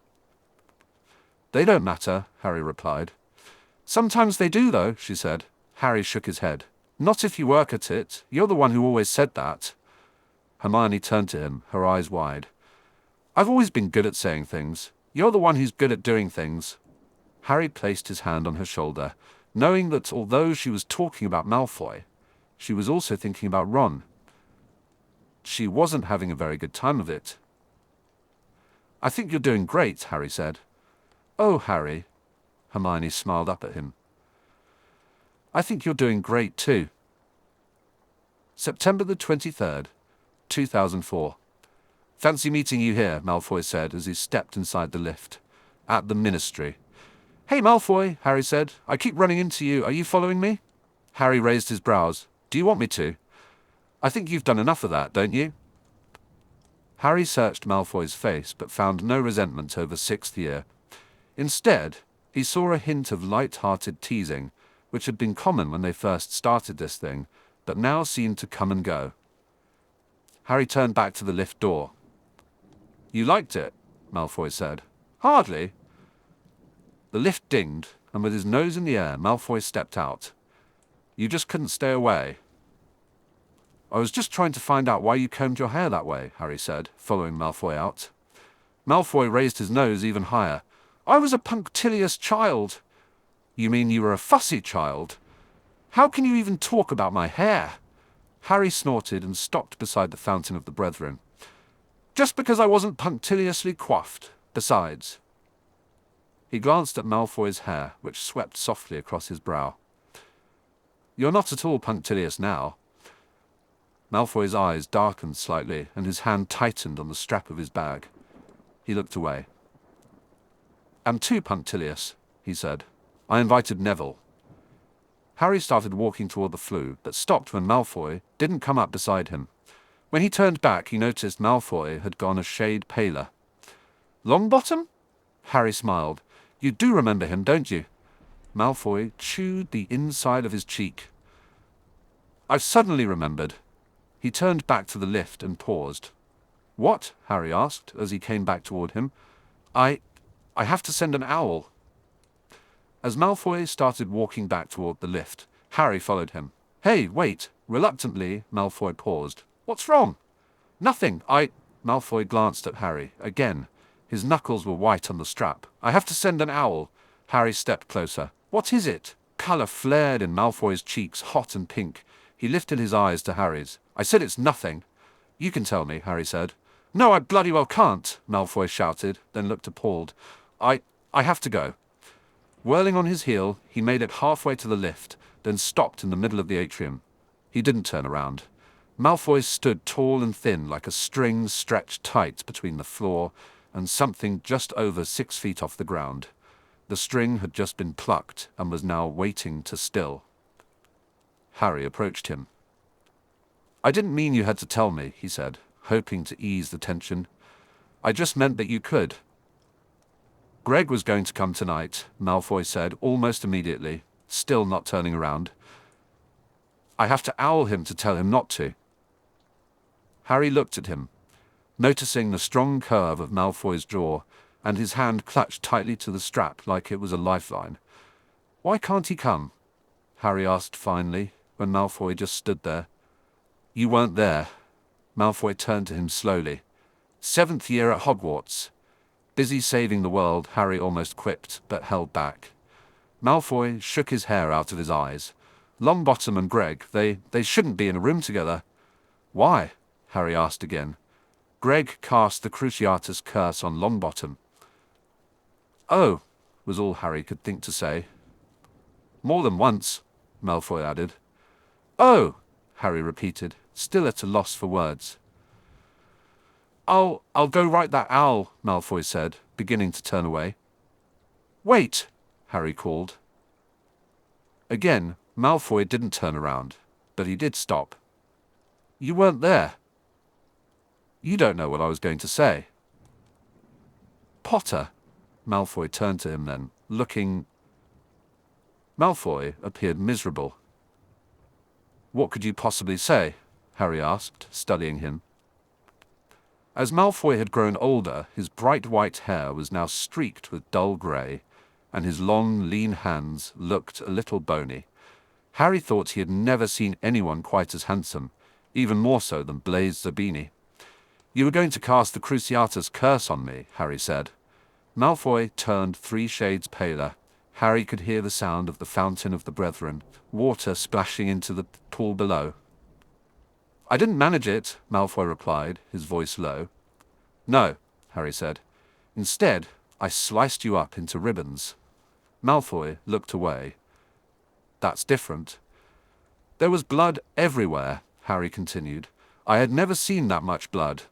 They don't matter, Harry replied. Sometimes they do, though, she said. Harry shook his head. Not if you work at it. You're the one who always said that. Hermione turned to him, her eyes wide. I've always been good at saying things. You're the one who's good at doing things. Harry placed his hand on her shoulder, knowing that although she was talking about Malfoy, she was also thinking about Ron. She wasn't having a very good time of it. I think you're doing great, Harry said. Oh, Harry. Hermione smiled up at him. I think you're doing great too. September the 23rd, 2004. Fancy meeting you here, Malfoy said as he stepped inside the lift. At the Ministry. Hey, Malfoy, Harry said. I keep running into you. Are you following me? Harry raised his brows. Do you want me to? I think you've done enough of that, don't you? Harry searched Malfoy's face but found no resentment over 6th year. Instead, he saw a hint of light-hearted teasing, which had been common when they first started this thing, but now seemed to come and go. Harry turned back to the lift door. You liked it, Malfoy said. Hardly. The lift dinged, and with his nose in the air, Malfoy stepped out. You just couldn't stay away. I was just trying to find out why you combed your hair that way, Harry said, following Malfoy out. Malfoy raised his nose even higher. I was a punctilious child. You mean you were a fussy child? How can you even talk about my hair? Harry snorted and stopped beside the Fountain of the Brethren. Just because I wasn't punctiliously coiffed, besides. He glanced at Malfoy's hair, which swept softly across his brow. You're not at all punctilious now. Malfoy's eyes darkened slightly, and his hand tightened on the strap of his bag. He looked away. I'm too punctilious, he said. I invited Neville. Harry started walking toward the flue, but stopped when Malfoy didn't come up beside him. When he turned back, he noticed Malfoy had gone a shade paler. Longbottom? Harry smiled. You do remember him, don't you? Malfoy chewed the inside of his cheek. I've suddenly remembered. He turned back to the lift and paused. What? Harry asked as he came back toward him. I have to send an owl. As Malfoy started walking back toward the lift, Harry followed him. Hey, wait. Reluctantly, Malfoy paused. What's wrong? Nothing. Malfoy glanced at Harry. Again. His knuckles were white on the strap. I have to send an owl. Harry stepped closer. "What is it?" Colour flared in Malfoy's cheeks, hot and pink. He lifted his eyes to Harry's. "I said it's nothing." "You can tell me," Harry said. "No, I bloody well can't," Malfoy shouted, then looked appalled. I have to go." Whirling on his heel, he made it halfway to the lift, then stopped in the middle of the atrium. He didn't turn around. Malfoy stood tall and thin, like a string stretched tight between the floor and something just over 6 feet off the ground. The string had just been plucked and was now waiting to still. Harry approached him. "I didn't mean you had to tell me," he said, hoping to ease the tension. "I just meant that you could." "Greg was going to come tonight," Malfoy said almost immediately, still not turning around. "I have to owl him to tell him not to." Harry looked at him, noticing the strong curve of Malfoy's jaw, and his hand clutched tightly to the strap like it was a lifeline. "Why can't he come?" Harry asked finally, when Malfoy just stood there. "You weren't there." Malfoy turned to him slowly. "7th year at Hogwarts. Busy saving the world," Harry almost quipped, but held back. Malfoy shook his hair out of his eyes. "Longbottom and Greg, they shouldn't be in a room together." "Why?" Harry asked again. "Greg cast the Cruciatus curse on Longbottom." "Oh," was all Harry could think to say. "More than once," Malfoy added. "Oh," Harry repeated, still at a loss for words. I'll go write that owl," Malfoy said, beginning to turn away. "Wait," Harry called. Again, Malfoy didn't turn around, but he did stop. "You weren't there." "You don't know what I was going to say." "Potter." Malfoy turned to him then, looking... Malfoy appeared miserable. "What could you possibly say?" Harry asked, studying him. As Malfoy had grown older, his bright white hair was now streaked with dull grey, and his long, lean hands looked a little bony. Harry thought he had never seen anyone quite as handsome, even more so than Blaise Zabini. "You were going to cast the Cruciatus curse on me," Harry said. Malfoy turned 3 shades paler. Harry could hear the sound of the Fountain of the Brethren, water splashing into the pool below. "I didn't manage it," Malfoy replied, his voice low. "No," Harry said. "Instead, I sliced you up into ribbons." Malfoy looked away. "That's different." "There was blood everywhere," Harry continued. "I had never seen that much blood.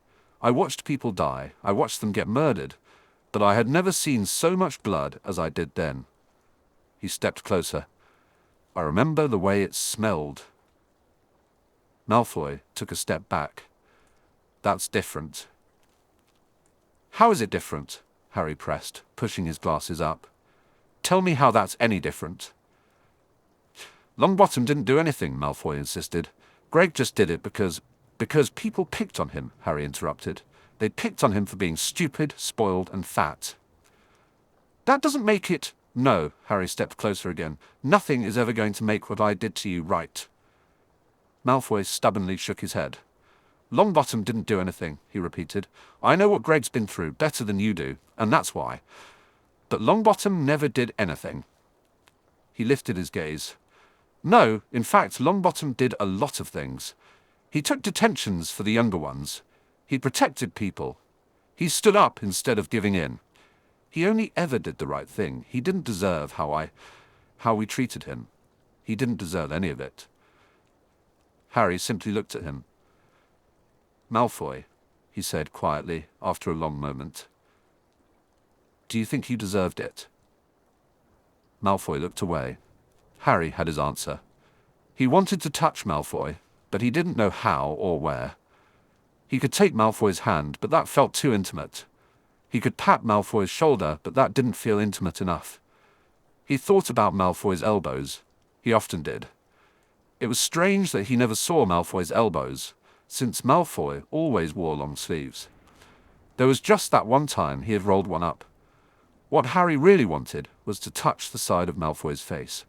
I watched people die, I watched them get murdered, but I had never seen so much blood as I did then." He stepped closer. "I remember the way it smelled." Malfoy took a step back. "That's different." "How is it different?" Harry pressed, pushing his glasses up. "Tell me how that's any different." "Longbottom didn't do anything," Malfoy insisted. "Greg just did it because people picked on him," Harry interrupted. "They picked on him for being stupid, spoiled, and fat." "That doesn't make it—" "No," Harry stepped closer again. "Nothing is ever going to make what I did to you right." Malfoy stubbornly shook his head. "Longbottom didn't do anything," he repeated. "I know what Greg's been through better than you do, and that's why. But Longbottom never did anything." He lifted his gaze. "No, in fact, Longbottom did a lot of things. He took detentions for the younger ones. He protected people. He stood up instead of giving in. He only ever did the right thing. He didn't deserve how we treated him. He didn't deserve any of it." Harry simply looked at him. "Malfoy," he said quietly after a long moment. "Do you think you deserved it?" Malfoy looked away. Harry had his answer. He wanted to touch Malfoy, but he didn't know how or where. He could take Malfoy's hand, but that felt too intimate. He could pat Malfoy's shoulder, but that didn't feel intimate enough. He thought about Malfoy's elbows. He often did. It was strange that he never saw Malfoy's elbows, since Malfoy always wore long sleeves. There was just that one time he had rolled one up. What Harry really wanted was to touch the side of Malfoy's face.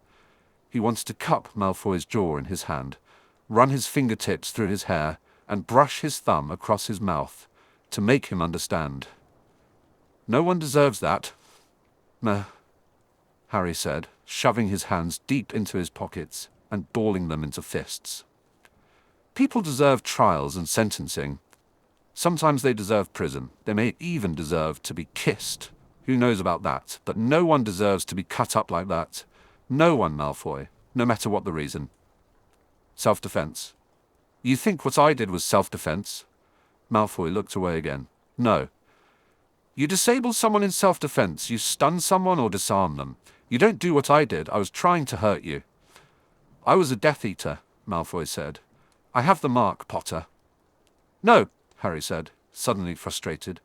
He wanted to cup Malfoy's jaw in his hand, run his fingertips through his hair, and brush his thumb across his mouth to make him understand. "No one deserves that." Harry said, shoving his hands deep into his pockets and balling them into fists. People deserve trials and sentencing. Sometimes they deserve prison. They may even deserve to be kissed. Who knows about that? But no one deserves to be cut up like that. No one, Malfoy, no matter what the reason. Self-defense. You think what I did was self-defense? Malfoy looked away again. No. You disable someone in self-defense. You stun someone or disarm them. You don't do what I did. I was trying to hurt you. I was a Death Eater, Malfoy said. I have the mark, Potter. No, Harry said, suddenly frustrated.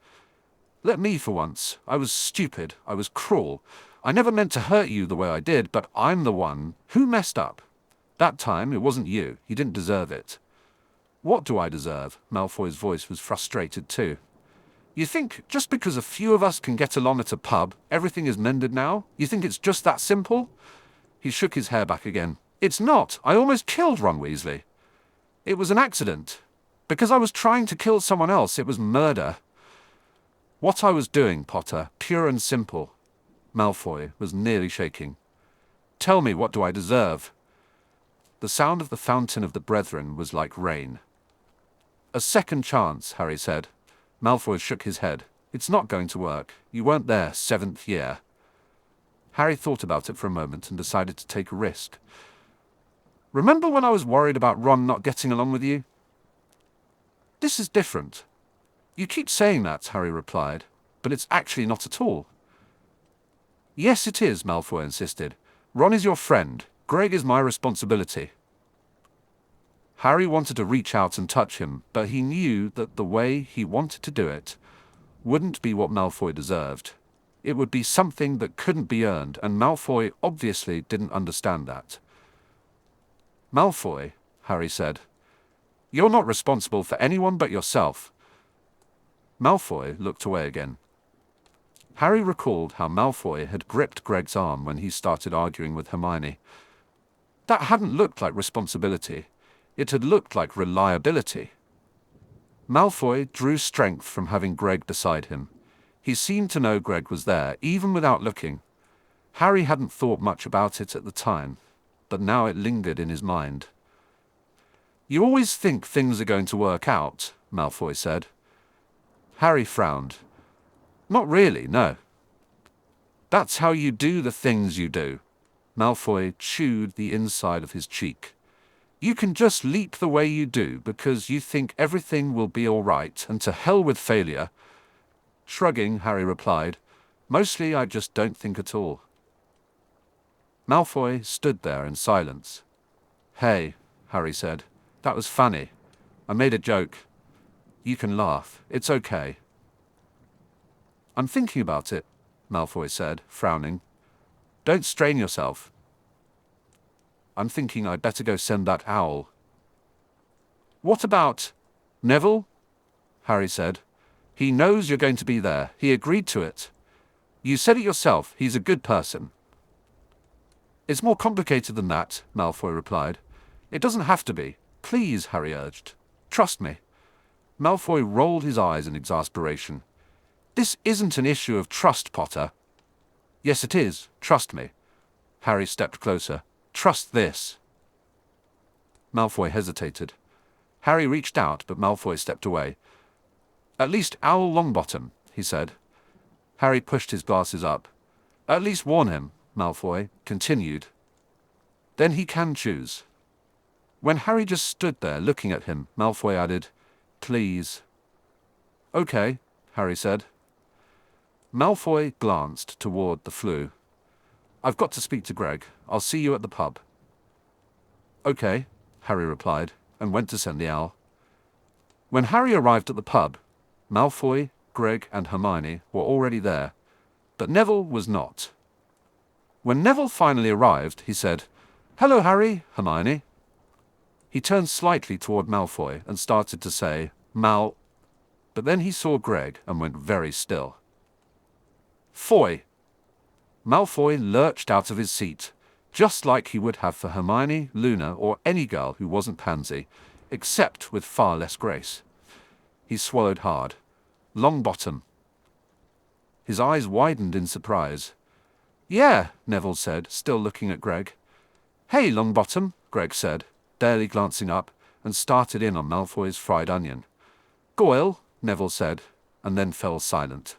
Let me for once. I was stupid. I was cruel. I never meant to hurt you the way I did, but I'm the one who messed up. That time, it wasn't you. You didn't deserve it. What do I deserve? Malfoy's voice was frustrated too. You think just because a few of us can get along at a pub, everything is mended now? You think it's just that simple? He shook his hair back again. It's not. I almost killed Ron Weasley. It was an accident. Because I was trying to kill someone else, it was murder. What I was doing, Potter, pure and simple. Malfoy was nearly shaking. Tell me, what do I deserve? The sound of the fountain of the brethren was like rain. A second chance, Harry said. Malfoy shook his head. It's not going to work. You weren't there 7th year. Harry thought about it for a moment and decided to take a risk. Remember when I was worried about Ron not getting along with you? This is different. You keep saying that, Harry replied, but it's actually not at all. Yes, it is, Malfoy insisted. Ron is your friend. Greg is my responsibility. Harry wanted to reach out and touch him, but he knew that the way he wanted to do it wouldn't be what Malfoy deserved. It would be something that couldn't be earned, and Malfoy obviously didn't understand that. Malfoy, Harry said, you're not responsible for anyone but yourself. Malfoy looked away again. Harry recalled how Malfoy had gripped Greg's arm when he started arguing with Hermione. That hadn't looked like responsibility. It had looked like reliability. Malfoy drew strength from having Greg beside him. He seemed to know Greg was there, even without looking. Harry hadn't thought much about it at the time, but now it lingered in his mind. You always think things are going to work out, Malfoy said. Harry frowned. Not really, no. That's how you do the things you do. Malfoy chewed the inside of his cheek. You can just leap the way you do because you think everything will be all right, and to hell with failure. Shrugging, Harry replied, Mostly I just don't think at all. Malfoy stood there in silence. Hey, Harry said, that was funny. I made a joke. You can laugh. It's okay. I'm thinking about it, Malfoy said, frowning. Don't strain yourself. I'm thinking I'd better go send that owl. What about Neville? Harry said. He knows you're going to be there. He agreed to it. You said it yourself. He's a good person. It's more complicated than that, Malfoy replied. It doesn't have to be. Please, Harry urged. Trust me. Malfoy rolled his eyes in exasperation. This isn't an issue of trust, Potter. Yes, it is. Trust me. Harry stepped closer. Trust this. Malfoy hesitated. Harry reached out, but Malfoy stepped away. At least Owl Longbottom, he said. Harry pushed his glasses up. At least warn him, Malfoy continued. Then he can choose. When Harry just stood there looking at him, Malfoy added, Please. Okay, Harry said. Malfoy glanced toward the flue. I've got to speak to Greg. I'll see you at the pub. Okay, Harry replied, and went to send the owl. When Harry arrived at the pub, Malfoy, Greg, and Hermione were already there, but Neville was not. When Neville finally arrived, he said, Hello, Harry, Hermione. He turned slightly toward Malfoy and started to say, but then he saw Greg and went very still. Foy! Malfoy lurched out of his seat, just like he would have for Hermione, Luna, or any girl who wasn't Pansy, except with far less grace. He swallowed hard. Longbottom. His eyes widened in surprise. Yeah, Neville said, still looking at Greg. Hey, Longbottom, Greg said, barely glancing up, and started in on Malfoy's fried onion. Goyle, Neville said, and then fell silent.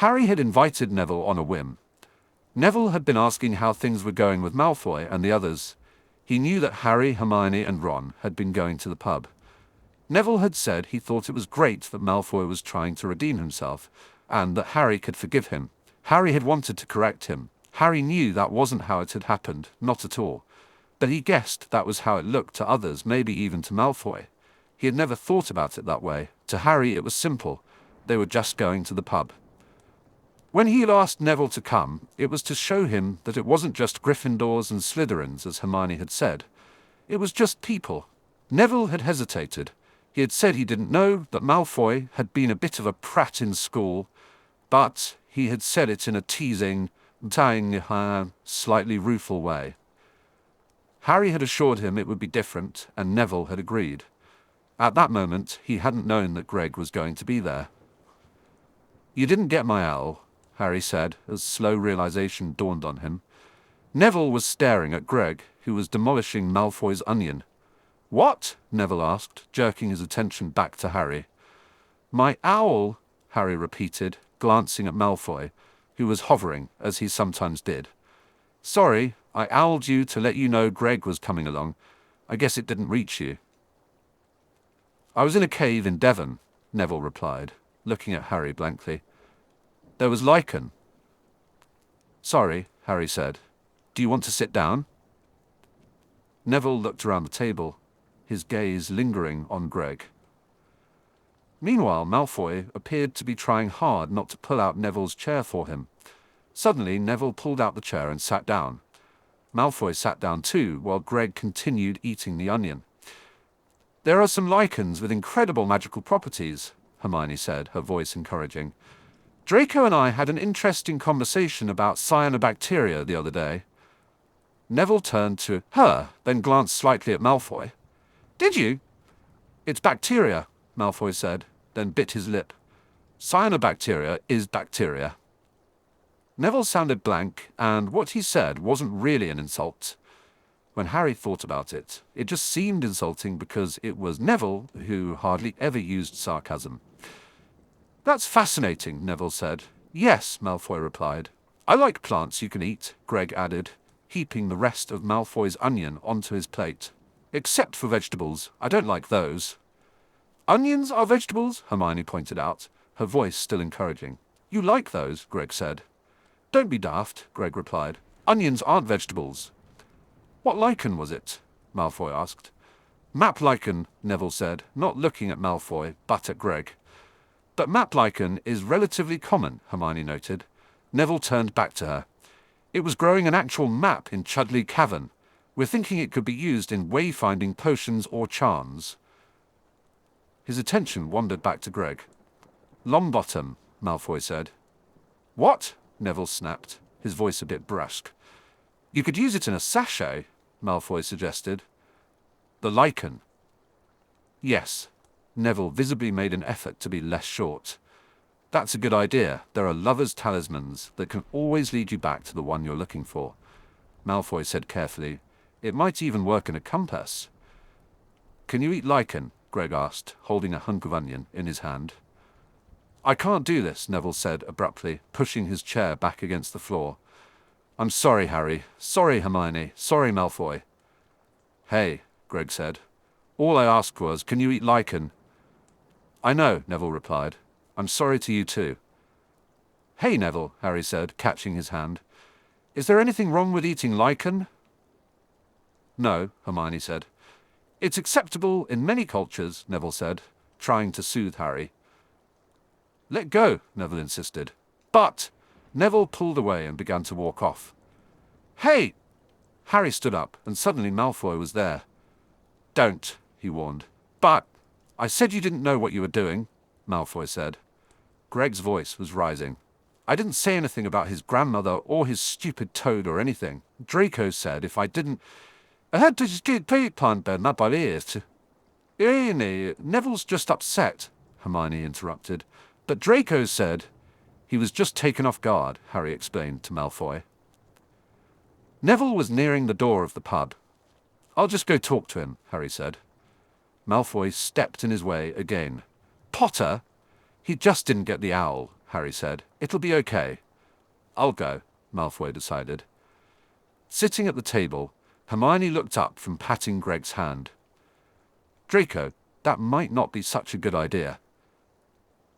Harry had invited Neville on a whim. Neville had been asking how things were going with Malfoy and the others. He knew that Harry, Hermione, and Ron had been going to the pub. Neville had said he thought it was great that Malfoy was trying to redeem himself, and that Harry could forgive him. Harry had wanted to correct him. Harry knew that wasn't how it had happened, not at all. But he guessed that was how it looked to others, maybe even to Malfoy. He had never thought about it that way. To Harry it was simple. They were just going to the pub. When he had asked Neville to come, it was to show him that it wasn't just Gryffindors and Slytherins, as Hermione had said. It was just people. Neville had hesitated. He had said he didn't know that Malfoy had been a bit of a prat in school, but he had said it in a teasing, slightly rueful way. Harry had assured him it would be different, and Neville had agreed. At that moment, he hadn't known that Greg was going to be there. You didn't get my owl, Harry said, as slow realization dawned on him. Neville was staring at Greg, who was demolishing Malfoy's onion. What? Neville asked, jerking his attention back to Harry. My owl, Harry repeated, glancing at Malfoy, who was hovering, as he sometimes did. Sorry, I owled you to let you know Greg was coming along. I guess it didn't reach you. I was in a cave in Devon, Neville replied, looking at Harry blankly. There was lichen. Sorry, Harry said. Do you want to sit down? Neville looked around the table, his gaze lingering on Greg. Meanwhile, Malfoy appeared to be trying hard not to pull out Neville's chair for him. Suddenly, Neville pulled out the chair and sat down. Malfoy sat down too, while Greg continued eating the onion. There are some lichens with incredible magical properties, Hermione said, her voice encouraging. Draco and I had an interesting conversation about cyanobacteria the other day. Neville turned to her, then glanced slightly at Malfoy. Did you? It's bacteria, Malfoy said, then bit his lip. Cyanobacteria is bacteria. Neville sounded blank, and what he said wasn't really an insult. When Harry thought about it, it just seemed insulting because it was Neville who hardly ever used sarcasm. That's fascinating, Neville said. Yes, Malfoy replied. I like plants you can eat, Greg added, heaping the rest of Malfoy's onion onto his plate. Except for vegetables. I don't like those. Onions are vegetables, Hermione pointed out, her voice still encouraging. You like those, Greg said. Don't be daft, Greg replied. Onions aren't vegetables. What lichen was it? Malfoy asked. Map lichen, Neville said, not looking at Malfoy, but at Greg. But map lichen is relatively common, Hermione noted. Neville turned back to her. It was growing an actual map in Chudley Cavern. We're thinking it could be used in wayfinding potions or charms. His attention wandered back to Greg. Longbottom, Malfoy said. What? Neville snapped, his voice a bit brusque. You could use it in a sachet, Malfoy suggested. The lichen. Yes. Neville visibly made an effort to be less short. That's a good idea. There are lovers' talismans that can always lead you back to the one you're looking for. Malfoy said carefully. It might even work in a compass. Can you eat lichen? Greg asked, holding a hunk of onion in his hand. I can't do this, Neville said abruptly, pushing his chair back against the floor. I'm sorry, Harry. Sorry, Hermione. Sorry, Malfoy. Hey, Greg said. All I asked was, can you eat lichen? I know, Neville replied. I'm sorry to you too. Hey, Neville, Harry said, catching his hand. Is there anything wrong with eating lichen? No, Hermione said. It's acceptable in many cultures, Neville said, trying to soothe Harry. Let go, Neville insisted. But Neville pulled away and began to walk off. Hey! Harry stood up, and suddenly Malfoy was there. Don't, he warned. But I said you didn't know what you were doing, Malfoy said. Greg's voice was rising. I didn't say anything about his grandmother or his stupid toad or anything. Draco said if I didn't... I had to just get plant bed not by ears. Neville's just upset, Hermione interrupted. But Draco said... He was just taken off guard, Harry explained to Malfoy. Neville was nearing the door of the pub. I'll just go talk to him, Harry said. Malfoy stepped in his way again. Potter? He just didn't get the owl, Harry said. It'll be okay. I'll go, Malfoy decided. Sitting at the table, Hermione looked up from patting Greg's hand. Draco, that might not be such a good idea.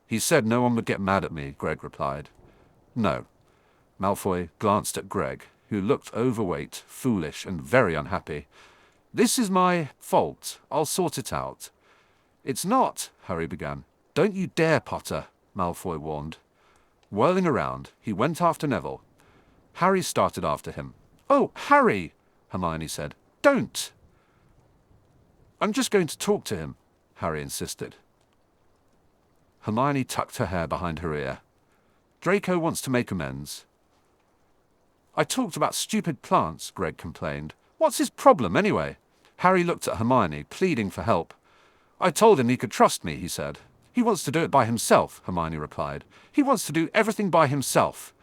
He said no one would get mad at me, Greg replied. No. Malfoy glanced at Greg, who looked overweight, foolish, and very unhappy. This is my fault. I'll sort it out. It's not, Harry began. Don't you dare, Potter, Malfoy warned. Whirling around, he went after Neville. Harry started after him. Oh, Harry, Hermione said. Don't. I'm just going to talk to him, Harry insisted. Hermione tucked her hair behind her ear. Draco wants to make amends. I talked about stupid plants, Greg complained. What's his problem, anyway? Harry looked at Hermione, pleading for help. I told him he could trust me, he said. He wants to do it by himself, Hermione replied. He wants to do everything by himself.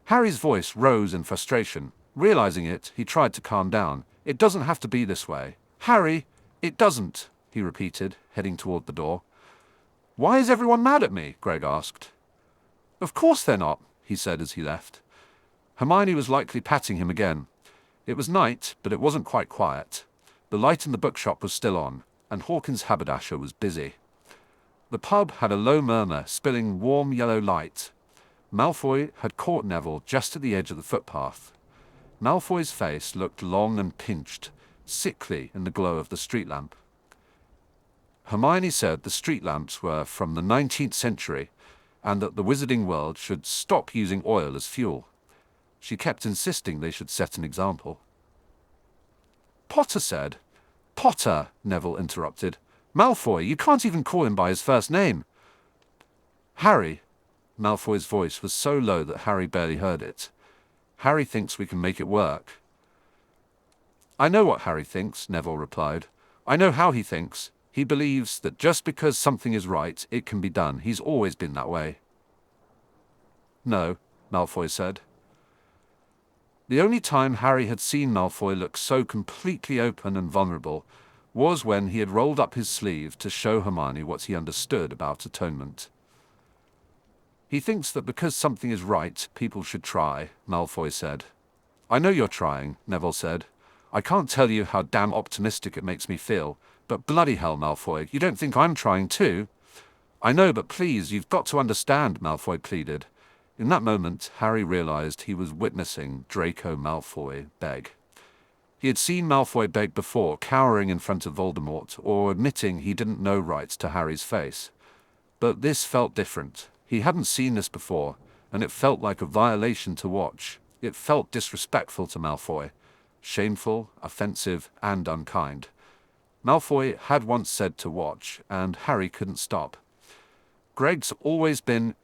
Harry's voice rose in frustration. Realizing it, he tried to calm down. It doesn't have to be this way. Harry, it doesn't, he repeated, heading toward the door. Why is everyone mad at me? Greg asked. Of course they're not, he said as he left. Hermione was likely patting him again. It was night, but it wasn't quite quiet. The light in the bookshop was still on, and Hawkins' haberdasher was busy. The pub had a low murmur, spilling warm yellow light. Malfoy had caught Neville just at the edge of the footpath. Malfoy's face looked long and pinched, sickly in the glow of the street lamp. Hermione said the street lamps were from the 19th century, and that the wizarding world should stop using oil as fuel. She kept insisting they should set an example. Potter said. Potter, Neville interrupted. Malfoy, you can't even call him by his first name. Harry. Malfoy's voice was so low that Harry barely heard it. Harry thinks we can make it work. I know what Harry thinks, Neville replied. I know how he thinks. He believes that just because something is right, it can be done. He's always been that way. No, Malfoy said. The only time Harry had seen Malfoy look so completely open and vulnerable was when he had rolled up his sleeve to show Hermione what he understood about atonement. He thinks that because something is right, people should try, Malfoy said. I know you're trying, Neville said. I can't tell you how damn optimistic it makes me feel, but bloody hell, Malfoy, you don't think I'm trying too? I know, but please, you've got to understand, Malfoy pleaded. In that moment, Harry realized he was witnessing Draco Malfoy beg. He had seen Malfoy beg before, cowering in front of Voldemort, or admitting he didn't know right to Harry's face. But this felt different. He hadn't seen this before, and it felt like a violation to watch. It felt disrespectful to Malfoy. Shameful, offensive, and unkind. Malfoy had once said to watch, and Harry couldn't stop. Greg's always been...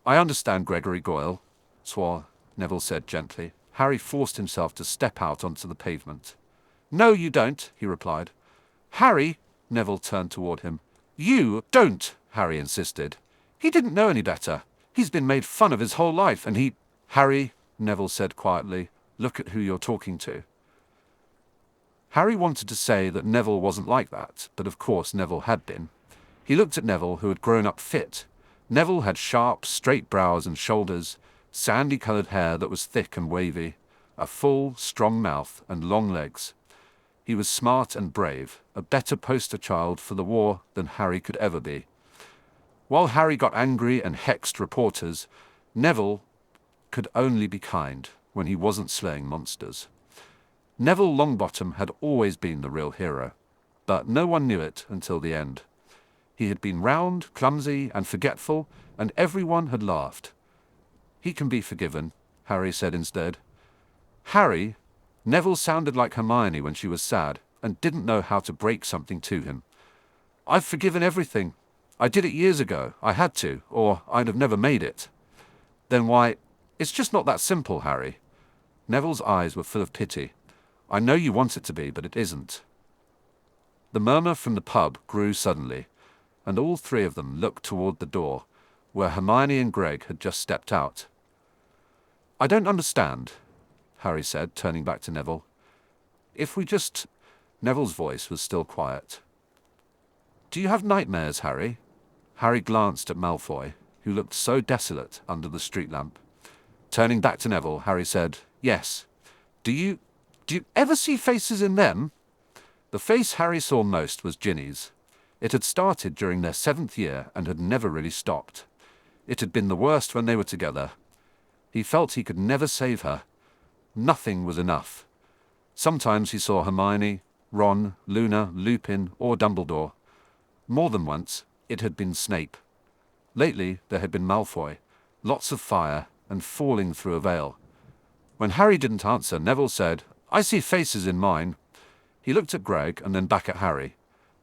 I understand, Gregory Goyle, swore, Neville said gently. Harry forced himself to step out onto the pavement. No, you don't, he replied. Harry, Neville turned toward him. You don't, Harry insisted. He didn't know any better. He's been made fun of his whole life, and he... Harry, Neville said quietly, look at who you're talking to. Harry wanted to say that Neville wasn't like that, but of course Neville had been. He looked at Neville, who had grown up fit. Neville had sharp, straight brows and shoulders, sandy-coloured hair that was thick and wavy, a full, strong mouth and long legs. He was smart and brave, a better poster child for the war than Harry could ever be. While Harry got angry and hexed reporters, Neville could only be kind when he wasn't slaying monsters. Neville Longbottom had always been the real hero, but no one knew it until the end. He had been round, clumsy, and forgetful, and everyone had laughed. He can be forgiven, Harry said instead. Harry, Neville sounded like Hermione when she was sad, and didn't know how to break something to him. I've forgiven everything. I did it years ago. I had to, or I'd have never made it. Then why? It's just not that simple, Harry. Neville's eyes were full of pity. I know you want it to be, but it isn't. The murmur from the pub grew suddenly, and all three of them looked toward the door. where Hermione and Greg had just stepped out. "I don't understand," Harry said, turning back to Neville. "If we just—" Neville's voice was still quiet. "Do you have nightmares, Harry?" Harry glanced at Malfoy, who looked so desolate under the street lamp. Turning back to Neville, Harry said, "Yes. Do you ever see faces in them?" The face Harry saw most was Ginny's. It had started during their 7th year and had never really stopped. It had been the worst when they were together. He felt he could never save her. Nothing was enough. Sometimes he saw Hermione, Ron, Luna, Lupin, or Dumbledore. More than once, it had been Snape. Lately, there had been Malfoy, lots of fire, and falling through a veil. When Harry didn't answer, Neville said, "I see faces in mine." He looked at Greg and then back at Harry.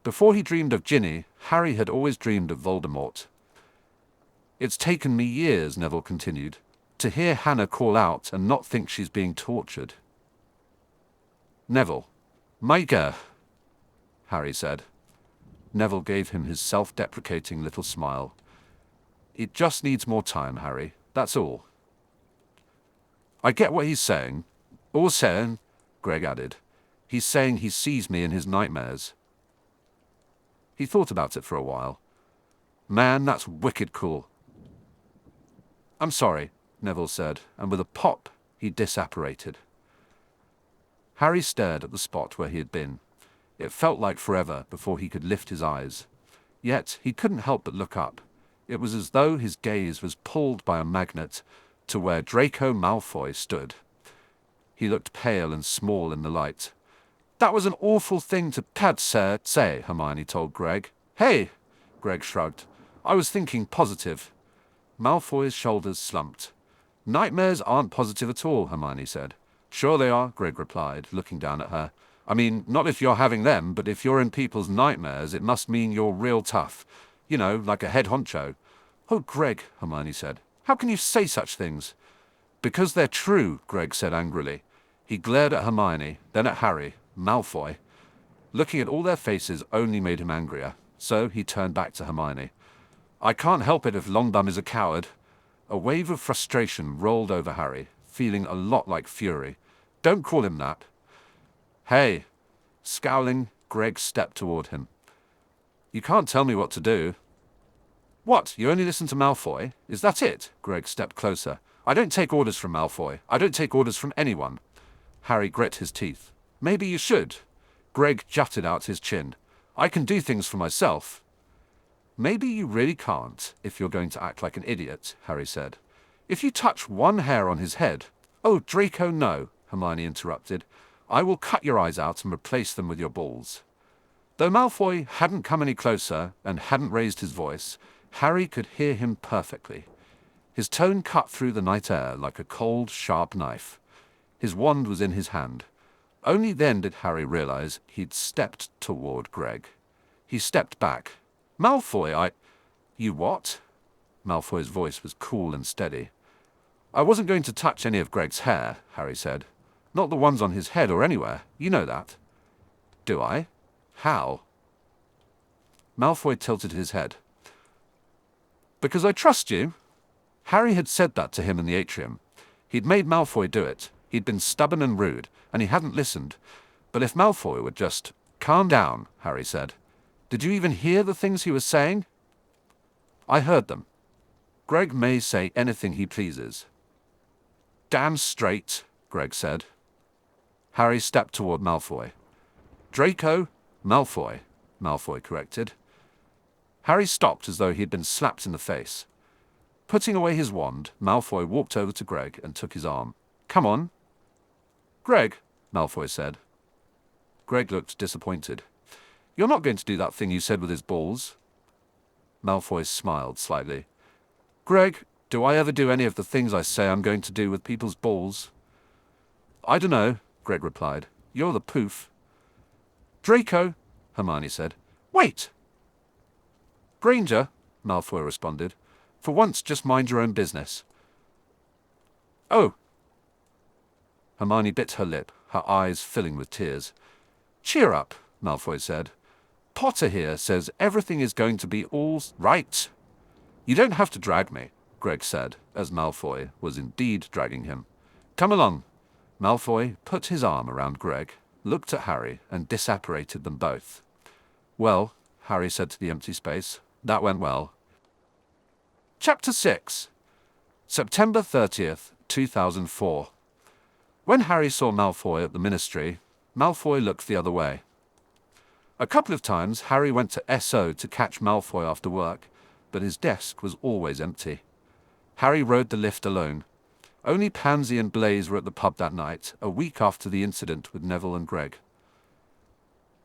Before he dreamed of Ginny, Harry had always dreamed of Voldemort. "It's taken me years," Neville continued, "to hear Hannah call out and not think she's being tortured." "Neville, Micah," Harry said. Neville gave him his self-deprecating little smile. "It just needs more time, Harry. That's all." "I get what he's saying." "Or saying," Greg added. "He's saying he sees me in his nightmares." He thought about it for a while. "Man, that's wicked cool." "I'm sorry," Neville said, and with a pop, he disapparated. Harry stared at the spot where he had been. It felt like forever before he could lift his eyes. Yet he couldn't help but look up. It was as though his gaze was pulled by a magnet to where Draco Malfoy stood. He looked pale and small in the light. "That was an awful thing to say," Hermione told Greg. "Hey!" Greg shrugged. "I was thinking positive." Malfoy's shoulders slumped. "Nightmares aren't positive at all," Hermione said. "Sure they are," Greg replied, looking down at her. "I mean, not if you're having them, but if you're in people's nightmares, it must mean you're real tough. You know, like a head honcho." "Oh, Greg," Hermione said. "How can you say such things?" "Because they're true," Greg said angrily. He glared at Hermione, then at Harry, Malfoy. Looking at all their faces only made him angrier, so he turned back to Hermione. "I can't help it if Longbum is a coward." A wave of frustration rolled over Harry, feeling a lot like fury. "Don't call him that." "Hey!" Scowling, Greg stepped toward him. "You can't tell me what to do." "What, you only listen to Malfoy? Is that it?" Greg stepped closer. "I don't take orders from Malfoy. I don't take orders from anyone." Harry grit his teeth. "Maybe you should." Greg jutted out his chin. "I can do things for myself." "Maybe you really can't, if you're going to act like an idiot," Harry said. "If you touch one hair on his head—" "Oh, Draco, no," Hermione interrupted. "I will cut your eyes out and replace them with your balls." Though Malfoy hadn't come any closer and hadn't raised his voice, Harry could hear him perfectly. His tone cut through the night air like a cold, sharp knife. His wand was in his hand. Only then did Harry realize he'd stepped toward Greg. He stepped back. "Malfoy, You what?" Malfoy's voice was cool and steady. "I wasn't going to touch any of Greg's hair," Harry said. "Not the ones on his head or anywhere. You know that." "Do I? How?" Malfoy tilted his head. "Because I trust you." Harry had said that to him in the atrium. He'd made Malfoy do it. He'd been stubborn and rude, and he hadn't listened. But if Malfoy would just— "Calm down," Harry said. "Did you even hear the things he was saying?" "I heard them. Greg may say anything he pleases." "Damn straight," Greg said. Harry stepped toward Malfoy. "Draco Malfoy," Malfoy corrected. Harry stopped as though he had been slapped in the face. Putting away his wand, Malfoy walked over to Greg and took his arm. "Come on." "Greg," Malfoy said. Greg looked disappointed. "You're not going to do that thing you said with his balls?" Malfoy smiled slightly. "Greg, do I ever do any of the things I say I'm going to do with people's balls?" "I dunno," Greg replied. "You're the poof." "Draco," Hermione said. "Wait!" "Granger," Malfoy responded. "For once, just mind your own business." "Oh." Hermione bit her lip, her eyes filling with tears. "Cheer up," Malfoy said. "Potter here says everything is going to be all right." You don't have to drag me, Greg said, as Malfoy was indeed dragging him. Come along. Malfoy put his arm around Greg, looked at Harry, and disapparated them both. Well, Harry said to the empty space, that went well. Chapter 6. September 30th, 2004. When Harry saw Malfoy at the Ministry, Malfoy looked the other way. A couple of times Harry went to SO to catch Malfoy after work, but his desk was always empty. Harry rode the lift alone. Only Pansy and Blaise were at the pub that night, a week after the incident with Neville and Greg.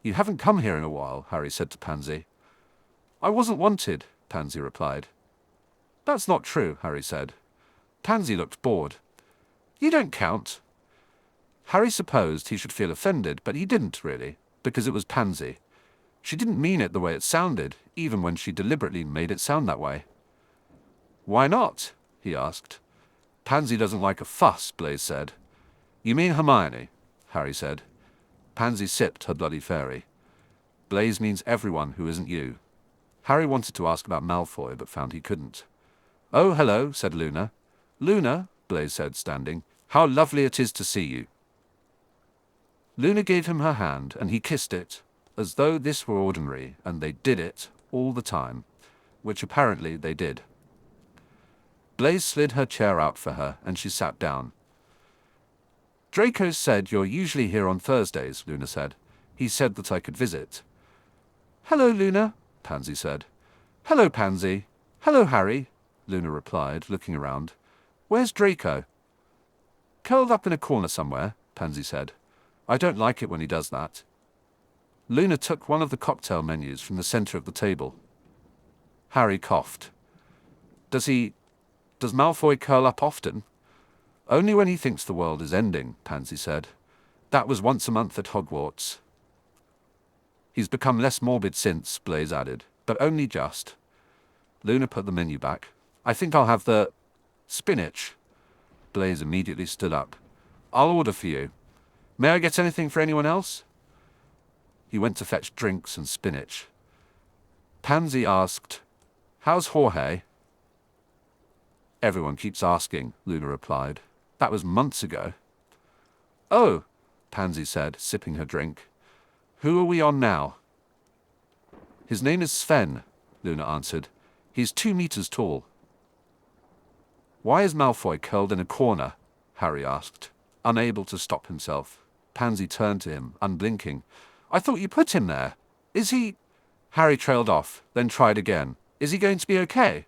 You haven't come here in a while, Harry said to Pansy. I wasn't wanted, Pansy replied. That's not true, Harry said. Pansy looked bored. You don't count. Harry supposed he should feel offended, but he didn't really, because it was Pansy. She didn't mean it the way it sounded, even when she deliberately made it sound that way. Why not? He asked. Pansy doesn't like a fuss, Blaise said. You mean Hermione, Harry said. Pansy sipped her Bloody Fairy. Blaise means everyone who isn't you. Harry wanted to ask about Malfoy, but found he couldn't. Oh, hello, said Luna. Luna, Blaise said, standing. How lovely it is to see you. Luna gave him her hand, and he kissed it, as though this were ordinary, and they did it all the time, which apparently they did. Blaise slid her chair out for her, and she sat down. Draco said you're usually here on Thursdays, Luna said. He said that I could visit. Hello, Luna, Pansy said. Hello, Pansy. Hello, Harry, Luna replied, looking around. Where's Draco? Curled up in a corner somewhere, Pansy said. I don't like it when he does that. Luna took one of the cocktail menus from the center of the table. Harry coughed. Does Malfoy curl up often? Only when he thinks the world is ending, Pansy said. That was once a month at Hogwarts. He's become less morbid since, Blaise added, but only just. Luna put the menu back. I think I'll have the spinach. Blaise immediately stood up. I'll order for you. May I get anything for anyone else? He went to fetch drinks and spinach. Pansy asked, How's Jorge? Everyone keeps asking, Luna replied. That was months ago. Oh, Pansy said, sipping her drink. Who are we on now? His name is Sven, Luna answered. He's 2 meters tall. Why is Malfoy curled in a corner? Harry asked, unable to stop himself. Pansy turned to him, unblinking. I thought you put him there. Is he... Harry trailed off, then tried again. Is he going to be okay?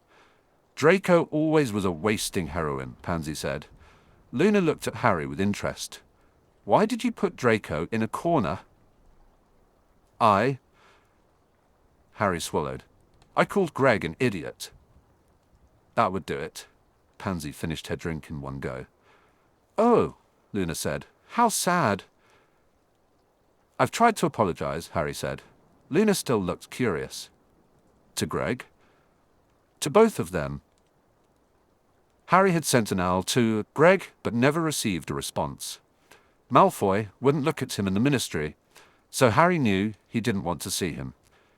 Draco always was a wasting heroine, Pansy said. Luna looked at Harry with interest. Why did you put Draco in a corner? Harry swallowed. I called Greg an idiot. That would do it. Pansy finished her drink in one go. Oh, Luna said. How sad. I've tried to apologize, Harry said. Luna still looked curious. To Greg? To both of them. Harry had sent an owl to Greg, but never received a response. Malfoy wouldn't look at him in the Ministry, so Harry knew he didn't want to see him.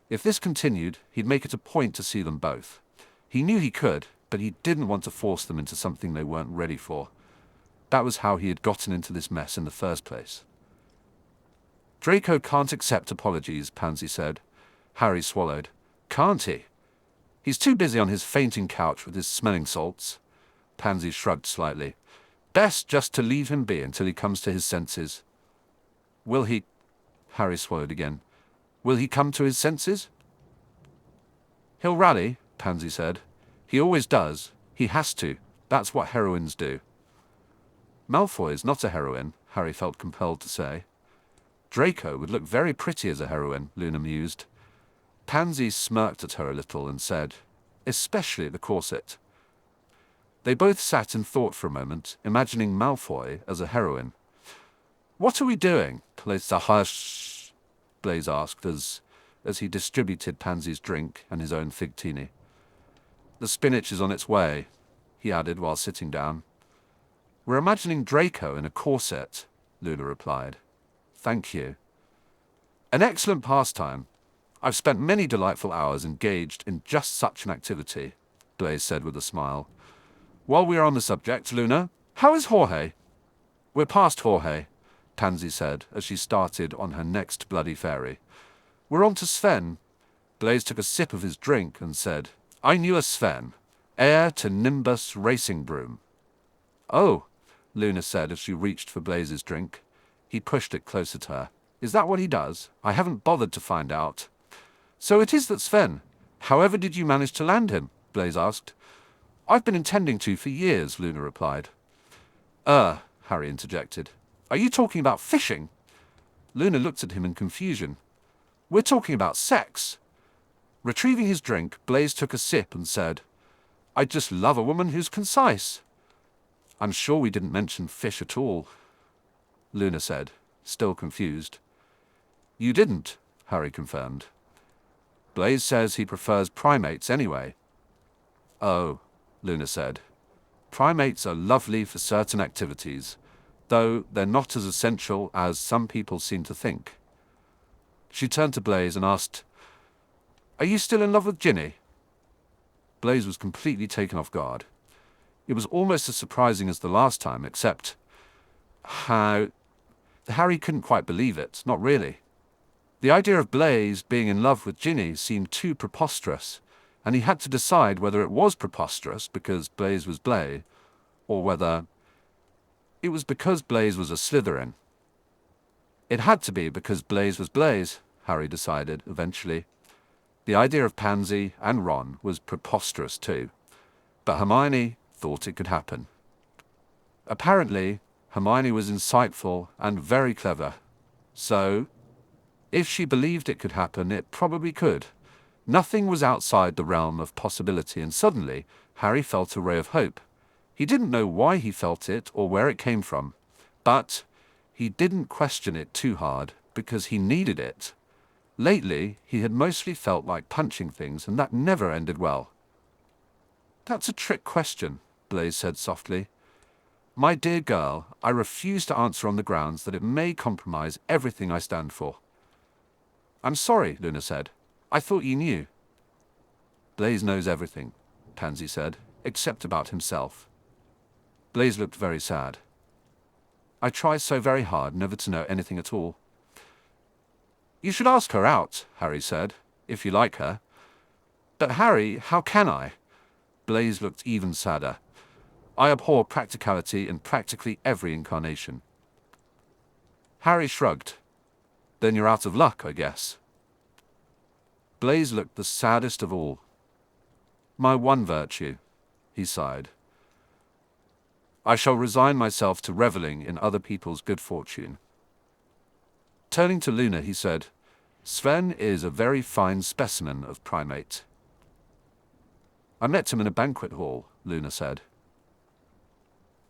If this continued, he'd make it a point to see them both. He knew he could, but he didn't want to force them into something they weren't ready for. That was how he had gotten into this mess in the first place. Draco can't accept apologies, Pansy said. Harry swallowed. Can't he? He's too busy on his fainting couch with his smelling salts. Pansy shrugged slightly. Best just to leave him be until he comes to his senses. Will he... Harry swallowed again. Will he come to his senses? He'll rally, Pansy said. He always does. He has to. That's what heroines do. Malfoy is not a heroine, Harry felt compelled to say. Draco would look very pretty as a heroine, Luna mused. Pansy smirked at her a little and said, especially the corset. They both sat and thought for a moment, imagining Malfoy as a heroine. What are we doing? Blaise asked as he distributed Pansy's drink and his own figtini. The spinach is on its way, he added while sitting down. We're imagining Draco in a corset, Luna replied. Thank you. An excellent pastime. I've spent many delightful hours engaged in just such an activity, Blaise said with a smile. While we are on the subject, Luna, how is Jorge? We're past Jorge, Pansy said as she started on her next bloody fairy. We're on to Sven. Blaise took a sip of his drink and said, I knew a Sven, heir to Nimbus Racing Broom. Oh, Luna said as she reached for Blaise's drink. He pushed it closer to her. Is that what he does? I haven't bothered to find out. So it is that Sven. However did you manage to land him? Blaise asked. I've been intending to for years, Luna replied. Harry interjected. Are you talking about fishing? Luna looked at him in confusion. We're talking about sex. Retrieving his drink, Blaise took a sip and said, I just love a woman who's concise. I'm sure we didn't mention fish at all, Luna said, still confused. You didn't, Harry confirmed. Blaise says he prefers primates anyway. Oh, Luna said. Primates are lovely for certain activities, though they're not as essential as some people seem to think. She turned to Blaise and asked, Are you still in love with Ginny? Blaise was completely taken off guard. It was almost as surprising as the last time, except how Harry couldn't quite believe it, not really. The idea of Blaise being in love with Ginny seemed too preposterous, and he had to decide whether it was preposterous because Blaise was Blaise, or whether it was because Blaise was a Slytherin. It had to be because Blaise was Blaise, Harry decided eventually. The idea of Pansy and Ron was preposterous too, but Hermione thought it could happen. Apparently, Hermione was insightful and very clever, so if she believed it could happen, it probably could. Nothing was outside the realm of possibility, and suddenly Harry felt a ray of hope. He didn't know why he felt it or where it came from, but he didn't question it too hard because he needed it. Lately, he had mostly felt like punching things, and that never ended well. That's a trick question, Blaise said softly. My dear girl, I refuse to answer on the grounds that it may compromise everything I stand for. I'm sorry, Luna said. I thought you knew. Blaise knows everything, Pansy said, except about himself. Blaise looked very sad. I try so very hard never to know anything at all. You should ask her out, Harry said, if you like her. But Harry, how can I? Blaise looked even sadder. I abhor practicality in practically every incarnation. Harry shrugged. Then you're out of luck, I guess. Blaise looked the saddest of all. My one virtue, he sighed. I shall resign myself to reveling in other people's good fortune. Turning to Luna, he said, Sven is a very fine specimen of primate. I met him in a banquet hall, Luna said.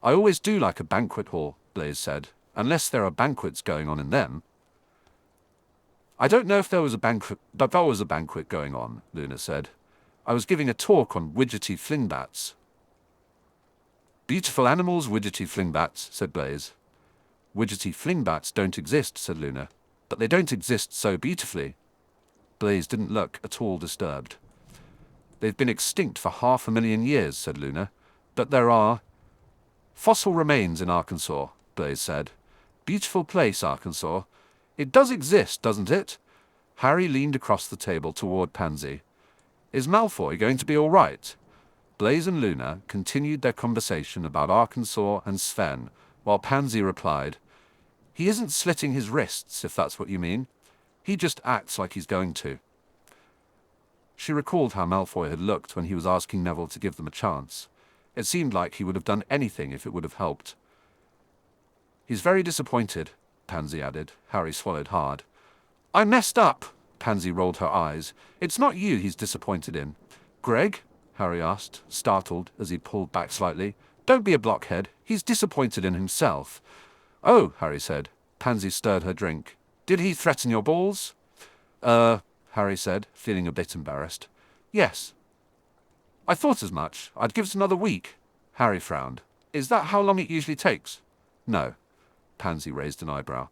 I always do like a banquet hall, Blaise said, unless there are banquets going on in them. I don't know if there was a banquet, but there was a banquet going on, Luna said. I was giving a talk on widgety flingbats. Beautiful animals, widgety flingbats, said Blaise. Widgety flingbats don't exist, said Luna, but they don't exist so beautifully. Blaise didn't look at all disturbed. They've been extinct for 500,000 years, said Luna, but there are fossil remains in Arkansas, Blaise said. Beautiful place, Arkansas. It does exist, doesn't it? Harry leaned across the table toward Pansy. Is Malfoy going to be all right? Blaise and Luna continued their conversation about Arkansas and Sven, while Pansy replied, He isn't slitting his wrists, if that's what you mean. He just acts like he's going to. She recalled how Malfoy had looked when he was asking Neville to give them a chance. It seemed like he would have done anything if it would have helped. He's very disappointed, Pansy added. Harry swallowed hard. I messed up, Pansy rolled her eyes. It's not you he's disappointed in. Greg? Harry asked, startled as he pulled back slightly. Don't be a blockhead. He's disappointed in himself. Oh, Harry said. Pansy stirred her drink. Did he threaten your balls? Harry said, feeling a bit embarrassed. Yes. I thought as much. I'd give it another week. Harry frowned. Is that how long it usually takes? No. Pansy raised an eyebrow.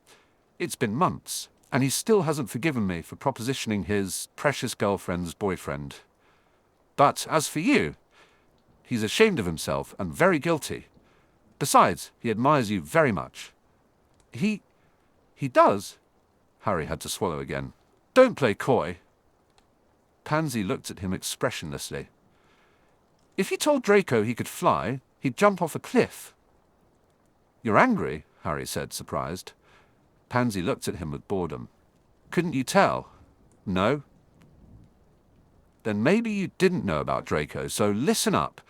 It's been months, and he still hasn't forgiven me for propositioning his precious girlfriend's boyfriend. But as for you, He's ashamed of himself and very guilty. Besides, he admires you very much." He does?" Harry had to swallow again. "Don't play coy." Pansy looked at him expressionlessly. "If he told Draco he could fly, he'd jump off a cliff." "You're angry?" Harry said, surprised. Pansy looked at him with boredom. "Couldn't you tell?" "No." "Then maybe you didn't know about Draco, so listen up.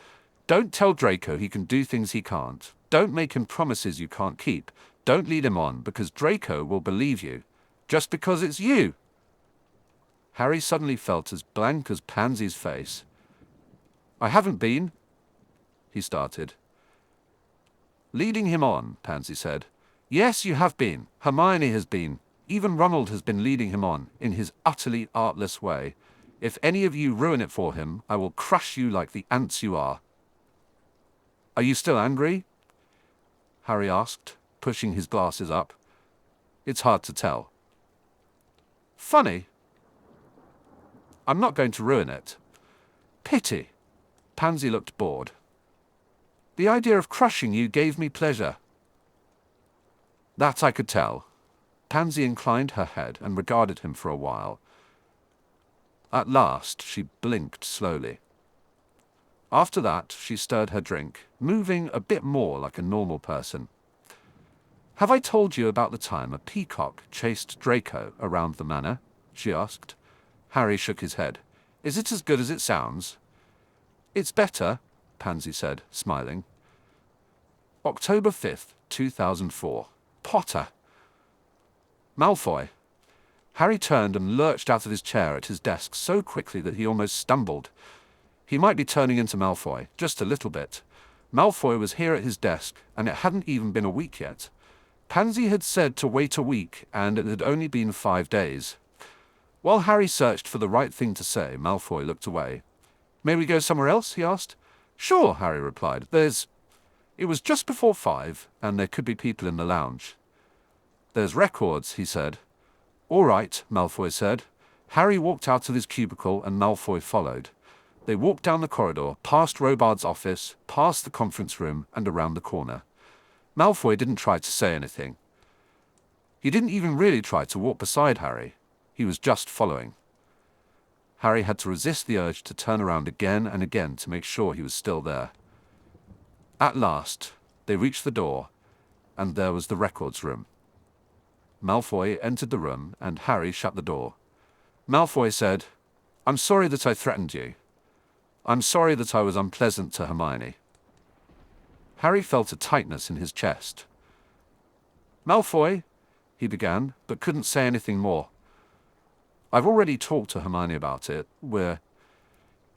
Don't tell Draco he can do things he can't. Don't make him promises you can't keep. Don't lead him on, because Draco will believe you, just because it's you." Harry suddenly felt as blank as Pansy's face. "I haven't been," he started. "Leading him on," Pansy said. "Yes, you have been. Hermione has been. Even Ronald has been leading him on, in his utterly artless way. If any of you ruin it for him, I will crush you like the ants you are." "Are you still angry?" Harry asked, pushing his glasses up. "It's hard to tell." "Funny. I'm not going to ruin it." "Pity." Pansy looked bored. "The idea of crushing you gave me pleasure." "That I could tell." Pansy inclined her head and regarded him for a while. At last she blinked slowly. After that she stirred her drink, moving a bit more like a normal person. "Have I told you about the time a peacock chased Draco around the manor?" she asked. Harry shook his head. "Is it as good as it sounds?" "It's better," Pansy said, smiling. October 5th, 2004. Potter. Malfoy. Harry turned and lurched out of his chair at his desk so quickly that he almost stumbled. He might be turning into Malfoy, just a little bit. Malfoy was here at his desk, and it hadn't even been a week yet. Pansy had said to wait a week, and it had only been 5 days. While Harry searched for the right thing to say, Malfoy looked away. "May we go somewhere else?" he asked. "Sure," Harry replied. It was just before 5, and there could be people in the lounge. "There's records," he said. "All right," Malfoy said. Harry walked out of his cubicle, and Malfoy followed. They walked down the corridor, past Robards' office, past the conference room, and around the corner. Malfoy didn't try to say anything. He didn't even really try to walk beside Harry. He was just following. Harry had to resist the urge to turn around again and again to make sure he was still there. At last, they reached the door, and there was the records room. Malfoy entered the room, and Harry shut the door. Malfoy said, "I'm sorry that I threatened you. I'm sorry that I was unpleasant to Hermione." Harry felt a tightness in his chest. "Malfoy," he began, but couldn't say anything more. "I've already talked to Hermione about it.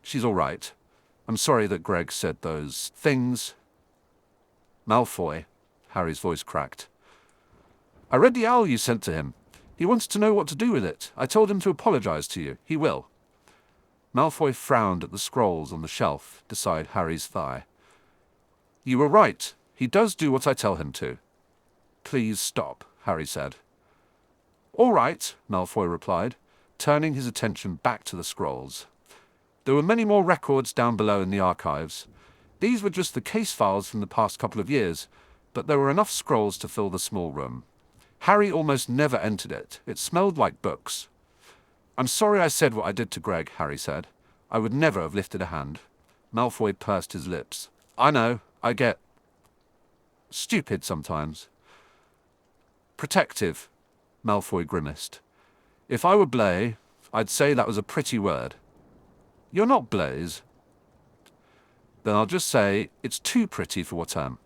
She's all right. I'm sorry that Greg said those things." "Malfoy," Harry's voice cracked. "I read the owl you sent to him. He wants to know what to do with it. I told him to apologize to you. He will." Malfoy frowned at the scrolls on the shelf beside Harry's thigh. "You were right. He does do what I tell him to." "Please stop," Harry said. "All right," Malfoy replied, turning his attention back to the scrolls. There were many more records down below in the archives. These were just the case files from the past couple of years, but there were enough scrolls to fill the small room. Harry almost never entered it. It smelled like books. "I'm sorry I said what I did to Greg," Harry said. "I would never have lifted a hand." Malfoy pursed his lips. "I know, I get stupid sometimes." "Protective," Malfoy grimaced. "If I were Blaise, I'd say that was a pretty word." "You're not Blaise." "Then I'll just say it's too pretty for what am."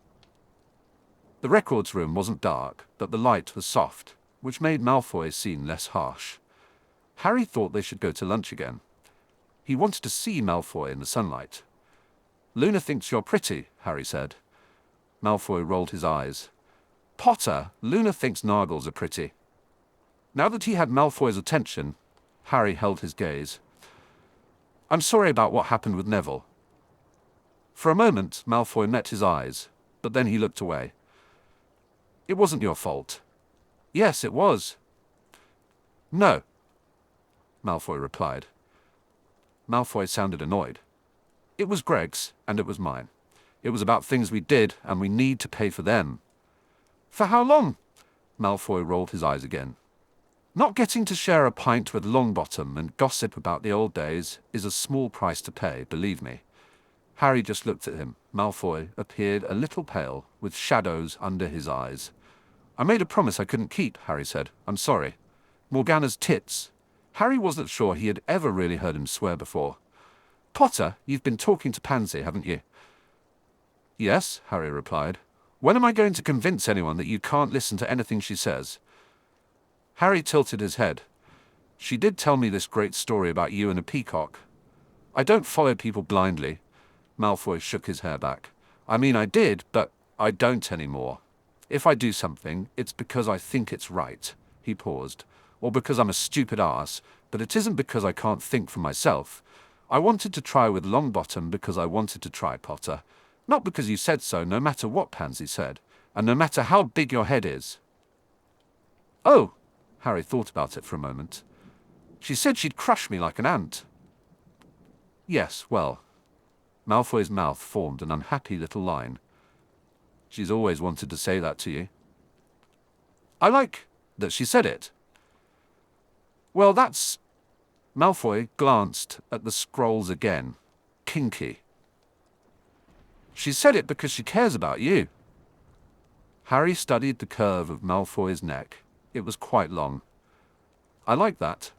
The records room wasn't dark, but the light was soft, which made Malfoy seem less harsh. Harry thought they should go to lunch again. He wanted to see Malfoy in the sunlight. "Luna thinks you're pretty," Harry said. Malfoy rolled his eyes. "Potter, Luna thinks Nargles are pretty." Now that he had Malfoy's attention, Harry held his gaze. "I'm sorry about what happened with Neville." For a moment, Malfoy met his eyes, but then he looked away. "It wasn't your fault." "Yes, it was." "No," Malfoy replied. Malfoy sounded annoyed. It was Greg's, and it was mine. It was about things we did, and we need to pay for them. For how long? Malfoy rolled his eyes again. Not getting to share a pint with Longbottom and gossip about the old days is a small price to pay, believe me. Harry just looked at him. Malfoy appeared a little pale, with shadows under his eyes. I made a promise I couldn't keep, Harry said. I'm sorry. Morgana's tits. Harry wasn't sure he had ever really heard him swear before. Potter, you've been talking to Pansy, haven't you? Yes, Harry replied. When am I going to convince anyone that you can't listen to anything she says? Harry tilted his head. She did tell me this great story about you and a peacock. I don't follow people blindly. Malfoy shook his hair back. I mean, I did, but I don't anymore. If I do something, it's because I think it's right. He paused. Or because I'm a stupid ass, but it isn't because I can't think for myself. I wanted to try with Longbottom because I wanted to try, Potter. Not because you said so, no matter what Pansy said, and no matter how big your head is. Oh, Harry thought about it for a moment. She said she'd crush me like an ant. Yes, well. Malfoy's mouth formed an unhappy little line. She's always wanted to say that to you. I like that she said it. Well, that's... Malfoy glanced at the scrolls again. Kinky. She said it because she cares about you. Harry studied the curve of Malfoy's neck. It was quite long. I like that.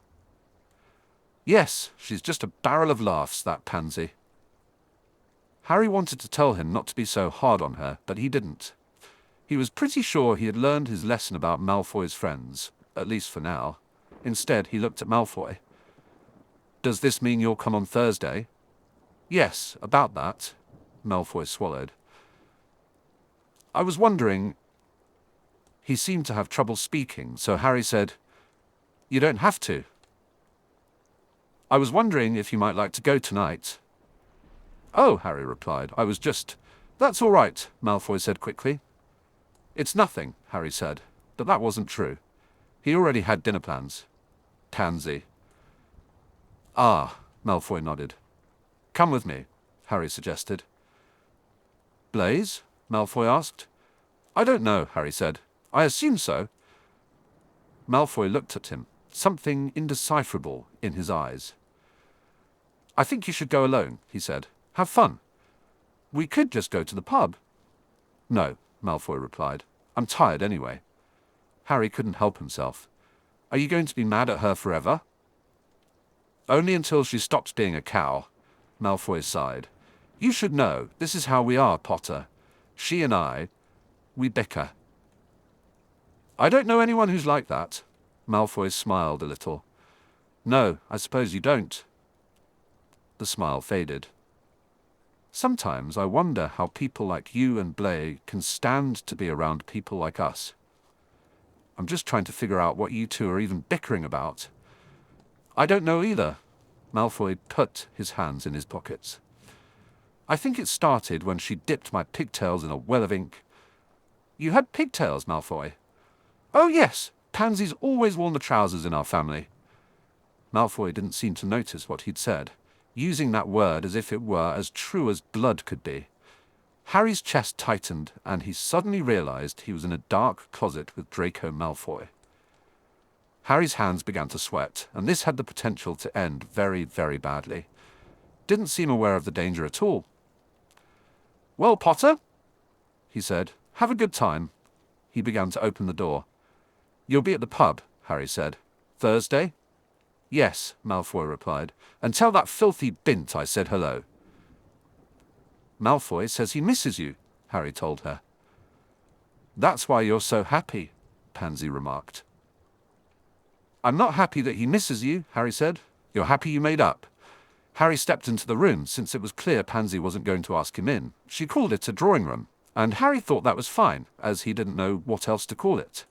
Yes, she's just a barrel of laughs, that pansy. Harry wanted to tell him not to be so hard on her, but he didn't. He was pretty sure he had learned his lesson about Malfoy's friends, at least for now. Instead, he looked at Malfoy. Does this mean you'll come on Thursday? Yes, about that. Malfoy swallowed. I was wondering... He seemed to have trouble speaking, so Harry said, You don't have to. I was wondering if you might like to go tonight. Oh, Harry replied, I was just... That's all right, Malfoy said quickly. It's nothing, Harry said, but that wasn't true. He already had dinner plans. Pansy. Ah, Malfoy nodded. Come with me, Harry suggested. Blaise? Malfoy asked. I don't know, Harry said. I assume so. Malfoy looked at him, something indecipherable in his eyes. I think you should go alone, he said. Have fun. We could just go to the pub. No, Malfoy replied. I'm tired anyway. Harry couldn't help himself. Are you going to be mad at her forever? Only until she stops being a cow, Malfoy sighed. You should know, this is how we are, Potter. She and I, we bicker. I don't know anyone who's like that. Malfoy smiled a little. No, I suppose you don't. The smile faded. Sometimes I wonder how people like you and Blaise can stand to be around people like us. I'm just trying to figure out what you two are even bickering about. I don't know either. Malfoy put his hands in his pockets. I think it started when she dipped my pigtails in a well of ink. You had pigtails, Malfoy? Oh yes, Pansy's always worn the trousers in our family. Malfoy didn't seem to notice what he'd said, using that word as if it were as true as blood could be. Harry's chest tightened, and he suddenly realized he was in a dark closet with Draco Malfoy. Harry's hands began to sweat, and this had the potential to end very, very badly. Didn't seem aware of the danger at all. Well, Potter, he said, have a good time. He began to open the door. You'll be at the pub, Harry said. Thursday? Yes, Malfoy replied. And tell that filthy bint I said hello. Malfoy says he misses you, Harry told her. That's why you're so happy, Pansy remarked. I'm not happy that he misses you, Harry said. You're happy you made up. Harry stepped into the room since it was clear Pansy wasn't going to ask him in. She called it a drawing room, and Harry thought that was fine, as he didn't know what else to call it.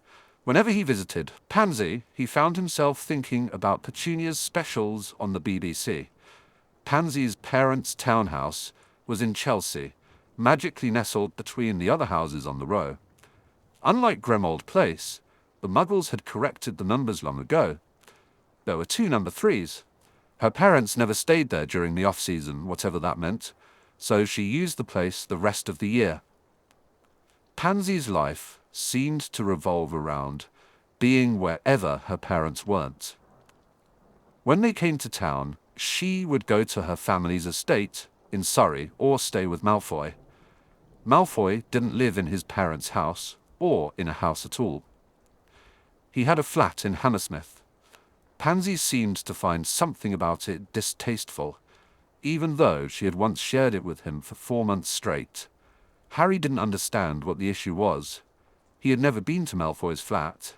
Whenever he visited Pansy, he found himself thinking about Petunia's specials on the BBC. Pansy's parents' townhouse was in Chelsea, magically nestled between the other houses on the row. Unlike Grimmauld Place, the Muggles had corrected the numbers long ago. There were 2 number 3s. Her parents never stayed there during the off-season, whatever that meant, so she used the place the rest of the year. Pansy's life seemed to revolve around being wherever her parents weren't. When they came to town, she would go to her family's estate in Surrey or stay with Malfoy. Malfoy didn't live in his parents' house or in a house at all. He had a flat in Hammersmith. Pansy seemed to find something about it distasteful, even though she had once shared it with him for 4 months straight. Harry didn't understand what the issue was. He had never been to Malfoy's flat.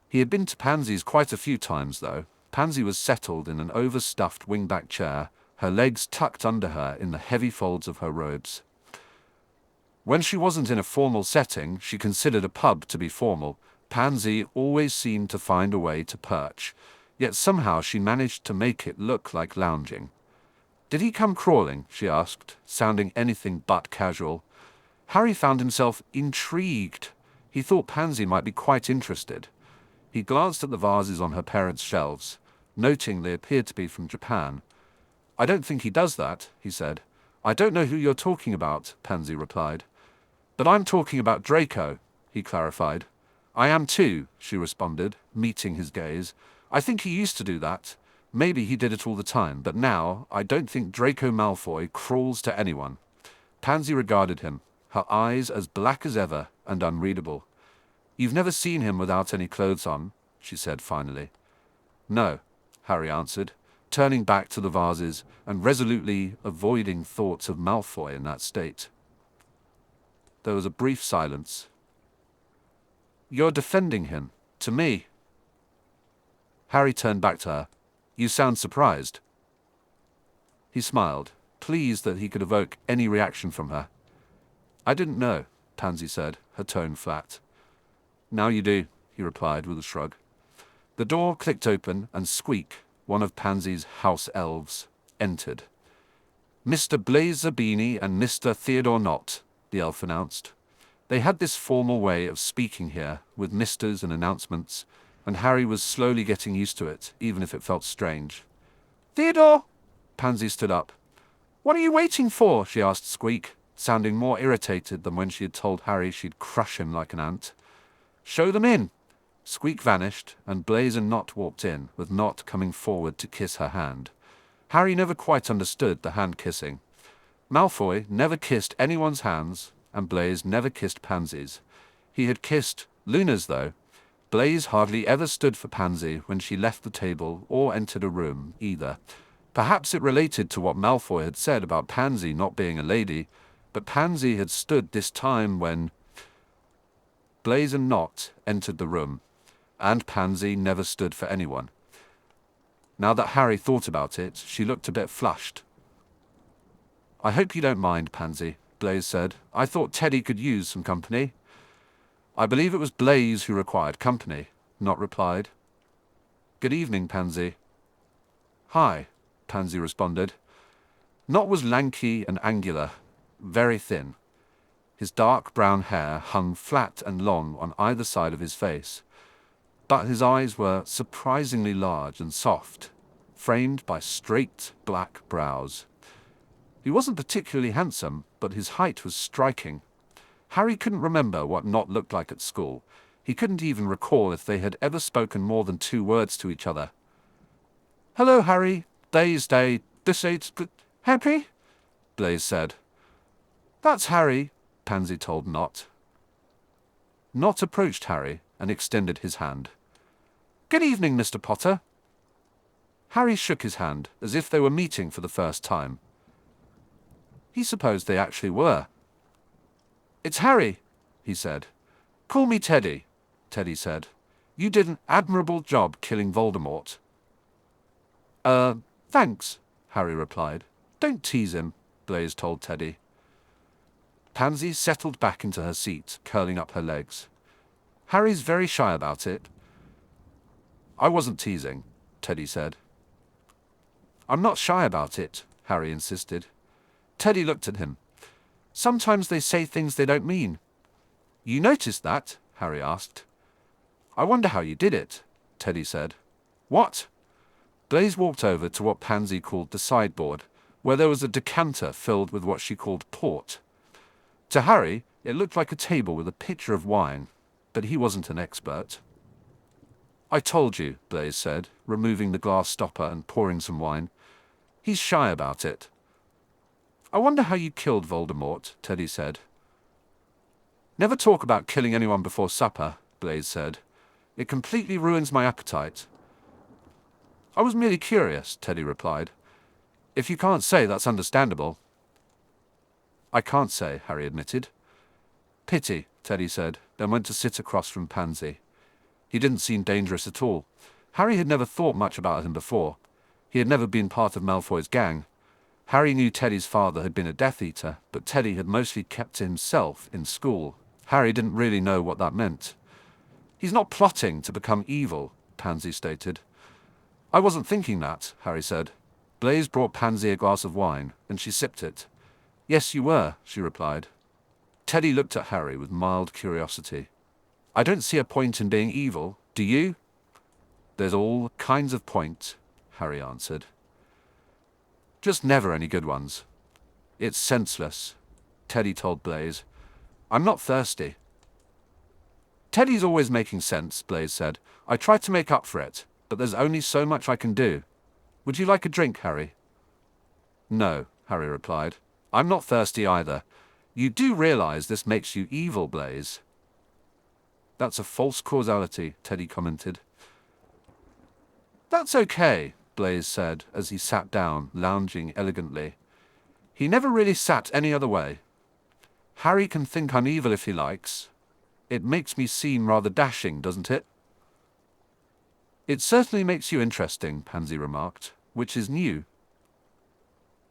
He had been to Pansy's quite a few times, though. Pansy was settled in an overstuffed wingback chair, her legs tucked under her in the heavy folds of her robes. When she wasn't in a formal setting, she considered a pub to be formal. Pansy always seemed to find a way to perch, yet somehow she managed to make it look like lounging. "Did he come crawling?" she asked, sounding anything but casual. Harry found himself intrigued. He thought Pansy might be quite interested. He glanced at the vases on her parents' shelves, noting they appeared to be from Japan. "I don't think he does that," he said. "I don't know who you're talking about," Pansy replied. "But I'm talking about Draco," he clarified. "I am too," she responded, meeting his gaze. "I think he used to do that. Maybe he did it all the time, but now I don't think Draco Malfoy crawls to anyone." Pansy regarded him, her eyes as black as ever and unreadable. "You've never seen him without any clothes on?" she said finally. "No," Harry answered, turning back to the vases and resolutely avoiding thoughts of Malfoy in that state. There was a brief silence. "You're defending him, to me." Harry turned back to her. "You sound surprised." He smiled, pleased that he could evoke any reaction from her. "I didn't know," Pansy said, her tone flat. "Now you do," he replied with a shrug. The door clicked open and Squeak, one of Pansy's house elves, entered. "Mr. Blaise Zabini and Mr. Theodore Knott," the elf announced. They had this formal way of speaking here, with misters and announcements, and Harry was slowly getting used to it, even if it felt strange. "Theodore!" Pansy stood up. "What are you waiting for?" she asked Squeak, sounding more irritated than when she had told Harry she'd crush him like an ant. "Show them in." Squeak vanished, and Blaise and Knott walked in, with Knott coming forward to kiss her hand. Harry never quite understood the hand-kissing. Malfoy never kissed anyone's hands, and Blaise never kissed Pansy's. He had kissed Luna's, though. Blaise hardly ever stood for Pansy when she left the table or entered a room, either. Perhaps it related to what Malfoy had said about Pansy not being a lady, but Pansy had stood this time when Blaise and Knott entered the room, and Pansy never stood for anyone. Now that Harry thought about it, she looked a bit flushed. "I hope you don't mind, Pansy," Blaise said. "I thought Teddy could use some company." "I believe it was Blaise who required company," Knott replied. "Good evening, Pansy." "Hi," Pansy responded. Knott was lanky and angular, very thin. His dark brown hair hung flat and long on either side of his face, but his eyes were surprisingly large and soft, framed by straight black brows. He wasn't particularly handsome, but his height was striking. Harry couldn't remember what Knott looked like at school. He couldn't even recall if they had ever spoken more than 2 words to each other. "Hello, Harry. Day's day. This ain't happy?" Blaise said. "That's Harry," Pansy told Knott. Knott approached Harry and extended his hand. "Good evening, Mr. Potter." Harry shook his hand as if they were meeting for the first time. He supposed they actually were. "It's Harry," he said. "Call me Teddy," Teddy said. "You did an admirable job killing Voldemort." Thanks," Harry replied. "Don't tease him," Blaise told Teddy. Pansy settled back into her seat, curling up her legs. "Harry's very shy about it." "I wasn't teasing," Teddy said. "I'm not shy about it," Harry insisted. Teddy looked at him. "Sometimes they say things they don't mean." "You noticed that?" Harry asked. "I wonder how you did it," Teddy said. "What?" Blaise walked over to what Pansy called the sideboard, where there was a decanter filled with what she called port. To Harry, it looked like a table with a pitcher of wine, but he wasn't an expert. "I told you," Blaise said, removing the glass stopper and pouring some wine. "He's shy about it." "I wonder how you killed Voldemort," Teddy said. "Never talk about killing anyone before supper," Blaise said. "It completely ruins my appetite." "I was merely curious," Teddy replied. "If you can't say, that's understandable." "I can't say," Harry admitted. "Pity," Teddy said, then went to sit across from Pansy. He didn't seem dangerous at all. Harry had never thought much about him before. He had never been part of Malfoy's gang. Harry knew Teddy's father had been a Death Eater, but Teddy had mostly kept to himself in school. Harry didn't really know what that meant. "He's not plotting to become evil," Pansy stated. "I wasn't thinking that," Harry said. Blaise brought Pansy a glass of wine, and she sipped it. "Yes, you were," she replied. Teddy looked at Harry with mild curiosity. "I don't see a point in being evil, do you?" "There's all kinds of point," Harry answered. "Just never any good ones." "It's senseless," Teddy told Blaise. "I'm not thirsty." "Teddy's always making sense," Blaise said. "I try to make up for it, but there's only so much I can do. Would you like a drink, Harry?" "No," Harry replied. "I'm not thirsty either. You do realize this makes you evil, Blaise." "That's a false causality," Teddy commented. "That's okay," Blaise said as he sat down, lounging elegantly. He never really sat any other way. "Harry can think I'm evil if he likes. It makes me seem rather dashing, doesn't it?" "It certainly makes you interesting," Pansy remarked, "which is new."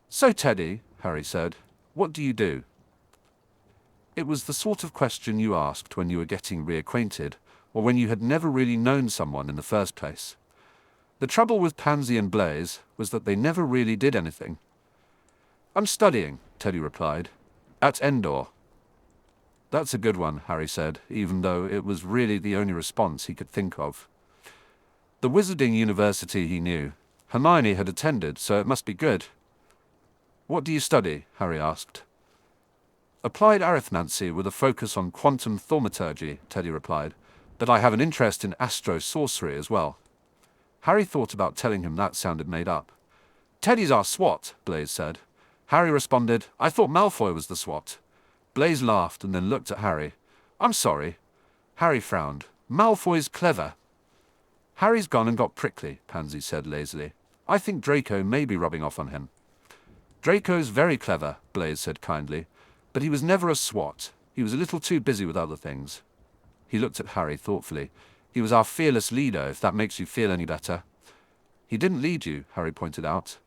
"So, Teddy," Harry said, "what do you do?" It was the sort of question you asked when you were getting reacquainted, or when you had never really known someone in the first place. The trouble with Pansy and Blaise was that they never really did anything. "I'm studying," Teddy replied. "At Endor." "That's a good one," Harry said, even though it was really the only response he could think of. The wizarding university he knew. Hermione had attended, so it must be good. "What do you study?" Harry asked. "Applied arithmancy with a focus on quantum thaumaturgy," Teddy replied, "but I have an interest in astro-sorcery as well." Harry thought about telling him that sounded made up. "Teddy's our SWAT," Blaise said. Harry responded, "I thought Malfoy was the SWAT." Blaise laughed and then looked at Harry. "I'm sorry." Harry frowned. "Malfoy's clever." "Harry's gone and got prickly," Pansy said lazily. "I think Draco may be rubbing off on him." "Draco's very clever," Blaise said kindly, "but he was never a SWAT. He was a little too busy with other things." He looked at Harry thoughtfully. "He was our fearless leader, if that makes you feel any better." "He didn't lead you," Harry pointed out.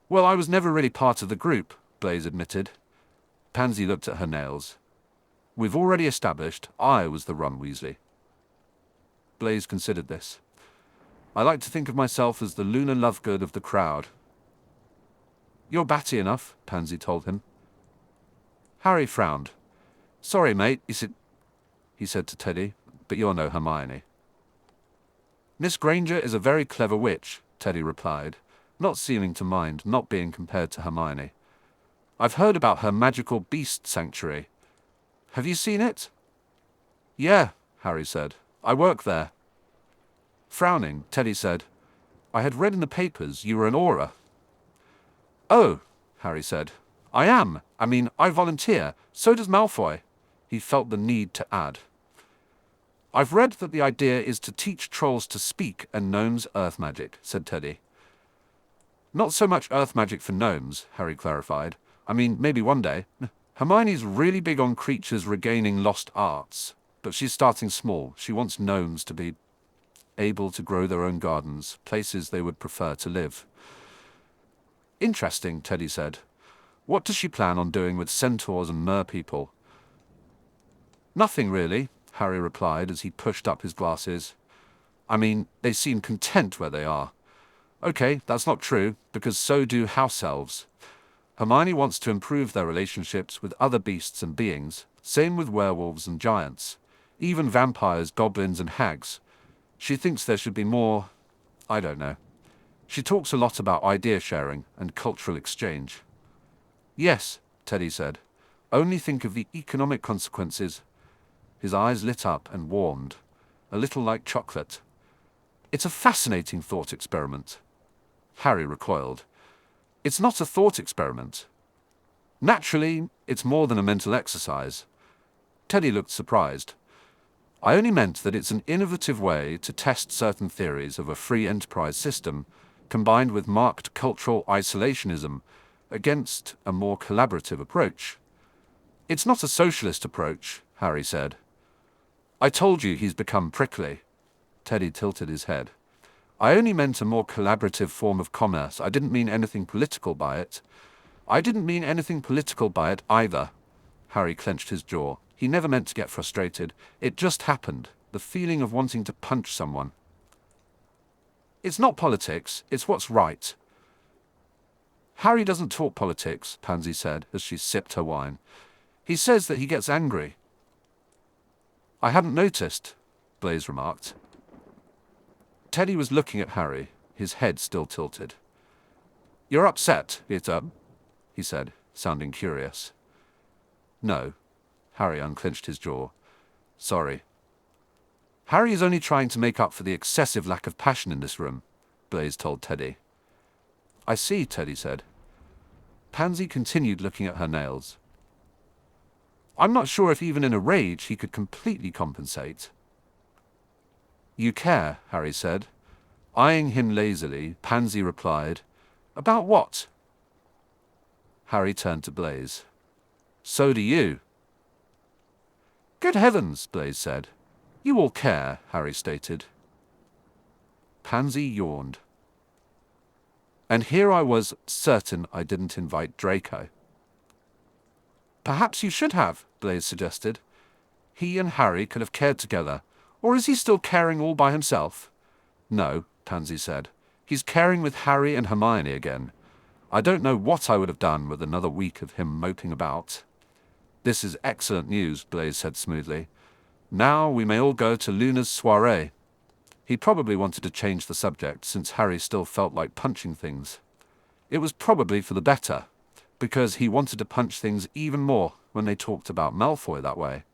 "Well, I was never really part of the group," Blaise admitted. Pansy looked at her nails. "We've already established I was the Ron Weasley." Blaise considered this. "I like to think of myself as the Luna Lovegood of the crowd." "You're batty enough," Pansy told him. Harry frowned. "Sorry, mate, he said to Teddy, "but you're no Hermione." "Miss Granger is a very clever witch," Teddy replied, not seeming to mind not being compared to Hermione. "I've heard about her magical beast sanctuary. Have you seen it?" "Yeah," Harry said. "I work there." Frowning, Teddy said, "I had read in the papers you were an Auror." "Oh," Harry said. "I am. I volunteer. So does Malfoy." He felt the need to add. "I've read that the idea is to teach trolls to speak and gnomes earth magic," said Teddy. "Not so much earth magic for gnomes," Harry clarified. Maybe one day. Hermione's really big on creatures regaining lost arts, but she's starting small. She wants gnomes to be able to grow their own gardens, places they would prefer to live." "Interesting," Teddy said. "What does she plan on doing with centaurs and merpeople?" "Nothing really," Harry replied as he pushed up his glasses. They seem content where they are." "Okay, that's not true, because so do house elves. Hermione wants to improve their relationships with other beasts and beings, same with werewolves and giants, even vampires, goblins and hags. She thinks there should be more, I don't know." She talks a lot about idea sharing and cultural exchange. Yes, Teddy said. Only think of the economic consequences. His eyes lit up and warmed, a little like chocolate. It's a fascinating thought experiment. Harry recoiled. It's not a thought experiment. Naturally, it's more than a mental exercise. Teddy looked surprised. I only meant that it's an innovative way to test certain theories of a free enterprise system, combined with marked cultural isolationism, against a more collaborative approach. It's not a socialist approach, Harry said. I told you he's become prickly. Teddy tilted his head. I only meant a more collaborative form of commerce. I didn't mean anything political by it. I didn't mean anything political by it either. Harry clenched his jaw. He never meant to get frustrated. It just happened. The feeling of wanting to punch someone. It's not politics, it's what's right. Harry doesn't talk politics, Pansy said as she sipped her wine. He says that he gets angry. I hadn't noticed, Blaise remarked. Teddy was looking at Harry, his head still tilted. You're upset, Peter, he said, sounding curious. No. Harry unclenched his jaw. Sorry. Harry is only trying to make up for the excessive lack of passion in this room, Blaise told Teddy. I see, Teddy said. Pansy continued looking at her nails. I'm not sure if even in a rage he could completely compensate. You care, Harry said. Eyeing him lazily, Pansy replied, About what? Harry turned to Blaise. So do you. Good heavens, Blaise said. You all care, Harry stated. Pansy yawned. And here I was certain I didn't invite Draco. Perhaps you should have, Blaise suggested. He and Harry could have cared together. Or is he still caring all by himself? No, Pansy said. He's caring with Harry and Hermione again. I don't know what I would have done with another week of him moping about. This is excellent news, Blaise said smoothly. Now we may all go to Luna's soirée. He probably wanted to change the subject since Harry still felt like punching things. It was probably for the better, because he wanted to punch things even more when they talked about Malfoy that way.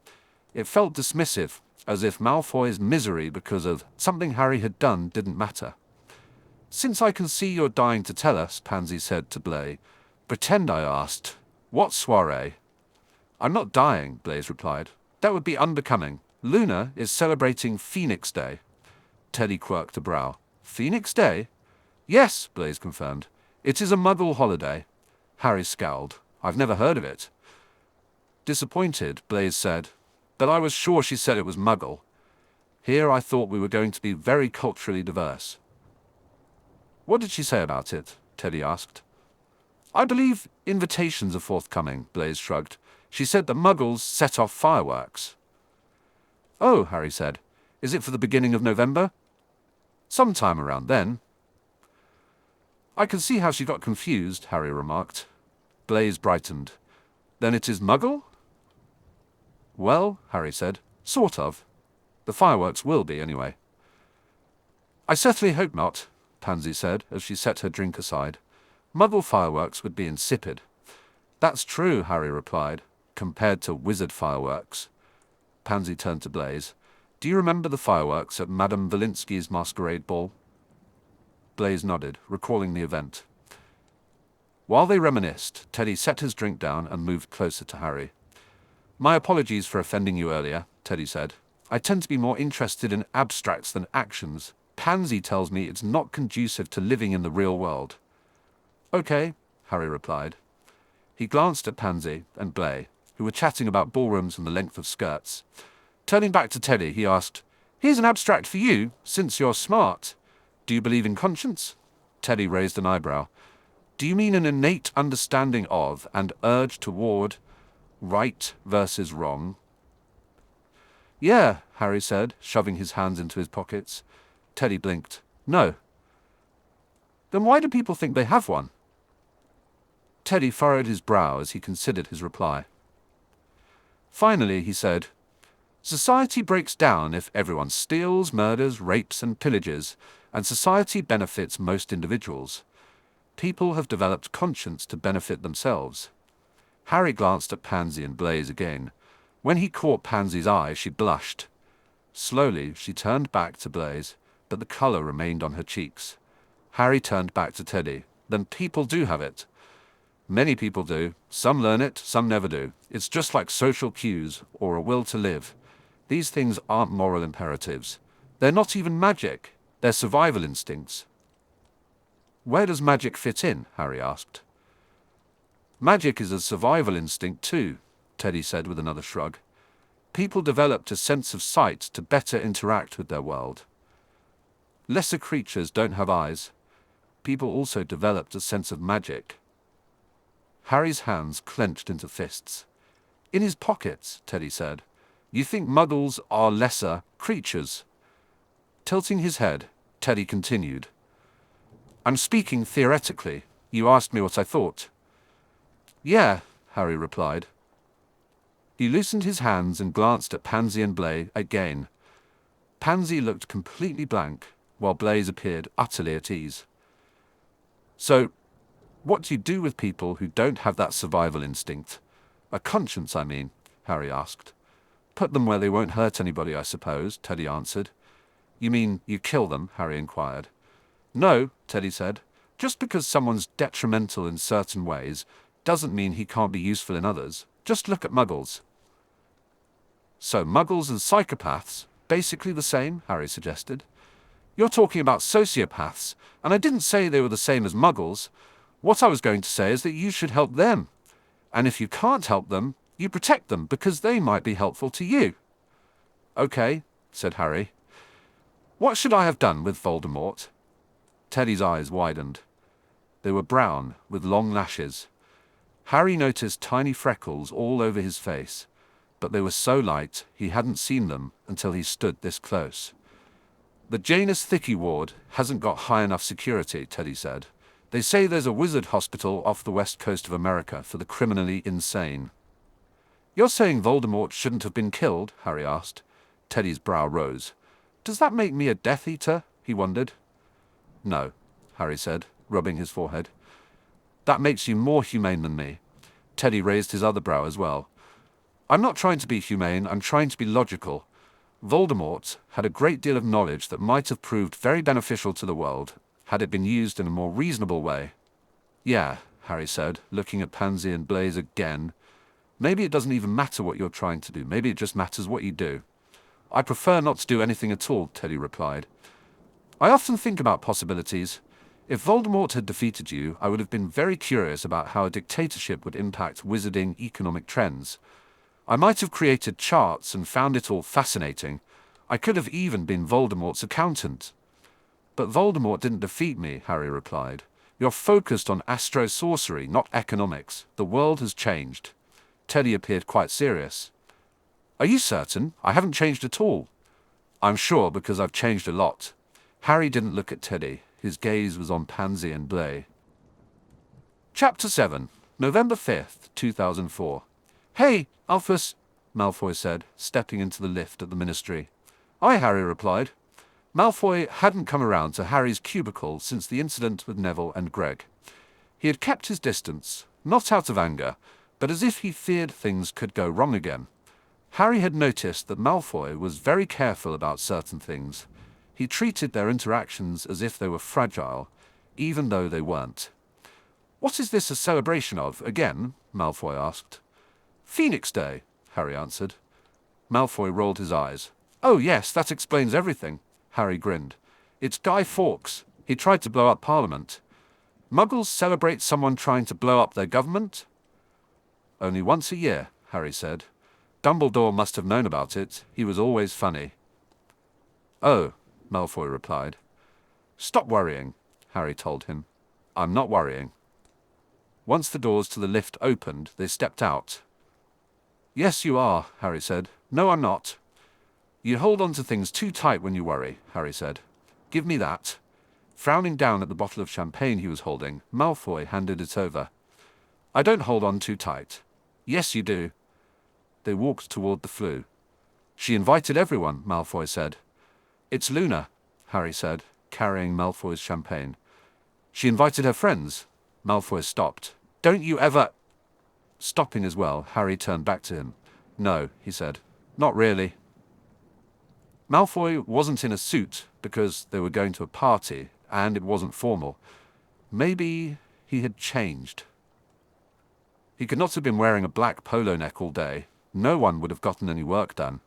It felt dismissive, as if Malfoy's misery because of something Harry had done didn't matter. Since I can see you're dying to tell us, Pansy said to Blaise, pretend I asked, what soirée? I'm not dying, Blaise replied. That would be unbecoming. Luna is celebrating Phoenix Day. Teddy quirked a brow. Phoenix Day? Yes, Blaise confirmed. It is a Muggle holiday. Harry scowled. I've never heard of it. Disappointed, Blaise said. But I was sure she said it was Muggle. Here I thought we were going to be very culturally diverse. What did she say about it? Teddy asked. I believe invitations are forthcoming, Blaise shrugged. She said the Muggles set off fireworks. Oh, Harry said. Is it for the beginning of November? Sometime around then. I can see how she got confused, Harry remarked. Blaise brightened. Then it is Muggle? Well, Harry said, sort of. The fireworks will be, anyway. I certainly hope not, Pansy said as she set her drink aside. Muggle fireworks would be insipid. That's true, Harry replied, compared to wizard fireworks. Pansy turned to Blaise. Do you remember the fireworks at Madame Valinsky's masquerade ball? Blaise nodded, recalling the event. While they reminisced, Teddy set his drink down and moved closer to Harry. My apologies for offending you earlier, Teddy said. I tend to be more interested in abstracts than actions. Pansy tells me it's not conducive to living in the real world. Okay, Harry replied. He glanced at Pansy and Blaise, who were chatting about ballrooms and the length of skirts. Turning back to Teddy, he asked, Here's an abstract for you, since you're smart. Do you believe in conscience? Teddy raised an eyebrow. Do you mean an innate understanding of and urge toward right versus wrong? Yeah, Harry said, shoving his hands into his pockets. Teddy blinked. No. Then why do people think they have one? Teddy furrowed his brow as he considered his reply. Finally, he said, Society breaks down if everyone steals, murders, rapes, and pillages, and society benefits most individuals. People have developed conscience to benefit themselves. Harry glanced at Pansy and Blaise again. When he caught Pansy's eye, she blushed. Slowly, she turned back to Blaise, but the colour remained on her cheeks. Harry turned back to Teddy. Then people do have it. Many people do. Some learn it, some never do. It's just like social cues or a will to live. These things aren't moral imperatives. They're not even magic. They're survival instincts. Where does magic fit in? Harry asked. Magic is a survival instinct too, Teddy said with another shrug. People developed a sense of sight to better interact with their world. Lesser creatures don't have eyes. People also developed a sense of magic. Harry's hands clenched into fists. In his pockets, Teddy said. You think muggles are lesser creatures? Tilting his head, Teddy continued. I'm speaking theoretically. You asked me what I thought. Yeah, Harry replied. He loosened his hands and glanced at Pansy and Blaise again. Pansy looked completely blank, while Blaise appeared utterly at ease. So, what do you do with people who don't have that survival instinct? A conscience, I mean, Harry asked. Put them where they won't hurt anybody, I suppose, Teddy answered. You mean you kill them? Harry inquired. No, Teddy said. Just because someone's detrimental in certain ways doesn't mean he can't be useful in others. Just look at muggles. So muggles and psychopaths, basically the same, Harry suggested. You're talking about sociopaths, and I didn't say they were the same as muggles. What I was going to say is that you should help them. And if you can't help them, you protect them because they might be helpful to you. Okay, said Harry. What should I have done with Voldemort? Teddy's eyes widened. They were brown, with long lashes. Harry noticed tiny freckles all over his face, but they were so light he hadn't seen them until he stood this close. The Janus Thicky ward hasn't got high enough security, Teddy said. They say there's a wizard hospital off the west coast of America for the criminally insane. You're saying Voldemort shouldn't have been killed? Harry asked. Teddy's brow rose. Does that make me a Death Eater? He wondered. No, Harry said, rubbing his forehead. That makes you more humane than me. Teddy raised his other brow as well. I'm not trying to be humane, I'm trying to be logical. Voldemort had a great deal of knowledge that might have proved very beneficial to the world, had it been used in a more reasonable way. Yeah, Harry said, looking at Pansy and Blaise again. Maybe it doesn't even matter what you're trying to do, maybe it just matters what you do. I prefer not to do anything at all, Teddy replied. I often think about possibilities. If Voldemort had defeated you, I would have been very curious about how a dictatorship would impact wizarding economic trends. I might have created charts and found it all fascinating. I could have even been Voldemort's accountant. But Voldemort didn't defeat me, Harry replied. You're focused on astro-sorcery, not economics. The world has changed. Teddy appeared quite serious. Are you certain? I haven't changed at all. I'm sure, because I've changed a lot. Harry didn't look at Teddy. His gaze was on Pansy and Blaise. Chapter 7, November 5th, 2004. Hey, Alphys, Malfoy said, stepping into the lift at the Ministry. Aye, Harry replied. Malfoy hadn't come around to Harry's cubicle since the incident with Neville and Greg. He had kept his distance, not out of anger, but as if he feared things could go wrong again. Harry had noticed that Malfoy was very careful about certain things. He treated their interactions as if they were fragile, even though they weren't. What is this a celebration of, again? Malfoy asked. Phoenix Day, Harry answered. Malfoy rolled his eyes. Oh yes, that explains everything. Harry grinned. It's Guy Fawkes. He tried to blow up Parliament. Muggles celebrate someone trying to blow up their government? Only once a year, Harry said. Dumbledore must have known about it. He was always funny. Oh, Malfoy replied. Stop worrying, Harry told him. I'm not worrying. Once the doors to the lift opened, they stepped out. Yes, you are, Harry said. No, I'm not. You hold on to things too tight when you worry, Harry said. Give me that. Frowning down at the bottle of champagne he was holding, Malfoy handed it over. I don't hold on too tight. Yes, you do. They walked toward the flue. She invited everyone, Malfoy said. It's Luna, Harry said. carrying Malfoy's champagne. She invited her friends. Malfoy stopped. Don't you ever... Stopping as well, Harry turned back to him. No, he said. Not really. Malfoy wasn't in a suit because they were going to a party, and it wasn't formal. Maybe he had changed. He could not have been wearing a black polo neck all day. No one would have gotten any work done.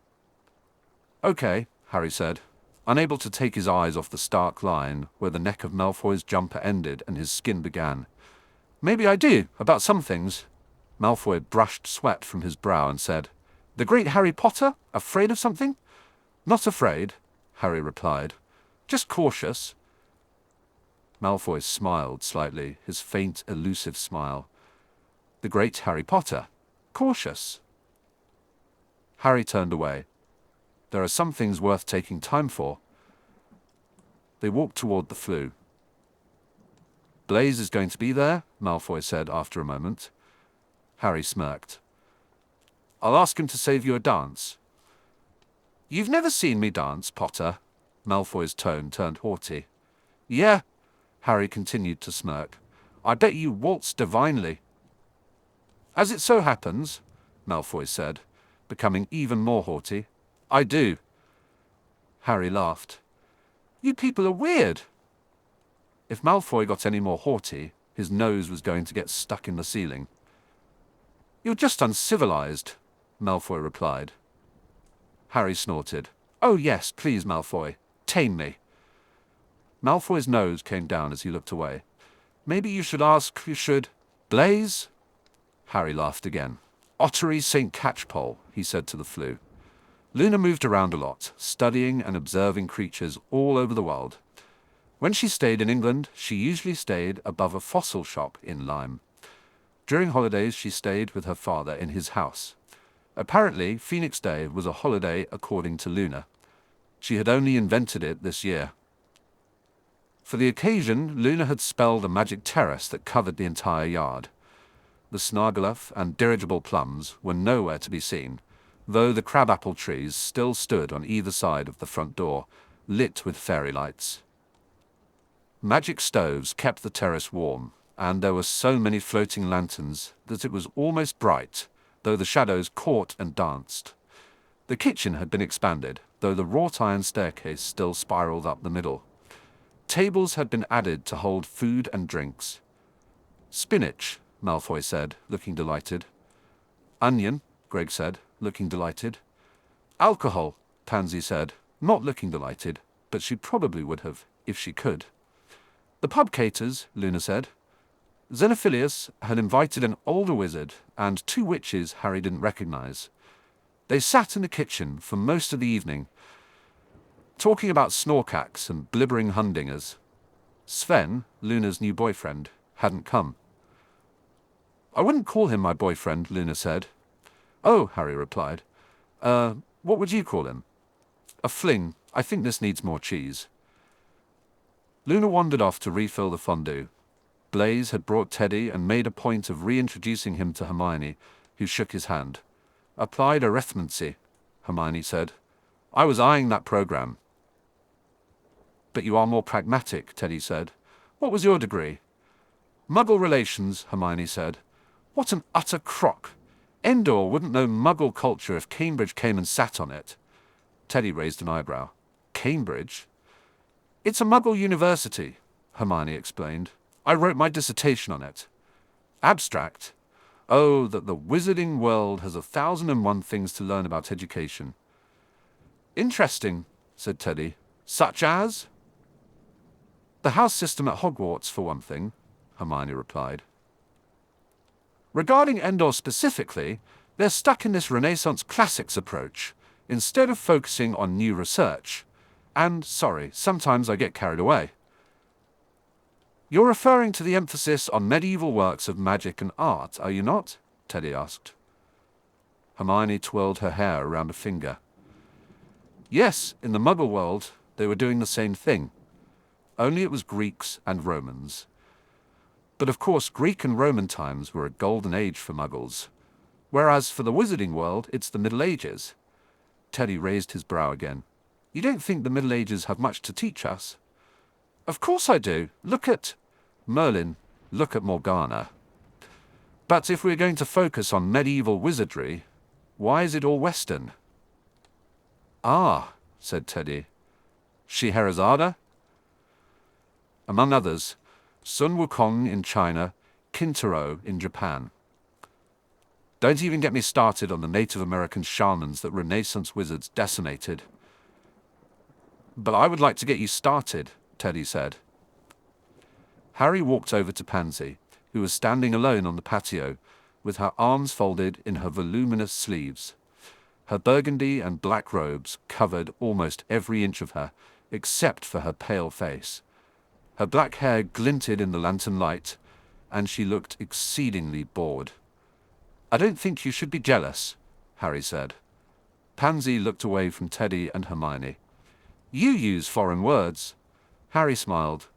Okay, Harry said, unable to take his eyes off the stark line where the neck of Malfoy's jumper ended and his skin began. Maybe I do, about some things. Malfoy brushed sweat from his brow and said, The great Harry Potter? Afraid of something? Not afraid, Harry replied. Just cautious. Malfoy smiled slightly, his faint, elusive smile. The great Harry Potter. Cautious. Harry turned away. There are some things worth taking time for. They walked toward the flue. Blaise is going to be there, Malfoy said after a moment. Harry smirked. I'll ask him to save you a dance. You've never seen me dance, Potter. Malfoy's tone turned haughty. Yeah, Harry continued to smirk. I bet you waltz divinely. As it so happens, Malfoy said, becoming even more haughty, I do. Harry laughed. You people are weird. If Malfoy got any more haughty, his nose was going to get stuck in the ceiling. You're just uncivilized, Malfoy replied. Harry snorted. Oh yes, please, Malfoy. Tame me. Malfoy's nose came down as he looked away. Maybe you should ask, Blaise? Harry laughed again. Ottery St. Catchpole, he said to the flue. Luna moved around a lot, studying and observing creatures all over the world. When she stayed in England, she usually stayed above a fossil shop in Lyme. During holidays, she stayed with her father in his house. Apparently, Phoenix Day was a holiday according to Luna. She had only invented it this year. For the occasion, Luna had spelled a magic terrace that covered the entire yard. The snargaluff and dirigible plums were nowhere to be seen, though the crabapple trees still stood on either side of the front door, lit with fairy lights. Magic stoves kept the terrace warm, and there were so many floating lanterns that it was almost bright, though the shadows caught and danced. The kitchen had been expanded, though the wrought iron staircase still spiraled up the middle. Tables had been added to hold food and drinks. Spinach, Malfoy said, looking delighted. Onion, Greg said, looking delighted. Alcohol, Pansy said, not looking delighted, but she probably would have, if she could. The pub caters, Luna said. Xenophilius had invited an older wizard and 2 witches Harry didn't recognize. They sat in the kitchen for most of the evening, talking about snorkax and blibbering humdingers. Sven, Luna's new boyfriend, hadn't come. I wouldn't call him my boyfriend, Luna said. Oh, Harry replied. What would you call him? A fling. I think this needs more cheese. Luna wandered off to refill the fondue. Blaise had brought Teddy and made a point of reintroducing him to Hermione, who shook his hand. Applied arithmancy, Hermione said. I was eyeing that program. But you are more pragmatic, Teddy said. What was your degree? Muggle relations, Hermione said. What an utter crock. Endor wouldn't know Muggle culture if Cambridge came and sat on it. Teddy raised an eyebrow. Cambridge? It's a Muggle university, Hermione explained. I wrote my dissertation on it. Abstract. Oh, that the wizarding world has 1,001 things to learn about education. Interesting, said Teddy. Such as? The house system at Hogwarts, for one thing, Hermione replied. Regarding Endor specifically, they're stuck in this Renaissance classics approach, instead of focusing on new research. And, sorry, sometimes I get carried away. You're referring to the emphasis on medieval works of magic and art, are you not? Teddy asked. Hermione twirled her hair around a finger. Yes, in the Muggle world, they were doing the same thing. Only it was Greeks and Romans. But of course, Greek and Roman times were a golden age for Muggles, whereas for the wizarding world, it's the Middle Ages. Teddy raised his brow again. You don't think the Middle Ages have much to teach us? Of course I do. Look at Merlin. Look at Morgana. But if we're going to focus on medieval wizardry, why is it all Western? Ah, said Teddy. Scheherazade? Among others, Sun Wukong in China, Kintaro in Japan. Don't even get me started on the Native American shamans that Renaissance wizards decimated. But I would like to get you started, Teddy said. Harry walked over to Pansy, who was standing alone on the patio, with her arms folded in her voluminous sleeves. Her burgundy and black robes covered almost every inch of her, except for her pale face. Her black hair glinted in the lantern light, and she looked exceedingly bored. I don't think you should be jealous, Harry said. Pansy looked away from Teddy and Hermione. You use foreign words. Harry smiled.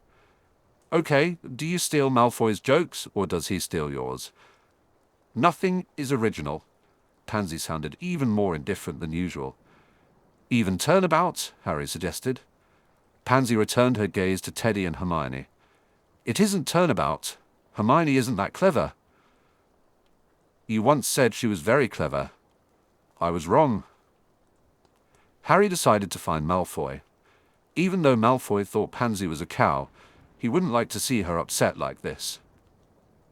Okay, do you steal Malfoy's jokes, or does he steal yours? Nothing is original. Pansy sounded even more indifferent than usual. Even turnabout, Harry suggested. Pansy returned her gaze to Teddy and Hermione. It isn't turnabout. Hermione isn't that clever. You once said she was very clever. I was wrong. Harry decided to find Malfoy. Even though Malfoy thought Pansy was a cow, he wouldn't like to see her upset like this.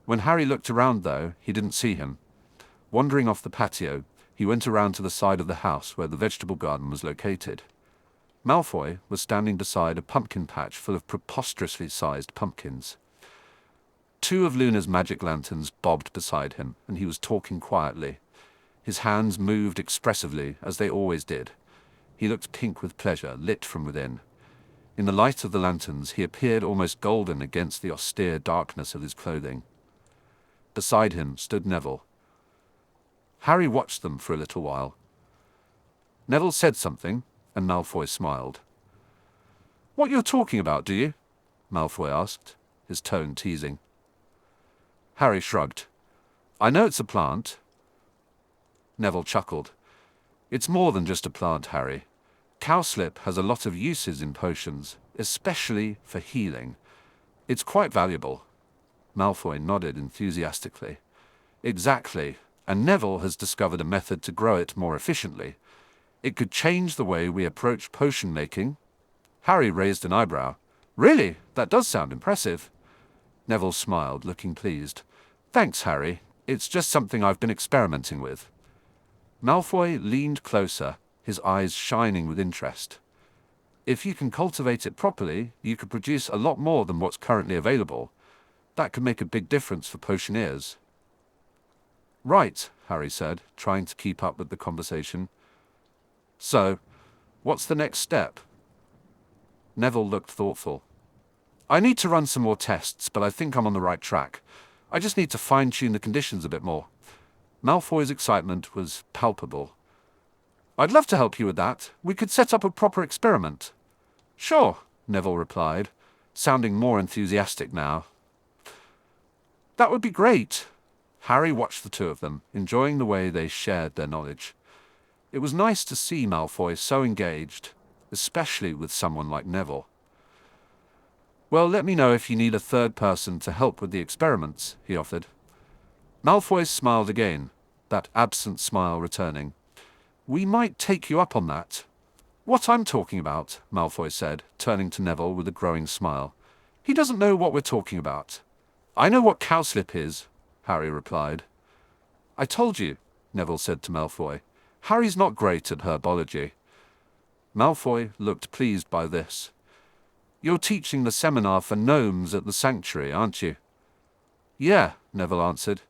When Harry looked around, though, he didn't see him. Wandering off the patio, he went around to the side of the house where the vegetable garden was located. Malfoy was standing beside a pumpkin patch full of preposterously sized pumpkins. 2 of Luna's magic lanterns bobbed beside him, and he was talking quietly. His hands moved expressively, as they always did. He looked pink with pleasure, lit from within. In the light of the lanterns, he appeared almost golden against the austere darkness of his clothing. Beside him stood Neville. Harry watched them for a little while. Neville said something, and Malfoy smiled. What you're talking about, do you? Malfoy asked, his tone teasing. Harry shrugged. I know it's a plant. Neville chuckled. It's more than just a plant, Harry. Cowslip has a lot of uses in potions, especially for healing. It's quite valuable. Malfoy nodded enthusiastically. Exactly, and Neville has discovered a method to grow it more efficiently. It could change the way we approach potion making. Harry raised an eyebrow. Really? That does sound impressive. Neville smiled, looking pleased. Thanks, Harry. It's just something I've been experimenting with. Malfoy leaned closer, his eyes shining with interest. If you can cultivate it properly, you could produce a lot more than what's currently available. That could make a big difference for potioneers. Right, Harry said, trying to keep up with the conversation. So, what's the next step? Neville looked thoughtful. I need to run some more tests, but I think I'm on the right track. I just need to fine-tune the conditions a bit more. Malfoy's excitement was palpable. I'd love to help you with that. We could set up a proper experiment. Sure, Neville replied, sounding more enthusiastic now. That would be great. Harry watched the 2 of them, enjoying the way they shared their knowledge. It was nice to see Malfoy so engaged, especially with someone like Neville. Well, let me know if you need a 3rd person to help with the experiments, he offered. Malfoy smiled again, that absent smile returning. We might take you up on that. What I'm talking about, Malfoy said, turning to Neville with a growing smile. He doesn't know what we're talking about. I know what cowslip is, Harry replied. I told you, Neville said to Malfoy. Harry's not great at herbology. Malfoy looked pleased by this. You're teaching the seminar for gnomes at the sanctuary, aren't you? Yeah, Neville answered.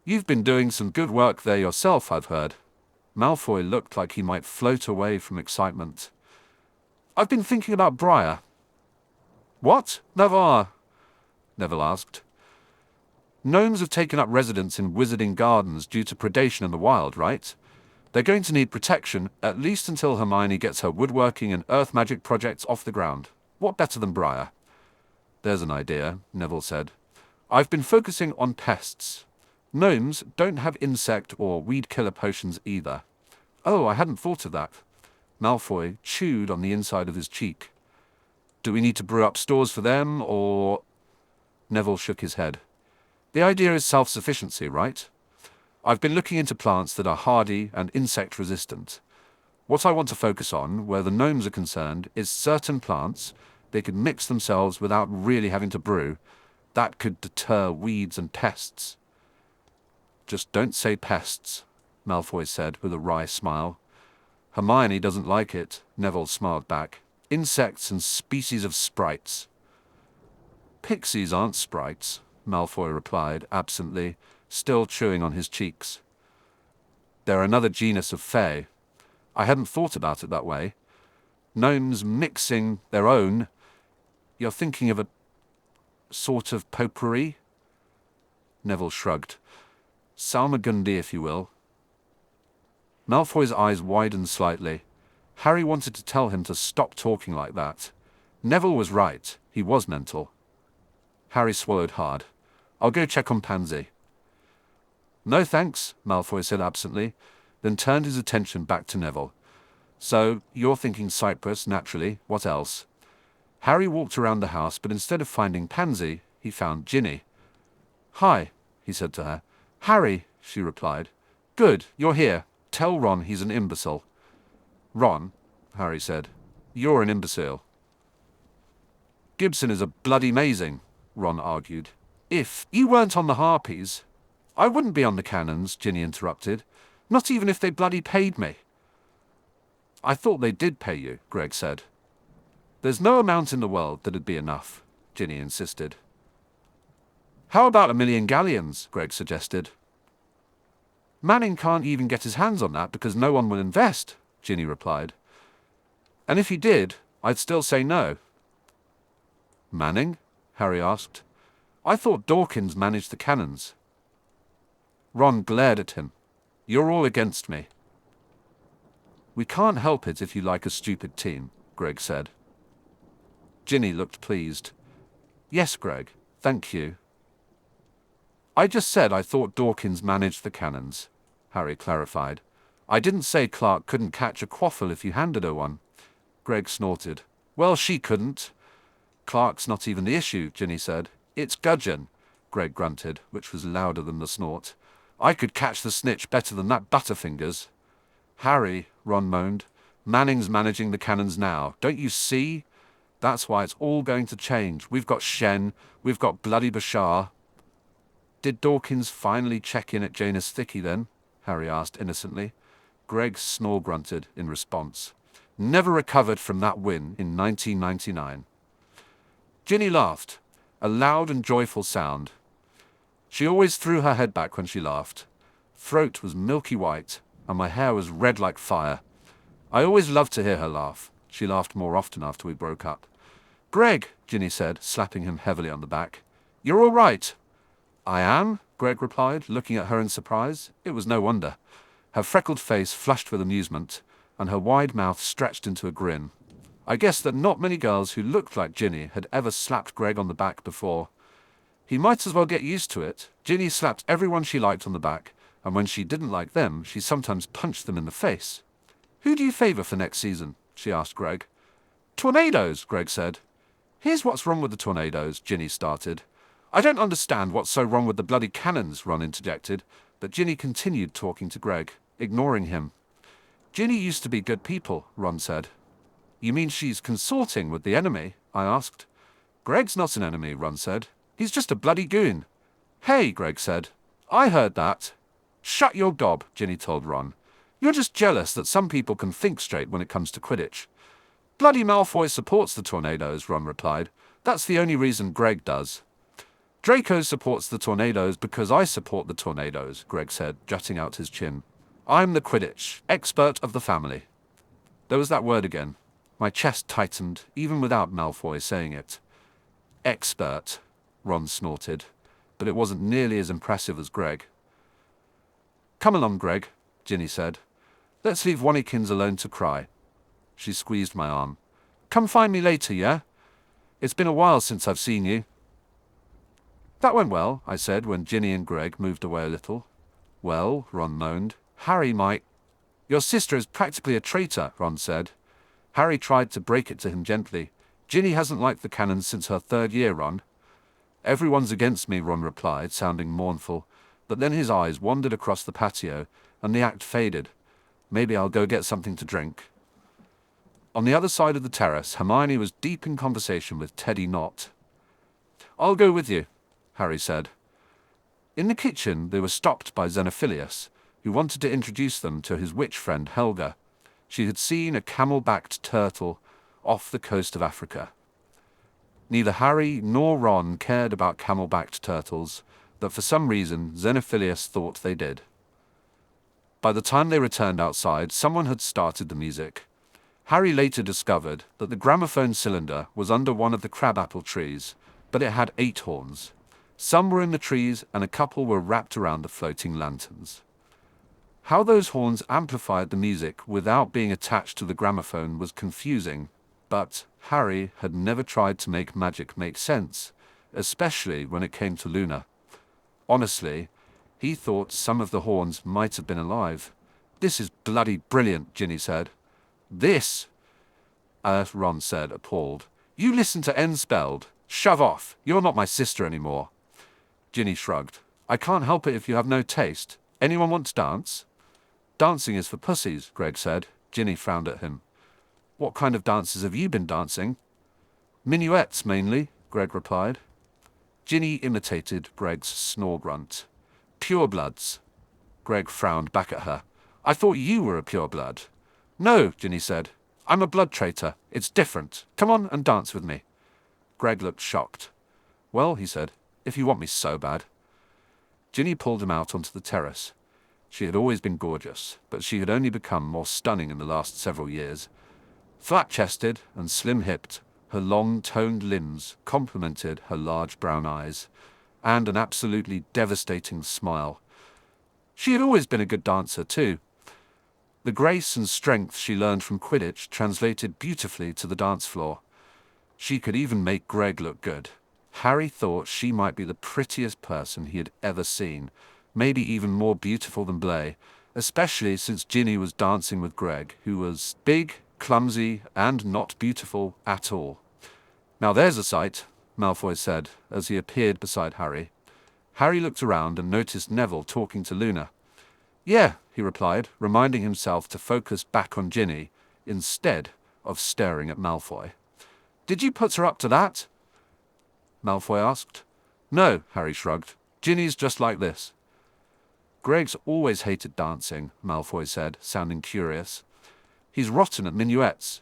You've been doing some good work there yourself, I've heard. Malfoy looked like he might float away from excitement. I've been thinking about Briar. What? Neville asked. Gnomes have taken up residence in wizarding gardens due to predation in the wild, right? They're going to need protection, at least until Hermione gets her woodworking and earth magic projects off the ground. What better than Briar? There's an idea, Neville said. I've been focusing on pests. Gnomes don't have insect or weed killer potions either. Oh, I hadn't thought of that. Malfoy chewed on the inside of his cheek. Do we need to brew up stores for them, or... Neville shook his head. The idea is self-sufficiency, right? I've been looking into plants that are hardy and insect-resistant. What I want to focus on, where the gnomes are concerned, is certain plants they could mix themselves without really having to brew. That could deter weeds and pests. Just don't say pests, Malfoy said with a wry smile. Hermione doesn't like it, Neville smiled back. Insects and species of sprites. Pixies aren't sprites, Malfoy replied absently, still chewing on his cheeks. They're another genus of fae. I hadn't thought about it that way. Gnomes mixing their own. You're thinking of a sort of potpourri? Neville shrugged. Salmagundi, if you will. Malfoy's eyes widened slightly. Harry wanted to tell him to stop talking like that. Neville was right. He was mental. Harry swallowed hard. I'll go check on Pansy. No thanks, Malfoy said absently, then turned his attention back to Neville. So, you're thinking Cyprus, naturally. What else? Harry walked around the house, but instead of finding Pansy, he found Ginny. Hi, he said to her. Harry, she replied. Good, you're here. Tell Ron he's an imbecile. Ron, Harry said. You're an imbecile. Gibson is a bloody amazing, Ron argued. If you weren't on the Harpies, I wouldn't be on the Cannons, Ginny interrupted. Not even if they bloody paid me. I thought they did pay you, Greg said. There's no amount in the world that'd be enough, Ginny insisted. How about 1,000,000 galleons, Greg suggested. Manning can't even get his hands on that because no one will invest, Ginny replied. And if he did, I'd still say no. Manning? Harry asked. I thought Dawkins managed the cannons. Ron glared at him. You're all against me. We can't help it if you like a stupid team, Greg said. Ginny looked pleased. Yes, Greg, thank you. I just said I thought Dawkins managed the cannons, Harry clarified. I didn't say Clark couldn't catch a quaffle if you handed her one. Greg snorted. Well, she couldn't. Clark's not even the issue, Ginny said. It's gudgeon, Greg grunted, which was louder than the snort. I could catch the snitch better than that Butterfingers. Harry, Ron moaned, Manning's managing the cannons now. Don't you see? That's why it's all going to change. We've got Shen, we've got bloody Bashar. Did Dawkins finally check in at Janus Thicky then? Harry asked innocently. Greg snore-grunted in response. Never recovered from that win in 1999. Ginny laughed, a loud and joyful sound. She always threw her head back when she laughed. Throat was milky white, and my hair was red like fire. I always loved to hear her laugh. She laughed more often after we broke up. Greg, Ginny said, slapping him heavily on the back. You're all right. I am, Greg replied, looking at her in surprise. It was no wonder. Her freckled face flushed with amusement, and her wide mouth stretched into a grin. I guess that not many girls who looked like Ginny had ever slapped Greg on the back before. He might as well get used to it. Ginny slapped everyone she liked on the back, and when she didn't like them, she sometimes punched them in the face. Who do you favour for next season? She asked Greg. Tornadoes, Greg said. Here's what's wrong with the Tornadoes, Ginny started. I don't understand what's so wrong with the bloody cannons, Ron interjected, but Ginny continued talking to Greg, ignoring him. Ginny used to be good people, Ron said. You mean she's consorting with the enemy? I asked. Greg's not an enemy, Ron said. He's just a bloody goon. Hey, Greg said. I heard that. Shut your gob, Ginny told Ron. You're just jealous that some people can think straight when it comes to Quidditch. Bloody Malfoy supports the Tornadoes, Ron replied. That's the only reason Greg does. Draco supports the Tornadoes because I support the Tornadoes, Greg said, jutting out his chin. I'm the Quidditch expert of the family. There was that word again. My chest tightened, even without Malfoy saying it. Expert, Ron snorted, but it wasn't nearly as impressive as Greg. Come along, Greg, Ginny said. Let's leave Wannykins alone to cry. She squeezed my arm. Come find me later, yeah? It's been a while since I've seen you. That went well, I said when Ginny and Greg moved away a little. Well, Ron moaned. Harry might... Your sister is practically a traitor, Ron said. Harry tried to break it to him gently. Ginny hasn't liked the cannons since her 3rd year, Ron. Everyone's against me, Ron replied, sounding mournful, but then his eyes wandered across the patio, and the act faded. Maybe I'll go get something to drink. On the other side of the terrace, Hermione was deep in conversation with Teddy Knott. I'll go with you, Harry said. In the kitchen, they were stopped by Xenophilius, who wanted to introduce them to his witch friend Helga. She had seen a camel-backed turtle off the coast of Africa. Neither Harry nor Ron cared about camel-backed turtles, but for some reason Xenophilius thought they did. By the time they returned outside, someone had started the music. Harry later discovered that the gramophone cylinder was under one of the crabapple trees, but it had 8 horns. Some were in the trees and a couple were wrapped around the floating lanterns. How those horns amplified the music without being attached to the gramophone was confusing, but Harry had never tried to make magic make sense, especially when it came to Luna. Honestly, he thought some of the horns might have been alive. This is bloody brilliant, Ginny said. This? Ron said, appalled. You listen to N-spelled. Shove off. You're not my sister anymore. Ginny shrugged. I can't help it if you have no taste. Anyone want to dance? Dancing is for pussies, Greg said. Ginny frowned at him. What kind of dances have you been dancing? Minuets, mainly, Greg replied. Ginny imitated Greg's snore grunt. Purebloods. Greg frowned back at her. I thought you were a pureblood. No, Ginny said. I'm a blood traitor. It's different. Come on and dance with me. Greg looked shocked. Well, he said, if you want me so bad. Ginny pulled him out onto the terrace. She had always been gorgeous, but she had only become more stunning in the last several years. Flat-chested and slim-hipped, her long, toned limbs complemented her large brown eyes, and an absolutely devastating smile. She had always been a good dancer, too. The grace and strength she learned from Quidditch translated beautifully to the dance floor. She could even make Greg look good. Harry thought she might be the prettiest person he had ever seen, maybe even more beautiful than Blay, especially since Ginny was dancing with Greg, who was big, clumsy, and not beautiful at all. Now there's a sight, Malfoy said, as he appeared beside Harry. Harry looked around and noticed Neville talking to Luna. Yeah, he replied, reminding himself to focus back on Ginny, instead of staring at Malfoy. Did you put her up to that? Malfoy asked. No, Harry shrugged. Ginny's just like this. Greg's always hated dancing, Malfoy said, sounding curious. He's rotten at minuets.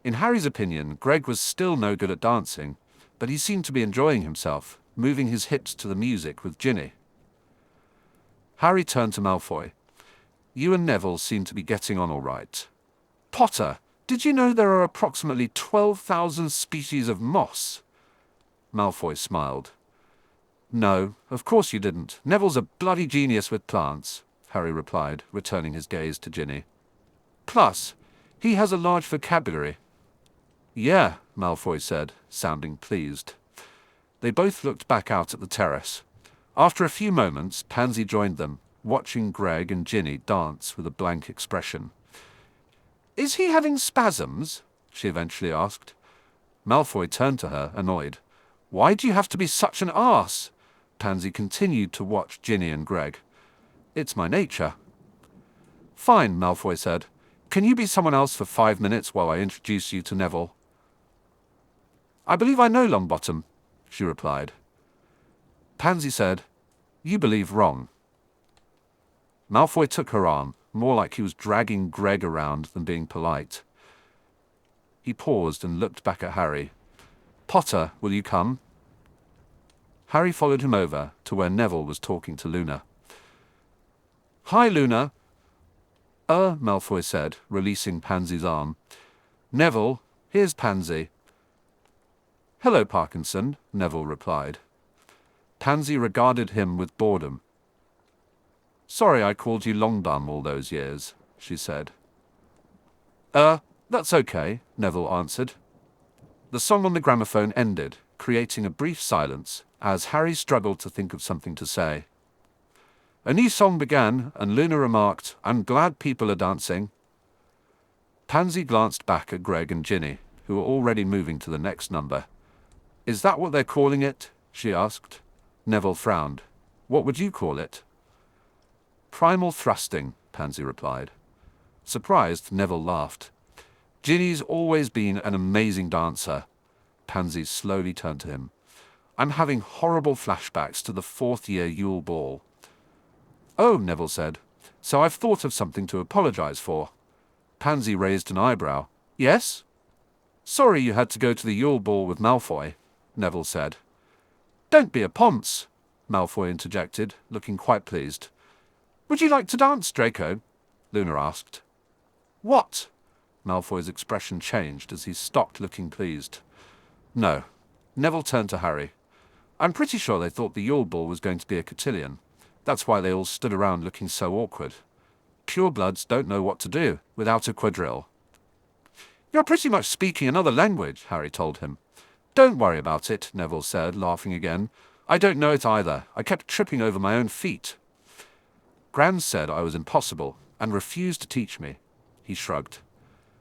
In Harry's opinion, Greg was still no good at dancing, but he seemed to be enjoying himself, moving his hips to the music with Ginny. Harry turned to Malfoy. You and Neville seem to be getting on all right. Potter, did you know there are approximately 12,000 species of moss? Malfoy smiled. No, of course you didn't. Neville's a bloody genius with plants, Harry replied, returning his gaze to Ginny. Plus, he has a large vocabulary. Yeah, Malfoy said, sounding pleased. They both looked back out at the terrace. After a few moments, Pansy joined them, watching Greg and Ginny dance with a blank expression. Is he having spasms? She eventually asked. Malfoy turned to her, annoyed. Why do you have to be such an arse? Pansy continued to watch Ginny and Greg. It's my nature. Fine, Malfoy said. Can you be someone else for 5 minutes while I introduce you to Neville? I believe I know Longbottom, she replied. Pansy said, You believe wrong. Malfoy took her arm, more like he was dragging Greg around than being polite. He paused and looked back at Harry. Potter, will you come? Harry followed him over to where Neville was talking to Luna. Hi, Luna. Malfoy said, releasing Pansy's arm. Neville, here's Pansy. Hello, Parkinson, Neville replied. Pansy regarded him with boredom. Sorry I called you Longbum all those years, she said. That's okay, Neville answered. The song on the gramophone ended, creating a brief silence, as Harry struggled to think of something to say. A new song began, and Luna remarked, I'm glad people are dancing. Pansy glanced back at Greg and Ginny. who were already moving to the next number. "Is that what they're calling it?" she asked. Neville frowned. "What would you call it?" "Primal thrusting," Pansy replied. Surprised, Neville laughed. "Ginny's always been an amazing dancer." Pansy slowly turned to him. "I'm having horrible flashbacks to the 4th-year Yule Ball." "Oh," Neville said. "So I've thought of something to apologize for." Pansy raised an eyebrow. "Yes?" "Sorry you had to go to the Yule Ball with Malfoy," Neville said. "Don't be a ponce," Malfoy interjected, looking quite pleased. "Would you like to dance, Draco?" Luna asked. "What?" Malfoy's expression changed as he stopped looking pleased. "No." Neville turned to Harry. "I'm pretty sure they thought the Yule Ball was going to be a cotillion. That's why they all stood around looking so awkward. Purebloods don't know what to do without a quadrille." "You're pretty much speaking another language," Harry told him. "Don't worry about it," Neville said, laughing again. "I don't know it either. I kept tripping over my own feet." "Gran said I was impossible and refused to teach me." He shrugged.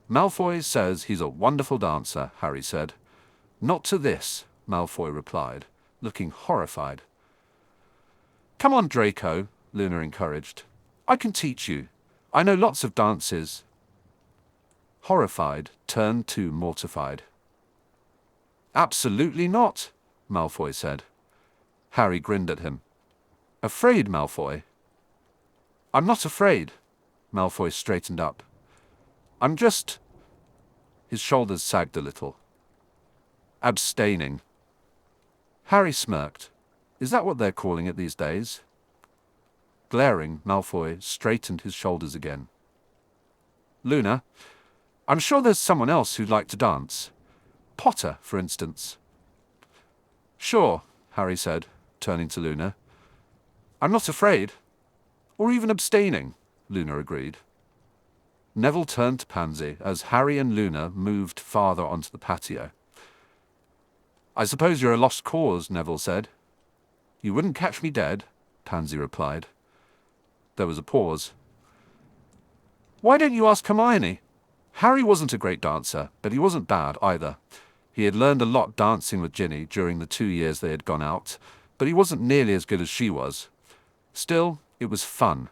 "Malfoy says he's a wonderful dancer," Harry said. "Not to this," Malfoy replied, looking horrified. "Come on, Draco," Luna encouraged. "I can teach you. I know lots of dances." Horrified turned to mortified. "Absolutely not," Malfoy said. Harry grinned at him. "Afraid, Malfoy?" "I'm not afraid." Malfoy straightened up. "I'm just—" His shoulders sagged a little. "Abstaining." Harry smirked. "Is that what they're calling it these days?" Glaring, Malfoy straightened his shoulders again. "Luna, I'm sure there's someone else who'd like to dance. Potter, for instance." "Sure," Harry said, turning to Luna. "I'm not afraid. Or even abstaining," Luna agreed. Neville turned to Pansy as Harry and Luna moved farther onto the patio. "I suppose you're a lost cause," Neville said. "You wouldn't catch me dead," Pansy replied. There was a pause. "Why don't you ask Hermione?" Harry wasn't a great dancer, but he wasn't bad either. He had learned a lot dancing with Ginny during the 2 years they had gone out, but he wasn't nearly as good as she was. Still, it was fun,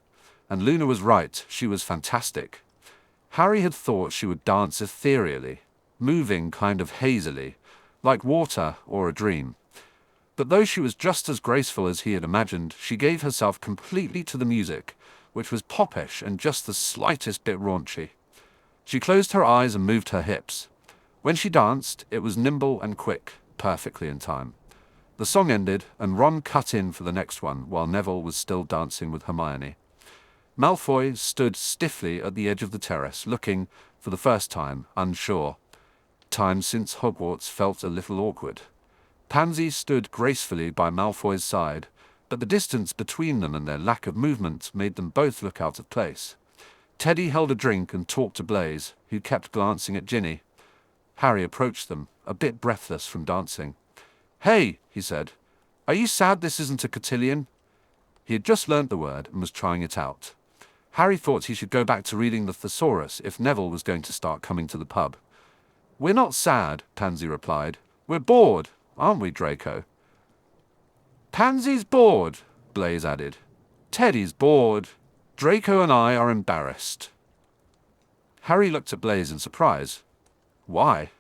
and Luna was right, she was fantastic. Harry had thought she would dance ethereally, moving kind of hazily, like water or a dream. But though she was just as graceful as he had imagined, she gave herself completely to the music, which was popish and just the slightest bit raunchy. She closed her eyes and moved her hips. When she danced, it was nimble and quick, perfectly in time. The song ended, and Ron cut in for the next one, while Neville was still dancing with Hermione. Malfoy stood stiffly at the edge of the terrace, looking, for the first time, unsure. Time since Hogwarts felt a little awkward. Pansy stood gracefully by Malfoy's side, but the distance between them and their lack of movement made them both look out of place. Teddy held a drink and talked to Blaise, who kept glancing at Ginny. Harry approached them, a bit breathless from dancing. "Hey," he said, "are you sad this isn't a cotillion?" He had just learnt the word and was trying it out. Harry thought he should go back to reading the Thesaurus if Neville was going to start coming to the pub. "We're not sad," Pansy replied. "We're bored, aren't we, Draco?" "Pansy's bored," Blaise added. "Teddy's bored. Draco and I are embarrassed." Harry looked at Blaise in surprise. "Why?"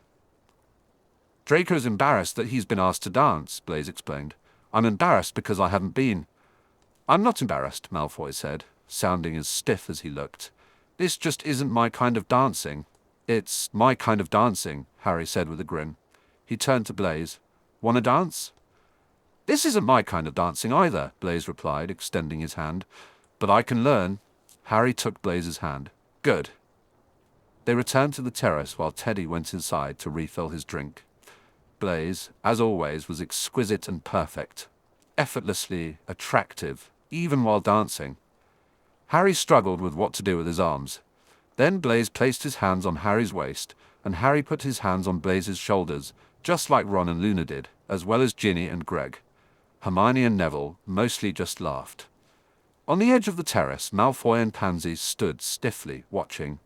"Draco's embarrassed that he's been asked to dance," Blaise explained. "I'm embarrassed because I haven't been." "I'm not embarrassed," Malfoy said, sounding as stiff as he looked. "This just isn't my kind of dancing." "It's my kind of dancing," Harry said with a grin. He turned to Blaise. "Want to dance?" "This isn't my kind of dancing either," Blaise replied, extending his hand. "But I can learn." Harry took Blaise's hand. "Good." They returned to the terrace while Teddy went inside to refill his drink. Blaise, as always, was exquisite and perfect, effortlessly attractive, even while dancing. Harry struggled with what to do with his arms. Then Blaise placed his hands on Harry's waist, and Harry put his hands on Blaise's shoulders, just like Ron and Luna did, as well as Ginny and Greg. Hermione and Neville mostly just laughed. On the edge of the terrace, Malfoy and Pansy stood stiffly, watching.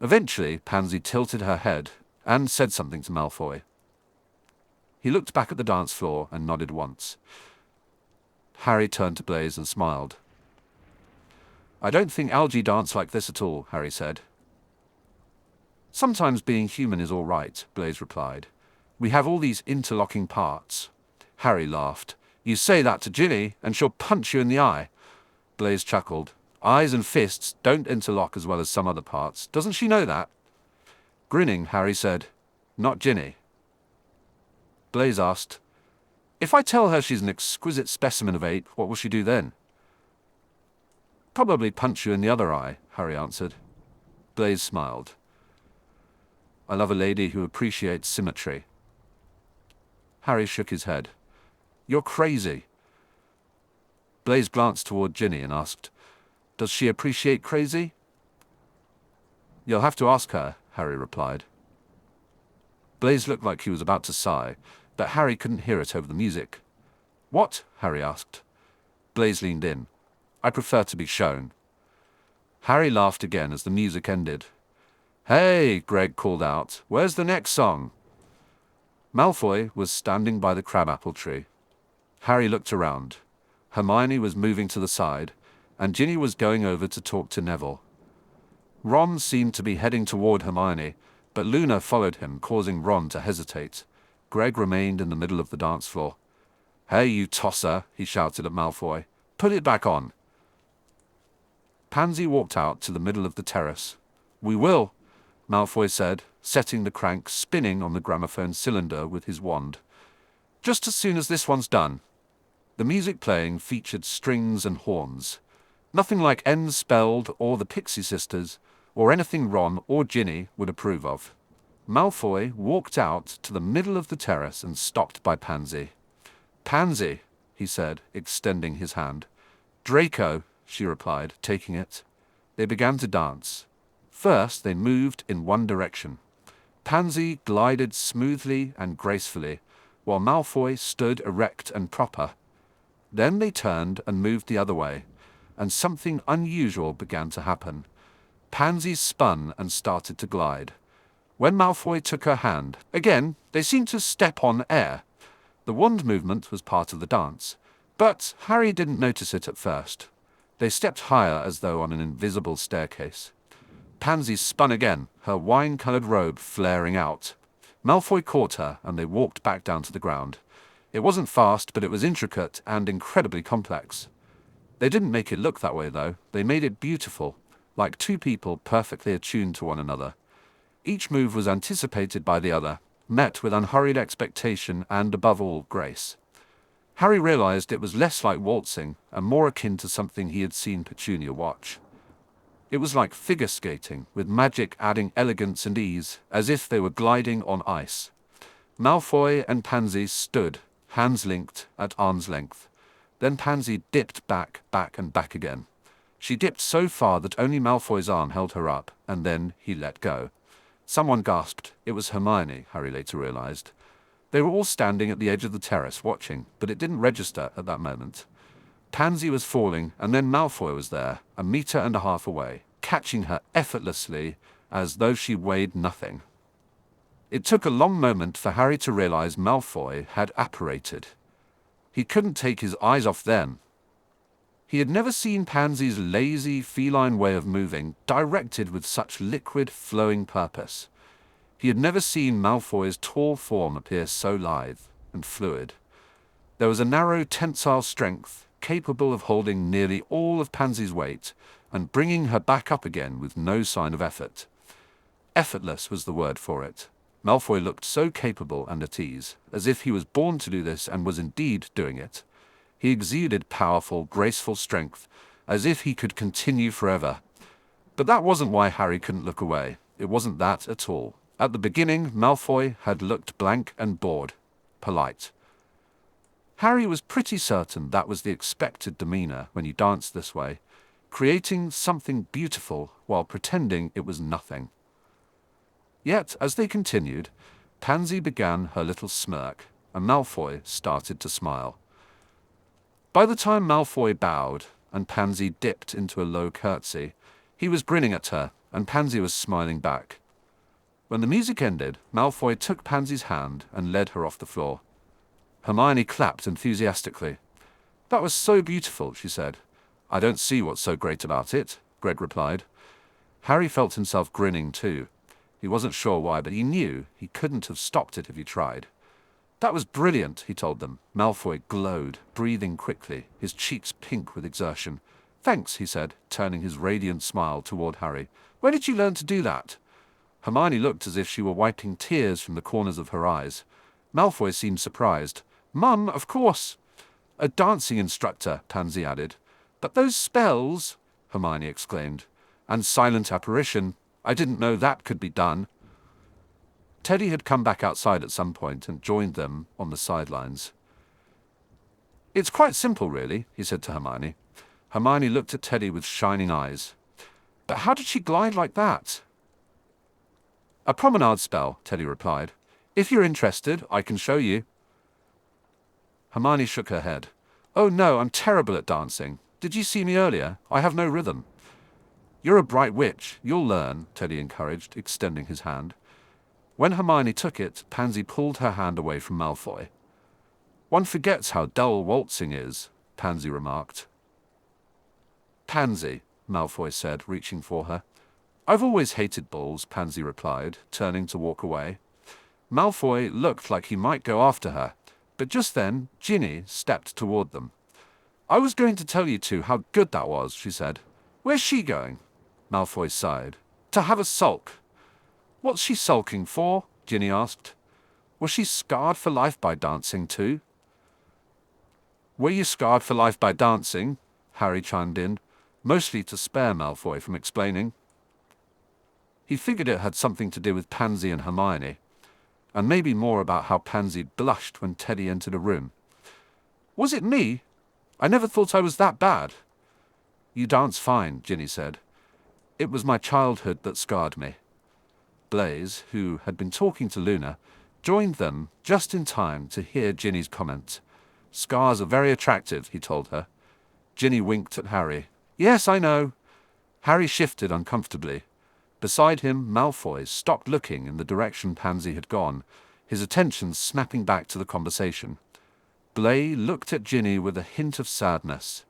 Eventually, Pansy tilted her head and said something to Malfoy. He looked back at the dance floor and nodded once. Harry turned to Blaise and smiled. "I don't think algae dance like this at all," Harry said. "Sometimes being human is all right," Blaise replied. "We have all these interlocking parts." Harry laughed. "You say that to Ginny, and she'll punch you in the eye." Blaise chuckled. "Eyes and fists don't interlock as well as some other parts. Doesn't she know that?" Grinning, Harry said, "Not Ginny." Blaise asked, "If I tell her she's an exquisite specimen of ape, what will she do then?" "Probably punch you in the other eye," Harry answered. Blaise smiled. "I love a lady who appreciates symmetry." Harry shook his head. "You're crazy." Blaise glanced toward Ginny and asked, "Does she appreciate crazy?" "You'll have to ask her," Harry replied. Blaise looked like he was about to sigh, but Harry couldn't hear it over the music. "What?" Harry asked. Blaise leaned in. "I prefer to be shown." Harry laughed again as the music ended. "Hey," Greg called out, "where's the next song?" Malfoy was standing by the crabapple tree. Harry looked around. Hermione was moving to the side, and Ginny was going over to talk to Neville. Ron seemed to be heading toward Hermione, but Luna followed him, causing Ron to hesitate. Greg remained in the middle of the dance floor. "Hey, you tosser," he shouted at Malfoy. "Put it back on." Pansy walked out to the middle of the terrace. "We will," Malfoy said, setting the crank spinning on the gramophone cylinder with his wand. "Just as soon as this one's done." The music playing featured strings and horns. Nothing like N-Spelled or the Pixie Sisters, or anything Ron or Ginny would approve of. Malfoy walked out to the middle of the terrace and stopped by Pansy. "Pansy," he said, extending his hand. "Draco," she replied, taking it. They began to dance. First, they moved in one direction. Pansy glided smoothly and gracefully, while Malfoy stood erect and proper. Then they turned and moved the other way, and something unusual began to happen. Pansy spun and started to glide. When Malfoy took her hand, again, they seemed to step on air. The wand movement was part of the dance, but Harry didn't notice it at first. They stepped higher as though on an invisible staircase. Pansy spun again, her wine-colored robe flaring out. Malfoy caught her, and they walked back down to the ground. It wasn't fast, but it was intricate and incredibly complex. They didn't make it look that way, though. They made it beautiful, like two people perfectly attuned to one another. Each move was anticipated by the other, met with unhurried expectation and, above all, grace. Harry realized it was less like waltzing and more akin to something he had seen Petunia watch. It was like figure skating, with magic adding elegance and ease, as if they were gliding on ice. Malfoy and Pansy stood, hands linked, at arm's length. Then Pansy dipped back, and back again. She dipped so far that only Malfoy's arm held her up, and then he let go. Someone gasped. It was Hermione, Harry later realized. They were all standing at the edge of the terrace, watching, but it didn't register at that moment. Pansy was falling, and then Malfoy was there, 1.5 meters away, catching her effortlessly, as though she weighed nothing. It took a long moment for Harry to realize Malfoy had apparated. He couldn't take his eyes off them. He had never seen Pansy's lazy, feline way of moving directed with such liquid, flowing purpose. He had never seen Malfoy's tall form appear so lithe and fluid. There was a narrow, tensile strength, capable of holding nearly all of Pansy's weight and bringing her back up again with no sign of effort. Effortless was the word for it. Malfoy looked so capable and at ease, as if he was born to do this and was indeed doing it. He exuded powerful, graceful strength, as if he could continue forever. But that wasn't why Harry couldn't look away. It wasn't that at all. At the beginning, Malfoy had looked blank and bored, polite. Harry was pretty certain that was the expected demeanor when you danced this way, creating something beautiful while pretending it was nothing. Yet, as they continued, Pansy began her little smirk, and Malfoy started to smile. By the time Malfoy bowed and Pansy dipped into a low curtsy, he was grinning at her, and Pansy was smiling back. When the music ended, Malfoy took Pansy's hand and led her off the floor. Hermione clapped enthusiastically. "That was so beautiful," she said. "I don't see what's so great about it," Greg replied. Harry felt himself grinning too. He wasn't sure why, but he knew he couldn't have stopped it if he tried. "That was brilliant," he told them. Malfoy glowed, breathing quickly, his cheeks pink with exertion. "Thanks," he said, turning his radiant smile toward Harry. "Where did you learn to do that?" Hermione looked as if she were wiping tears from the corners of her eyes. Malfoy seemed surprised. "Mum, of course." "A dancing instructor," Pansy added. "But those spells," Hermione exclaimed. "And silent apparition. I didn't know that could be done." Teddy had come back outside at some point and joined them on the sidelines. "It's quite simple, really," he said to Hermione. Hermione looked at Teddy with shining eyes. "But how did she glide like that?" "A promenade spell," Teddy replied. "If you're interested, I can show you." Hermione shook her head. "Oh no, I'm terrible at dancing. Did you see me earlier? I have no rhythm." "You're a bright witch. You'll learn," Teddy encouraged, extending his hand. When Hermione took it, Pansy pulled her hand away from Malfoy. "One forgets how dull waltzing is," Pansy remarked. "Pansy," Malfoy said, reaching for her. "I've always hated balls," Pansy replied, turning to walk away. Malfoy looked like he might go after her, but just then Ginny stepped toward them. "I was going to tell you two how good that was," she said. "Where's she going?" Malfoy sighed. "To have a sulk." "What's she sulking for?" Ginny asked. "Was she scarred for life by dancing too?" "Were you scarred for life by dancing?" Harry chimed in, mostly to spare Malfoy from explaining. He figured it had something to do with Pansy and Hermione, and maybe more about how Pansy blushed when Teddy entered a room. "Was it me? I never thought I was that bad." "You dance fine," Ginny said. "It was my childhood that scarred me." Blaise, who had been talking to Luna, joined them just in time to hear Ginny's comment. "Scars are very attractive," he told her. Ginny winked at Harry. "Yes, I know." Harry shifted uncomfortably. Beside him, Malfoy stopped looking in the direction Pansy had gone, his attention snapping back to the conversation. Blaise looked at Ginny with a hint of sadness.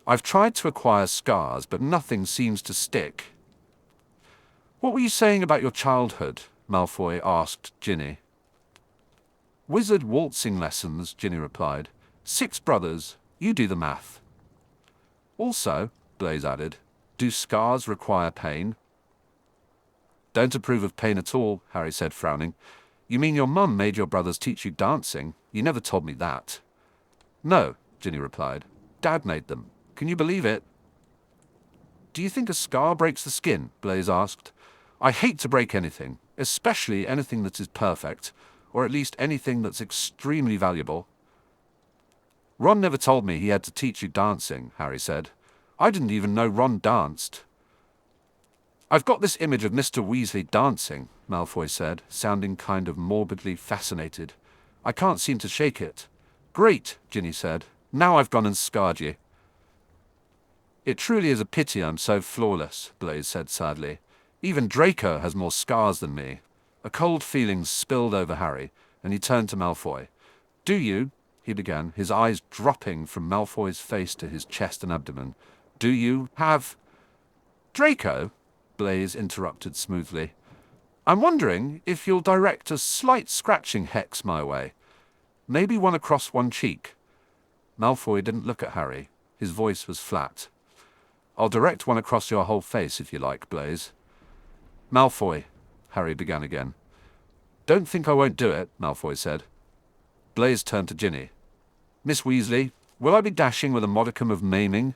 "I've tried to acquire scars, but nothing seems to stick." "What were you saying about your childhood?" Malfoy asked Ginny. "Wizard waltzing lessons," Ginny replied. 6 brothers. You do the math." "Also," Blaise added, "do scars require pain?" "Don't approve of pain at all," Harry said, frowning. "You mean your mum made your brothers teach you dancing? You never told me that." "No," Ginny replied. "Dad made them. Can you believe it?" "Do you think a scar breaks the skin?" Blaise asked. "I hate to break anything, especially anything that is perfect, or at least anything that's extremely valuable." "Ron never told me he had to teach you dancing," Harry said. "I didn't even know Ron danced." "I've got this image of Mr. Weasley dancing," Malfoy said, sounding kind of morbidly fascinated. "I can't seem to shake it." "Great," Ginny said. "Now I've gone and scarred you." "It truly is a pity I'm so flawless," Blaise said sadly. "Even Draco has more scars than me." A cold feeling spilled over Harry, and he turned to Malfoy. "Do you," he began, his eyes dropping from Malfoy's face to his chest and abdomen, "do you have—" "Draco?" Blaise interrupted smoothly. "I'm wondering if you'll direct a slight scratching hex my way. Maybe one across one cheek." Malfoy didn't look at Harry. His voice was flat. "I'll direct one across your whole face if you like, Blaise." "Malfoy," Harry began again. "Don't think I won't do it," Malfoy said. Blaise turned to Ginny. "Miss Weasley, will I be dashing with a modicum of maiming?"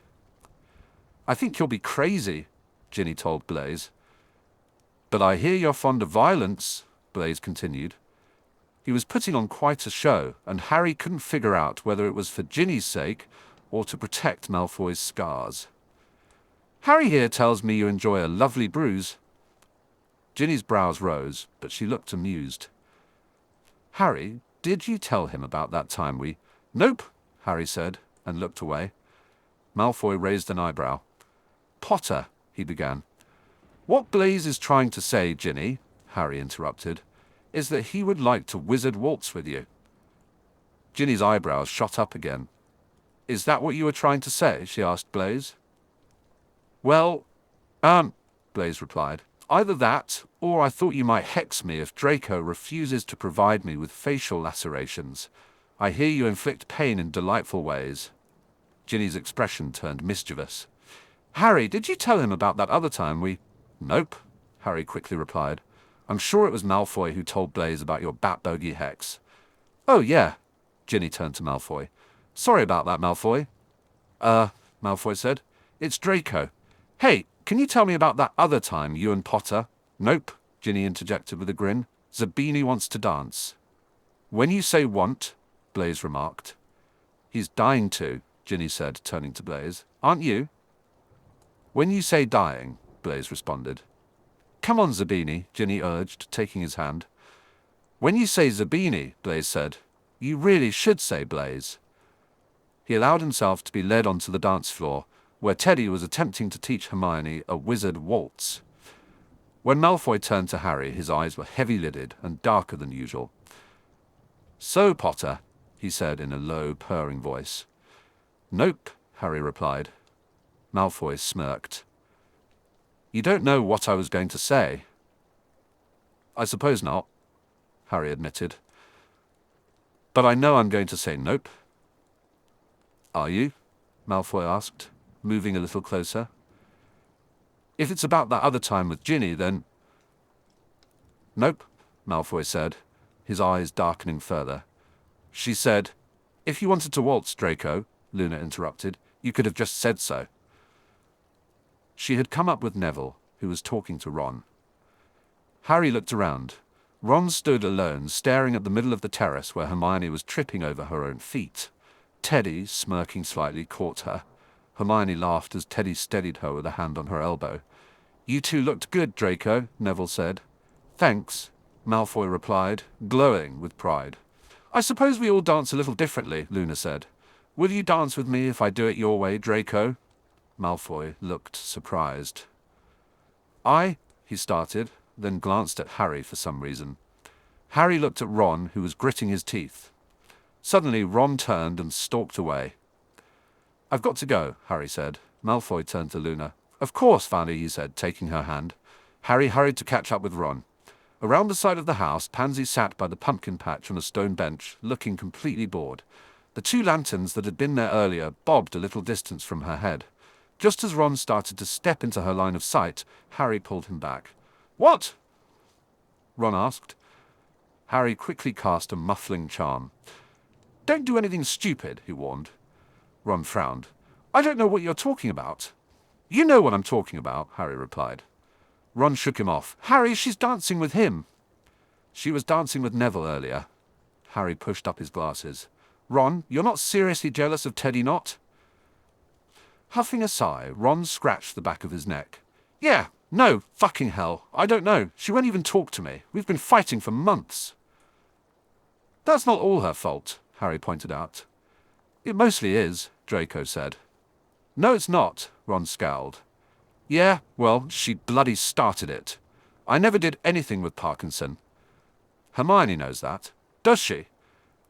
"I think you'll be crazy," Ginny told Blaise. "But I hear you're fond of violence," Blaise continued. He was putting on quite a show, and Harry couldn't figure out whether it was for Ginny's sake or to protect Malfoy's scars. "Harry here tells me you enjoy a lovely bruise." Ginny's brows rose, but she looked amused. "Harry, did you tell him about that time we—" "Nope," Harry said, and looked away. Malfoy raised an eyebrow. "Potter," he began. What Blaise is trying to say, Ginny, Harry interrupted, is that he would like to wizard waltz with you. Ginny's eyebrows shot up again. Is that what you were trying to say? She asked Blaise. Well, Blaise replied. Either that, or I thought you might hex me if Draco refuses to provide me with facial lacerations. I hear you inflict pain in delightful ways. Ginny's expression turned mischievous. Harry, did you tell him about that other time we— Nope, Harry quickly replied. I'm sure it was Malfoy who told Blaise about your bat bogey hex. Oh, yeah. Ginny turned to Malfoy. Sorry about that, Malfoy. Malfoy said. It's Draco. Hey, can you tell me about that other time you and Potter— Nope, Ginny interjected with a grin. Zabini wants to dance. When you say want, Blaise remarked. He's dying to, Ginny said, turning to Blaise. Aren't you? When you say dying, Blaise responded. Come on, Zabini, Ginny urged, taking his hand. When you say Zabini, Blaise said, you really should say Blaise. He allowed himself to be led onto the dance floor, where Teddy was attempting to teach Hermione a wizard waltz. When Malfoy turned to Harry, his eyes were heavy-lidded and darker than usual. So, Potter, he said in a low, purring voice. Nope, Harry replied. Malfoy smirked. You don't know what I was going to say. I suppose not, Harry admitted. But I know I'm going to say nope. Are you? Malfoy asked, moving a little closer. If it's about that other time with Ginny, then— Nope, Malfoy said, his eyes darkening further. She said, if you wanted to waltz, Draco, Luna interrupted, you could have just said so. She had come up with Neville, who was talking to Ron. Harry looked around. Ron stood alone, staring at the middle of the terrace where Hermione was tripping over her own feet. Teddy, smirking slightly, caught her. Hermione laughed as Teddy steadied her with a hand on her elbow. You two looked good, Draco, Neville said. Thanks, Malfoy replied, glowing with pride. I suppose we all dance a little differently, Luna said. Will you dance with me if I do it your way, Draco? Malfoy looked surprised. He started, then glanced at Harry for some reason. Harry looked at Ron, who was gritting his teeth. Suddenly, Ron turned and stalked away. I've got to go, Harry said. Malfoy turned to Luna. Of course, Fanny, he said, taking her hand. Harry hurried to catch up with Ron. Around the side of the house, Pansy sat by the pumpkin patch on a stone bench, looking completely bored. The two lanterns that had been there earlier bobbed a little distance from her head. Just as Ron started to step into her line of sight, Harry pulled him back. What? Ron asked. Harry quickly cast a muffling charm. Don't do anything stupid, he warned. Ron frowned. I don't know what you're talking about. You know what I'm talking about, Harry replied. Ron shook him off. Harry, she's dancing with him. She was dancing with Neville earlier. Harry pushed up his glasses. Ron, you're not seriously jealous of Teddy, not? Huffing a sigh, Ron scratched the back of his neck. Yeah, no, fucking hell, I don't know. She won't even talk to me. We've been fighting for months. That's not all her fault, Harry pointed out. It mostly is, Draco said. No, it's not, Ron scowled. Yeah, well, she bloody started it. I never did anything with Parkinson. Hermione knows that. Does she?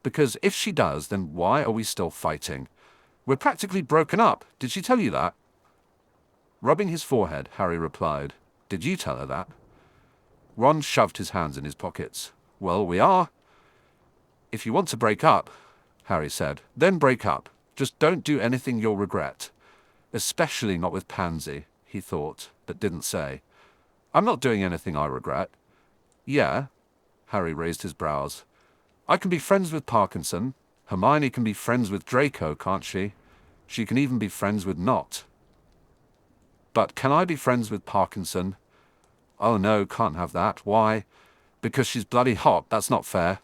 Because if she does, then why are we still fighting? We're practically broken up. Did she tell you that? Rubbing his forehead, Harry replied, Did you tell her that? Ron shoved his hands in his pockets. Well, we are. If you want to break up, Harry said, then break up. Just don't do anything you'll regret. Especially not with Pansy, he thought, but didn't say. I'm not doing anything I regret. Yeah, Harry raised his brows. I can be friends with Parkinson. Hermione can be friends with Draco, can't she? She can even be friends with Not. But can I be friends with Parkinson? Oh no, can't have that. Why? Because she's bloody hot, that's not fair.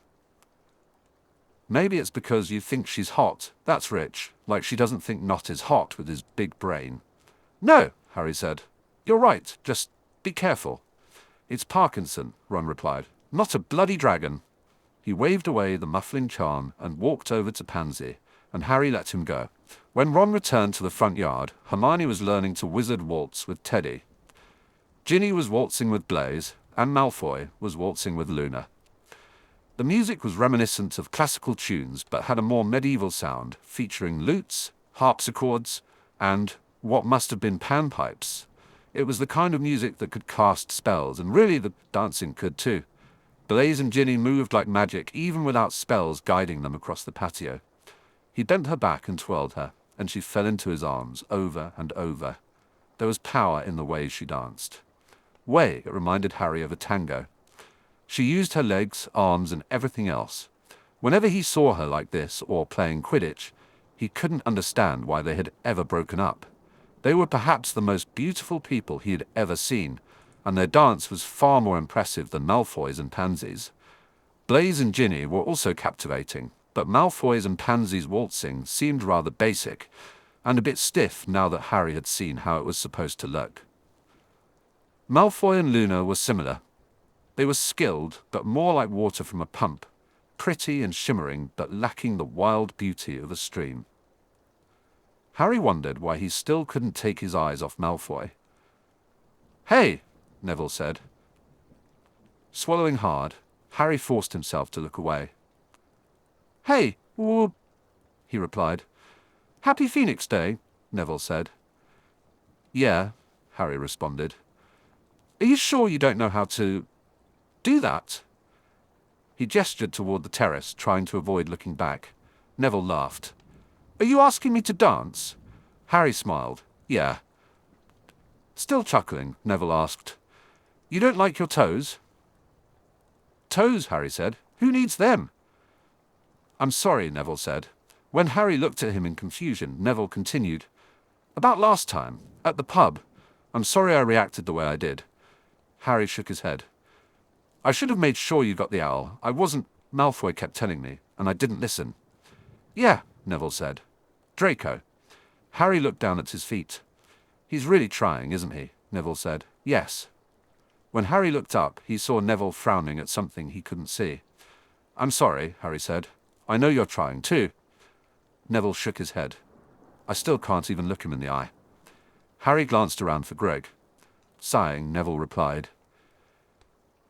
Maybe it's because you think she's hot. That's rich. Like she doesn't think Not is hot with his big brain. No, Harry said. You're right. Just be careful. It's Parkinson, Ron replied. Not a bloody dragon. He waved away the muffling charm and walked over to Pansy, and Harry let him go. When Ron returned to the front yard, Hermione was learning to wizard waltz with Teddy. Ginny was waltzing with Blaise, and Malfoy was waltzing with Luna. The music was reminiscent of classical tunes but had a more medieval sound, featuring lutes, harpsichords, and what must have been panpipes. It was the kind of music that could cast spells, and really the dancing could too. Blaise and Ginny moved like magic, even without spells guiding them across the patio. He bent her back and twirled her, and she fell into his arms over and over. There was power in the way she danced. It reminded Harry of a tango. She used her legs, arms, and everything else. Whenever he saw her like this, or playing Quidditch, he couldn't understand why they had ever broken up. They were perhaps the most beautiful people he had ever seen, and their dance was far more impressive than Malfoy's and Pansy's. Blaise and Ginny were also captivating, but Malfoy's and Pansy's waltzing seemed rather basic, and a bit stiff now that Harry had seen how it was supposed to look. Malfoy and Luna were similar. They were skilled, but more like water from a pump, pretty and shimmering, but lacking the wild beauty of a stream. Harry wondered why he still couldn't take his eyes off Malfoy. "Hey," Neville said. Swallowing hard, Harry forced himself to look away. "Hey, whoop," he replied. "Happy Phoenix Day," Neville said. "Yeah," Harry responded. "Are you sure you don't know how to do that?" He gestured toward the terrace, trying to avoid looking back. Neville laughed. "Are you asking me to dance?" Harry smiled. "Yeah." Still chuckling, Neville asked, "You don't like your toes?" "Toes," Harry said. "Who needs them?" "I'm sorry," Neville said. When Harry looked at him in confusion, Neville continued, "About last time, at the pub. I'm sorry I reacted the way I did." Harry shook his head. "I should have made sure you got the owl. Malfoy kept telling me, and I didn't listen." "Yeah," Neville said. "Draco." Harry looked down at his feet. "He's really trying, isn't he?" Neville said. "Yes." When Harry looked up, he saw Neville frowning at something he couldn't see. "I'm sorry," Harry said. "I know you're trying too." Neville shook his head. "I still can't even look him in the eye." Harry glanced around for Greg. Sighing, Neville replied,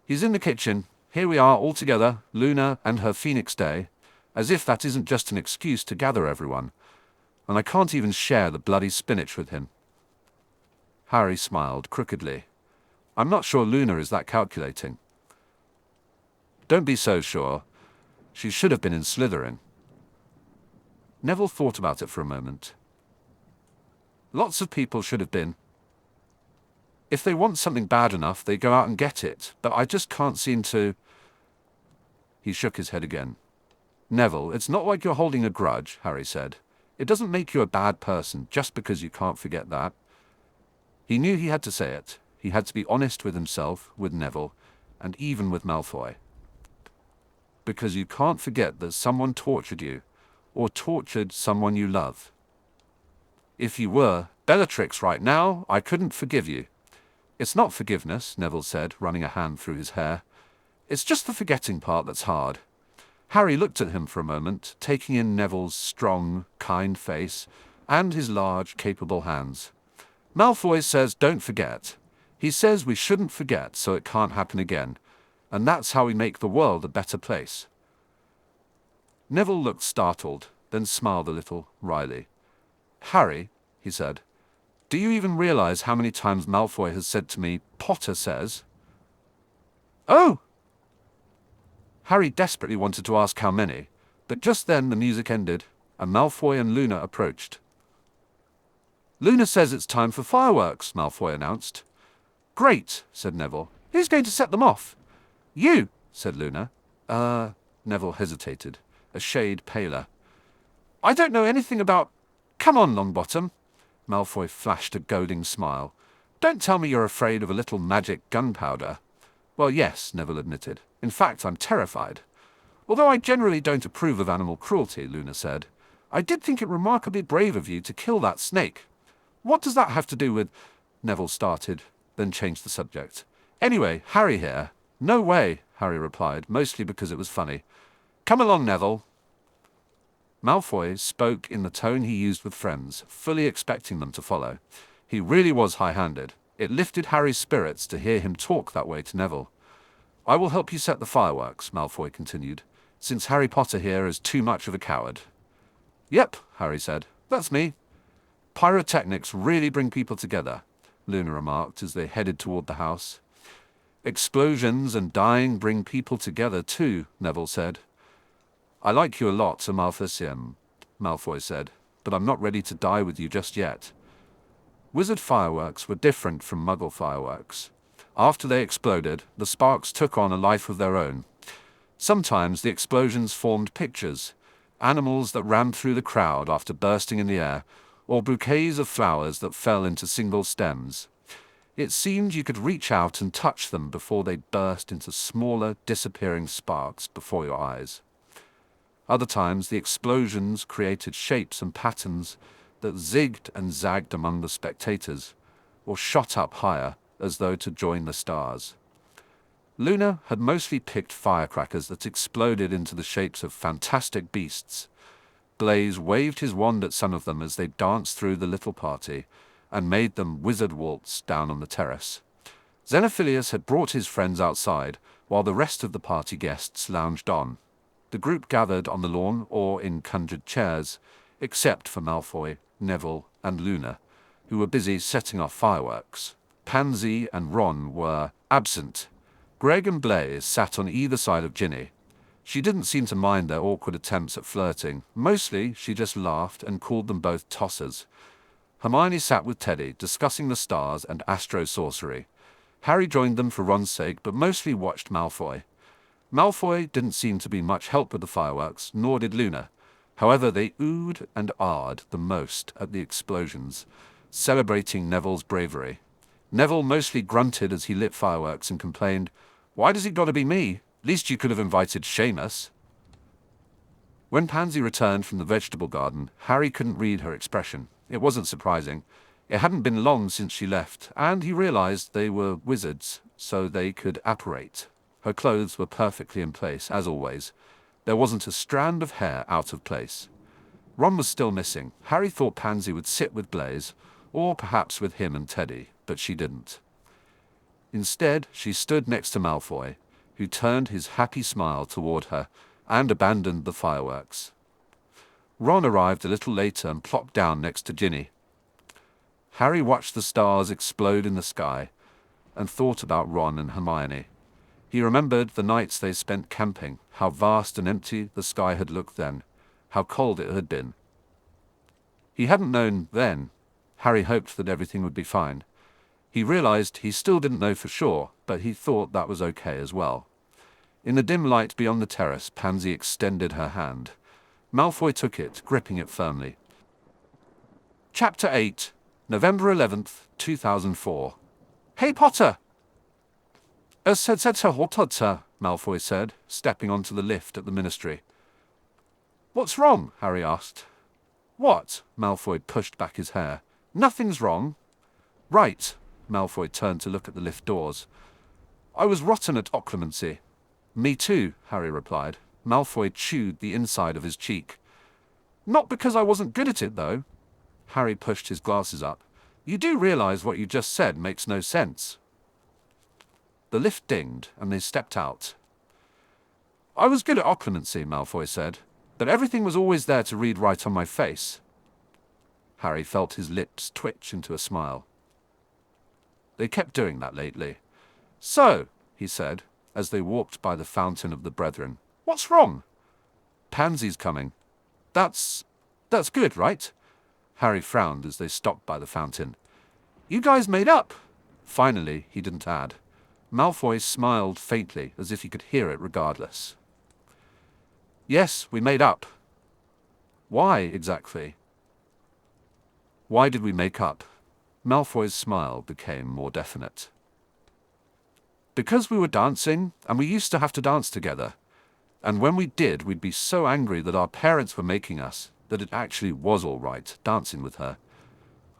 "He's in the kitchen. Here we are all together, Luna and her Phoenix Day, as if that isn't just an excuse to gather everyone. And I can't even share the bloody spinach with him." Harry smiled crookedly. "I'm not sure Luna is that calculating." "Don't be so sure. She should have been in Slytherin." Neville thought about it for a moment. "Lots of people should have been. If they want something bad enough, they go out and get it, but I just can't seem to—" He shook his head again. "Neville, it's not like you're holding a grudge," Harry said. "It doesn't make you a bad person just because you can't forget that." He knew he had to say it. He had to be honest with himself, with Neville, and even with Malfoy. Because you can't forget that someone tortured you, or tortured someone you love. If you were Bellatrix right now, I couldn't forgive you. "It's not forgiveness," Neville said, running a hand through his hair. "It's just the forgetting part that's hard." Harry looked at him for a moment, taking in Neville's strong, kind face, and his large, capable hands. "Malfoy says don't forget. He says we shouldn't forget so it can't happen again, and that's how we make the world a better place." Neville looked startled, then smiled a little, wryly. "Harry," he said, "do you even realize how many times Malfoy has said to me, 'Potter says'?" "Oh!" Harry desperately wanted to ask how many, but just then the music ended, and Malfoy and Luna approached. "Luna says it's time for fireworks," Malfoy announced. "Great," said Neville. "Who's going to set them off?" "You," said Luna. Neville hesitated, a shade paler. "I don't know anything about—" "Come on, Longbottom." Malfoy flashed a goading smile. "Don't tell me you're afraid of a little magic gunpowder." "Well, yes," Neville admitted. "In fact, I'm terrified." "Although I generally don't approve of animal cruelty," Luna said, "I did think it remarkably brave of you to kill that snake." "What does that have to do with—" Neville started, then changed the subject. "Anyway, Harry here." "No way," Harry replied, mostly because it was funny. "Come along, Neville." Malfoy spoke in the tone he used with friends, fully expecting them to follow. He really was high-handed, It lifted Harry's spirits to hear him talk that way to Neville. "I will help you set the fireworks," Malfoy continued, "since Harry Potter here is too much of a coward." "Yep," Harry said. "That's me." "Pyrotechnics really bring people together," Luna remarked as they headed toward the house. "Explosions and dying bring people together too," Neville said. "I like you a lot, Amalthus," Malfoy said, "but I'm not ready to die with you just yet." Wizard fireworks were different from Muggle fireworks. After they exploded, the sparks took on a life of their own. Sometimes the explosions formed pictures, animals that ran through the crowd after bursting in the air, or bouquets of flowers that fell into single stems. It seemed you could reach out and touch them before they burst into smaller, disappearing sparks before your eyes. Other times, the explosions created shapes and patterns that zigged and zagged among the spectators, or shot up higher, as though to join the stars. Luna had mostly picked firecrackers that exploded into the shapes of fantastic beasts. Blaze waved his wand at some of them as they danced through the little party, and made them wizard waltz down on the terrace. Xenophilius had brought his friends outside, while the rest of the party guests lounged on. The group gathered on the lawn or in conjured chairs, except for Malfoy, Neville, and Luna, who were busy setting off fireworks. Pansy and Ron were absent. Greg and Blaze sat on either side of Ginny. She didn't seem to mind their awkward attempts at flirting. Mostly, she just laughed and called them both tossers. Hermione sat with Teddy, discussing the stars and astro-sorcery. Harry joined them for Ron's sake, but mostly watched Malfoy. Malfoy didn't seem to be much help with the fireworks, nor did Luna. However, they oohed and ahed the most at the explosions, celebrating Neville's bravery. Neville mostly grunted as he lit fireworks and complained, "Why does it gotta be me? Least you could have invited Seamus." When Pansy returned from the vegetable garden, Harry couldn't read her expression. It wasn't surprising. It hadn't been long since she left, and he realized they were wizards, so they could apparate. Her clothes were perfectly in place, as always. There wasn't a strand of hair out of place. Ron was still missing. Harry thought Pansy would sit with Blaze, or perhaps with him and Teddy, but she didn't. Instead, she stood next to Malfoy, who turned his happy smile toward her and abandoned the fireworks. Ron arrived a little later and plopped down next to Ginny. Harry watched the stars explode in the sky and thought about Ron and Hermione. He remembered the nights they spent camping, how vast and empty the sky had looked then, how cold it had been. He hadn't known then. Harry hoped that everything would be fine. He realized he still didn't know for sure, but he thought that was okay as well. In the dim light beyond the terrace, Pansy extended her hand. Malfoy took it, gripping it firmly. Chapter 8, November 11th, 2004. "Hey, Potter!" Malfoy said, stepping onto the lift at the Ministry. "What's wrong?" Harry asked. "What?" Malfoy pushed back his hair. "Nothing's wrong." "Right." Malfoy turned to look at the lift doors. "I was rotten at occlumency." "Me too," Harry replied. Malfoy chewed the inside of his cheek. "Not because I wasn't good at it, though." Harry pushed his glasses up. "You do realize what you just said makes no sense." The lift dinged, and they stepped out. "I was good at occlumency," Malfoy said, "but everything was always there to read right on my face." Harry felt his lips twitch into a smile. They kept doing that lately. "So," he said, as they walked by the Fountain of the Brethren, "what's wrong?" "Pansy's coming." That's good, right?" Harry frowned as they stopped by the fountain. "You guys made up." Finally, he didn't add. Malfoy smiled faintly, as if he could hear it regardless. "Yes, we made up." "Why, exactly?" "Why did we make up?" Malfoy's smile became more definite. "Because we were dancing, and we used to have to dance together. And when we did, we'd be so angry that our parents were making us, that it actually was all right, dancing with her.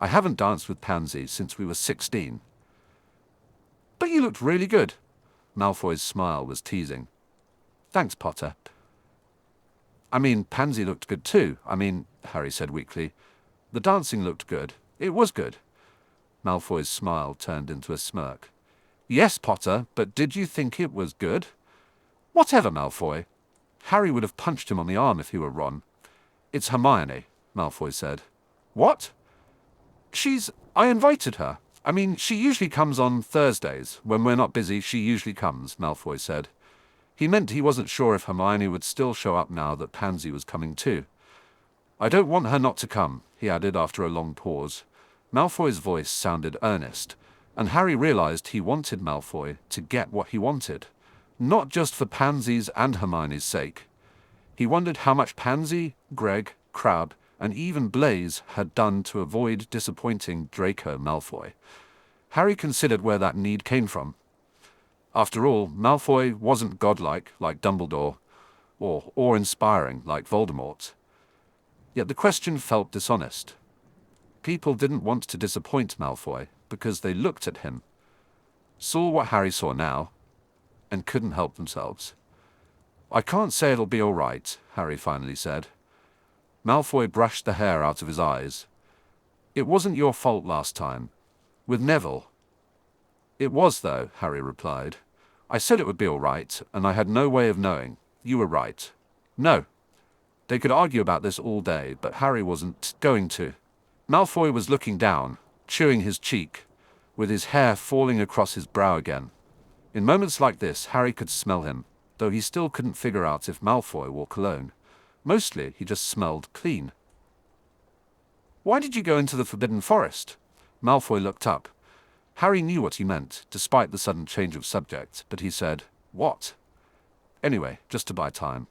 I haven't danced with Pansy since we were 16. "But you looked really good." Malfoy's smile was teasing. "Thanks, Potter." "I mean, Pansy looked good too. Harry said weakly. "The dancing looked good. It was good." Malfoy's smile turned into a smirk. Yes, Potter, but did you think it was good? Whatever, Malfoy. Harry would have punched him on the arm if he were Ron. It's Hermione, Malfoy said. What? I invited her. I mean, she usually comes on Thursdays. When we're not busy, she usually comes, Malfoy said. He meant he wasn't sure if Hermione would still show up now that Pansy was coming too. I don't want her not to come, he added after a long pause. Malfoy's voice sounded earnest, and Harry realized he wanted Malfoy to get what he wanted, not just for Pansy's and Hermione's sake. He wondered how much Pansy, Greg, Crabbe, and even Blaise had done to avoid disappointing Draco Malfoy. Harry considered where that need came from. After all, Malfoy wasn't godlike like Dumbledore, or awe-inspiring like Voldemort. Yet the question felt dishonest. People didn't want to disappoint Malfoy because they looked at him, saw what Harry saw now, and couldn't help themselves. I can't say it'll be all right, Harry finally said. Malfoy brushed the hair out of his eyes. It wasn't your fault last time. With Neville. It was, though, Harry replied. I said it would be all right, and I had no way of knowing. You were right. No. They could argue about this all day, but Harry wasn't going to. Malfoy was looking down, chewing his cheek, with his hair falling across his brow again. In moments like this, Harry could smell him, though he still couldn't figure out if Malfoy wore cologne. Mostly, he just smelled clean. Why did you go into the Forbidden Forest? Malfoy looked up. Harry knew what he meant, despite the sudden change of subject, but he said, What? Anyway, just to buy time.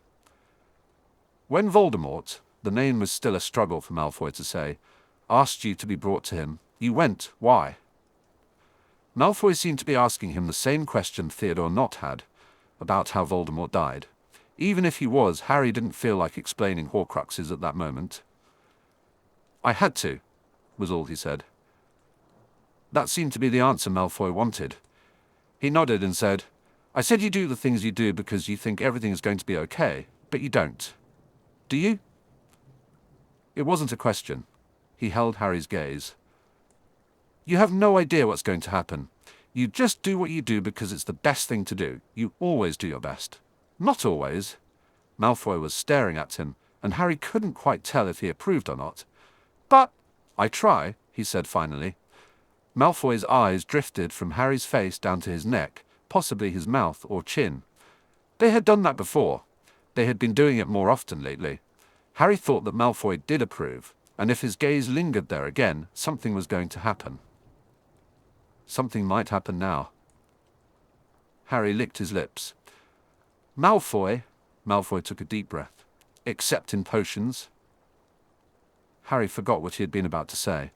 When Voldemort, the name was still a struggle for Malfoy to say, asked you to be brought to him, you went. Why? Malfoy seemed to be asking him the same question Theodore Nott had, about how Voldemort died. Even if he was, Harry didn't feel like explaining Horcruxes at that moment. I had to, was all he said. That seemed to be the answer Malfoy wanted. He nodded and said, I said you do the things you do because you think everything is going to be okay, but you don't. Do you? It wasn't a question. He held Harry's gaze. You have no idea what's going to happen. You just do what you do because it's the best thing to do. You always do your best. Not always. Malfoy was staring at him, and Harry couldn't quite tell if he approved or not. But I try, he said finally. Malfoy's eyes drifted from Harry's face down to his neck, possibly his mouth or chin. They had done that before. They had been doing it more often lately. Harry thought that Malfoy did approve, and if his gaze lingered there again, something was going to happen. Something might happen now. Harry licked his lips. Malfoy took a deep breath. Except in potions. Harry forgot what he had been about to say.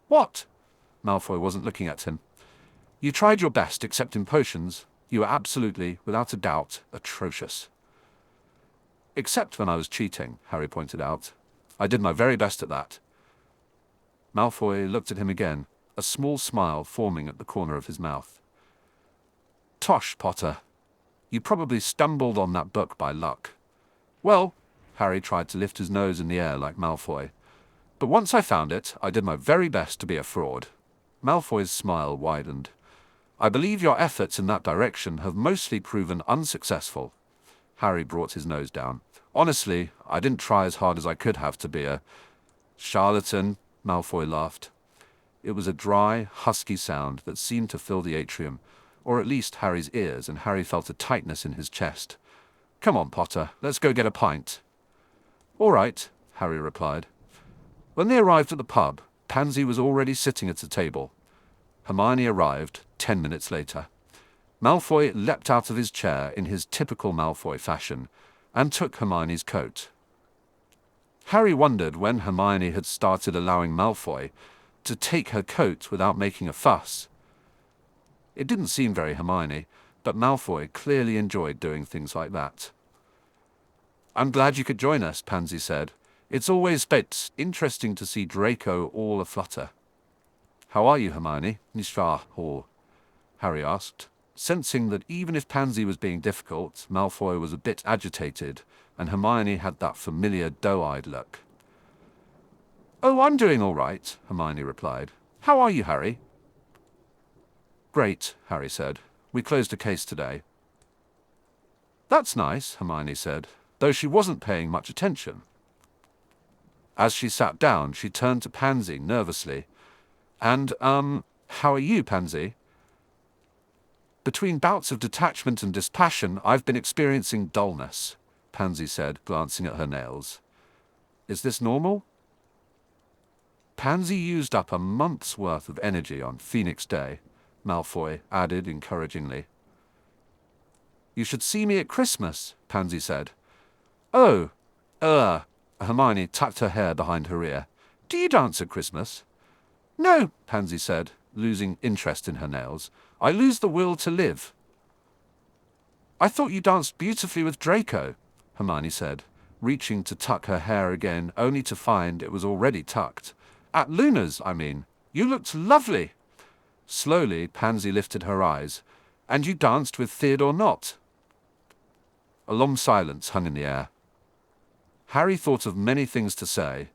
What? Malfoy wasn't looking at him. You tried your best, except in potions. You were absolutely, without a doubt, atrocious. Except when I was cheating, Harry pointed out. I did my very best at that. Malfoy looked at him again, a small smile forming at the corner of his mouth. Tosh, Potter. You probably stumbled on that book by luck. Well, Harry tried to lift his nose in the air like Malfoy. But once I found it, I did my very best to be a fraud. Malfoy's smile widened. I believe your efforts in that direction have mostly proven unsuccessful. Harry brought his nose down. Honestly, I didn't try as hard as I could have to be a charlatan, Malfoy laughed. It was a dry, husky sound that seemed to fill the atrium, or at least Harry's ears, and Harry felt a tightness in his chest. Come on, Potter, let's go get a pint. All right, Harry replied. When they arrived at the pub, Pansy was already sitting at the table. Hermione arrived 10 minutes later. Malfoy leapt out of his chair in his typical Malfoy fashion, and took Hermione's coat. Harry wondered when Hermione had started allowing Malfoy to take her coat without making a fuss. It didn't seem very Hermione, but Malfoy clearly enjoyed doing things like that. I'm glad you could join us, Pansy said. It's always interesting to see Draco all aflutter. How are you, Hermione? Harry asked, sensing that even if Pansy was being difficult, Malfoy was a bit agitated, and Hermione had that familiar doe-eyed look. Oh, I'm doing all right, Hermione replied. How are you, Harry? Great, Harry said. We closed a case today. That's nice, Hermione said, though she wasn't paying much attention. As she sat down, she turned to Pansy nervously. And, how are you, Pansy? Between bouts of detachment and dispassion, I've been experiencing dullness, Pansy said, glancing at her nails. Is this normal? Pansy used up a month's worth of energy on Phoenix Day, Malfoy added encouragingly. You should see me at Christmas, Pansy said. Oh, Hermione tucked her hair behind her ear. Do you dance at Christmas? No, Pansy said, losing interest in her nails. I lose the will to live. I thought you danced beautifully with Draco, Hermione said, reaching to tuck her hair again, only to find it was already tucked. At Luna's, I mean. You looked lovely. Slowly, Pansy lifted her eyes. And you danced with Theodore Nott. A long silence hung in the air. Harry thought of many things to say.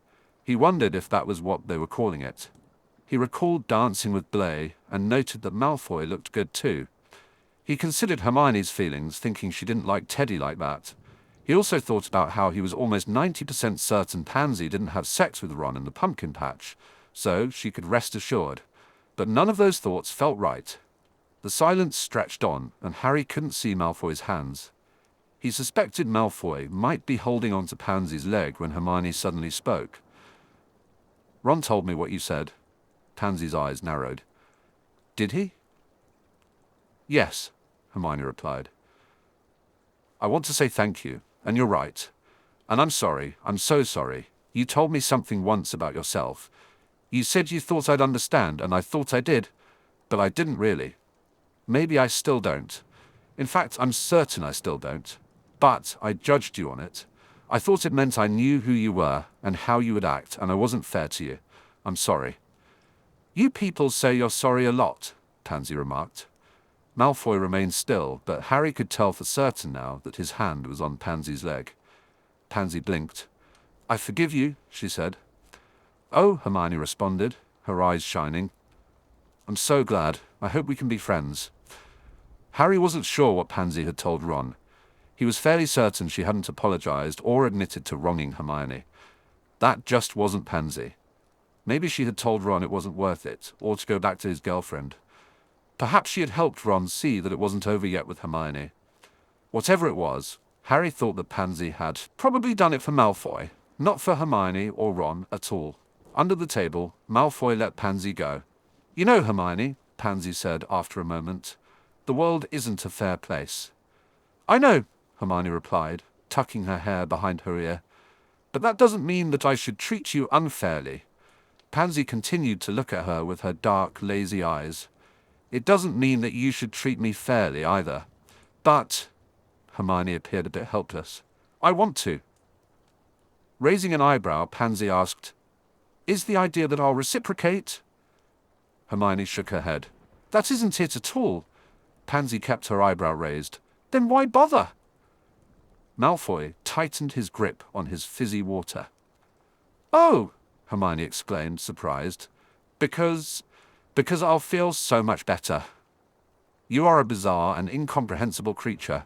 He wondered if that was what they were calling it. He recalled dancing with Blay and noted that Malfoy looked good too. He considered Hermione's feelings, thinking she didn't like Teddy like that. He also thought about how he was almost 90% certain Pansy didn't have sex with Ron in the pumpkin patch, so she could rest assured. But none of those thoughts felt right. The silence stretched on, and Harry couldn't see Malfoy's hands. He suspected Malfoy might be holding on to Pansy's leg when Hermione suddenly spoke. Ron told me what you said. Pansy's eyes narrowed. Did he? Yes, Hermione replied. I want to say thank you, and you're right. And I'm sorry, I'm so sorry. You told me something once about yourself. You said you thought I'd understand, and I thought I did, but I didn't really. Maybe I still don't. In fact, I'm certain I still don't. But I judged you on it. I thought it meant I knew who you were and how you would act, and I wasn't fair to you. I'm sorry. You people say you're sorry a lot, Pansy remarked. Malfoy remained still, but Harry could tell for certain now that his hand was on Pansy's leg. Pansy blinked. I forgive you, she said. Oh, Hermione responded, her eyes shining. I'm so glad. I hope we can be friends. Harry wasn't sure what Pansy had told Ron. He was fairly certain she hadn't apologized or admitted to wronging Hermione. That just wasn't Pansy. Maybe she had told Ron it wasn't worth it, or to go back to his girlfriend. Perhaps she had helped Ron see that it wasn't over yet with Hermione. Whatever it was, Harry thought that Pansy had probably done it for Malfoy, not for Hermione or Ron at all. Under the table, Malfoy let Pansy go. You know, Hermione, Pansy said after a moment, the world isn't a fair place. I know, Hermione replied, tucking her hair behind her ear. But that doesn't mean that I should treat you unfairly. Pansy continued to look at her with her dark, lazy eyes. It doesn't mean that you should treat me fairly either. But, Hermione appeared a bit helpless, I want to. Raising an eyebrow, Pansy asked, Is the idea that I'll reciprocate? Hermione shook her head. That isn't it at all. Pansy kept her eyebrow raised. Then why bother? Malfoy tightened his grip on his fizzy water. Oh, Hermione exclaimed, surprised. Because I'll feel so much better. You are a bizarre and incomprehensible creature.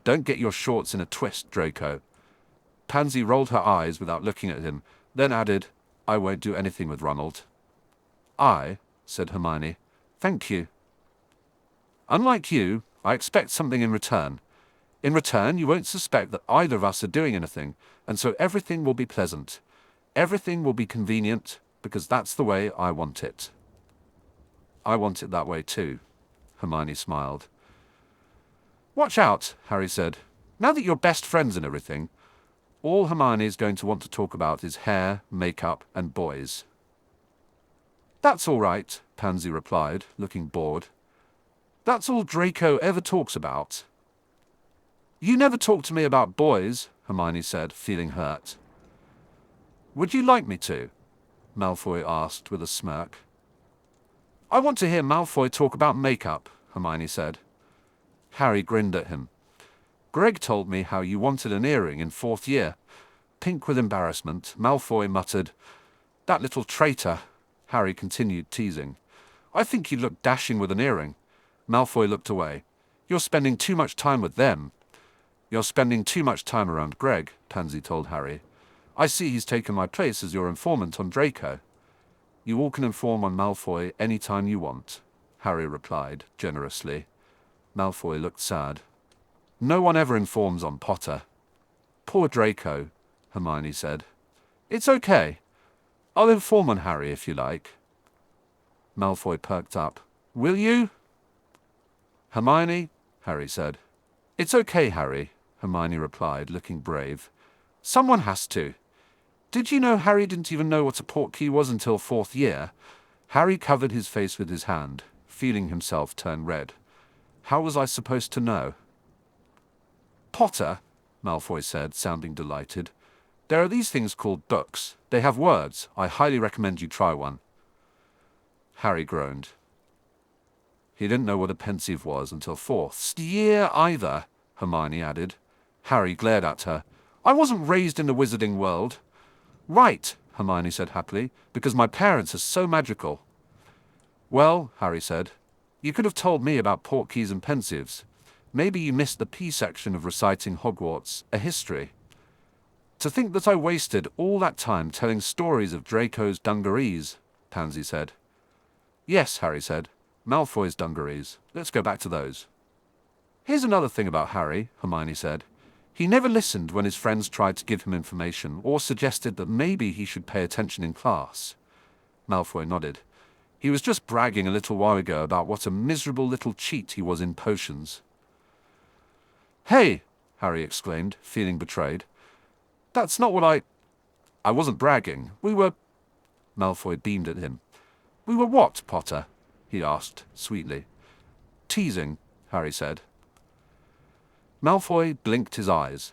Don't get your shorts in a twist, Draco. Pansy rolled her eyes without looking at him, then added, I won't do anything with Ronald. Said Hermione. Thank you. Unlike you, I expect something in return. In return, you won't suspect that either of us are doing anything, and so everything will be pleasant. Everything will be convenient, because that's the way I want it. I want it that way too, Hermione smiled. Watch out, Harry said. Now that you're best friends and everything, all Hermione is going to want to talk about is hair, makeup, and boys. That's all right, Pansy replied, looking bored. That's all Draco ever talks about. You never talk to me about boys, Hermione said, feeling hurt. Would you like me to? Malfoy asked with a smirk. I want to hear Malfoy talk about makeup, Hermione said. Harry grinned at him. Greg told me how you wanted an earring in 4th year. Pink with embarrassment, Malfoy muttered, That little traitor. Harry continued teasing. I think you look dashing with an earring. Malfoy looked away. You're spending too much time with them. You're spending too much time around Greg, Pansy told Harry. I see he's taken my place as your informant on Draco. You all can inform on Malfoy any time you want, Harry replied, generously. Malfoy looked sad. No one ever informs on Potter. Poor Draco, Hermione said. It's okay. I'll inform on Harry if you like. Malfoy perked up. Will you? Hermione, Harry said. It's okay, Harry, Hermione replied, looking brave. Someone has to. Did you know Harry didn't even know what a portkey was until 4th year? Harry covered his face with his hand, feeling himself turn red. How was I supposed to know? Potter, Malfoy said, sounding delighted. There are these things called books. They have words. I highly recommend you try one. Harry groaned. He didn't know what a pensieve was until 4th year either, Hermione added. Harry glared at her. I wasn't raised in the wizarding world. Right, Hermione said happily, because my parents are so magical. Well, Harry said, you could have told me about portkeys and pensieves. Maybe you missed the P section of reciting Hogwarts, a history. To think that I wasted all that time telling stories of Draco's dungarees, Pansy said. Yes, Harry said. Malfoy's dungarees. Let's go back to those. Here's another thing about Harry, Hermione said. He never listened when his friends tried to give him information or suggested that maybe he should pay attention in class. Malfoy nodded. He was just bragging a little while ago about what a miserable little cheat he was in potions. Hey, Harry exclaimed, feeling betrayed. That's not what I wasn't bragging. We were... Malfoy beamed at him. We were what, Potter? He asked, sweetly. Teasing, Harry said. Malfoy blinked his eyes.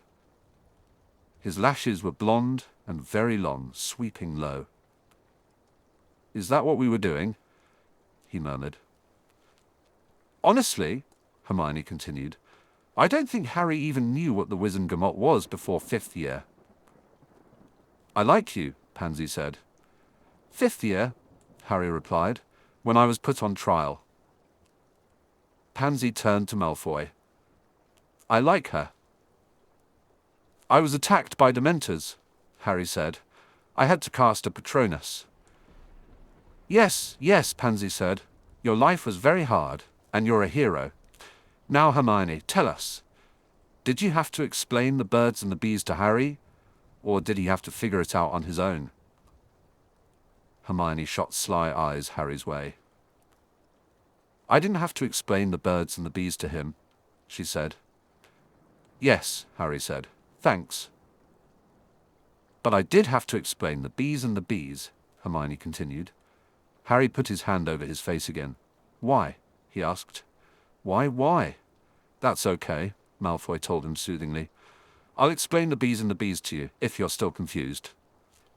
His lashes were blonde and very long, sweeping low. Is that what we were doing? He murmured. Honestly, Hermione continued, I don't think Harry even knew what the Wizengamot was before 5th year. I like you, Pansy said. 5th year, Harry replied, when I was put on trial. Pansy turned to Malfoy. I like her. I was attacked by Dementors, Harry said. I had to cast a Patronus. Yes, yes, Pansy said. Your life was very hard, and you're a hero. Now, Hermione, tell us. Did you have to explain the birds and the bees to Harry, or did he have to figure it out on his own? Hermione shot sly eyes Harry's way. I didn't have to explain the birds and the bees to him, she said. Yes, Harry said. Thanks. But I did have to explain the bees and the bees, Hermione continued. Harry put his hand over his face again. Why? He asked. Why? That's okay, Malfoy told him soothingly. I'll explain the bees and the bees to you, if you're still confused.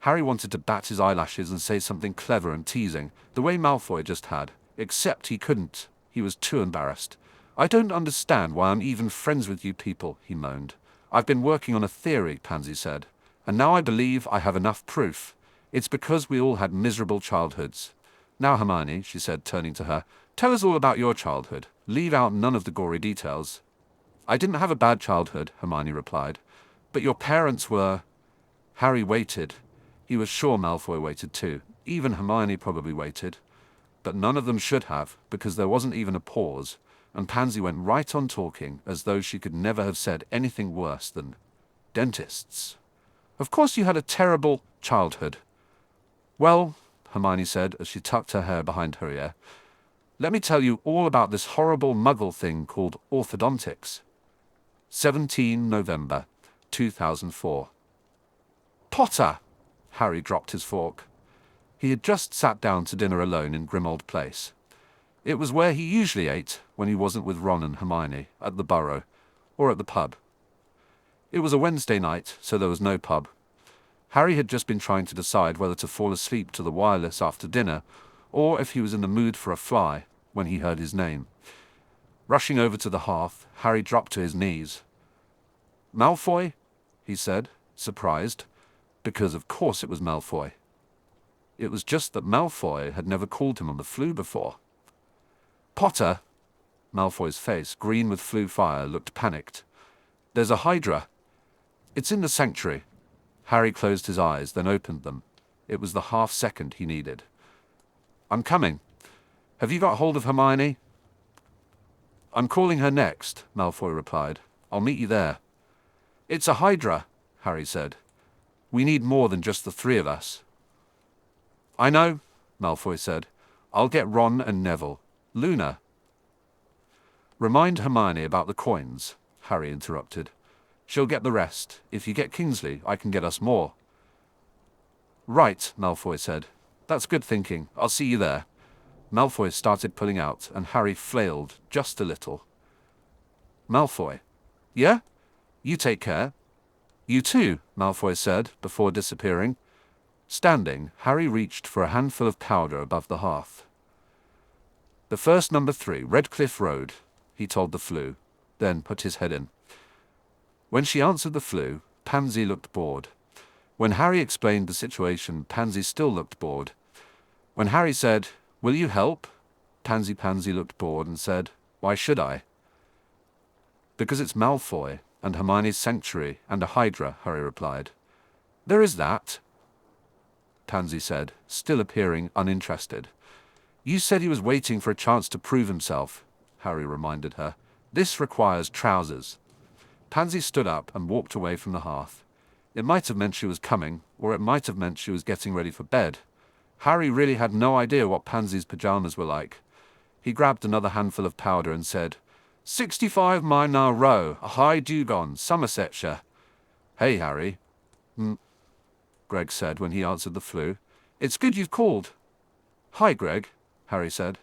Harry wanted to bat his eyelashes and say something clever and teasing, the way Malfoy just had, except he couldn't. He was too embarrassed. I don't understand why I'm even friends with you people, he moaned. I've been working on a theory, Pansy said, and now I believe I have enough proof. It's because we all had miserable childhoods. Now, Hermione, she said, turning to her, tell us all about your childhood. Leave out none of the gory details. I didn't have a bad childhood, Hermione replied. But your parents were... Harry waited. He was sure Malfoy waited too. Even Hermione probably waited. But none of them should have, because there wasn't even a pause, and Pansy went right on talking as though she could never have said anything worse than dentists. Of course you had a terrible childhood. Well, Hermione said as she tucked her hair behind her ear, let me tell you all about this horrible muggle thing called orthodontics. 17 November, 2004. Potter! Harry dropped his fork. He had just sat down to dinner alone in Grimmauld Place. It was where he usually ate when he wasn't with Ron and Hermione, at the Burrow, or at the pub. It was a Wednesday night, so there was no pub. Harry had just been trying to decide whether to fall asleep to the wireless after dinner, or if he was in the mood for a fly, when he heard his name. Rushing over to the hearth, Harry dropped to his knees. Malfoy? He said, surprised, because of course it was Malfoy. It was just that Malfoy had never called him on the Floo before. "Potter!" Malfoy's face, green with Floo fire, looked panicked. "There's a Hydra. It's in the sanctuary." Harry closed his eyes, then opened them. It was the half-second he needed. "I'm coming. Have you got hold of Hermione?" "I'm calling her next," Malfoy replied. "I'll meet you there." "It's a Hydra," Harry said. "We need more than just the three of us." "I know," Malfoy said. "I'll get Ron and Neville. Luna." "Remind Hermione about the coins," Harry interrupted. "She'll get the rest. If you get Kingsley, I can get us more." "Right," Malfoy said. "That's good thinking. I'll see you there." Malfoy started pulling out, and Harry flailed just a little. "Malfoy." "Yeah? You take care." "You too," Malfoy said, before disappearing. Standing, Harry reached for a handful of powder above the hearth. "The first number 3, Redcliffe Road," he told the Floo, then put his head in. When she answered the Floo, Pansy looked bored. When Harry explained the situation, Pansy still looked bored. When Harry said, "Will you help?" Pansy looked bored and said, "Why should I?" "Because it's Malfoy, and Hermione's sanctuary, and a Hydra," Harry replied. "There is that," Pansy said, still appearing uninterested. "You said he was waiting for a chance to prove himself," Harry reminded her. "This requires trousers." Pansy stood up and walked away from the hearth. It might have meant she was coming, or it might have meant she was getting ready for bed. Harry really had no idea what Pansy's pajamas were like. He grabbed another handful of powder and said, 65 Minar Row, a High Dugon, Somersetshire." "Hey, Harry." Greg said when he answered the Floo. "It's good you've called." "Hi, Greg," Harry said.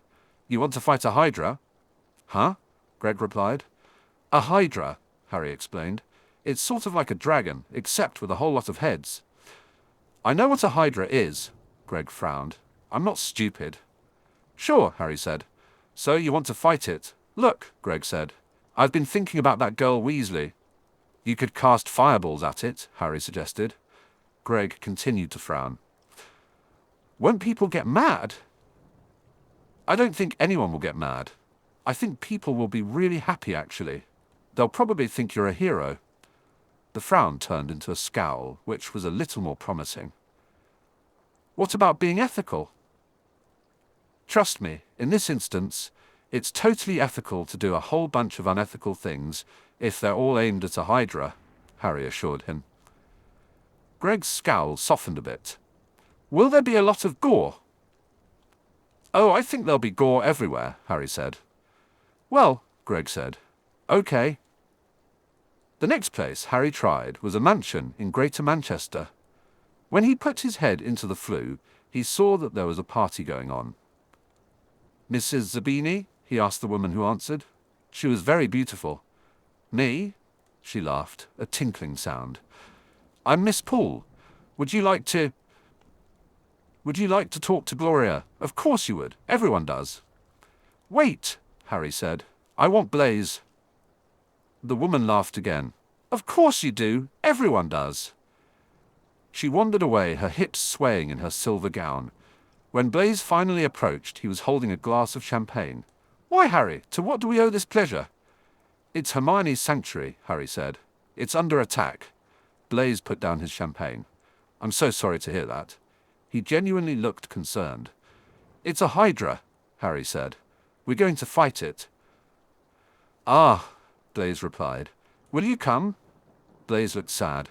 "You want to fight a Hydra?" "Huh?" Greg replied. "A Hydra," Harry explained. "It's sort of like a dragon, except with a whole lot of heads." "I know what a Hydra is," Greg frowned. "I'm not stupid." "Sure," Harry said. "So you want to fight it?" "Look," Greg said. "I've been thinking about that girl Weasley." "You could cast fireballs at it," Harry suggested. Greg continued to frown. "Won't people get mad?" "I don't think anyone will get mad. I think people will be really happy, actually. They'll probably think you're a hero." The frown turned into a scowl, which was a little more promising. "What about being ethical?" "Trust me, in this instance, it's totally ethical to do a whole bunch of unethical things if they're all aimed at a Hydra," Harry assured him. Greg's scowl softened a bit. "Will there be a lot of gore?" "Oh, I think there'll be gore everywhere," Harry said. "Well," Greg said, "okay." The next place Harry tried was a mansion in Greater Manchester. When he put his head into the Floo, he saw that there was a party going on. "Mrs. Zabini?" he asked the woman who answered. She was very beautiful. "Me?" She laughed, a tinkling sound. "I'm Miss Poole. Would you like to talk to Gloria?" "Of course you would. Everyone does." "Wait," Harry said. "I want Blaise." The woman laughed again. "Of course you do. Everyone does." She wandered away, her hips swaying in her silver gown. When Blaise finally approached, he was holding a glass of champagne. "Why, Harry, to what do we owe this pleasure?" "It's Hermione's sanctuary," Harry said. "It's under attack." Blaise put down his champagne. "I'm so sorry to hear that." He genuinely looked concerned. "It's a Hydra," Harry said. "We're going to fight it." "Ah," Blaise replied. "Will you come?" Blaise looked sad.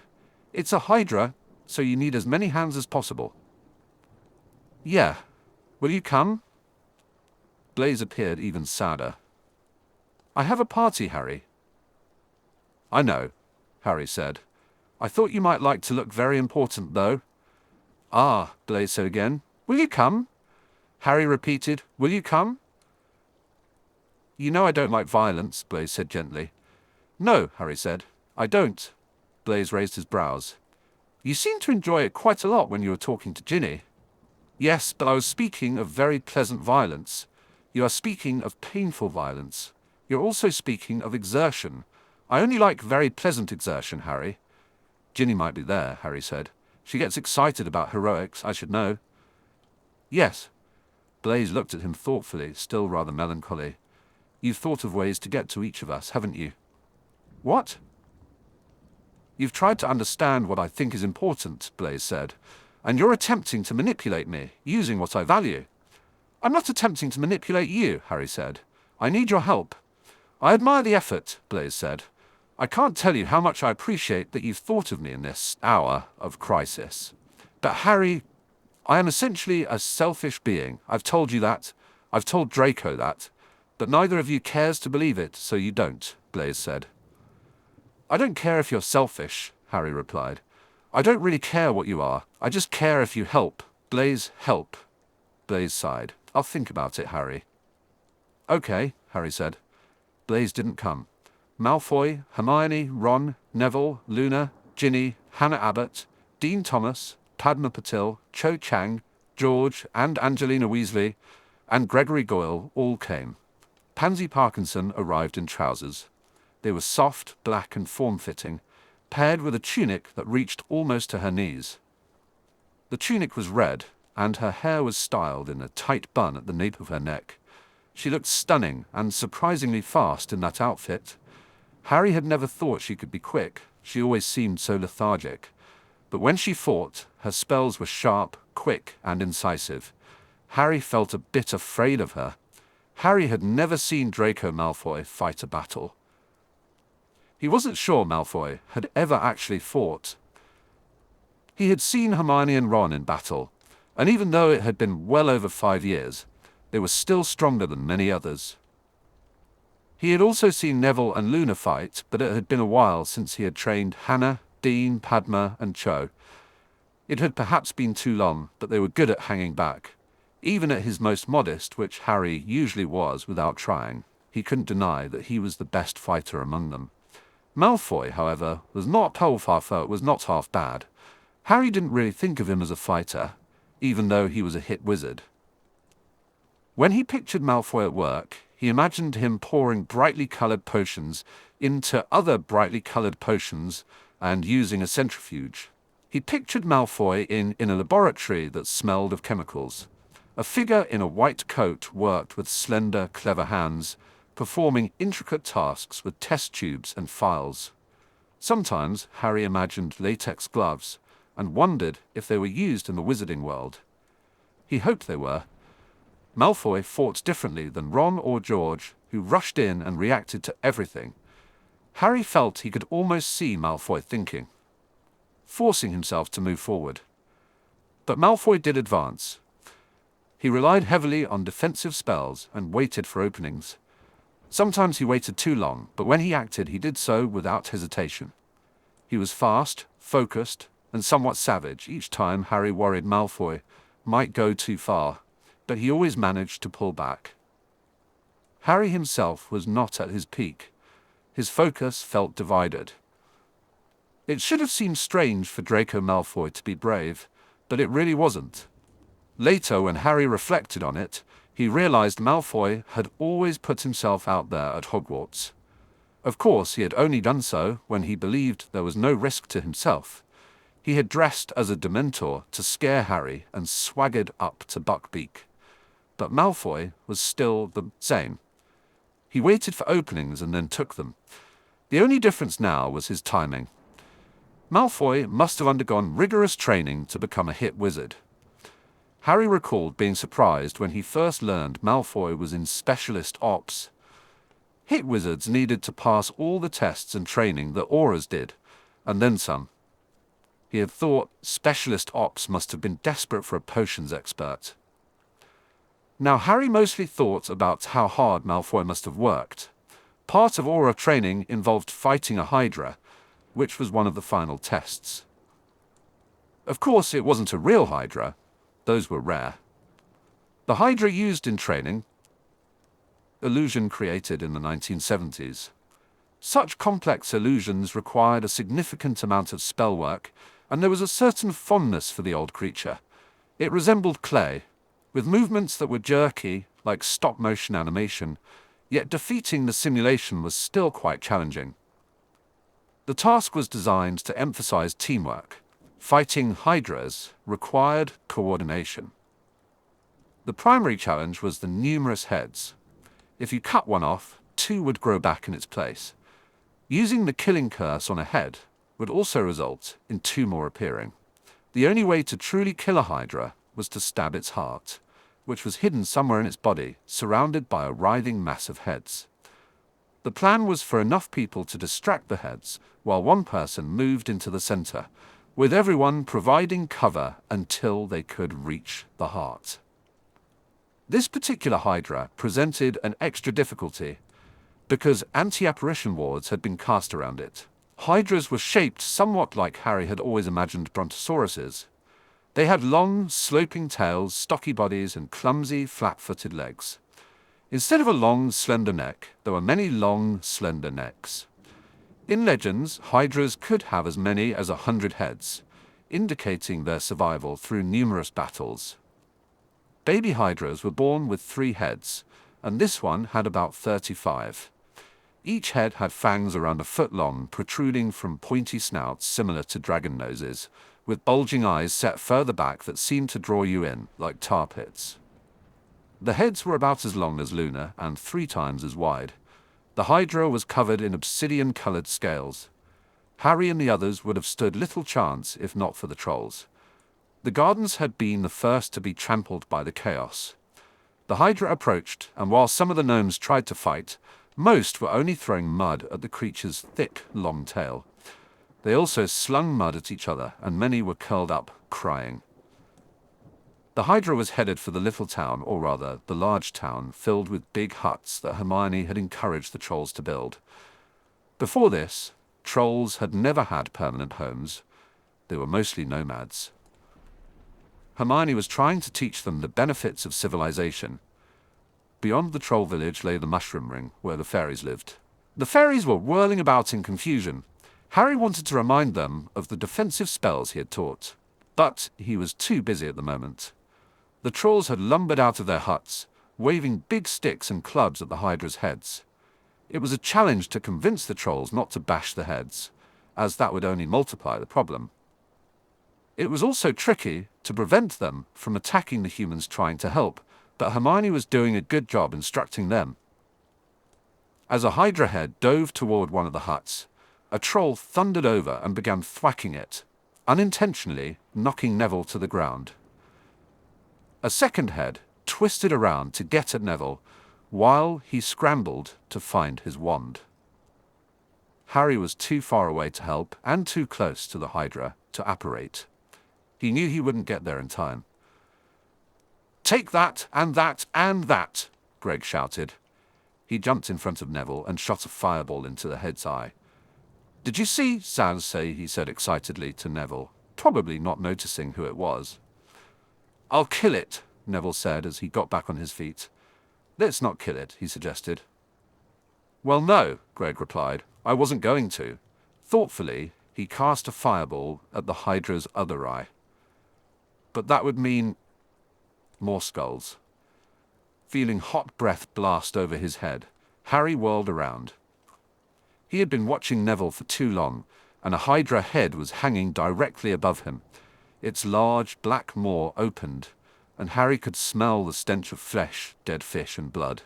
"It's a Hydra, so you need as many hands as possible." "Yeah. Will you come?" Blaise appeared even sadder. "I have a party, Harry." "I know," Harry said. "I thought you might like to look very important, though." "Ah," Blaise said again. "Will you come?" Harry repeated, "Will you come?" "You know I don't like violence," Blaise said gently. "No," Harry said. "I don't." Blaise raised his brows. "You seemed to enjoy it quite a lot when you were talking to Ginny." "Yes, but I was speaking of very pleasant violence. You are speaking of painful violence. You're also speaking of exertion. I only like very pleasant exertion, Harry." "Ginny might be there," Harry said. "She gets excited about heroics, I should know." Yes. Blaise looked at him thoughtfully, still rather melancholy. You've thought of ways to get to each of us, haven't you? What? You've tried to understand what I think is important, Blaise said, and you're attempting to manipulate me, using what I value. I'm not attempting to manipulate you, Harry said. I need your help. I admire the effort, Blaise said. I can't tell you how much I appreciate that you've thought of me in this hour of crisis. But Harry, I am essentially a selfish being. I've told you that. I've told Draco that. But neither of you cares to believe it, so you don't, Blaise said. I don't care if you're selfish, Harry replied. I don't really care what you are. I just care if you help. Blaise, help. Blaise sighed. I'll think about it, Harry. Okay, Harry said. Blaise didn't come. Malfoy, Hermione, Ron, Neville, Luna, Ginny, Hannah Abbott, Dean Thomas, Padma Patil, Cho Chang, George and Angelina Weasley, and Gregory Goyle all came. Pansy Parkinson arrived in trousers. They were soft, black and form-fitting, paired with a tunic that reached almost to her knees. The tunic was red, and her hair was styled in a tight bun at the nape of her neck. She looked stunning and surprisingly fast in that outfit. Harry had never thought she could be quick. She always seemed so lethargic. But when she fought, her spells were sharp, quick, and incisive. Harry felt a bit afraid of her. Harry had never seen Draco Malfoy fight a battle. He wasn't sure Malfoy had ever actually fought. He had seen Hermione and Ron in battle, and even though it had been well over 5 years, they were still stronger than many others. He had also seen Neville and Luna fight, but it had been a while since he had trained Hannah, Dean, Padma, and Cho. It had perhaps been too long, but they were good at hanging back. Even at his most modest, which Harry usually was without trying, he couldn't deny that he was the best fighter among them. Malfoy, however, was not half bad. Harry didn't really think of him as a fighter, even though he was a hit wizard. When he pictured Malfoy at work, he imagined him pouring brightly coloured potions into other brightly coloured potions and using a centrifuge. He pictured Malfoy in a laboratory that smelled of chemicals. A figure in a white coat worked with slender, clever hands, performing intricate tasks with test tubes and files. Sometimes Harry imagined latex gloves and wondered if they were used in the wizarding world. He hoped they were. Malfoy fought differently than Ron or George, who rushed in and reacted to everything. Harry felt he could almost see Malfoy thinking, forcing himself to move forward. But Malfoy did advance. He relied heavily on defensive spells and waited for openings. Sometimes he waited too long, but when he acted, he did so without hesitation. He was fast, focused, and somewhat savage each time Harry worried Malfoy might go too far, but he always managed to pull back. Harry himself was not at his peak. His focus felt divided. It should have seemed strange for Draco Malfoy to be brave, but it really wasn't. Later, when Harry reflected on it, he realized Malfoy had always put himself out there at Hogwarts. Of course, he had only done so when he believed there was no risk to himself. He had dressed as a Dementor to scare Harry and swaggered up to Buckbeak. But Malfoy was still the same. He waited for openings and then took them. The only difference now was his timing. Malfoy must have undergone rigorous training to become a hit wizard. Harry recalled being surprised when he first learned Malfoy was in Specialist Ops. Hit wizards needed to pass all the tests and training that Auras did, and then some. He had thought Specialist Ops must have been desperate for a potions expert. Now Harry mostly thought about how hard Malfoy must have worked. Part of Aura training involved fighting a Hydra, which was one of the final tests. Of course, it wasn't a real Hydra. Those were rare. The Hydra used in training, illusion created in the 1970s. Such complex illusions required a significant amount of spell work, and there was a certain fondness for the old creature. It resembled clay, with movements that were jerky, like stop-motion animation, yet defeating the simulation was still quite challenging. The task was designed to emphasize teamwork. Fighting Hydras required coordination. The primary challenge was the numerous heads. If you cut one off, 2 would grow back in its place. Using the killing curse on a head would also result in 2 more appearing. The only way to truly kill a Hydra was to stab its heart, which was hidden somewhere in its body, surrounded by a writhing mass of heads. The plan was for enough people to distract the heads, while one person moved into the center, with everyone providing cover until they could reach the heart. This particular Hydra presented an extra difficulty because anti-apparition wards had been cast around it. Hydras were shaped somewhat like Harry had always imagined brontosauruses. They had long, sloping tails, stocky bodies, and clumsy, flat-footed legs. Instead of a long, slender neck, there were many long, slender necks. In legends, Hydras could have as many as 100 heads, indicating their survival through numerous battles. Baby Hydras were born with 3 heads, and this one had about 35. Each head had fangs around a foot long, protruding from pointy snouts similar to dragon noses, with bulging eyes set further back that seemed to draw you in, like tar pits. The heads were about as long as Luna and 3 times as wide. The Hydra was covered in obsidian-colored scales. Harry and the others would have stood little chance if not for the trolls. The gardens had been the first to be trampled by the chaos. The Hydra approached, and while some of the gnomes tried to fight, most were only throwing mud at the creature's thick, long tail. They also slung mud at each other, and many were curled up, crying. The Hydra was headed for the little town, or rather, the large town, filled with big huts that Hermione had encouraged the trolls to build. Before this, trolls had never had permanent homes. They were mostly nomads. Hermione was trying to teach them the benefits of civilization. Beyond the troll village lay the mushroom ring, where the fairies lived. The fairies were whirling about in confusion. Harry wanted to remind them of the defensive spells he had taught, but he was too busy at the moment. The trolls had lumbered out of their huts, waving big sticks and clubs at the Hydra's heads. It was a challenge to convince the trolls not to bash the heads, as that would only multiply the problem. It was also tricky to prevent them from attacking the humans trying to help, but Hermione was doing a good job instructing them. As a Hydra head dove toward one of the huts, a troll thundered over and began thwacking it, unintentionally knocking Neville to the ground. A second head twisted around to get at Neville, while he scrambled to find his wand. Harry was too far away to help, and too close to the Hydra to apparate. He knew he wouldn't get there in time. "Take that, and that, and that!" Greg shouted. He jumped in front of Neville and shot a fireball into the head's eye. "Did you see Sansei?" he said excitedly to Neville, probably not noticing who it was. "I'll kill it," Neville said as he got back on his feet. "Let's not kill it," he suggested. "Well, no," Greg replied. "I wasn't going to." Thoughtfully, he cast a fireball at the Hydra's other eye. But that would mean more skulls. Feeling hot breath blast over his head, Harry whirled around. He had been watching Neville for too long, and a Hydra head was hanging directly above him. Its large black maw opened, and Harry could smell the stench of flesh, dead fish, and blood.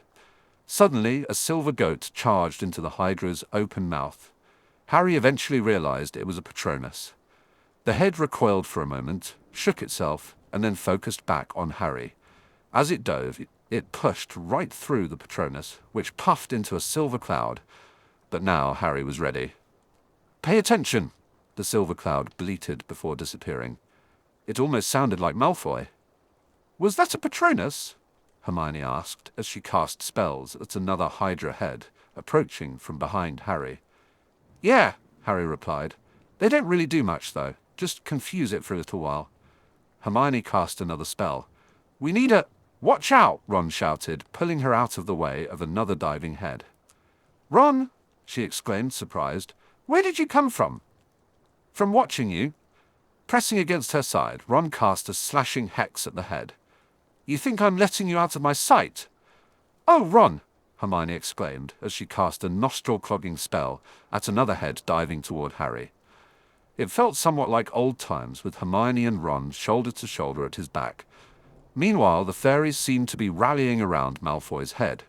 Suddenly, a silver goat charged into the Hydra's open mouth. Harry eventually realized it was a Patronus. The head recoiled for a moment, shook itself, and then focused back on Harry. As it dove, it pushed right through the Patronus, which puffed into a silver cloud. But now Harry was ready. "Pay attention!" the silver cloud bleated before disappearing. It almost sounded like Malfoy. "Was that a Patronus?" Hermione asked as she cast spells at another Hydra head, approaching from behind Harry. "Yeah," Harry replied. "They don't really do much, though. Just confuse it for a little while." Hermione cast another spell. "We need a—" "Watch out!" Ron shouted, pulling her out of the way of another diving head. "Ron!" she exclaimed, surprised. "Where did you come from?" "From watching you." Pressing against her side, Ron cast a slashing hex at the head. "You think I'm letting you out of my sight?" "Oh, Ron!" Hermione exclaimed as she cast a nostril-clogging spell at another head diving toward Harry. It felt somewhat like old times, with Hermione and Ron shoulder to shoulder at his back. Meanwhile, the fairies seemed to be rallying around Malfoy's head.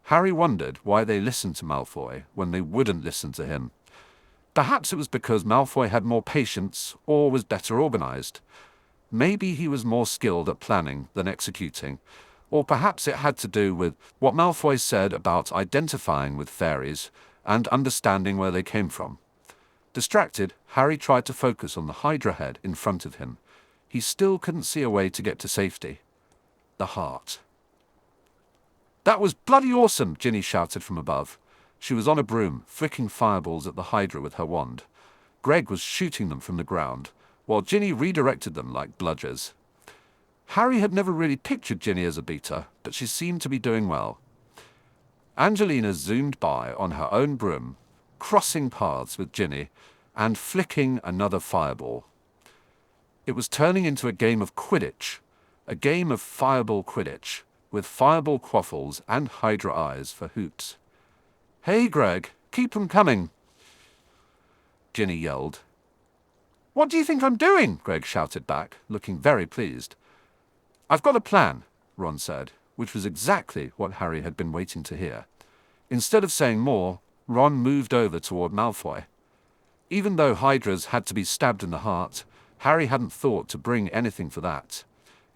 Harry wondered why they listened to Malfoy when they wouldn't listen to him. Perhaps it was because Malfoy had more patience or was better organized. Maybe he was more skilled at planning than executing, or perhaps it had to do with what Malfoy said about identifying with fairies and understanding where they came from. Distracted, Harry tried to focus on the Hydra head in front of him. He still couldn't see a way to get to safety. The heart. "That was bloody awesome!" Ginny shouted from above. She was on a broom, flicking fireballs at the Hydra with her wand. Greg was shooting them from the ground, while Ginny redirected them like bludgers. Harry had never really pictured Ginny as a beater, but she seemed to be doing well. Angelina zoomed by on her own broom, crossing paths with Ginny, and flicking another fireball. It was turning into a game of Quidditch, a game of fireball Quidditch, with fireball quaffles and Hydra eyes for hoops. "Hey, Greg, keep 'em coming," Ginny yelled. "What do you think I'm doing?" Greg shouted back, looking very pleased. "I've got a plan," Ron said, which was exactly what Harry had been waiting to hear. Instead of saying more, Ron moved over toward Malfoy. Even though Hydras had to be stabbed in the heart, Harry hadn't thought to bring anything for that.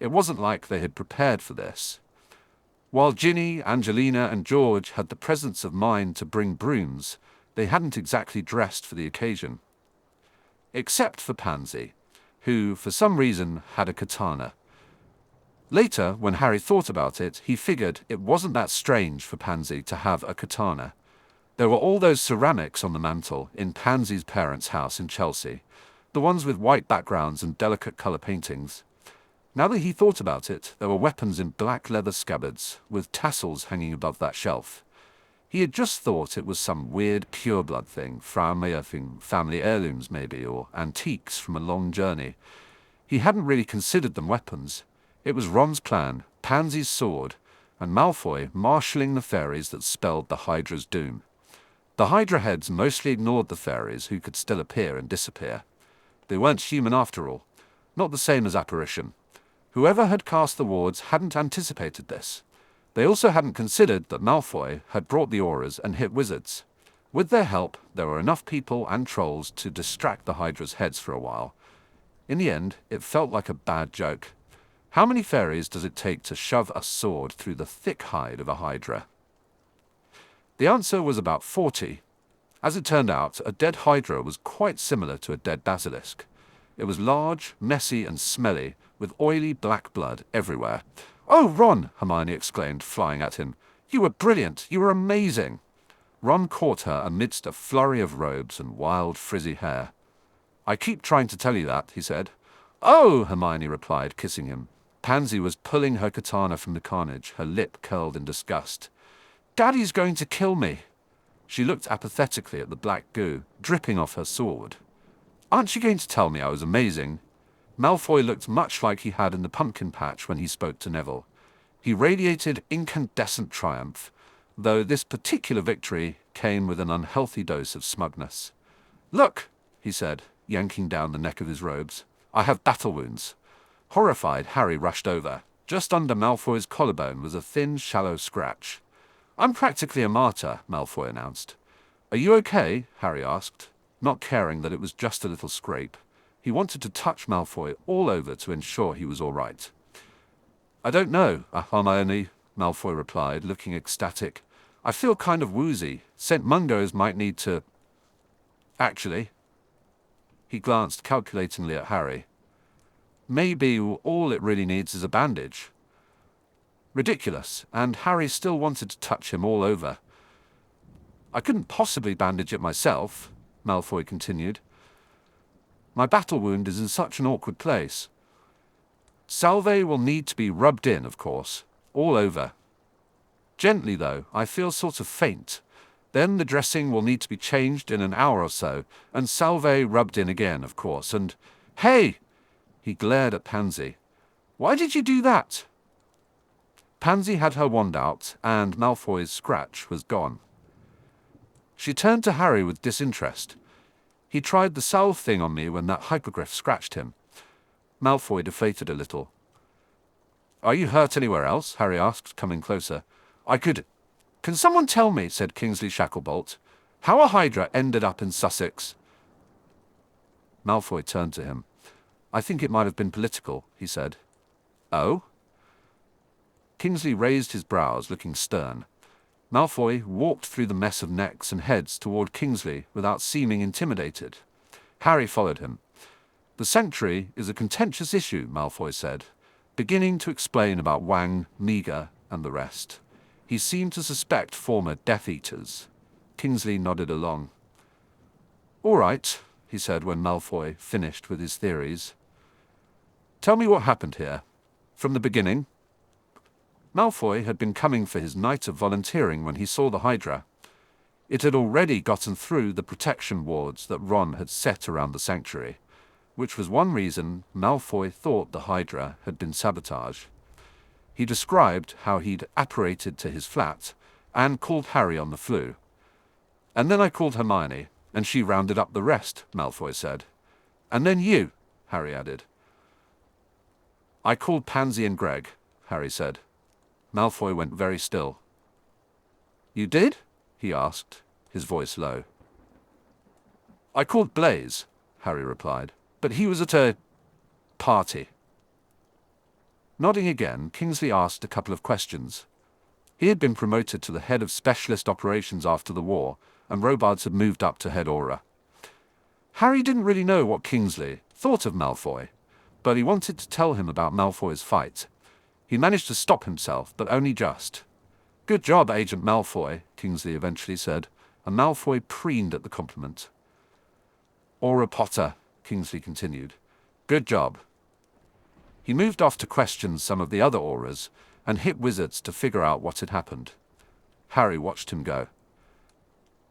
It wasn't like they had prepared for this. While Ginny, Angelina, and George had the presence of mind to bring brooms, they hadn't exactly dressed for the occasion. Except for Pansy, who, for some reason, had a katana. Later, when Harry thought about it, he figured it wasn't that strange for Pansy to have a katana. There were all those ceramics on the mantel in Pansy's parents' house in Chelsea, the ones with white backgrounds and delicate color paintings. Now that he thought about it, there were weapons in black leather scabbards, with tassels hanging above that shelf. He had just thought it was some weird pureblood thing, family heirlooms maybe, or antiques from a long journey. He hadn't really considered them weapons. It was Ron's plan, Pansy's sword, and Malfoy marshalling the fairies that spelled the Hydra's doom. The Hydra heads mostly ignored the fairies, who could still appear and disappear. They weren't human after all, not the same as apparition. Whoever had cast the wards hadn't anticipated this. They also hadn't considered that Malfoy had brought the auras and hit wizards. With their help, there were enough people and trolls to distract the Hydra's heads for a while. In the end, it felt like a bad joke. How many fairies does it take to shove a sword through the thick hide of a Hydra? The answer was about 40. As it turned out, a dead Hydra was quite similar to a dead basilisk. It was large, messy, and smelly, with oily black blood everywhere. "Oh, Ron!" Hermione exclaimed, flying at him. "You were brilliant! You were amazing!" Ron caught her amidst a flurry of robes and wild, frizzy hair. "I keep trying to tell you that," he said. "Oh!" Hermione replied, kissing him. Pansy was pulling her katana from the carnage, her lip curled in disgust. "Daddy's going to kill me." She looked apathetically at the black goo, dripping off her sword. "Aren't you going to tell me I was amazing?" Malfoy looked much like he had in the pumpkin patch when he spoke to Neville. He radiated incandescent triumph, though this particular victory came with an unhealthy dose of smugness. "Look," he said, yanking down the neck of his robes. "I have battle wounds." Horrified, Harry rushed over. Just under Malfoy's collarbone was a thin, shallow scratch. "I'm practically a martyr," Malfoy announced. "Are you okay?" Harry asked, not caring that it was just a little scrape. He wanted to touch Malfoy all over to ensure he was all right. "I don't know, Hermione," Malfoy replied, looking ecstatic. "I feel kind of woozy. St. Mungo's might need to... Actually..." He glanced calculatingly at Harry. "Maybe all it really needs is a bandage." Ridiculous, and Harry still wanted to touch him all over. "I couldn't possibly bandage it myself," Malfoy continued. "My battle wound is in such an awkward place. Salve will need to be rubbed in, of course, all over. Gently, though. I feel sort of faint. Then the dressing will need to be changed in an hour or so, and salve rubbed in again, of course, and... Hey!" He glared at Pansy. "Why did you do that?" Pansy had her wand out, and Malfoy's scratch was gone. She turned to Harry with disinterest. "He tried the salve thing on me when that hippogriff scratched him." Malfoy deflated a little. Are you hurt anywhere else? Harry asked, coming closer. Can someone tell me, said Kingsley Shacklebolt, how a Hydra ended up in Sussex? Malfoy turned to him. I think it might have been political, he said. Oh? Kingsley raised his brows, looking stern. Malfoy walked through the mess of necks and heads toward Kingsley without seeming intimidated. Harry followed him. The Sanctuary is a contentious issue, Malfoy said, beginning to explain about Wang, Meager, and the rest. He seemed to suspect former Death Eaters. Kingsley nodded along. All right, he said when Malfoy finished with his theories. Tell me what happened here. From the beginning? Malfoy had been coming for his night of volunteering when he saw the Hydra. It had already gotten through the protection wards that Ron had set around the Sanctuary, which was one reason Malfoy thought the Hydra had been sabotage. He described how he'd apparated to his flat and called Harry on the flu. And then I called Hermione, and she rounded up the rest, Malfoy said. And then you, Harry added. I called Pansy and Greg, Harry said. Malfoy went very still. You did? He asked, his voice low. I called Blaze, Harry replied, but he was at a party. Nodding again, Kingsley asked a couple of questions. He had been promoted to the head of specialist operations after the war, and Robards had moved up to head Aura. Harry didn't really know what Kingsley thought of Malfoy, but he wanted to tell him about Malfoy's fight. He managed to stop himself, but only just. Good job, Agent Malfoy, Kingsley eventually said, and Malfoy preened at the compliment. Aura Potter, Kingsley continued. Good job. He moved off to question some of the other auras and hit wizards to figure out what had happened. Harry watched him go.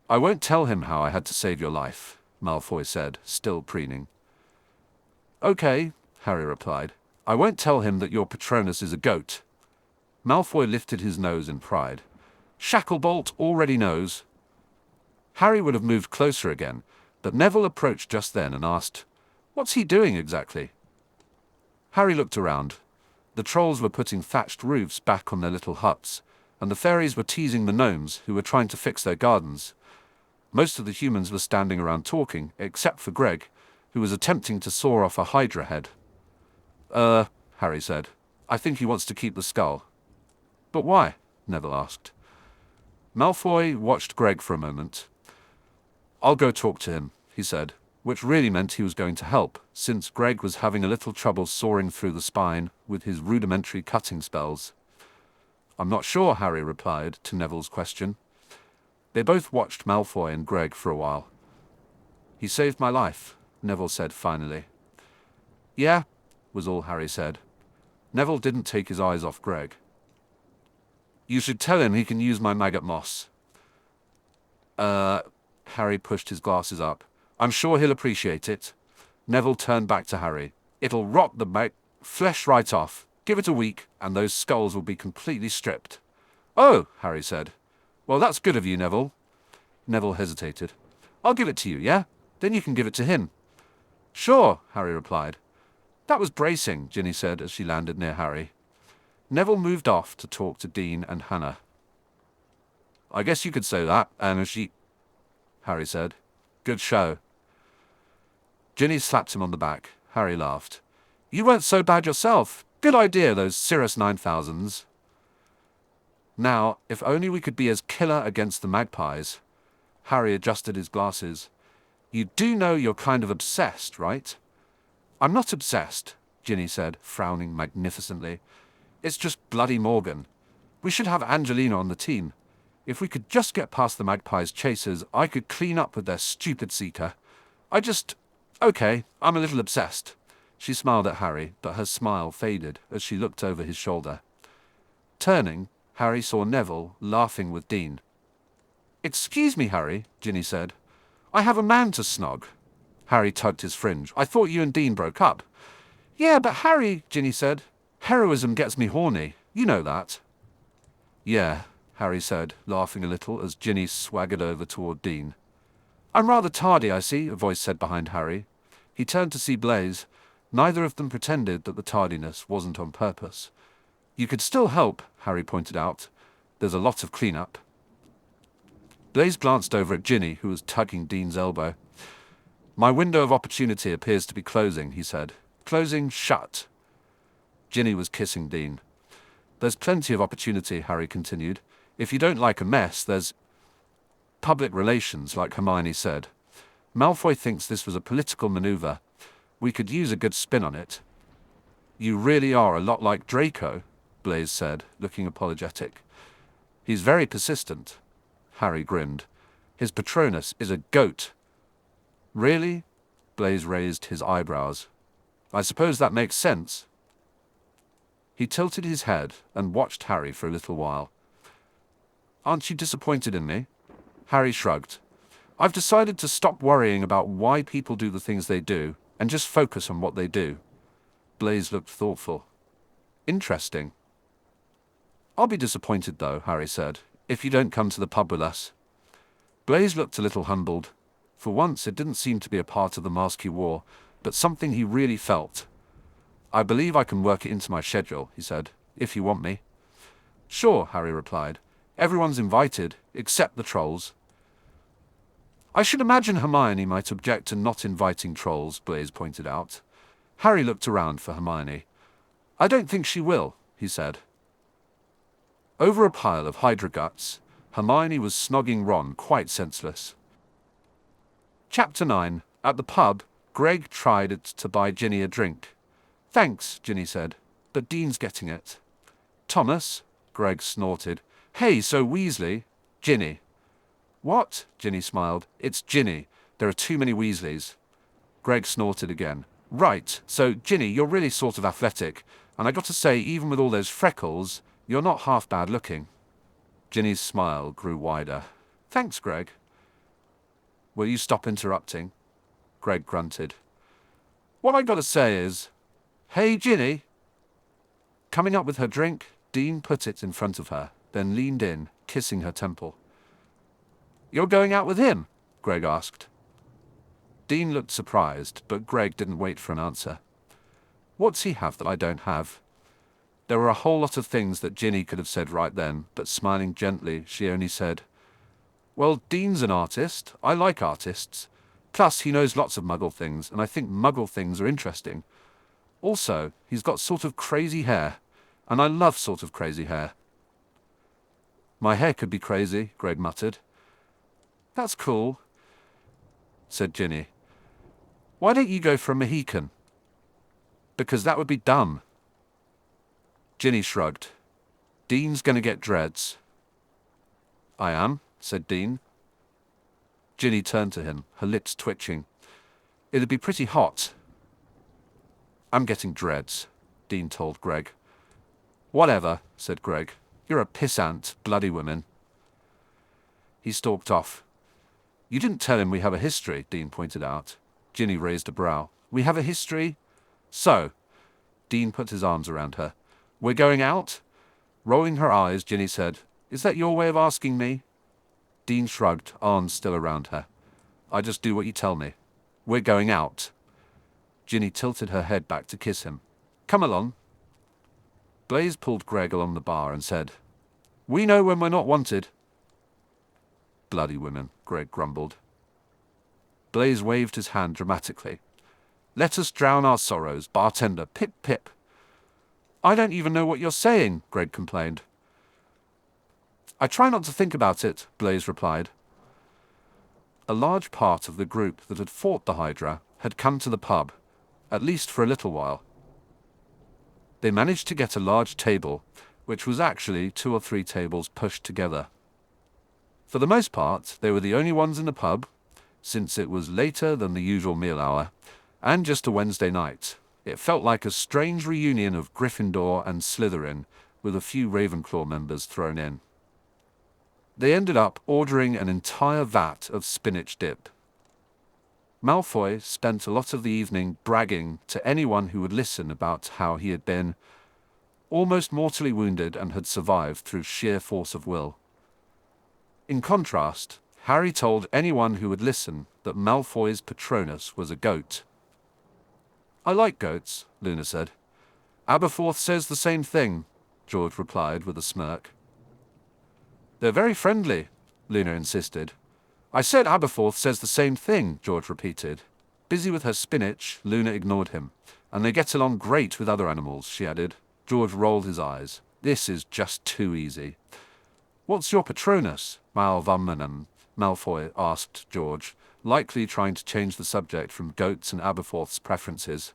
I won't tell him how I had to save your life, Malfoy said, still preening. Okay, Harry replied. I won't tell him that your Patronus is a goat. Malfoy lifted his nose in pride. Shacklebolt already knows. Harry would have moved closer again, but Neville approached just then and asked, What's he doing exactly? Harry looked around. The trolls were putting thatched roofs back on their little huts, and the fairies were teasing the gnomes who were trying to fix their gardens. Most of the humans were standing around talking, except for Greg, who was attempting to saw off a Hydra head. Harry said. I think he wants to keep the skull. But why? Neville asked. Malfoy watched Greg for a moment. I'll go talk to him, he said, which really meant he was going to help, since Greg was having a little trouble sawing through the spine with his rudimentary cutting spells. I'm not sure, Harry replied to Neville's question. They both watched Malfoy and Greg for a while. He saved my life, Neville said finally. Yeah, was all Harry said. Neville didn't take his eyes off Greg. You should tell him he can use my maggot moss. Harry pushed his glasses up. I'm sure he'll appreciate it. Neville turned back to Harry. It'll rot the flesh right off. Give it a week, and those skulls will be completely stripped. Oh, Harry said. Well, that's good of you, Neville. Neville hesitated. I'll give it to you, yeah? Then you can give it to him. Sure, Harry replied. That was bracing, Ginny said as she landed near Harry. Neville moved off to talk to Dean and Hannah. I guess you could say that, and Harry said. Good show. Ginny slapped him on the back. Harry laughed. You weren't so bad yourself. Good idea, those Cirrus 9000s. Now, if only we could be as killer against the magpies. Harry adjusted his glasses. You do know you're kind of obsessed, right? I'm not obsessed, Ginny said, frowning magnificently. It's just bloody Morgan. We should have Angelina on the team. If we could just get past the magpies' chasers, I could clean up with their stupid seeker. Okay, I'm a little obsessed. She smiled at Harry, but her smile faded as she looked over his shoulder. Turning, Harry saw Neville laughing with Dean. Excuse me, Harry, Ginny said. I have a man to snog. Harry tugged his fringe. I thought you and Dean broke up. Yeah, but Harry, Ginny said. Heroism gets me horny. You know that. Yeah, Harry said, laughing a little as Ginny swaggered over toward Dean. I'm rather tardy, I see, a voice said behind Harry. He turned to see Blaze. Neither of them pretended that the tardiness wasn't on purpose. You could still help, Harry pointed out. There's a lot of clean-up. Blaise glanced over at Ginny, who was tugging Dean's elbow. My window of opportunity appears to be closing, he said. Closing shut. Ginny was kissing Dean. There's plenty of opportunity, Harry continued. If you don't like a mess, there's public relations, like Hermione said. Malfoy thinks this was a political maneuver. We could use a good spin on it. You really are a lot like Draco, Blaise said, looking apologetic. He's very persistent. Harry grinned. His Patronus is a goat. Really? Blaise raised his eyebrows. I suppose that makes sense. He tilted his head and watched Harry for a little while. Aren't you disappointed in me? Harry shrugged. I've decided to stop worrying about why people do the things they do and just focus on what they do. Blaise looked thoughtful. Interesting. I'll be disappointed though, Harry said, if you don't come to the pub with us. Blaise looked a little humbled. For once it didn't seem to be a part of the mask he wore, but something he really felt. I believe I can work it into my schedule, he said, if you want me. Sure, Harry replied. Everyone's invited, except the trolls. I should imagine Hermione might object to not inviting trolls, Blaise pointed out. Harry looked around for Hermione. I don't think she will, he said. Over a pile of Hydra guts, Hermione was snogging Ron quite senseless. Chapter 9. At the pub, Greg tried to buy Ginny a drink. Thanks, Ginny said, but Dean's getting it. Thomas, Greg snorted. Hey, so Weasley. Ginny. What? Ginny smiled. It's Ginny. There are too many Weasleys. Greg snorted again. Right, so Ginny, you're really sort of athletic, and I got to say, even with all those freckles, you're not half bad looking. Ginny's smile grew wider. Thanks, Greg. Will you stop interrupting? Greg grunted. What I got to say is, hey, Ginny. Coming up with her drink, Dean put it in front of her, then leaned in, kissing her temple. You're going out with him? Greg asked. Dean looked surprised, but Greg didn't wait for an answer. What's he have that I don't have? There were a whole lot of things that Ginny could have said right then, but smiling gently, she only said, Well, Dean's an artist. I like artists. Plus, he knows lots of Muggle things, and I think Muggle things are interesting. Also, he's got sort of crazy hair, and I love sort of crazy hair. My hair could be crazy, Greg muttered. That's cool, said Ginny. Why don't you go for a Mohican? Because that would be dumb. Ginny shrugged. Dean's going to get dreads. I am, said Dean. Ginny turned to him, her lips twitching. It'd be pretty hot. I'm getting dreads, Dean told Greg. Whatever, said Greg. You're a pissant, bloody woman. He stalked off. You didn't tell him we have a history, Dean pointed out. Ginny raised a brow. We have a history? So, Dean put his arms around her. We're going out? Rolling her eyes, Ginny said, Is that your way of asking me? Dean shrugged, arms still around her. I just do what you tell me. We're going out. Ginny tilted her head back to kiss him. Come along. Blaise pulled Greg along the bar and said, We know when we're not wanted. Bloody women, Greg grumbled. Blaise waved his hand dramatically. Let us drown our sorrows, bartender, pip pip. I don't even know what you're saying, Greg complained. I try not to think about it, Blaise replied. A large part of the group that had fought the Hydra had come to the pub, at least for a little while. They managed to get a large table, which was actually 2 or 3 tables pushed together. For the most part, they were the only ones in the pub, since it was later than the usual meal hour, and just a Wednesday night. It felt like a strange reunion of Gryffindor and Slytherin, with a few Ravenclaw members thrown in. They ended up ordering an entire vat of spinach dip. Malfoy spent a lot of the evening bragging to anyone who would listen about how he had been almost mortally wounded and had survived through sheer force of will. In contrast, Harry told anyone who would listen that Malfoy's Patronus was a goat. I like goats, Luna said. Aberforth says the same thing. George replied with a smirk. They're very friendly, Luna insisted. I said Aberforth says the same thing, George repeated. Busy with her spinach, Luna ignored him. And they get along great with other animals, she added. George rolled his eyes. This is just too easy. What's your Patronus? Malfoy asked George, likely trying to change the subject from goats and Aberforth's preferences.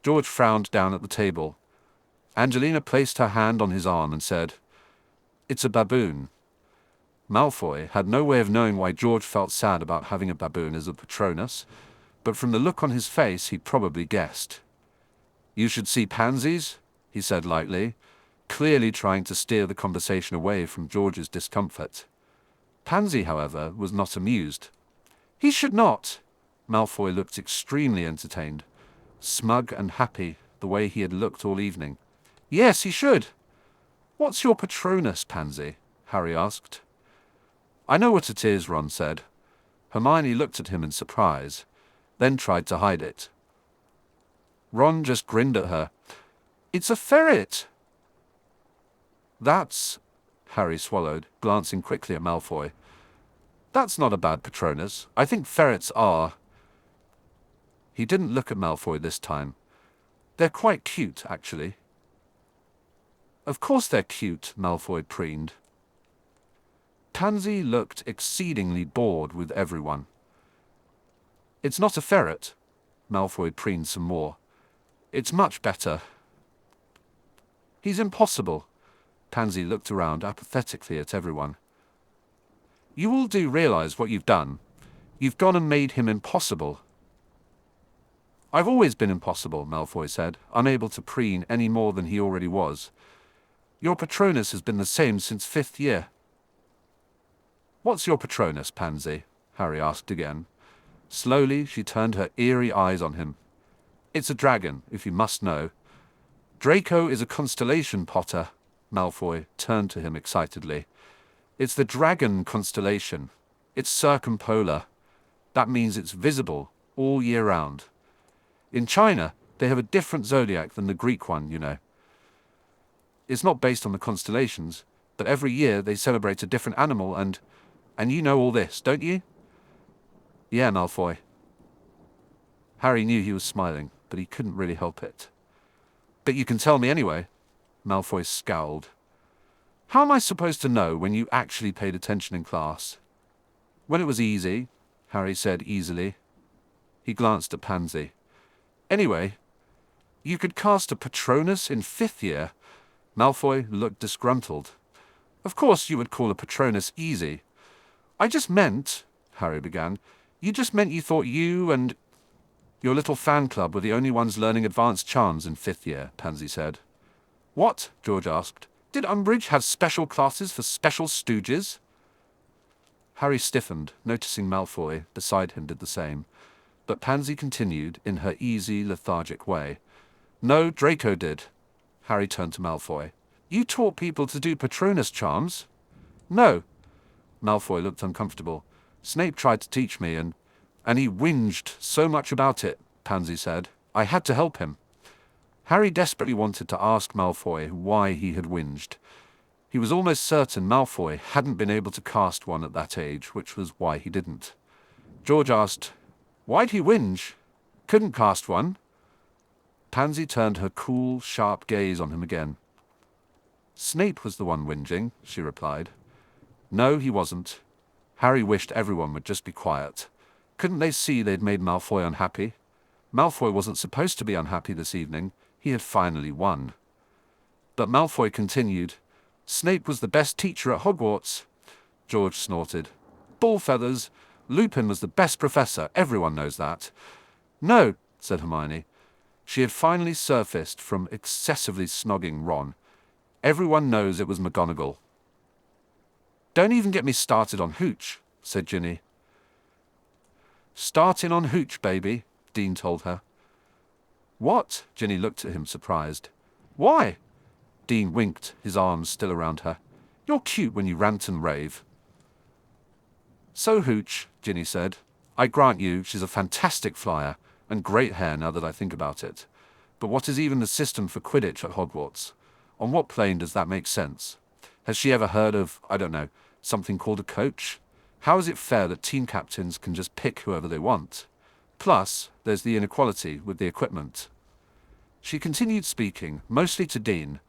George frowned down at the table. Angelina placed her hand on his arm and said, It's a baboon. Malfoy had no way of knowing why George felt sad about having a baboon as a Patronus, but from the look on his face he probably guessed. You should see pansies, he said lightly, clearly trying to steer the conversation away from George's discomfort. Pansy, however, was not amused. He should not. Malfoy looked extremely entertained, smug and happy the way he had looked all evening. Yes, he should. What's your Patronus, Pansy? Harry asked. I know what it is, Ron said. Hermione looked at him in surprise, then tried to hide it. Ron just grinned at her. It's a ferret. That's... Harry swallowed, glancing quickly at Malfoy. That's not a bad Patronus. I think ferrets are... He didn't look at Malfoy this time. They're quite cute, actually. Of course they're cute, Malfoy preened. Pansy looked exceedingly bored with everyone. It's not a ferret. Malfoy preened some more. It's much better. He's impossible. Pansy looked around apathetically at everyone. You all do realize what you've done. You've gone and made him impossible. I've always been impossible, Malfoy said, unable to preen any more than he already was. Your Patronus has been the same since 5th year. What's your Patronus, Pansy? Harry asked again. Slowly, she turned her eerie eyes on him. It's a dragon, if you must know. Draco is a constellation, Potter. Malfoy turned to him excitedly. It's the dragon constellation. It's circumpolar. That means it's visible all year round. In China, they have a different zodiac than the Greek one, you know. It's not based on the constellations, but every year they celebrate a different animal and you know all this, don't you? Yeah, Malfoy. Harry knew he was smiling, but he couldn't really help it. But you can tell me anyway. Malfoy scowled. How am I supposed to know when you actually paid attention in class? When it was easy, Harry said easily. He glanced at Pansy. Anyway, you could cast a Patronus in 5th year. Malfoy looked disgruntled. Of course you would call a Patronus easy. I just meant, Harry began, you just meant you thought you and your little fan club were the only ones learning advanced charms in 5th year, Pansy said. What? George asked. Did Umbridge have special classes for special stooges? Harry stiffened, noticing Malfoy beside him did the same. But Pansy continued in her easy, lethargic way. No, Draco did. Harry turned to Malfoy. You taught people to do Patronus charms? No. Malfoy looked uncomfortable. Snape tried to teach me and he whinged so much about it, Pansy said. I had to help him. Harry desperately wanted to ask Malfoy why he had whinged. He was almost certain Malfoy hadn't been able to cast one at that age, which was why he didn't. George asked, Why'd he whinge? Couldn't cast one? Pansy turned her cool, sharp gaze on him again. Snape was the one whinging, she replied. No, he wasn't. Harry wished everyone would just be quiet. Couldn't they see they'd made Malfoy unhappy? Malfoy wasn't supposed to be unhappy this evening. He had finally won. But Malfoy continued, Snape was the best teacher at Hogwarts. George snorted. Bull feathers. Lupin was the best professor. Everyone knows that. No, said Hermione. She had finally surfaced from excessively snogging Ron. Everyone knows it was McGonagall. Don't even get me started on Hooch, said Ginny. Starting on Hooch, baby, Dean told her. What? Ginny looked at him surprised. Why? Dean winked, his arms still around her. You're cute when you rant and rave. So Hooch, Ginny said. I grant you she's a fantastic flyer, and great hair now that I think about it. But what is even the system for Quidditch at Hogwarts? On what plane does that make sense? Has she ever heard of, I don't know, something called a coach? How is it fair that team captains can just pick whoever they want? Plus, there's the inequality with the equipment. She continued speaking, mostly to Dean,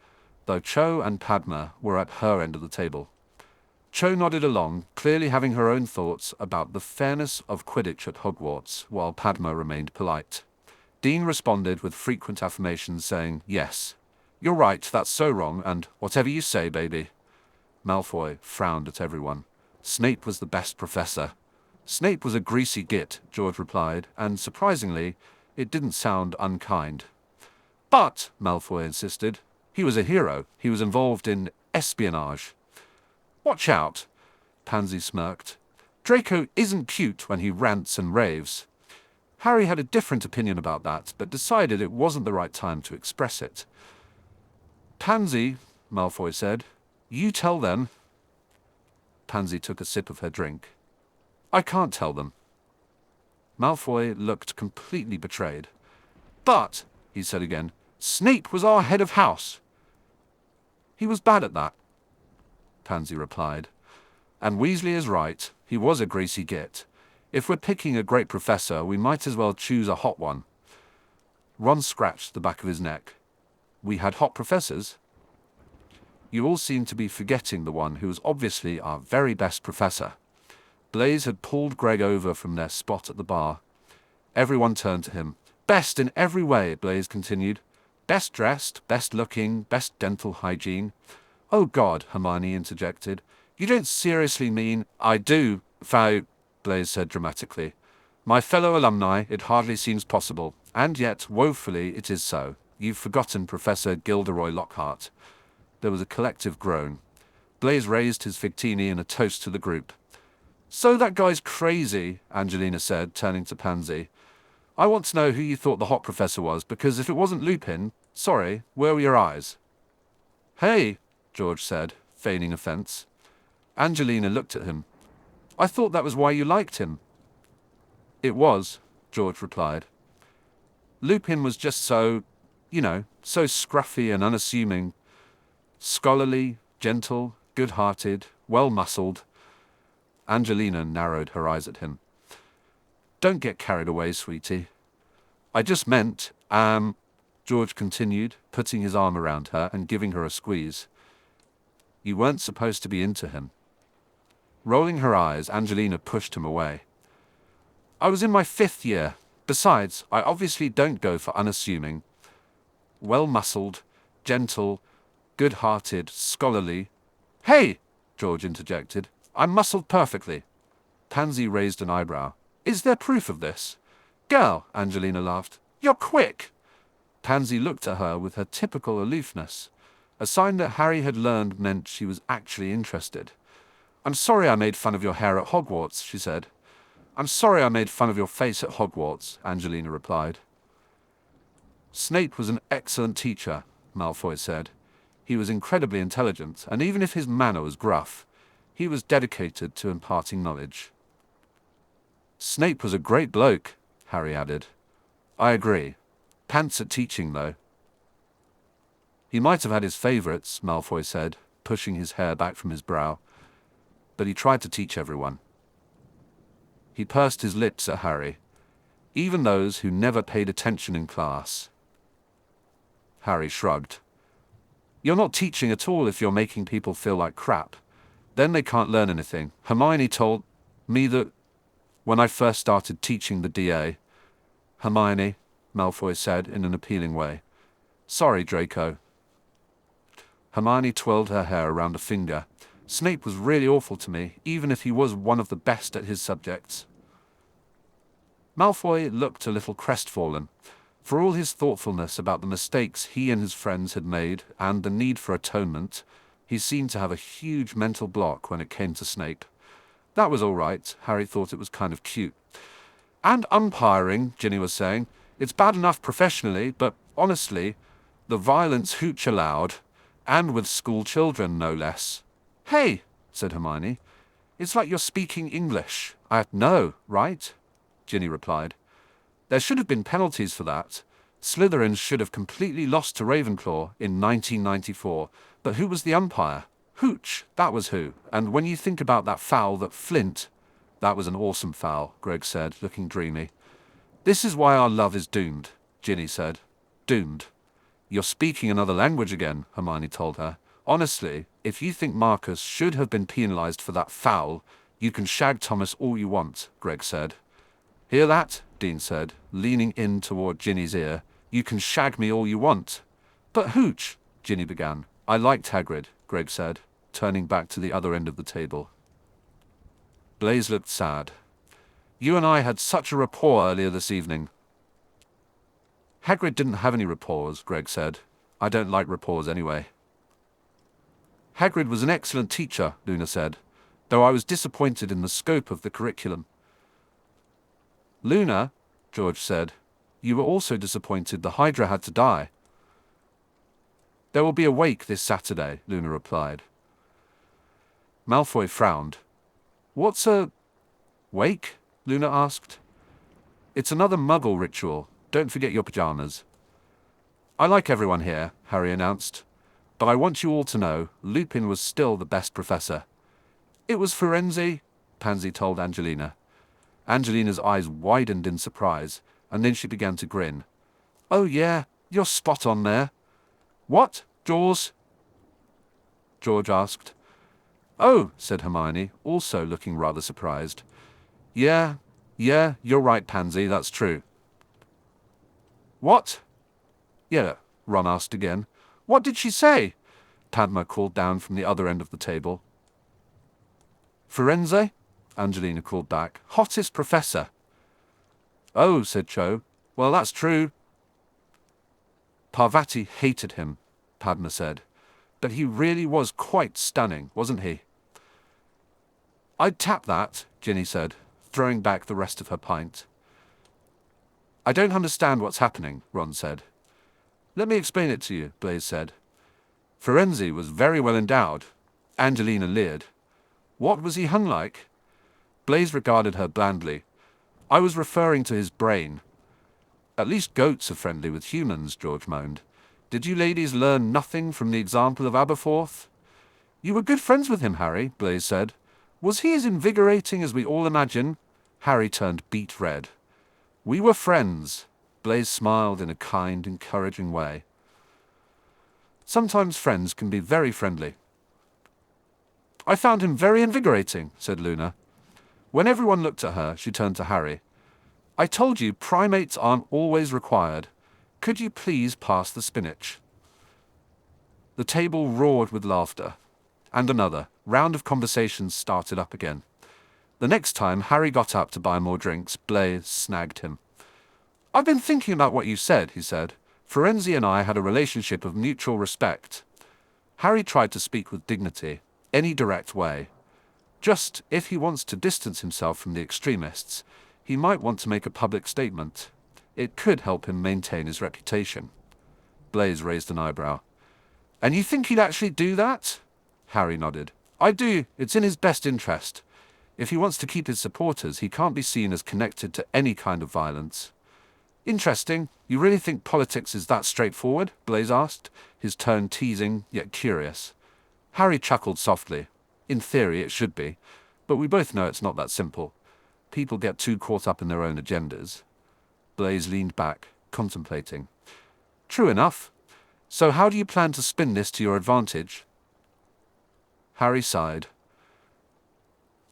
though Cho and Padma were at her end of the table. Cho nodded along, clearly having her own thoughts about the fairness of Quidditch at Hogwarts, while Padma remained polite. Dean responded with frequent affirmations saying, "Yes, you're right, that's so wrong, and whatever you say, baby." Malfoy frowned at everyone. Snape was the best professor. Snape was a greasy git, George replied, and surprisingly, it didn't sound unkind. But, Malfoy insisted, he was a hero. He was involved in espionage. Watch out, Pansy smirked. Draco isn't cute when he rants and raves. Harry had a different opinion about that, but decided it wasn't the right time to express it. Pansy, Malfoy said, you tell them. Pansy took a sip of her drink. I can't tell them. Malfoy looked completely betrayed. But, he said again, Snape was our head of house. He was bad at that, Pansy replied. And Weasley is right, he was a greasy git. If we're picking a great professor, we might as well choose a hot one. Ron scratched the back of his neck. We had hot professors? You all seem to be forgetting the one who was obviously our very best professor. Blaise had pulled Greg over from their spot at the bar. Everyone turned to him. Best in every way, Blaise continued. Best dressed, best looking, best dental hygiene. Oh God, Hermione interjected. You don't seriously mean... I do, Blaise said dramatically. My fellow alumni, it hardly seems possible, and yet, woefully, it is so. You've forgotten Professor Gilderoy Lockhart. There was a collective groan. Blaise raised his Fictini in a toast to the group. So that guy's crazy, Angelina said, turning to Pansy. I want to know who you thought the hot professor was, because if it wasn't Lupin, sorry, where were your eyes? Hey, George said, feigning offence. Angelina looked at him. I thought that was why you liked him. It was, George replied. Lupin was just so, so scruffy and unassuming. Scholarly, gentle, good-hearted, well-muscled. Angelina narrowed her eyes at him. Don't get carried away, sweetie. I just meant, George continued, putting his arm around her and giving her a squeeze. You weren't supposed to be into him. Rolling her eyes, Angelina pushed him away. I was in my 5th year. Besides, I obviously don't go for unassuming. Well-muscled, gentle, good-hearted, scholarly. Hey, George interjected. I'm muscled perfectly. Pansy raised an eyebrow. Is there proof of this? Girl, Angelina laughed. You're quick. Pansy looked at her with her typical aloofness. A sign that Harry had learned meant she was actually interested. I'm sorry I made fun of your hair at Hogwarts, she said. I'm sorry I made fun of your face at Hogwarts, Angelina replied. Snape was an excellent teacher, Malfoy said. He was incredibly intelligent, and even if his manner was gruff, he was dedicated to imparting knowledge. Snape was a great bloke, Harry added. I agree. Pants at teaching, though. He might have had his favourites, Malfoy said, pushing his hair back from his brow. But he tried to teach everyone. He pursed his lips at Harry, even those who never paid attention in class. Harry shrugged. You're not teaching at all if you're making people feel like crap. Then they can't learn anything. Hermione told me that when I first started teaching the DA. Hermione, Malfoy said in an appealing way. Sorry, Draco. Hermione twirled her hair around a finger. Snape was really awful to me, even if he was one of the best at his subjects. Malfoy looked a little crestfallen. For all his thoughtfulness about the mistakes he and his friends had made and the need for atonement, he seemed to have a huge mental block when it came to Snape. That was all right. Harry thought it was kind of cute. And umpiring, Ginny was saying. It's bad enough professionally, but honestly, the violence Hooch allowed, and with school children, no less. Hey, said Hermione. It's like you're speaking English. I know, right? Ginny replied. There should have been penalties for that. Slytherin should have completely lost to Ravenclaw in 1994, but who was the umpire? Hooch, that was who. And when you think about that foul that Flint... That was an awesome foul, Greg said, looking dreamy. This is why our love is doomed, Ginny said. Doomed. You're speaking another language again, Hermione told her. Honestly, if you think Marcus should have been penalized for that foul, you can shag Thomas all you want, Greg said. Hear that? Dean said, leaning in toward Ginny's ear. You can shag me all you want. But Hooch, Ginny began. I liked Hagrid, Greg said, turning back to the other end of the table. Blaise looked sad. You and I had such a rapport earlier this evening. Hagrid didn't have any rapports, Greg said. I don't like rapports anyway. Hagrid was an excellent teacher, Luna said, though I was disappointed in the scope of the curriculum. Luna, George said, you were also disappointed the Hydra had to die. There will be a wake this Saturday, Luna replied. Malfoy frowned. What's a wake? Luna asked. It's another Muggle ritual. Don't forget your pajamas. I like everyone here, Harry announced. But I want you all to know, Lupin was still the best professor. It was Firenze, Pansy told Angelina. Angelina's eyes widened in surprise, and then she began to grin. Oh yeah, you're spot on there. What, Jaws? George asked. Oh, said Hermione, also looking rather surprised. Yeah, you're right, Pansy, that's true. What? Yeah, Ron asked again. What did she say? Padma called down from the other end of the table. Firenze? Angelina called back. Hottest professor. Oh, said Cho. Well, that's true. Parvati hated him, Padma said. But he really was quite stunning, wasn't he? I'd tap that, Ginny said, throwing back the rest of her pint. I don't understand what's happening, Ron said. Let me explain it to you, Blaise said. Firenze was very well endowed. Angelina leered. What was he hung like? Blaise regarded her blandly. I was referring to his brain. At least goats are friendly with humans, George moaned. Did you ladies learn nothing from the example of Aberforth? You were good friends with him, Harry, Blaise said. Was he as invigorating as we all imagine? Harry turned beet red. We were friends. Blaise smiled in a kind, encouraging way. Sometimes friends can be very friendly. I found him very invigorating, said Luna. When everyone looked at her, she turned to Harry. I told you primates aren't always required. Could you please pass the spinach? The table roared with laughter. And another round of conversations started up again. The next time Harry got up to buy more drinks, Blaise snagged him. I've been thinking about what you said, he said. Firenze and I had a relationship of mutual respect. Harry tried to speak with dignity, any direct way. Just, if he wants to distance himself from the extremists, he might want to make a public statement. It could help him maintain his reputation. Blaise raised an eyebrow. And you think he'd actually do that? Harry nodded. I do. It's in his best interest. If he wants to keep his supporters, he can't be seen as connected to any kind of violence. Interesting. You really think politics is that straightforward? Blaise asked, his tone teasing, yet curious. Harry chuckled softly. In theory, it should be, but we both know it's not that simple. People get too caught up in their own agendas. Blaise leaned back, contemplating. True enough. So how do you plan to spin this to your advantage? Harry sighed.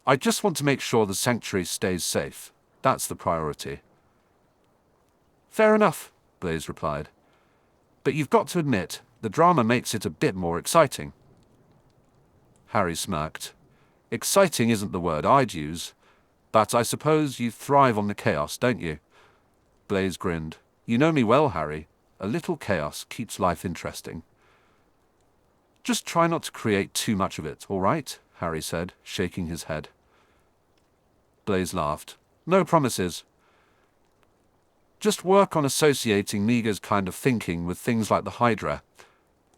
I just want to make sure the sanctuary stays safe. That's the priority. Fair enough, Blaise replied. But you've got to admit, the drama makes it a bit more exciting. Harry smirked. Exciting isn't the word I'd use, but I suppose you thrive on the chaos, don't you? Blaise grinned. You know me well, Harry. A little chaos keeps life interesting. Just try not to create too much of it, all right? Harry said, shaking his head. Blaise laughed. No promises. Just work on associating Meagher's kind of thinking with things like the Hydra.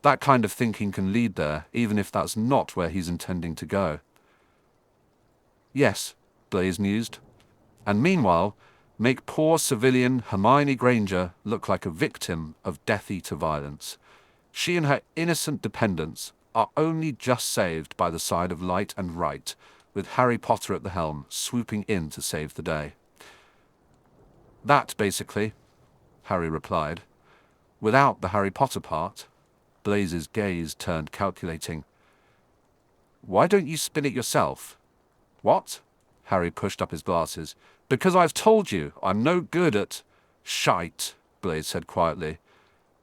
That kind of thinking can lead there, even if that's not where he's intending to go. Yes, Blaise mused. And meanwhile, Make poor civilian Hermione Granger look like a victim of Death Eater violence. She and her innocent dependents are only just saved by the side of light and right, with Harry Potter at the helm, swooping in to save the day. That, basically, Harry replied. Without the Harry Potter part. Blaze's gaze turned calculating. Why don't you spin it yourself? What? Harry pushed up his glasses. Because I've told you, I'm no good at... Shite, Blaze said quietly.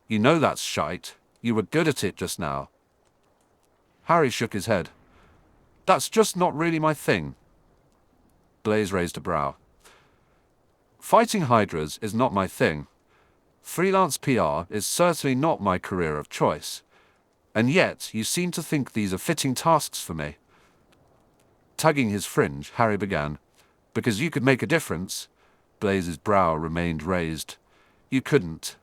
You know that's shite. You were good at it just now. Harry shook his head. That's just not really my thing. Blaze raised a brow. Fighting hydras is not my thing. Freelance PR is certainly not my career of choice. And yet, you seem to think these are fitting tasks for me. Tugging his fringe, Harry began. Because you could make a difference. Blaze's brow remained raised. You couldn't.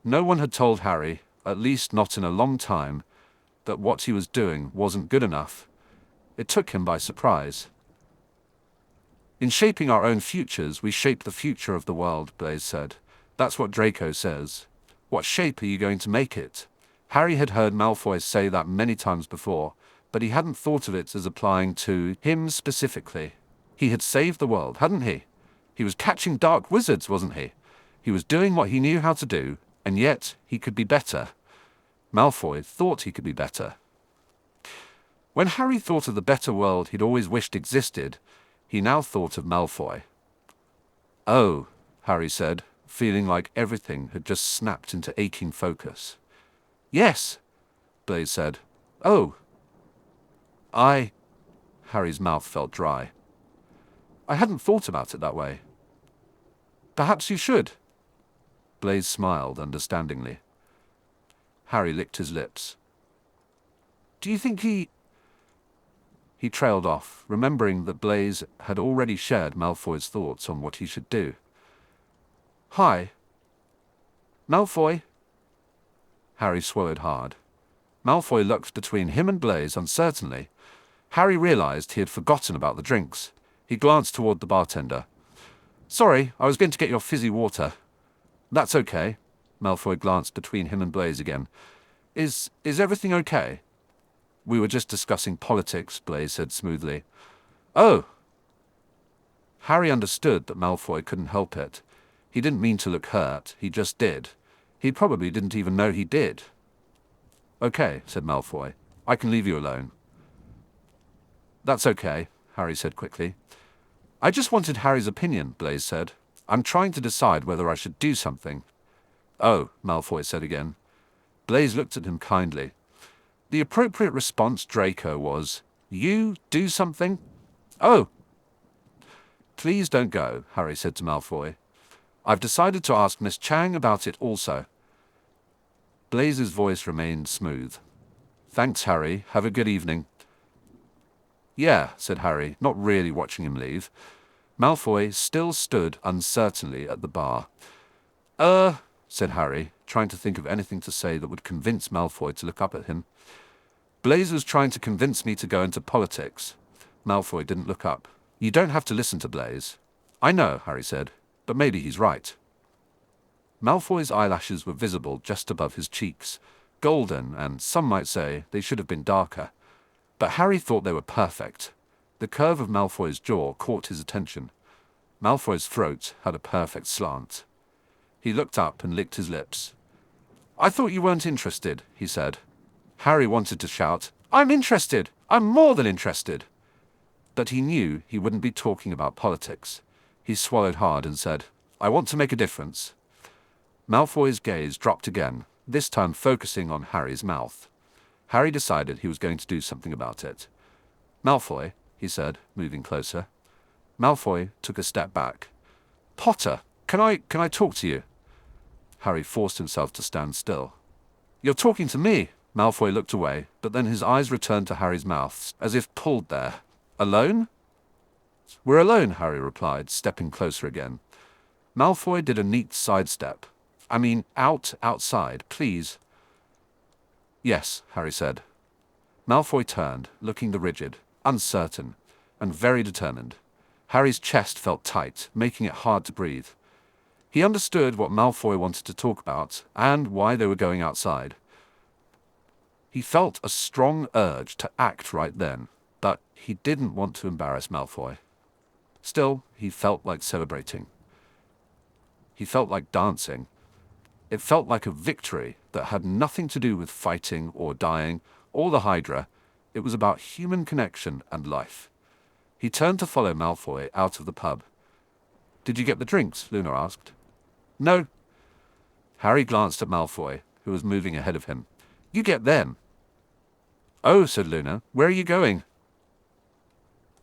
No one had told Harry, at least not in a long time, that what he was doing wasn't good enough. It took him by surprise. In shaping our own futures, we shape the future of the world, Blaze said. That's what Draco says. What shape are you going to make it? Harry had heard Malfoy say that many times before, but he hadn't thought of it as applying to him specifically. He had saved the world, hadn't he? He was catching dark wizards, wasn't he? He was doing what he knew how to do, and yet he could be better. Malfoy thought he could be better. When Harry thought of the better world he'd always wished existed, he now thought of Malfoy. Oh, Harry said, feeling like everything had just snapped into aching focus. Yes, Blaze said. Oh. Harry's mouth felt dry. I hadn't thought about it that way. Perhaps you should. Blaze smiled understandingly. Harry licked his lips. Do you think he trailed off, remembering that Blaze had already shared Malfoy's thoughts on what he should do. Hi. Malfoy. Harry swallowed hard. Malfoy looked between him and Blaze uncertainly. Harry realized he had forgotten about the drinks. He glanced toward the bartender. Sorry, I was going to get your fizzy water. That's okay. Malfoy glanced between him and Blaze again. Is everything okay? We were just discussing politics, Blaze said smoothly. Oh. Harry understood that Malfoy couldn't help it. He didn't mean to look hurt, he just did. He probably didn't even know he did. Okay, said Malfoy. I can leave you alone. That's okay, Harry said quickly. I just wanted Harry's opinion, Blaze said. I'm trying to decide whether I should do something. Oh, Malfoy said again. Blaze looked at him kindly. The appropriate response, Draco, was, You do something? Oh. Please don't go, Harry said to Malfoy. I've decided to ask Miss Chang about it also. Blaze's voice remained smooth. Thanks, Harry. Have a good evening. Yeah, said Harry, not really watching him leave. Malfoy still stood uncertainly at the bar. Said Harry, trying to think of anything to say that would convince Malfoy to look up at him. Blaze was trying to convince me to go into politics. Malfoy didn't look up. You don't have to listen to Blaze. I know, Harry said, but maybe he's right. Malfoy's eyelashes were visible just above his cheeks, golden, and some might say they should have been darker. But Harry thought they were perfect. The curve of Malfoy's jaw caught his attention. Malfoy's throat had a perfect slant. He looked up and licked his lips. I thought you weren't interested, he said. Harry wanted to shout, I'm interested! I'm more than interested! But he knew he wouldn't be talking about politics. He swallowed hard and said, I want to make a difference. Malfoy's gaze dropped again, this time focusing on Harry's mouth. Harry decided he was going to do something about it. Malfoy, he said, moving closer. Malfoy took a step back. Potter, can I talk to you? Harry forced himself to stand still. You're talking to me. Malfoy looked away, but then his eyes returned to Harry's mouth, as if pulled there. Alone? We're alone, Harry replied, stepping closer again. Malfoy did a neat sidestep. I mean, outside, please. Yes, Harry said. Malfoy turned, looking the rigid, uncertain, and very determined. Harry's chest felt tight, making it hard to breathe. He understood what Malfoy wanted to talk about, and why they were going outside. He felt a strong urge to act right then, but he didn't want to embarrass Malfoy. Still, he felt like celebrating. He felt like dancing. It felt like a victory that had nothing to do with fighting or dying or the Hydra. It was about human connection and life. He turned to follow Malfoy out of the pub. "Did you get the drinks?" Luna asked. "No." Harry glanced at Malfoy, who was moving ahead of him. "You get them." "Oh," said Luna. "Where are you going?"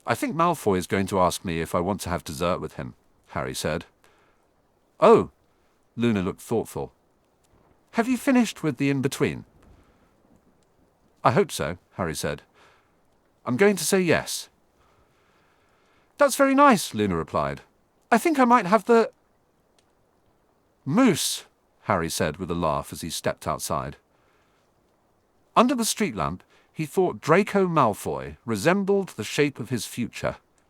"I think Malfoy is going to ask me if I want to have dessert with him," Harry said. "Oh." Luna looked thoughtful. "Have you finished with the in-between?" "I hope so," Harry said. "I'm going to say yes." "That's very nice," Luna replied. "I think I might have the—" "Moose," Harry said with a laugh as he stepped outside. Under the street lamp, he thought Draco Malfoy resembled the shape of his future.